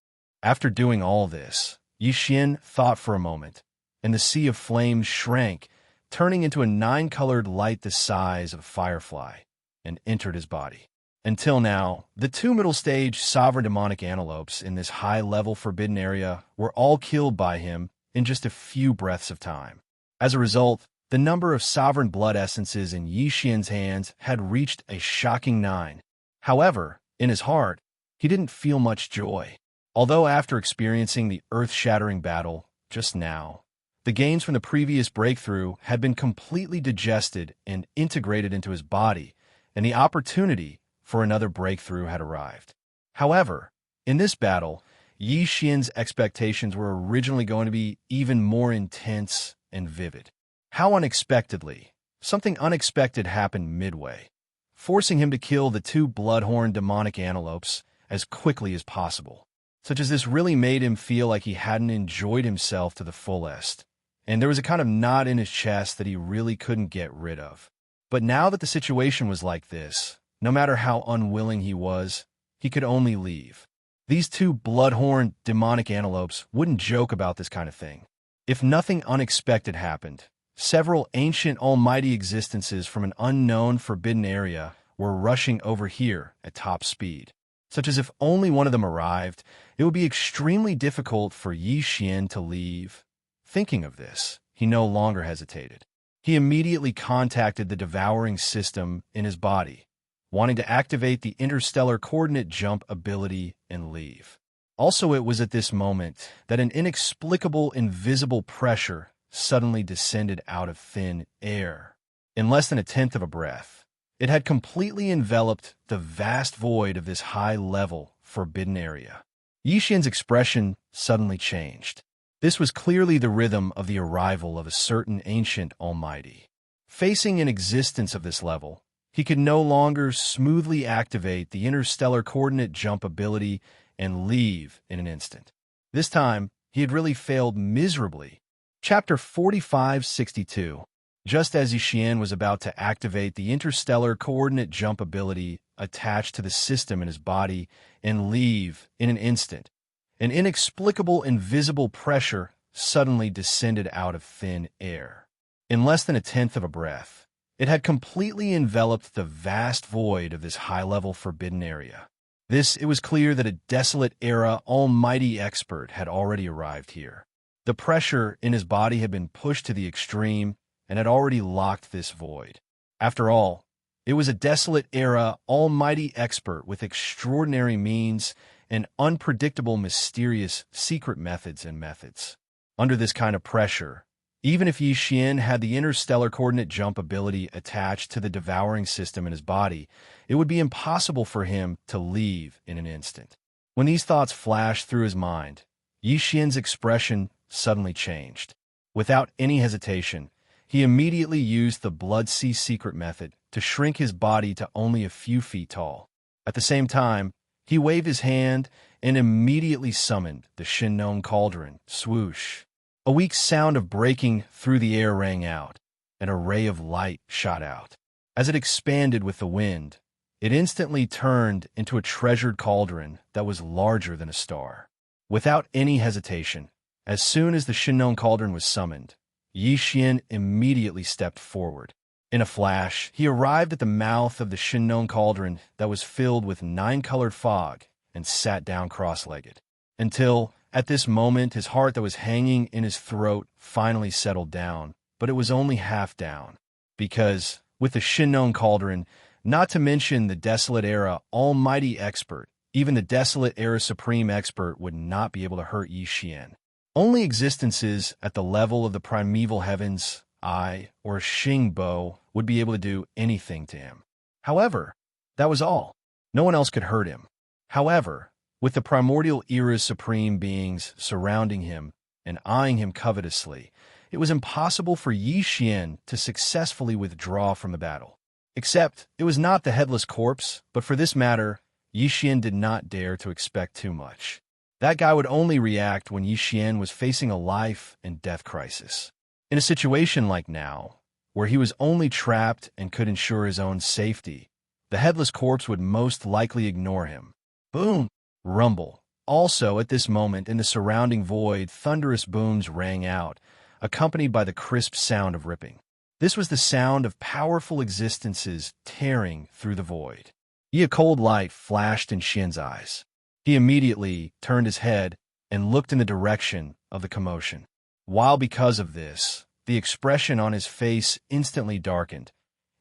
After doing all this, Yixin thought for a moment, and the sea of flames shrank, turning into a nine-colored light the size of a firefly, and entered his body. Until now, the two middle-stage sovereign demonic antelopes in this high-level forbidden area were all killed by him in just a few breaths of time. As a result, the number of sovereign blood essences in Yixin's hands had reached a shocking 9. However, in his heart, he didn't feel much joy. Although after experiencing the earth-shattering battle just now, the gains from the previous breakthrough had been completely digested and integrated into his body, and the opportunity for another breakthrough had arrived. However, in this battle, Yixin's expectations were originally going to be even more intense and vivid. How unexpectedly, something unexpected happened midway, forcing him to kill the two bloodhorn demonic antelopes as quickly as possible. Such as this really made him feel like he hadn't enjoyed himself to the fullest, and there was a kind of knot in his chest that he really couldn't get rid of. But now that the situation was like this, no matter how unwilling he was, he could only leave. These two bloodhorn demonic antelopes wouldn't joke about this kind of thing. If nothing unexpected happened, several ancient almighty existences from an unknown forbidden area were rushing over here at top speed. Such as if only one of them arrived, it would be extremely difficult for Yixin to leave. Thinking of this, he no longer hesitated. He immediately contacted the devouring system in his body, wanting to activate the interstellar coordinate jump ability and leave. Also, it was at this moment that an inexplicable invisible pressure suddenly descended out of thin air. In less than a tenth of a breath, it had completely enveloped the vast void of this high-level forbidden area. Yixin's expression suddenly changed. This was clearly the rhythm of the arrival of a certain ancient almighty. Facing an existence of this level, he could no longer smoothly activate the interstellar coordinate jump ability and leave in an instant. This time, he had really failed miserably. Chapter 4562. Just as Yixin was about to activate the interstellar coordinate jump ability attached to the system in his body and leave in an instant, an inexplicable invisible pressure suddenly descended out of thin air. In less than a tenth of a breath, it had completely enveloped the vast void of this high-level forbidden area. It was clear that a desolate era almighty expert had already arrived here. The pressure in his body had been pushed to the extreme and had already locked this void. After all, it was a desolate era almighty expert with extraordinary means and unpredictable mysterious secret methods. Under this kind of pressure, even if Yixin had the interstellar coordinate jump ability attached to the devouring system in his body, it would be impossible for him to leave in an instant. When these thoughts flashed through his mind, Yixin's expression suddenly changed. Without any hesitation, he immediately used the Blood Sea secret method to shrink his body to only a few feet tall. At the same time, he waved his hand and immediately summoned the Shin cauldron. Swoosh! A weak sound of breaking through the air rang out. An ray of light shot out. As it expanded with the wind, it instantly turned into a treasured cauldron that was larger than a star. Without any hesitation, as soon as the Shin cauldron was summoned, Yixian immediately stepped forward. In a flash, he arrived at the mouth of the Shin cauldron that was filled with 9-colored fog and sat down cross-legged. Until, at this moment, his heart that was hanging in his throat finally settled down, but it was only half down. Because, with the Shin cauldron, not to mention the Desolate Era Almighty Expert, even the Desolate Era Supreme Expert would not be able to hurt Yixian. Only existences at the level of the primeval heavens, I, or Xingbo, would be able to do anything to him. However, that was all. No one else could hurt him. However, with the primordial era's supreme beings surrounding him and eyeing him covetously, it was impossible for Yixian to successfully withdraw from the battle. Except, it was not the headless corpse, but for this matter, Yixian did not dare to expect too much. That guy would only react when Yixian was facing a life and death crisis. In a situation like now, where he was only trapped and could ensure his own safety, the headless corpse would most likely ignore him. Boom! Rumble. Also, at this moment, in the surrounding void, thunderous booms rang out, accompanied by the crisp sound of ripping. This was the sound of powerful existences tearing through the void. A cold light flashed in Xian's eyes. He immediately turned his head and looked in the direction of the commotion. While because of this, the expression on his face instantly darkened.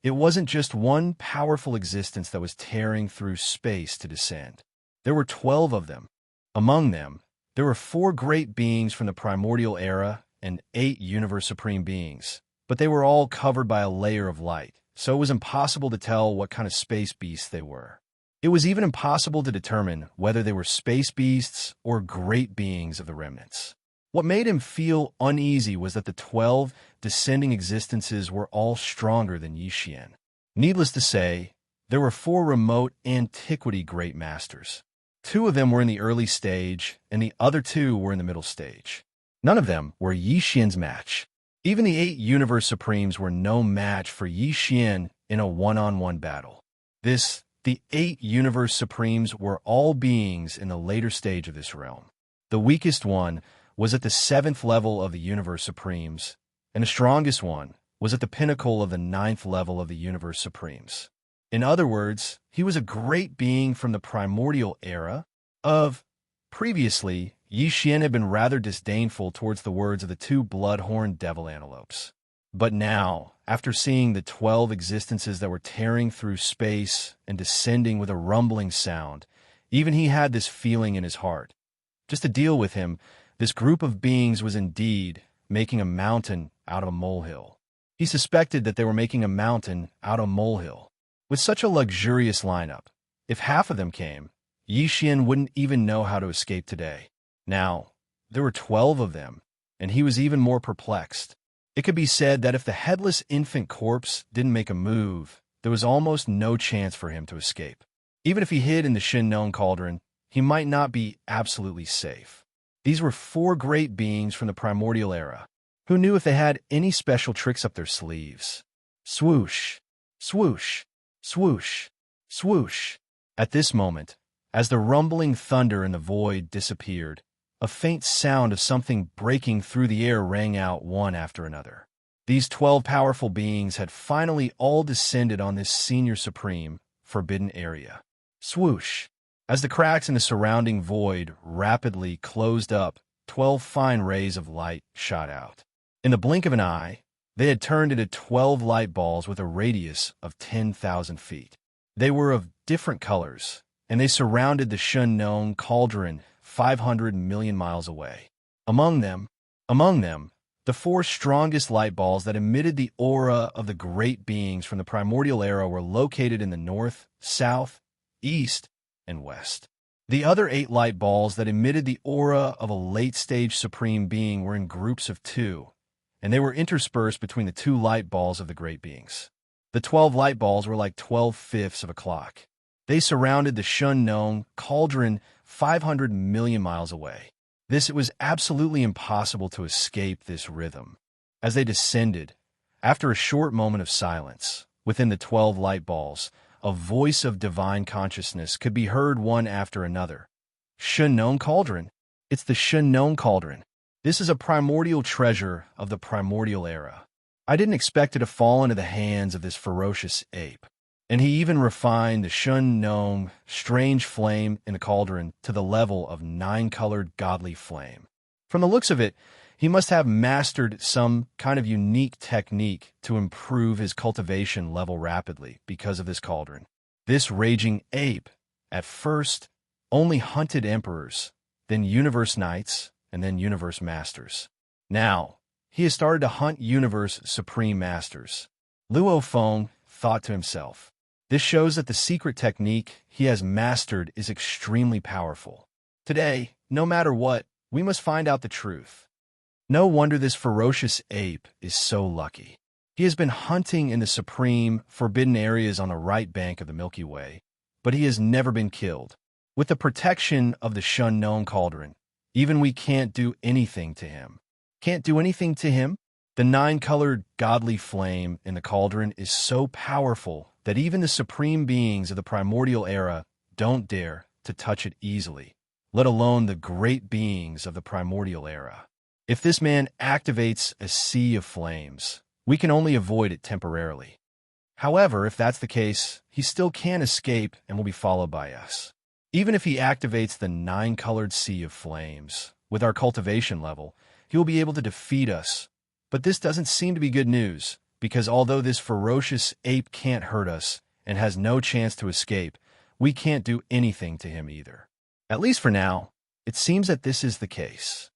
It wasn't just one powerful existence that was tearing through space to descend. There were 12 of them. Among them, there were 4 great beings from the primordial era and 8 universe supreme beings, but they were all covered by a layer of light, so it was impossible to tell what kind of space beasts they were. It was even impossible to determine whether they were space beasts or great beings of the remnants. What made him feel uneasy was that the 12 descending existences were all stronger than Yixian. Needless to say, there were 4 remote antiquity great masters. 2 of them were in the early stage, and the other 2 were in the middle stage. None of them were Yixian's match. Even the 8 universe supremes were no match for Yixian in a one-on-one battle. The 8 universe supremes were all beings in the later stage of this realm. The weakest one was at the 7th level of the universe supremes, and the strongest one was at the pinnacle of the 9th level of the universe supremes. In other words, he was a great being from the primordial era of... Previously, Yixian had been rather disdainful towards the words of the 2 blood-horned devil antelopes. But now, after seeing the 12 existences that were tearing through space and descending with a rumbling sound, even he had this feeling in his heart. Just to deal with him, this group of beings was indeed making a mountain out of a molehill. He suspected that they were making a mountain out of a molehill. With such a luxurious lineup, if half of them came, Yixian wouldn't even know how to escape today. Now, there were 12 of them, and he was even more perplexed. It could be said that if the headless infant corpse didn't make a move, there was almost no chance for him to escape. Even if he hid in the Shin cauldron, he might not be absolutely safe. These were 4 great beings from the primordial era. Who knew if they had any special tricks up their sleeves? Swoosh, swoosh, swoosh, swoosh. At this moment, as the rumbling thunder in the void disappeared, a faint sound of something breaking through the air rang out one after another. These 12 powerful beings had finally all descended on this senior supreme, forbidden area. Swoosh! As the cracks in the surrounding void rapidly closed up, 12 fine rays of light shot out. In the blink of an eye, they had turned into 12 light balls with a radius of 10,000 feet. They were of different colors, and they surrounded the Shin cauldron 500 million miles away. Among them, the 4 strongest light balls that emitted the aura of the great beings from the primordial era were located in the north, south, east, and west. The other 8 light balls that emitted the aura of a late-stage supreme being were in groups of 2, and they were interspersed between the 2 light balls of the great beings. The 12 light balls were like 12/5 of a clock. They surrounded the Xianxia cauldron 500 million miles away. It was absolutely impossible to escape this rhythm. As they descended, after a short moment of silence, within the 12 light balls, a voice of divine consciousness could be heard one after another. Xianxia cauldron. It's the Xianxia cauldron. This is a primordial treasure of the primordial era. I didn't expect it to fall into the hands of this ferocious ape. And he even refined the Xianxia strange flame in the cauldron to the level of 9-colored godly flame. From the looks of it, he must have mastered some kind of unique technique to improve his cultivation level rapidly because of this cauldron. This raging ape, at first, only hunted emperors, then universe knights, and then universe masters. Now, he has started to hunt universe supreme masters. Luo Feng thought to himself, this shows that the secret technique he has mastered is extremely powerful. Today, no matter what, we must find out the truth. No wonder this ferocious ape is so lucky. He has been hunting in the supreme, forbidden areas on the right bank of the Milky Way, but he has never been killed. With the protection of the Xianxia cauldron, even we can't do anything to him. Can't do anything to him? The 9-colored godly flame in the cauldron is so powerful that even the supreme beings of the primordial era don't dare to touch it easily, let alone the great beings of the primordial era. If this man activates a sea of flames, we can only avoid it temporarily. However, if that's the case, he still can escape and will be followed by us. Even if he activates the 9-colored sea of flames, with our cultivation level, he will be able to defeat us. But this doesn't seem to be good news, because although this ferocious ape can't hurt us and has no chance to escape, we can't do anything to him either. At least for now, it seems that this is the case.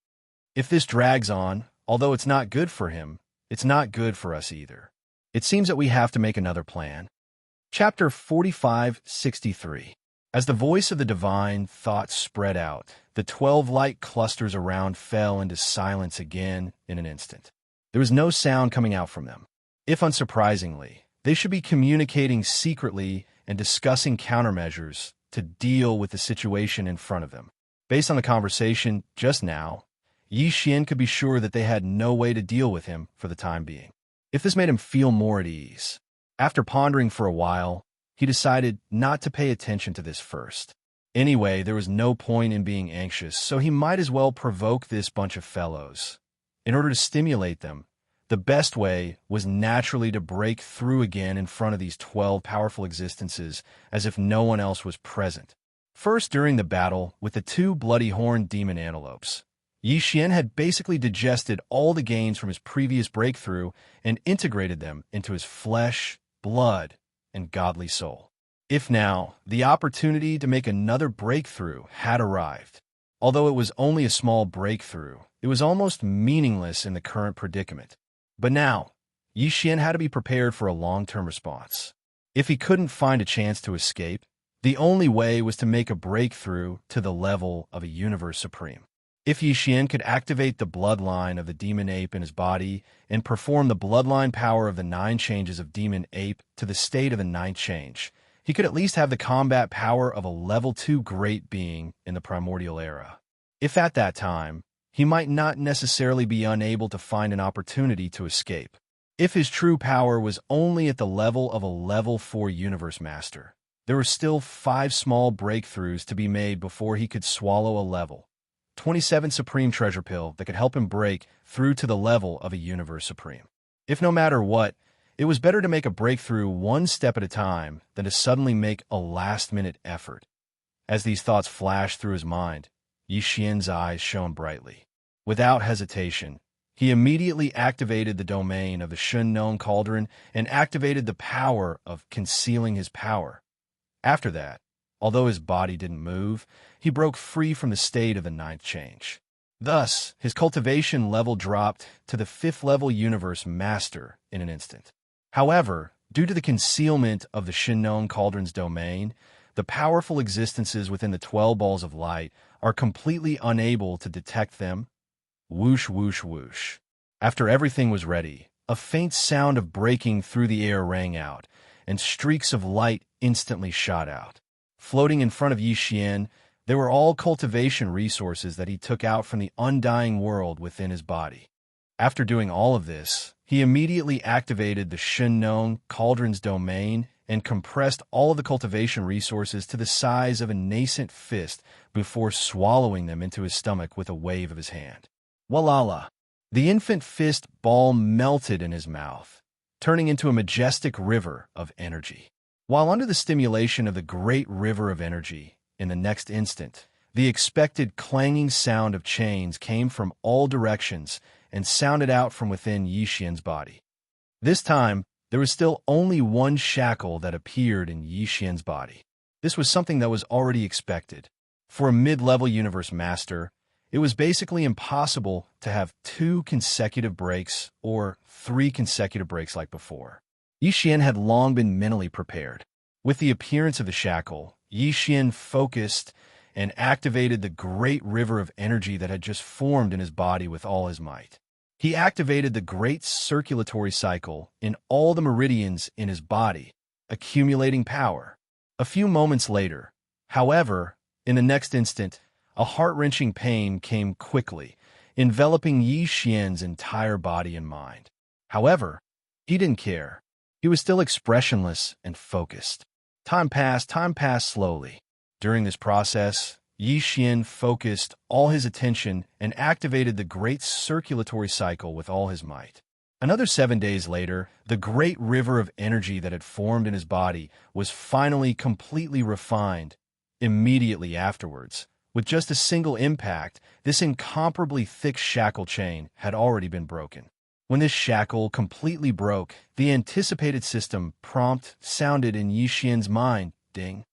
If this drags on, although it's not good for him, it's not good for us either. It seems that we have to make another plan. Chapter 45:63. As the voice of the divine thought spread out, the 12 light clusters around fell into silence again in an instant. There was no sound coming out from them. If unsurprisingly, they should be communicating secretly and discussing countermeasures to deal with the situation in front of them. Based on the conversation just now, Yi Xian could be sure that they had no way to deal with him for the time being. If this made him feel more at ease. After pondering for a while, he decided not to pay attention to this first. Anyway, there was no point in being anxious, so he might as well provoke this bunch of fellows. In order to stimulate them, the best way was naturally to break through again in front of these 12 powerful existences as if no one else was present. First, during the battle with the 2 bloody-horned demon antelopes, Yi Xian had basically digested all the gains from his previous breakthrough and integrated them into his flesh, blood, and godly soul. If now, the opportunity to make another breakthrough had arrived. Although it was only a small breakthrough, it was almost meaningless in the current predicament. But now, Yi Xian had to be prepared for a long-term response. If he couldn't find a chance to escape, the only way was to make a breakthrough to the level of a universe supreme. If Yi Xian could activate the bloodline of the demon ape in his body and perform the bloodline power of the 9 changes of demon ape to the state of the 9th change, he could at least have the combat power of a level 2 great being in the primordial era. If at that time, he might not necessarily be unable to find an opportunity to escape. If his true power was only at the level of a level 4 universe master, there were still 5 small breakthroughs to be made before he could swallow a level 27 supreme treasure pill that could help him break through to the level of a universe supreme. If no matter what, it was better to make a breakthrough one step at a time than to suddenly make a last-minute effort. As these thoughts flashed through his mind, Yi Xian's eyes shone brightly. Without hesitation, he immediately activated the domain of the Xianxia cauldron and activated the power of concealing his power. After that, although his body didn't move, he broke free from the state of the 9th change. Thus, his cultivation level dropped to the 5th level universe master in an instant. However, due to the concealment of the Xianxia cauldron's domain, the powerful existences within the 12 balls of light are completely unable to detect them. Whoosh, whoosh, whoosh. After everything was ready, a faint sound of breaking through the air rang out, and streaks of light instantly shot out. Floating in front of Xian, there were all cultivation resources that he took out from the undying world within his body. After doing all of this, he immediately activated the Shenong Cauldron's domain and compressed all of the cultivation resources to the size of a nascent fist before swallowing them into his stomach with a wave of his hand. Walala! The infant fist ball melted in his mouth, turning into a majestic river of energy. While under the stimulation of the great river of energy, in the next instant, the expected clanging sound of chains came from all directions and sounded out from within Yixian's body. This time, there was still only one shackle that appeared in Yixian's body. This was something that was already expected. For a mid-level universe master, it was basically impossible to have 2 consecutive breaks or 3 consecutive breaks like before. Yixian had long been mentally prepared. With the appearance of the shackle, Yixian focused and activated the great river of energy that had just formed in his body with all his might. He activated the great circulatory cycle in all the meridians in his body, accumulating power. A few moments later, however, in the next instant, a heart-wrenching pain came quickly, enveloping Yixian's entire body and mind. However, he didn't care. He was still expressionless and focused. Time passed slowly. During this process, Yixian focused all his attention and activated the great circulatory cycle with all his might. Another 7 days later, the great river of energy that had formed in his body was finally completely refined. Immediately afterwards, with just a single impact, this incomparably thick shackle chain had already been broken. When this shackle completely broke, the anticipated system prompt sounded in Yixian's mind. Ding.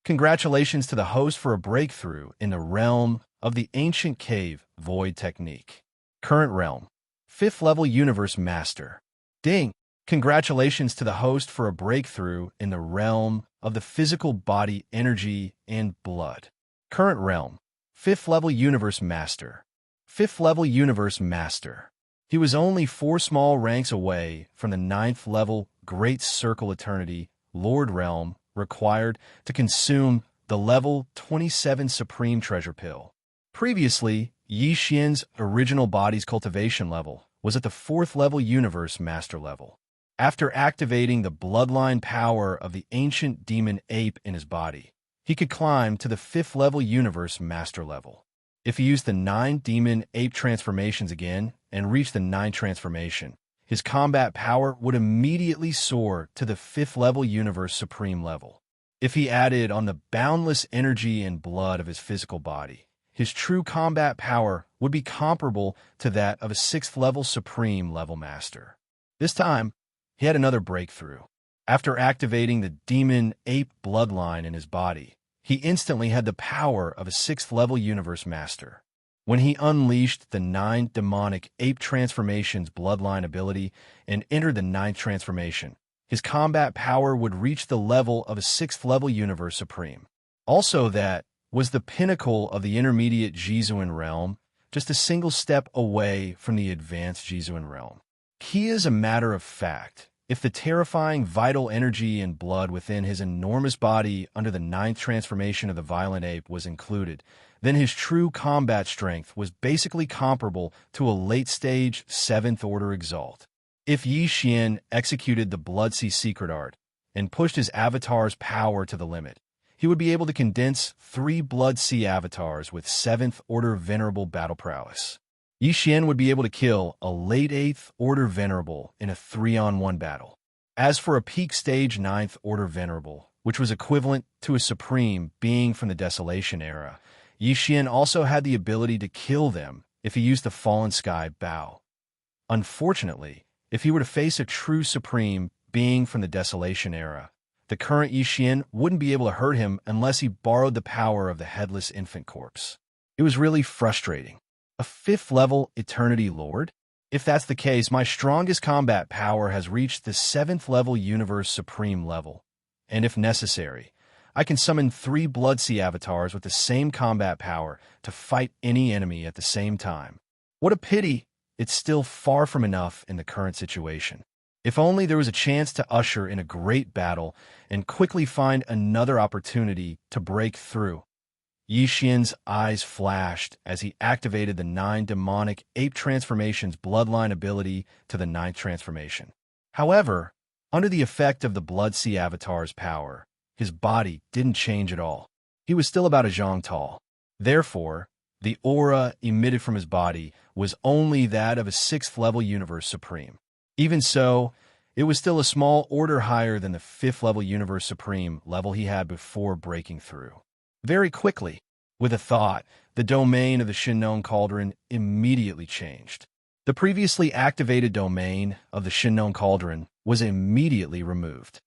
Congratulations to the host for a breakthrough in the realm of the ancient cave void technique. Current realm. 5th level universe master. Ding. Congratulations to the host for a breakthrough in the realm of the physical body energy and blood. Current realm. 5th level universe master. 5th level universe master. He was only 4 small ranks away from the 9th level Great Circle Eternity Lord Realm required to consume the level 27 Supreme Treasure Pill. Previously, Yixian's original body's cultivation level was at the 4th level Universe Master level. After activating the bloodline power of the ancient demon ape in his body, he could climb to the 5th level Universe Master level. If he used the 9 demon ape transformations again and reached the 9th transformation, his combat power would immediately soar to the 5th level Universe Supreme level. If he added on the boundless energy and blood of his physical body, his true combat power would be comparable to that of a 6th level Supreme level Master. This time, he had another breakthrough. After activating the demon ape bloodline in his body, he instantly had the power of a 6th level Universe Master. When he unleashed the 9 demonic ape transformations bloodline ability and entered the 9th transformation, his combat power would reach the level of a 6th level Universe Supreme. Also, that was the pinnacle of the intermediate Jizuan realm, just a single step away from the advanced Jizuan realm. Key as a matter of fact, if the terrifying vital energy and blood within his enormous body under the 9th transformation of the violent ape was included, then his true combat strength was basically comparable to a late-stage 7th Order Exalt. If Yixian executed the Bloodsea secret art and pushed his avatar's power to the limit, he would be able to condense 3 Bloodsea avatars with 7th Order Venerable battle prowess. Yixian would be able to kill a late 8th Order Venerable in a 3-on-1 battle. As for a peak stage 9th Order Venerable, which was equivalent to a Supreme being from the Desolation era, Yixian also had the ability to kill them if he used the Fallen Sky Bow. Unfortunately, if he were to face a true Supreme being from the Desolation era, the current Yixian wouldn't be able to hurt him unless he borrowed the power of the Headless Infant Corpse. It was really frustrating. A 5th level Eternity Lord? If that's the case, my strongest combat power has reached the 7th level Universe Supreme level, and if necessary, I can summon 3 Blood Sea avatars with the same combat power to fight any enemy at the same time. What a pity it's still far from enough in the current situation. If only there was a chance to usher in a great battle and quickly find another opportunity to break through. Yi Xian's eyes flashed as he activated the 9 demonic ape transformations bloodline ability to the 9th transformation. However, under the effect of the Blood Sea avatar's power, his body didn't change at all. He was still about a zhang tall. Therefore, the aura emitted from his body was only that of a 6th-level Universe Supreme. Even so, it was still a small order higher than the 5th-level Universe Supreme level he had before breaking through. Very quickly, with a thought, the domain of the Shinnong Cauldron immediately changed. The previously activated domain of the Shinnong Cauldron was immediately removed.